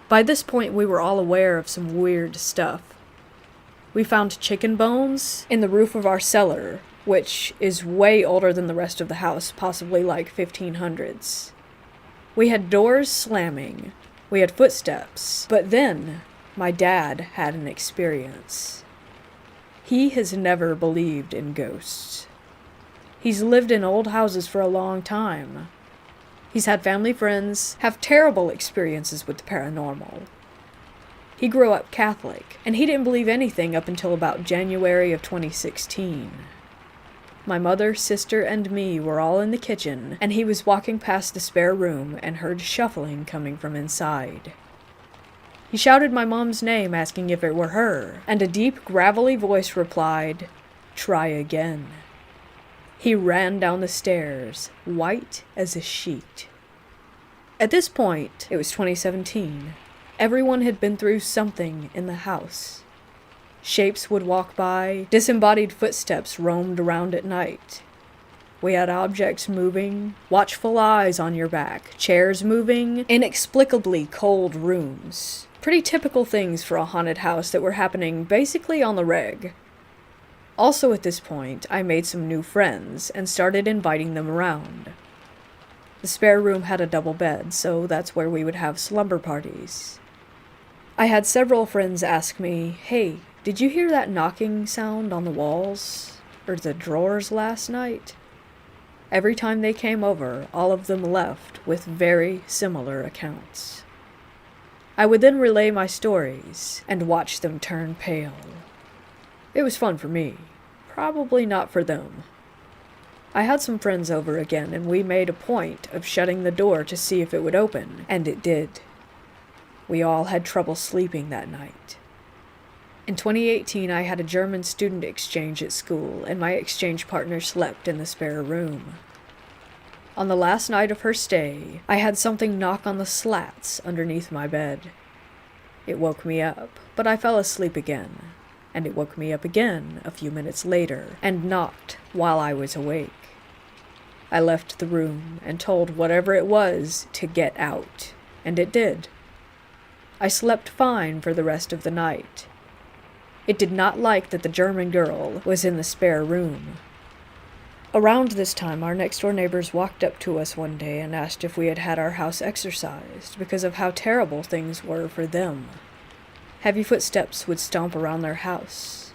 By this point, we were all aware of some weird stuff. We found chicken bones in the roof of our cellar, which is way older than the rest of the house, possibly like 1500s. We had doors slamming. We had footsteps. But then, my dad had an experience. He has never believed in ghosts. He's lived in old houses for a long time. He's had family friends have terrible experiences with the paranormal. He grew up Catholic, and he didn't believe anything up until about January of 2016. My mother, sister, and me were all in the kitchen, and he was walking past the spare room and heard shuffling coming from inside. He shouted my mom's name, asking if it were her, and a deep, gravelly voice replied, "Try again." He ran down the stairs, white as a sheet. At this point, it was 2017. Everyone had been through something in the house. Shapes would walk by, disembodied footsteps roamed around at night. We had objects moving, watchful eyes on your back, chairs moving, inexplicably cold rooms. Pretty typical things for a haunted house that were happening basically on the reg. Also at this point, I made some new friends and started inviting them around. The spare room had a double bed, so that's where we would have slumber parties. I had several friends ask me, "Hey, did you hear that knocking sound on the walls or the drawers last night?" Every time they came over, all of them left with very similar accounts. I would then relay my stories and watch them turn pale. It was fun for me. Probably not for them. I had some friends over again, and we made a point of shutting the door to see if it would open, and it did. We all had trouble sleeping that night. In 2018, I had a German student exchange at school, and my exchange partner slept in the spare room. On the last night of her stay, I had something knock on the slats underneath my bed. It woke me up, but I fell asleep again. And it woke me up again a few minutes later, and knocked while I was awake. I left the room and told whatever it was to get out, and it did. I slept fine for the rest of the night. It did not like that the German girl was in the spare room. Around this time, our next-door neighbors walked up to us one day and asked if we had had our house exorcised because of how terrible things were for them. Heavy footsteps would stomp around their house.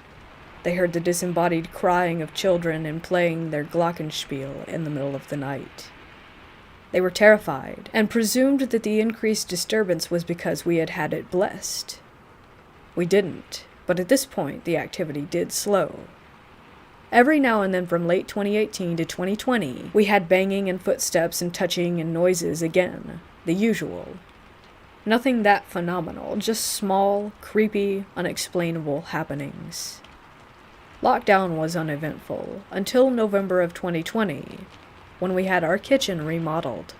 They heard the disembodied crying of children and playing their glockenspiel in the middle of the night. They were terrified and presumed that the increased disturbance was because we had had it blessed. We didn't, but at this point the activity did slow. Every now and then from late 2018 to 2020, we had banging and footsteps and touching and noises again, the usual. Nothing that phenomenal, just small, creepy, unexplainable happenings. Lockdown was uneventful, until November of 2020, when we had our kitchen remodeled.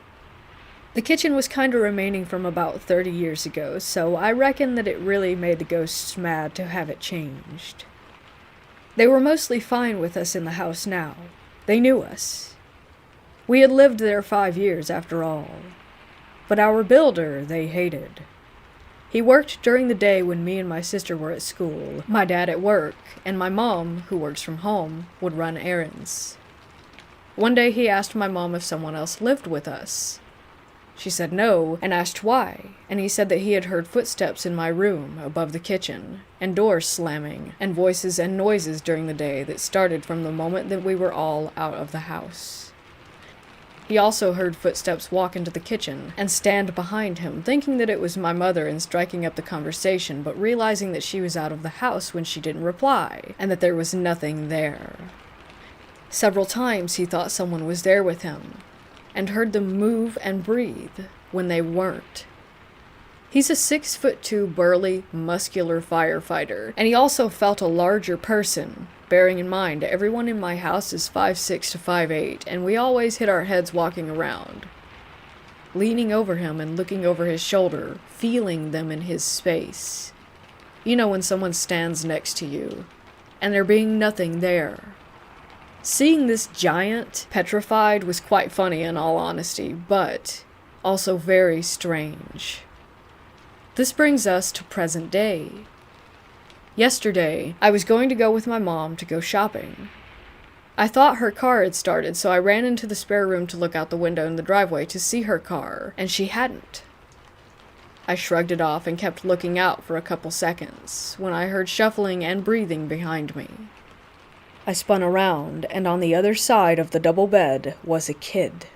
The kitchen was kinda remaining from about 30 years ago, so I reckon that it really made the ghosts mad to have it changed. They were mostly fine with us in the house now. They knew us. We had lived there 5 years after all. But our builder they hated. He worked during the day when me and my sister were at school, my dad at work, and my mom, who works from home, would run errands. One day he asked my mom if someone else lived with us. She said no, and asked why, and he said that he had heard footsteps in my room above the kitchen, and doors slamming, and voices and noises during the day that started from the moment that we were all out of the house. He also heard footsteps walk into the kitchen and stand behind him, thinking that it was my mother and striking up the conversation, but realizing that she was out of the house when she didn't reply, and that there was nothing there. Several times he thought someone was there with him, and heard them move and breathe when they weren't. He's a 6'2" burly, muscular firefighter, and he also felt a larger person, bearing in mind everyone in my house is 5'6" to 5'8", and we always hit our heads walking around. Leaning over him and looking over his shoulder, feeling them in his space. You know when someone stands next to you, and there being nothing there. Seeing this giant petrified was quite funny in all honesty, but also very strange. This brings us to present day. Yesterday, I was going to go with my mom to go shopping. I thought her car had started, so I ran into the spare room to look out the window in the driveway to see her car, and she hadn't. I shrugged it off and kept looking out for a couple seconds, when I heard shuffling and breathing behind me. I spun around, and on the other side of the double bed was a kid.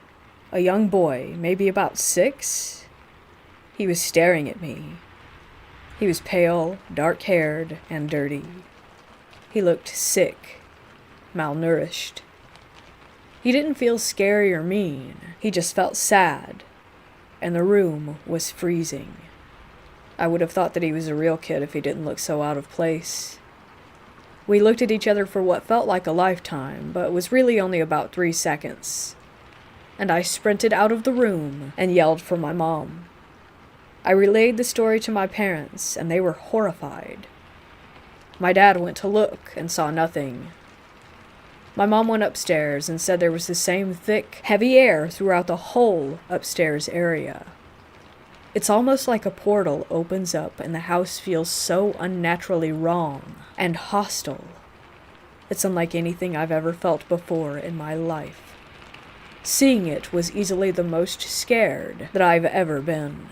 A young boy, maybe about 6. He was staring at me. He was pale, dark-haired, and dirty. He looked sick, malnourished. He didn't feel scary or mean. He just felt sad, and the room was freezing. I would have thought that he was a real kid if he didn't look so out of place. We looked at each other for what felt like a lifetime, but was really only about 3 seconds. And I sprinted out of the room and yelled for my mom. I relayed the story to my parents, and they were horrified. My dad went to look and saw nothing. My mom went upstairs and said there was the same thick, heavy air throughout the whole upstairs area. It's almost like a portal opens up and the house feels so unnaturally wrong and hostile. It's unlike anything I've ever felt before in my life. Seeing it was easily the most scared that I've ever been.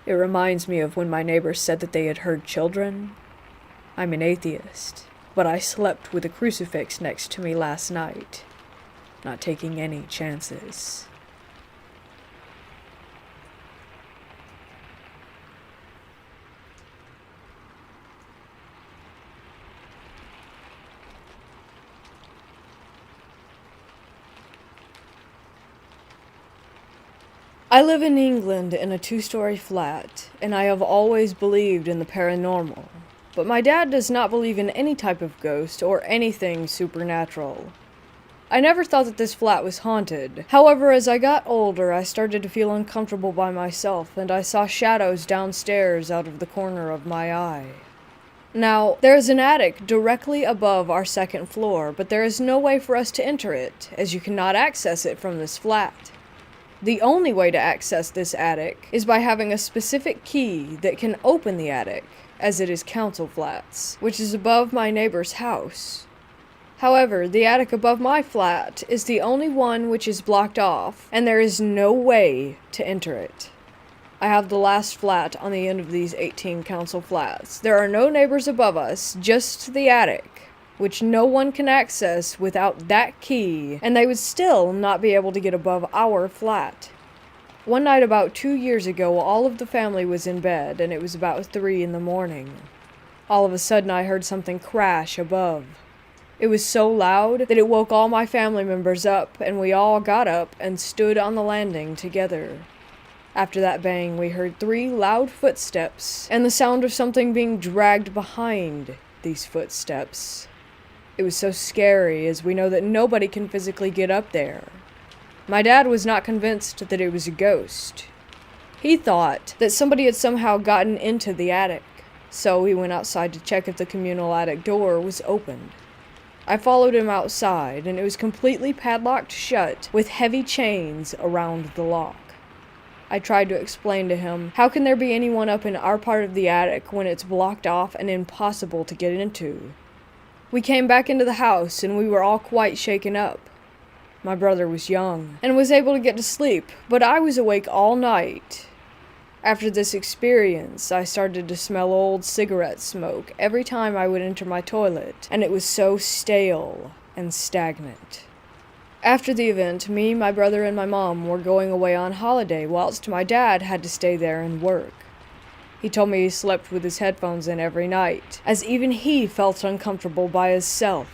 It reminds me of when my neighbors said that they had heard children. I'm an atheist, but I slept with a crucifix next to me last night, not taking any chances. I live in England in a 2-story flat, and I have always believed in the paranormal. But my dad does not believe in any type of ghost or anything supernatural. I never thought that this flat was haunted. However, as I got older, I started to feel uncomfortable by myself, and I saw shadows downstairs out of the corner of my eye. Now, there is an attic directly above our second floor, but there is no way for us to enter it, as you cannot access it from this flat. The only way to access this attic is by having a specific key that can open the attic, as it is council flats, which is above my neighbor's house. However, the attic above my flat is the only one which is blocked off, and there is no way to enter it. I have the last flat on the end of these 18 council flats. There are no neighbors above us, just the attic, which no one can access without that key, and they would still not be able to get above our flat. One night about 2 years ago, all of the family was in bed, and it was about 3 in the morning. All of a sudden, I heard something crash above. It was so loud that it woke all my family members up, and we all got up and stood on the landing together. After that bang, we heard 3 loud footsteps, and the sound of something being dragged behind these footsteps. It was so scary, as we know that nobody can physically get up there. My dad was not convinced that it was a ghost. He thought that somebody had somehow gotten into the attic, so he went outside to check if the communal attic door was opened. I followed him outside, and it was completely padlocked shut with heavy chains around the lock. I tried to explain to him, how can there be anyone up in our part of the attic when it's blocked off and impossible to get into? We came back into the house, and we were all quite shaken up. My brother was young, and was able to get to sleep, but I was awake all night. After this experience, I started to smell old cigarette smoke every time I would enter my toilet, and it was so stale and stagnant. After the event, me, my brother, and my mom were going away on holiday, whilst my dad had to stay there and work. He told me he slept with his headphones in every night, as even he felt uncomfortable by himself.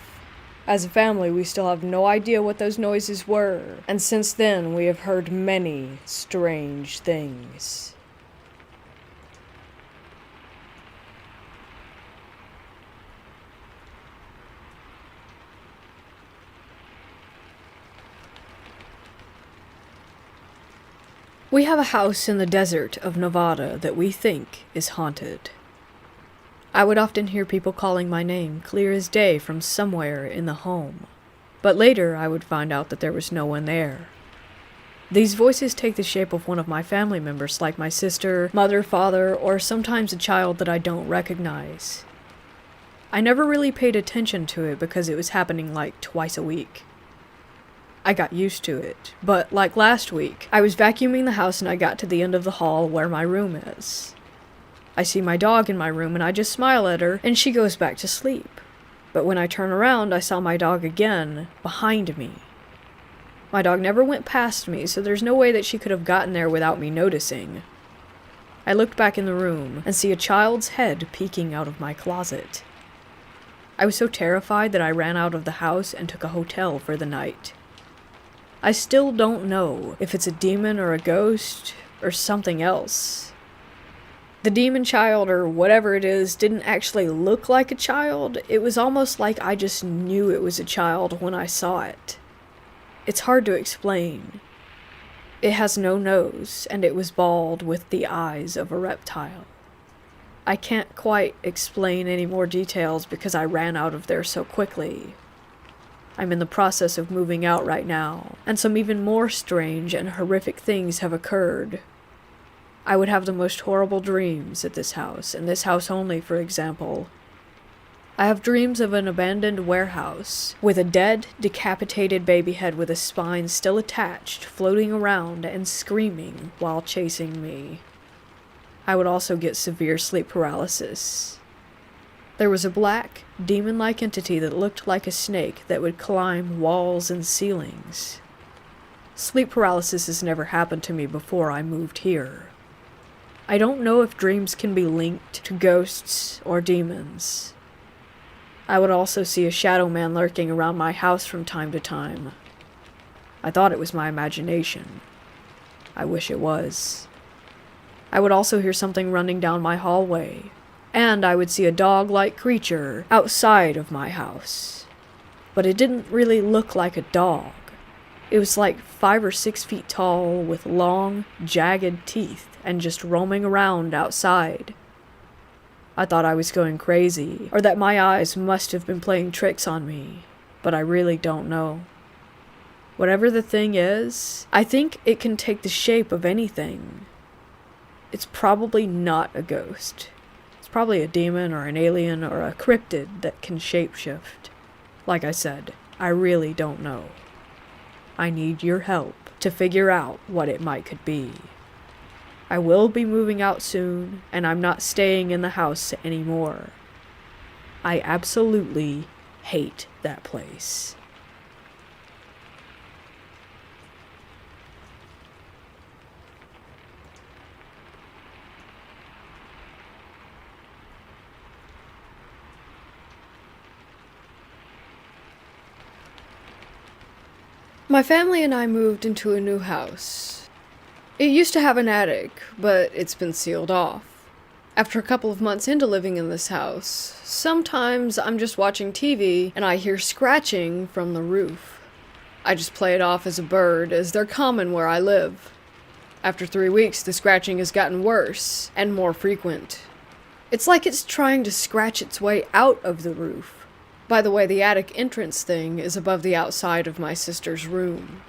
As a family, we still have no idea what those noises were, and since then we have heard many strange things. We have a house in the desert of Nevada that we think is haunted. I would often hear people calling my name clear as day from somewhere in the home, but later I would find out that there was no one there. These voices take the shape of one of my family members, like my sister, mother, father, or sometimes a child that I don't recognize. I never really paid attention to it because it was happening like twice a week. I got used to it, but like last week, I was vacuuming the house and I got to the end of the hall where my room is. I see my dog in my room and I just smile at her and she goes back to sleep. But when I turn around, I saw my dog again behind me. My dog never went past me, so there's no way that she could have gotten there without me noticing. I looked back in the room and see a child's head peeking out of my closet. I was so terrified that I ran out of the house and took a hotel for the night. I still don't know if it's a demon or a ghost or something else. The demon child or whatever it is didn't actually look like a child. It was almost like I just knew it was a child when I saw it. It's hard to explain. It has no nose and it was bald with the eyes of a reptile. I can't quite explain any more details because I ran out of there so quickly. I'm in the process of moving out right now, and some even more strange and horrific things have occurred. I would have the most horrible dreams at this house, and this house only, for example. I have dreams of an abandoned warehouse, with a dead, decapitated baby head with a spine still attached, floating around and screaming while chasing me. I would also get severe sleep paralysis. There was a black, demon-like entity that looked like a snake that would climb walls and ceilings. Sleep paralysis has never happened to me before I moved here. I don't know if dreams can be linked to ghosts or demons. I would also see a shadow man lurking around my house from time to time. I thought it was my imagination. I wish it was. I would also hear something running down my hallway. And I would see a dog-like creature outside of my house. But it didn't really look like a dog. It was like 5 or 6 feet tall with long, jagged teeth and just roaming around outside. I thought I was going crazy, or that my eyes must have been playing tricks on me, but I really don't know. Whatever the thing is, I think it can take the shape of anything. It's probably not a ghost. Probably a demon or an alien or a cryptid that can shapeshift. Like I said, I really don't know. I need your help to figure out what it could be. I will be moving out soon, and I'm not staying in the house anymore. I absolutely hate that place. My family and I moved into a new house. It used to have an attic, but it's been sealed off. After a couple of months into living in this house, sometimes I'm just watching TV and I hear scratching from the roof. I just play it off as a bird, as they're common where I live. After 3 weeks, the scratching has gotten worse and more frequent. It's like it's trying to scratch its way out of the roof. By the way, the attic entrance thing is above the outside of my sister's room.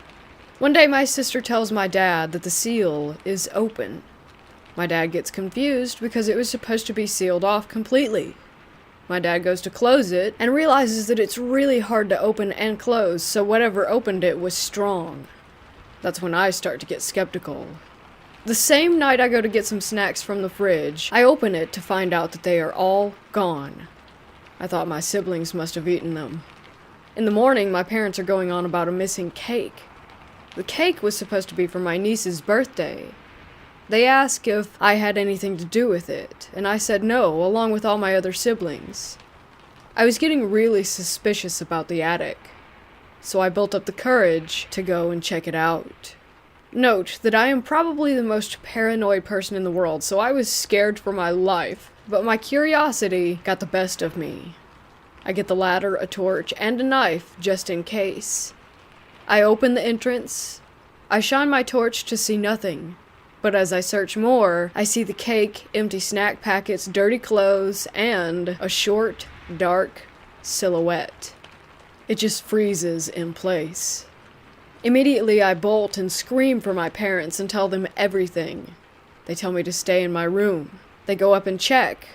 One day my sister tells my dad that the seal is open. My dad gets confused because it was supposed to be sealed off completely. My dad goes to close it and realizes that it's really hard to open and close, so whatever opened it was strong. That's when I start to get skeptical. The same night I go to get some snacks from the fridge, I open it to find out that they are all gone. I thought my siblings must have eaten them. In the morning, my parents are going on about a missing cake. The cake was supposed to be for my niece's birthday. They asked if I had anything to do with it, and I said no, along with all my other siblings. I was getting really suspicious about the attic, so I built up the courage to go and check it out. Note that I am probably the most paranoid person in the world, so I was scared for my life, but my curiosity got the best of me. I get the ladder, a torch, and a knife, just in case. I open the entrance. I shine my torch to see nothing, but as I search more, I see the cake, empty snack packets, dirty clothes, and a short, dark silhouette. It just freezes in place. Immediately, I bolt and scream for my parents and tell them everything. They tell me to stay in my room. They go up and check,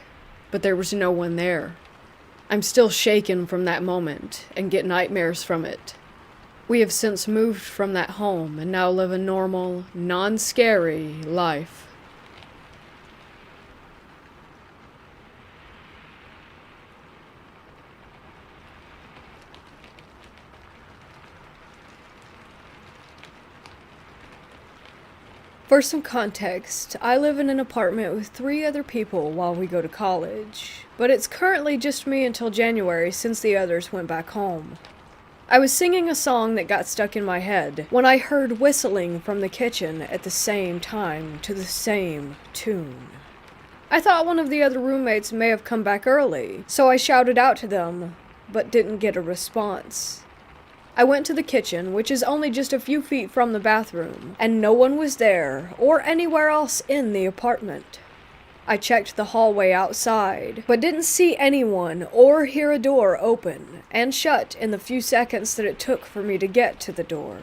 but there was no one there. I'm still shaken from that moment and get nightmares from it. We have since moved from that home and now live a normal, non-scary life. For some context, I live in an apartment with 3 other people while we go to college, but it's currently just me until January since the others went back home. I was singing a song that got stuck in my head when I heard whistling from the kitchen at the same time to the same tune. I thought one of the other roommates may have come back early, so I shouted out to them, but didn't get a response. I went to the kitchen, which is only just a few feet from the bathroom, and no one was there or anywhere else in the apartment. I checked the hallway outside, but didn't see anyone or hear a door open and shut in the few seconds that it took for me to get to the door.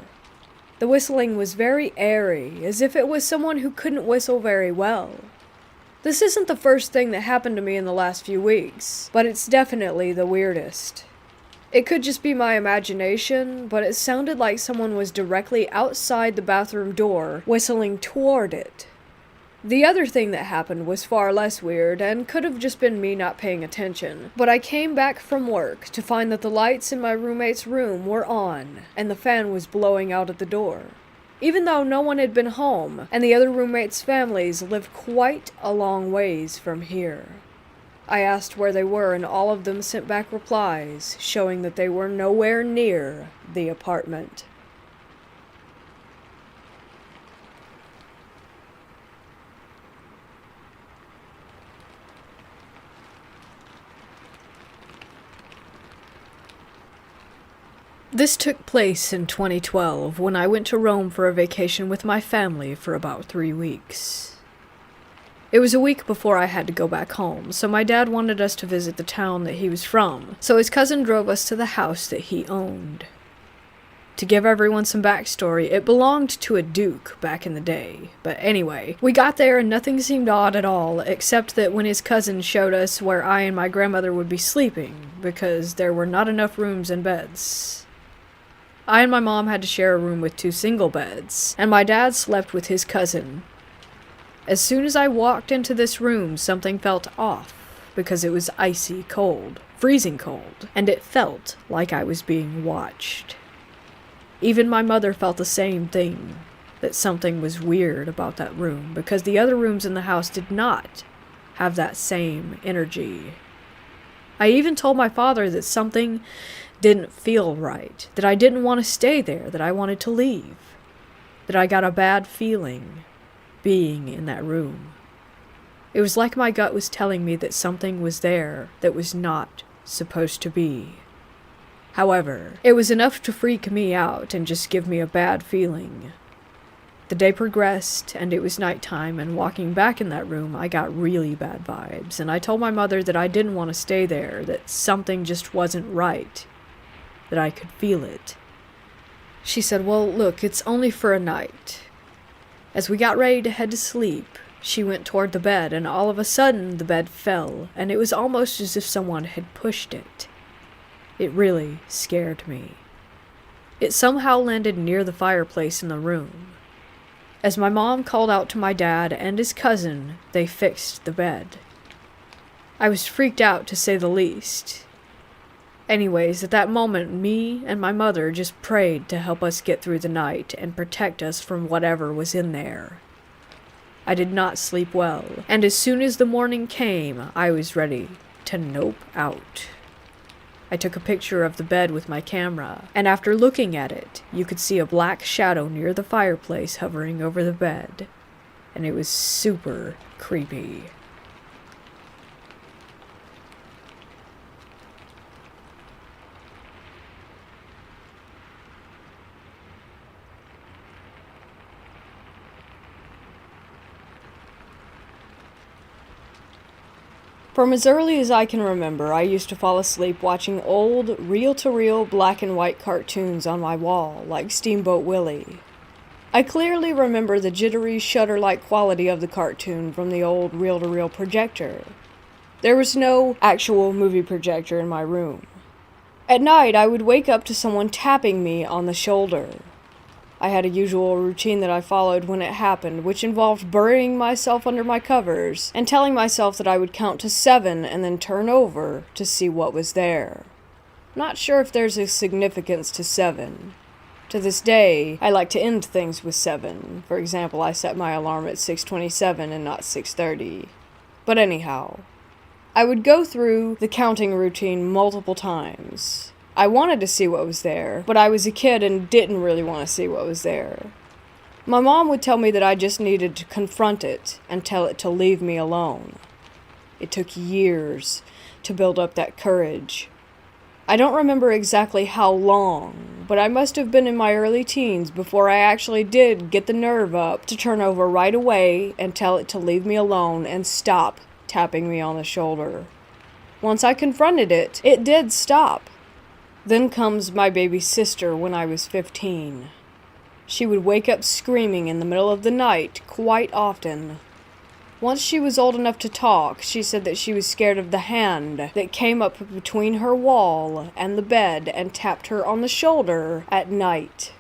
The whistling was very airy, as if it was someone who couldn't whistle very well. This isn't the first thing that happened to me in the last few weeks, but it's definitely the weirdest. It could just be my imagination, but it sounded like someone was directly outside the bathroom door, whistling toward it. The other thing that happened was far less weird, and could have just been me not paying attention, but I came back from work to find that the lights in my roommate's room were on, and the fan was blowing out at the door. Even though no one had been home, and the other roommates' families lived quite a long ways from here. I asked where they were, and all of them sent back replies, showing that they were nowhere near the apartment. This took place in 2012, when I went to Rome for a vacation with my family for about 3 weeks. It was a week before I had to go back home, so my dad wanted us to visit the town that he was from, so his cousin drove us to the house that he owned. To give everyone some backstory, it belonged to a duke back in the day. But anyway, we got there and nothing seemed odd at all, except that when his cousin showed us where I and my grandmother would be sleeping, because there were not enough rooms and beds. I and my mom had to share a room with 2 single beds, and my dad slept with his cousin. As soon as I walked into this room, something felt off, because it was icy cold, freezing cold, and it felt like I was being watched. Even my mother felt the same thing, that something was weird about that room, because the other rooms in the house did not have that same energy. I even told my father that something didn't feel right, that I didn't want to stay there, that I wanted to leave, that I got a bad feeling being in that room. It was like my gut was telling me that something was there that was not supposed to be. However, it was enough to freak me out and just give me a bad feeling. The day progressed, and it was nighttime, and walking back in that room, I got really bad vibes, and I told my mother that I didn't want to stay there, that something just wasn't right, that I could feel it. She said, "Well, look, it's only for a night." As we got ready to head to sleep, she went toward the bed, and all of a sudden the bed fell, and it was almost as if someone had pushed it. It really scared me. It somehow landed near the fireplace in the room. As my mom called out to my dad and his cousin, they fixed the bed. I was freaked out, to say the least. Anyways, at that moment, me and my mother just prayed to help us get through the night and protect us from whatever was in there. I did not sleep well, and as soon as the morning came, I was ready to nope out. I took a picture of the bed with my camera, and after looking at it, you could see a black shadow near the fireplace hovering over the bed, and it was super creepy. From as early as I can remember, I used to fall asleep watching old, reel-to-reel black and white cartoons on my wall, like Steamboat Willie. I clearly remember the jittery, shutter-like quality of the cartoon from the old reel-to-reel projector. There was no actual movie projector in my room. At night, I would wake up to someone tapping me on the shoulder. I had a usual routine that I followed when it happened, which involved burying myself under my covers and telling myself that I would count to 7 and then turn over to see what was there. Not sure if there's a significance to 7. To this day, I like to end things with 7. For example, I set my alarm at 6:27 and not 6:30. But anyhow, I would go through the counting routine multiple times. I wanted to see what was there, but I was a kid and didn't really want to see what was there. My mom would tell me that I just needed to confront it and tell it to leave me alone. It took years to build up that courage. I don't remember exactly how long, but I must have been in my early teens before I actually did get the nerve up to turn over right away and tell it to leave me alone and stop tapping me on the shoulder. Once I confronted it, it did stop. Then comes my baby sister when I was 15. She would wake up screaming in the middle of the night quite often. Once she was old enough to talk, she said that she was scared of the hand that came up between her wall and the bed and tapped her on the shoulder at night.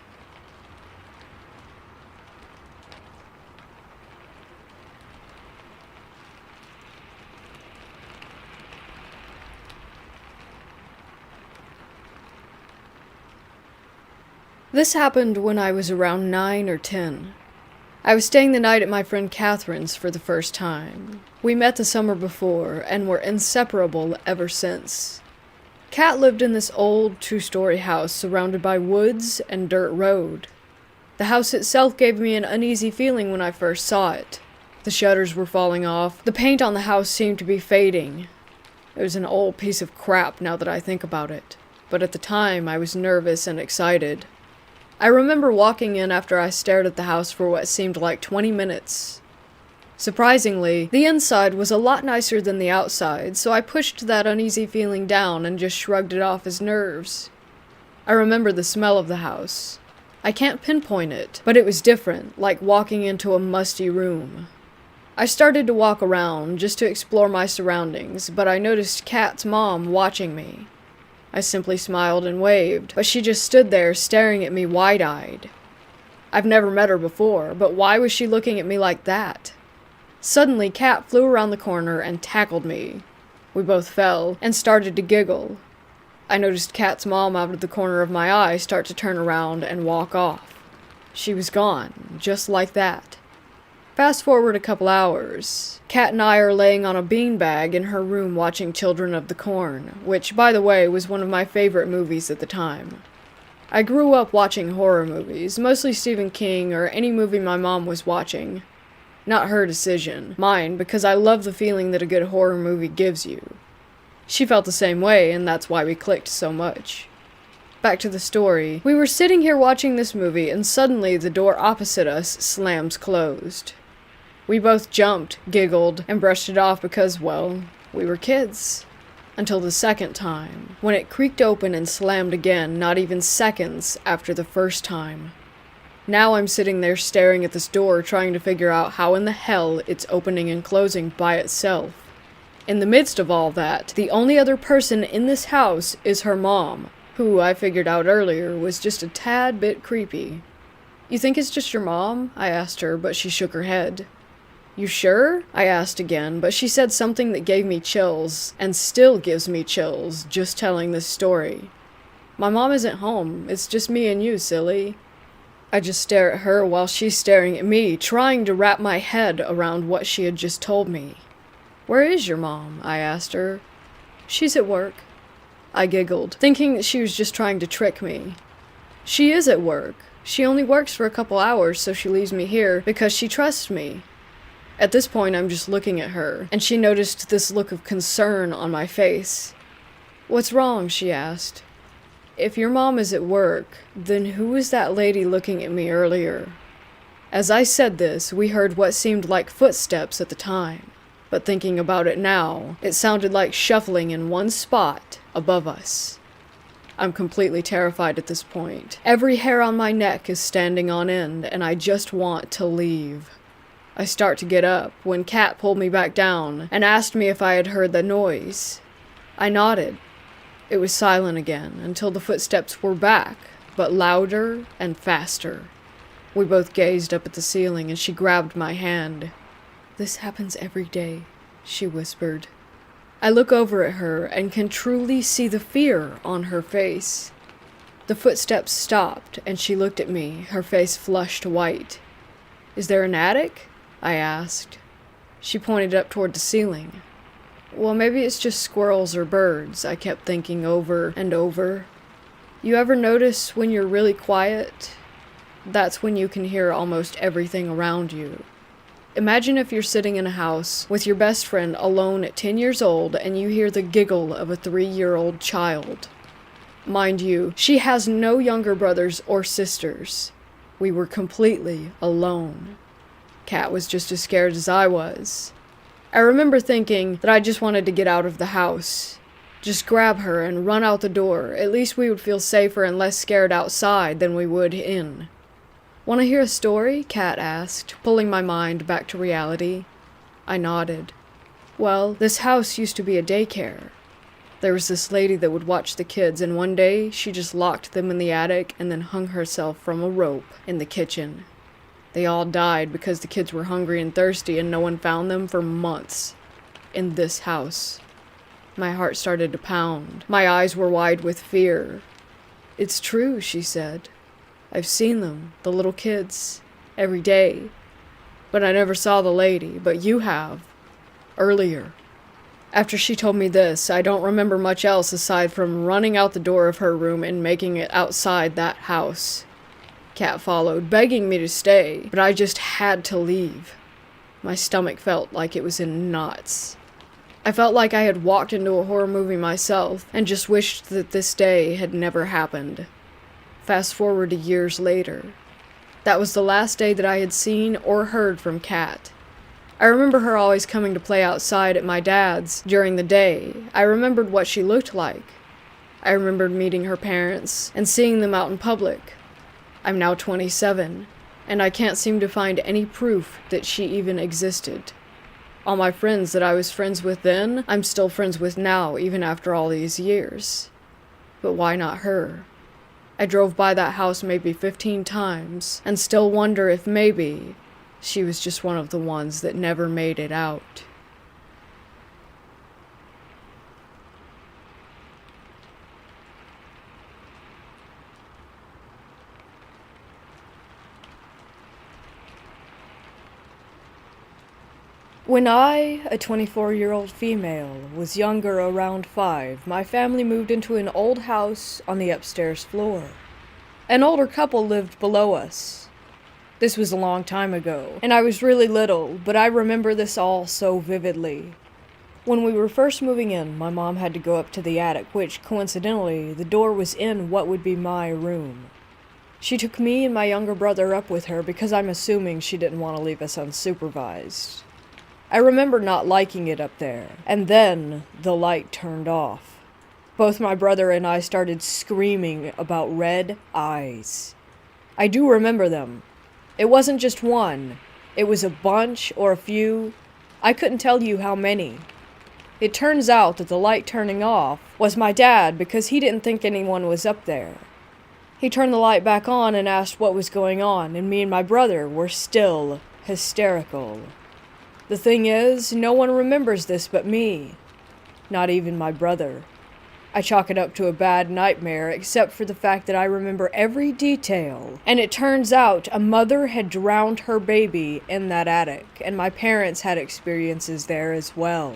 This happened when I was around 9 or 10. I was staying the night at my friend Catherine's for the first time. We met the summer before and were inseparable ever since. Kat lived in this old 2-story house surrounded by woods and dirt road. The house itself gave me an uneasy feeling when I first saw it. The shutters were falling off. The paint on the house seemed to be fading. It was an old piece of crap now that I think about it, but at the time I was nervous and excited. I remember walking in after I stared at the house for what seemed like 20 minutes. Surprisingly, the inside was a lot nicer than the outside, so I pushed that uneasy feeling down and just shrugged it off as nerves. I remember the smell of the house. I can't pinpoint it, but it was different, like walking into a musty room. I started to walk around just to explore my surroundings, but I noticed Kat's mom watching me. I simply smiled and waved, but she just stood there staring at me wide-eyed. I've never met her before, but why was she looking at me like that? Suddenly, Kat flew around the corner and tackled me. We both fell and started to giggle. I noticed Kat's mom out of the corner of my eye start to turn around and walk off. She was gone, just like that. Fast forward a couple hours. Kat and I are laying on a beanbag in her room watching Children of the Corn, which, by the way, was one of my favorite movies at the time. I grew up watching horror movies, mostly Stephen King or any movie my mom was watching. Not her decision, mine, because I love the feeling that a good horror movie gives you. She felt the same way, and that's why we clicked so much. Back to the story. We were sitting here watching this movie, and suddenly the door opposite us slams closed. We both jumped, giggled, and brushed it off because, well, we were kids. Until the second time, when it creaked open and slammed again, not even seconds after the first time. Now I'm sitting there staring at this door trying to figure out how in the hell it's opening and closing by itself. In the midst of all that, the only other person in this house is her mom, who I figured out earlier was just a tad bit creepy. "You think it's just your mom?" I asked her, but she shook her head. You sure? I asked again, but she said something that gave me chills, and still gives me chills, just telling this story. My mom isn't home, it's just me and you, silly. I just stare at her while she's staring at me, trying to wrap my head around what she had just told me. Where is your mom? I asked her. She's at work. I giggled, thinking that she was just trying to trick me. She is at work. She only works for a couple hours, so she leaves me here because she trusts me. At this point, I'm just looking at her, and she noticed this look of concern on my face. What's wrong? She asked. If your mom is at work, then who was that lady looking at me earlier? As I said this, we heard what seemed like footsteps at the time, but thinking about it now, it sounded like shuffling in one spot above us. I'm completely terrified at this point. Every hair on my neck is standing on end, and I just want to leave. I start to get up when Kat pulled me back down and asked me if I had heard the noise. I nodded. It was silent again until the footsteps were back, but louder and faster. We both gazed up at the ceiling and she grabbed my hand. This happens every day, she whispered. I look over at her and can truly see the fear on her face. The footsteps stopped and she looked at me, her face flushed white. Is there an attic? I asked. She pointed up toward the ceiling. Well, maybe it's just squirrels or birds, I kept thinking over and over. You ever notice when you're really quiet? That's when you can hear almost everything around you. Imagine if you're sitting in a house with your best friend alone at 10 years old and you hear the giggle of a 3-year-old child. Mind you, she has no younger brothers or sisters. We were completely alone. Kat was just as scared as I was. I remember thinking that I just wanted to get out of the house. Just grab her and run out the door. At least we would feel safer and less scared outside than we would in. Want to hear a story? Kat asked, pulling my mind back to reality. I nodded. Well, this house used to be a daycare. There was this lady that would watch the kids, and one day she just locked them in the attic and then hung herself from a rope in the kitchen. They all died because the kids were hungry and thirsty and no one found them for months. In this house. My heart started to pound. My eyes were wide with fear. It's true, she said. I've seen them, the little kids, every day. But I never saw the lady, but you have. Earlier. After she told me this, I don't remember much else aside from running out the door of her room and making it outside that house. Kat followed, begging me to stay, but I just had to leave. My stomach felt like it was in knots. I felt like I had walked into a horror movie myself, and just wished that this day had never happened. Fast forward to years later. That was the last day that I had seen or heard from Kat. I remember her always coming to play outside at my dad's during the day. I remembered what she looked like. I remembered meeting her parents and seeing them out in public. I'm now 27, and I can't seem to find any proof that she even existed. All my friends that I was friends with then, I'm still friends with now, even after all these years. But why not her? I drove by that house maybe 15 times, and still wonder if maybe she was just one of the ones that never made it out. When I, a 24-year-old female, was younger, around 5, my family moved into an old house on the upstairs floor. An older couple lived below us. This was a long time ago, and I was really little, but I remember this all so vividly. When we were first moving in, my mom had to go up to the attic, which, coincidentally, the door was in what would be my room. She took me and my younger brother up with her because I'm assuming she didn't want to leave us unsupervised. I remember not liking it up there, and then the light turned off. Both my brother and I started screaming about red eyes. I do remember them. It wasn't just one. It was a bunch or a few. I couldn't tell you how many. It turns out that the light turning off was my dad because he didn't think anyone was up there. He turned the light back on and asked what was going on, and me and my brother were still hysterical. The thing is, no one remembers this but me. Not even my brother. I chalk it up to a bad nightmare, except for the fact that I remember every detail. And it turns out a mother had drowned her baby in that attic, and my parents had experiences there as well.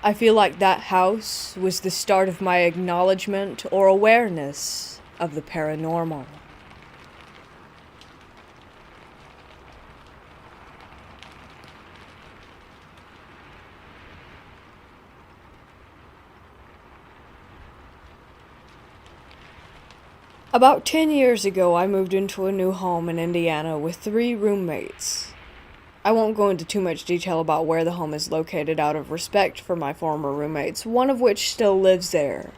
I feel like that house was the start of my acknowledgement or awareness of the paranormal. About 10 years ago, I moved into a new home in Indiana with 3 roommates. I won't go into too much detail about where the home is located out of respect for my former roommates, one of which still lives there.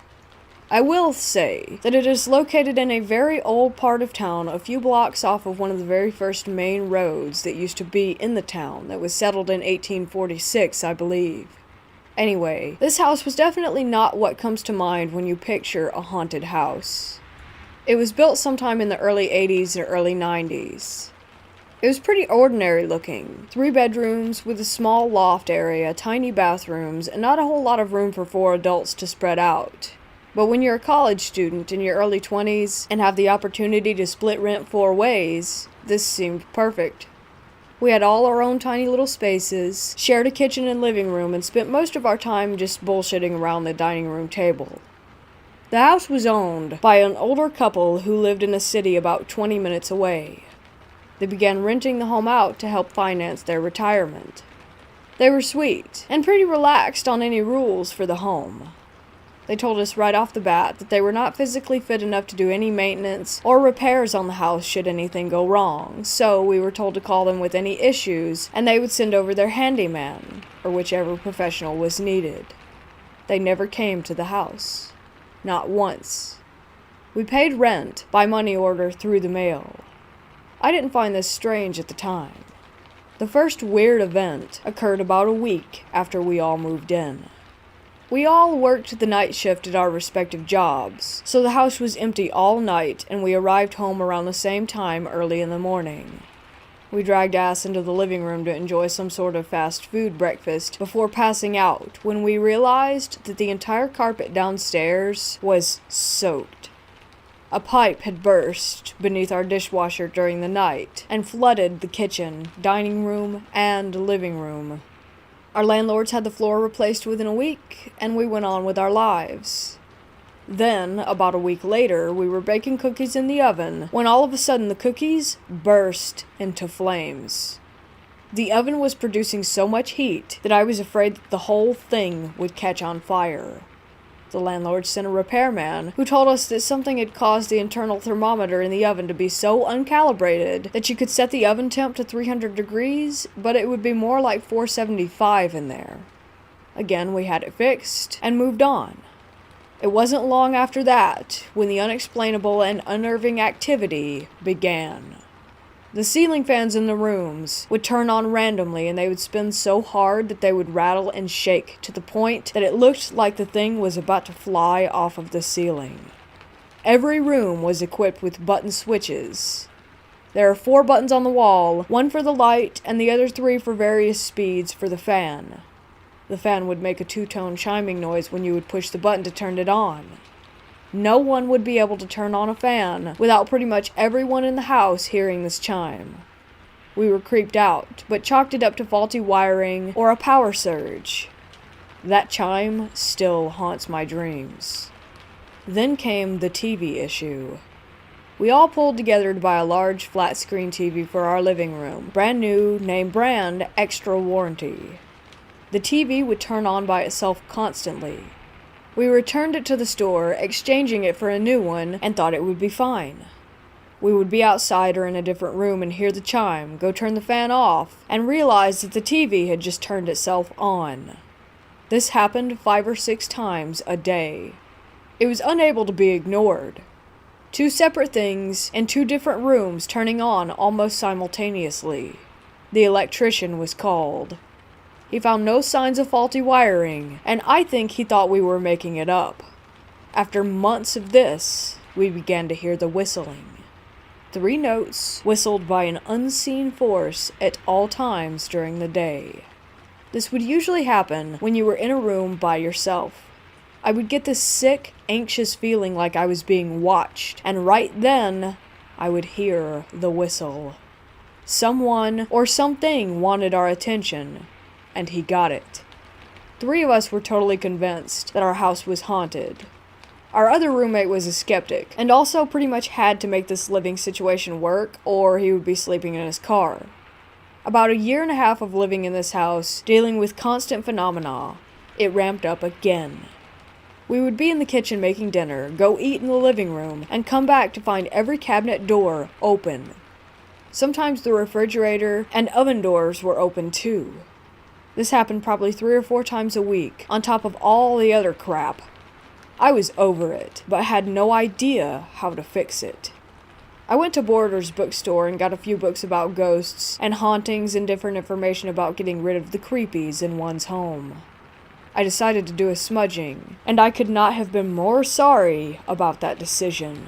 I will say that it is located in a very old part of town, a few blocks off of one of the very first main roads that used to be in the town that was settled in 1846, I believe. Anyway, this house was definitely not what comes to mind when you picture a haunted house. It was built sometime in the early 80s or early 90s. It was pretty ordinary looking. 3 bedrooms with a small loft area, tiny bathrooms, and not a whole lot of room for 4 adults to spread out. But when you're a college student in your early 20s and have the opportunity to split rent 4 ways, this seemed perfect. We had all our own tiny little spaces, shared a kitchen and living room, and spent most of our time just bullshitting around the dining room table. The house was owned by an older couple who lived in a city about 20 minutes away. They began renting the home out to help finance their retirement. They were sweet and pretty relaxed on any rules for the home. They told us right off the bat that they were not physically fit enough to do any maintenance or repairs on the house should anything go wrong, so we were told to call them with any issues and they would send over their handyman, or whichever professional was needed. They never came to the house. Not once. We paid rent by money order through the mail. I didn't find this strange at the time. The first weird event occurred about a week after we all moved in. We all worked the night shift at our respective jobs, so the house was empty all night and we arrived home around the same time early in the morning. We dragged ass into the living room to enjoy some sort of fast food breakfast before passing out when we realized that the entire carpet downstairs was soaked. A pipe had burst beneath our dishwasher during the night and flooded the kitchen, dining room, and living room. Our landlords had the floor replaced within a week, and we went on with our lives. Then, about a week later, we were baking cookies in the oven when all of a sudden the cookies burst into flames. The oven was producing so much heat that I was afraid that the whole thing would catch on fire. The landlord sent a repairman who told us that something had caused the internal thermometer in the oven to be so uncalibrated that you could set the oven temp to 300 degrees, but it would be more like 475 in there. Again, we had it fixed and moved on. It wasn't long after that when the unexplainable and unnerving activity began. The ceiling fans in the rooms would turn on randomly and they would spin so hard that they would rattle and shake to the point that it looked like the thing was about to fly off of the ceiling. Every room was equipped with button switches. There are 4 buttons on the wall, 1 for the light and the other 3 for various speeds for the fan. The fan would make a 2-tone chiming noise when you would push the button to turn it on. No one would be able to turn on a fan without pretty much everyone in the house hearing this chime. We were creeped out, but chalked it up to faulty wiring or a power surge. That chime still haunts my dreams. Then came the TV issue. We all pulled together to buy a large flat-screen TV for our living room, brand new, name brand, extra warranty. The TV would turn on by itself constantly. We returned it to the store, exchanging it for a new one, and thought it would be fine. We would be outside or in a different room and hear the chime, go turn the fan off, and realize that the TV had just turned itself on. This happened 5 or 6 times a day. It was unable to be ignored. 2 separate things in 2 different rooms turning on almost simultaneously. The electrician was called. He found no signs of faulty wiring, and I think he thought we were making it up. After months of this, we began to hear the whistling. 3 notes whistled by an unseen force at all times during the day. This would usually happen when you were in a room by yourself. I would get this sick, anxious feeling like I was being watched, and right then, I would hear the whistle. Someone or something wanted our attention, and he got it. 3 of us were totally convinced that our house was haunted. Our other roommate was a skeptic, and also pretty much had to make this living situation work, or he would be sleeping in his car. About a year and a half of living in this house, dealing with constant phenomena, it ramped up again. We would be in the kitchen making dinner, go eat in the living room, and come back to find every cabinet door open. Sometimes the refrigerator and oven doors were open too. This happened probably 3 or 4 times a week, on top of all the other crap. I was over it, but had no idea how to fix it. I went to Borders bookstore and got a few books about ghosts and hauntings and different information about getting rid of the creepies in one's home. I decided to do a smudging, and I could not have been more sorry about that decision.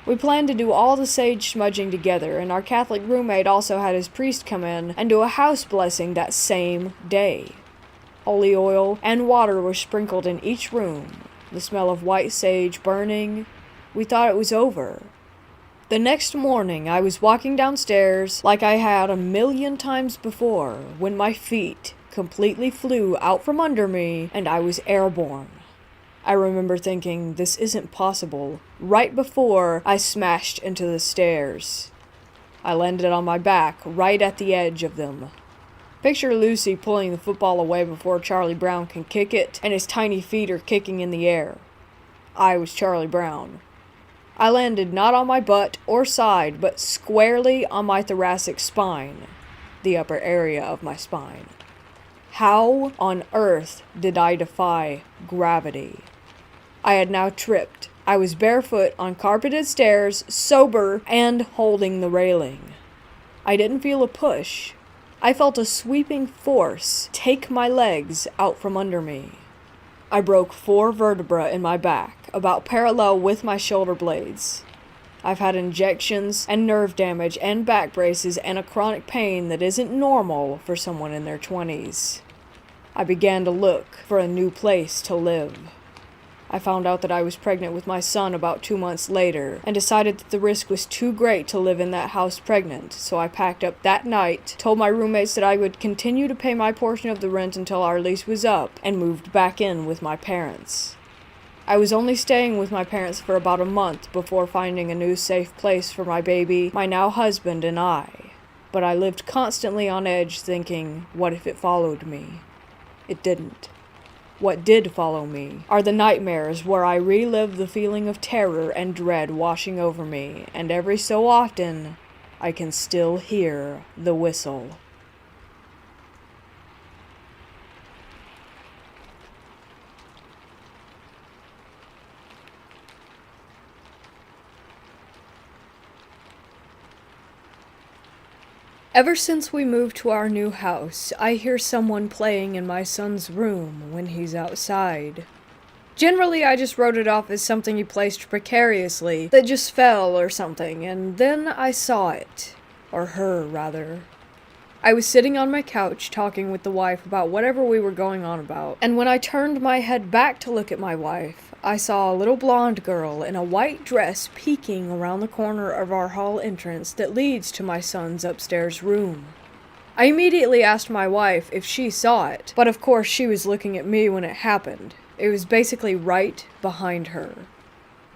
We planned to do all the sage smudging together, and our Catholic roommate also had his priest come in and do a house blessing that same day. Holy oil and water were sprinkled in each room, the smell of white sage burning. We thought it was over. The next morning, I was walking downstairs like I had a million times before, when my feet completely flew out from under me and I was airborne. I remember thinking, this isn't possible, right before I smashed into the stairs. I landed on my back, right at the edge of them. Picture Lucy pulling the football away before Charlie Brown can kick it, and his tiny feet are kicking in the air. I was Charlie Brown. I landed not on my butt or side, but squarely on my thoracic spine, the upper area of my spine. How on earth did I defy gravity? I had now tripped. I was barefoot on carpeted stairs, sober, and holding the railing. I didn't feel a push. I felt a sweeping force take my legs out from under me. I broke 4 vertebrae in my back, about parallel with my shoulder blades. I've had injections and nerve damage and back braces and a chronic pain that isn't normal for someone in their 20s. I began to look for a new place to live. I found out that I was pregnant with my son about 2 months later, and decided that the risk was too great to live in that house pregnant, so I packed up that night, told my roommates that I would continue to pay my portion of the rent until our lease was up, and moved back in with my parents. I was only staying with my parents for about a month before finding a new safe place for my baby, my now husband, and I. But I lived constantly on edge thinking, what if it followed me? It didn't. What did follow me are the nightmares where I relive the feeling of terror and dread washing over me, and every so often, I can still hear the whistle. Ever since we moved to our new house, I hear someone playing in my son's room when he's outside. Generally, I just wrote it off as something he placed precariously that just fell or something, and then I saw it. Or her, rather. I was sitting on my couch talking with the wife about whatever we were going on about, and when I turned my head back to look at my wife, I saw a little blonde girl in a white dress peeking around the corner of our hall entrance that leads to my son's upstairs room. I immediately asked my wife if she saw it, but of course she was looking at me when it happened. It was basically right behind her.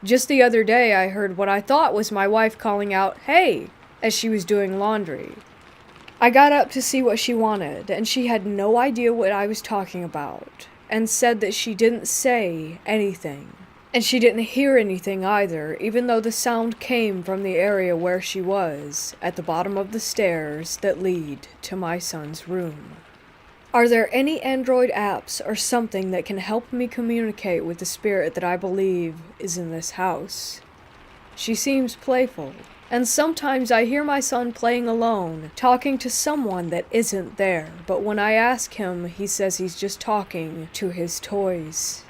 Just the other day I heard what I thought was my wife calling out, "Hey!" as she was doing laundry. I got up to see what she wanted, and she had no idea what I was talking about, and said that she didn't say anything. And she didn't hear anything either, even though the sound came from the area where she was, at the bottom of the stairs that lead to my son's room. Are there any Android apps or something that can help me communicate with the spirit that I believe is in this house? She seems playful. And sometimes I hear my son playing alone, talking to someone that isn't there, but when I ask him, he says he's just talking to his toys.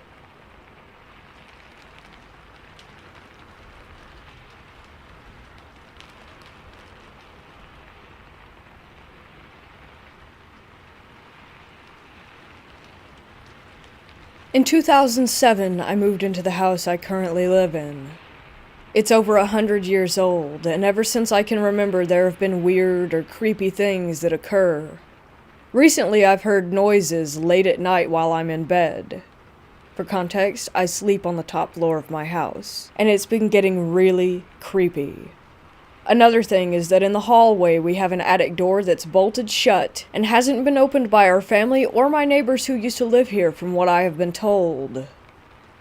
In 2007, I moved into the house I currently live in. It's over 100 years old, and ever since I can remember, there have been weird or creepy things that occur. Recently, I've heard noises late at night while I'm in bed. For context, I sleep on the top floor of my house, and it's been getting really creepy. Another thing is that in the hallway we have an attic door that's bolted shut and hasn't been opened by our family or my neighbors who used to live here, from what I have been told.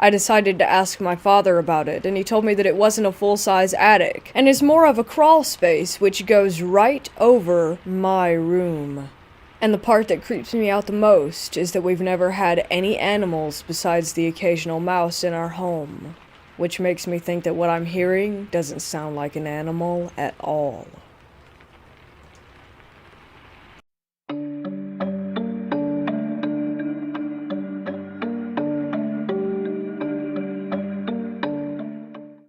I decided to ask my father about it, and he told me that it wasn't a full-size attic and is more of a crawl space which goes right over my room. And the part that creeps me out the most is that we've never had any animals besides the occasional mouse in our home, which makes me think that what I'm hearing doesn't sound like an animal at all.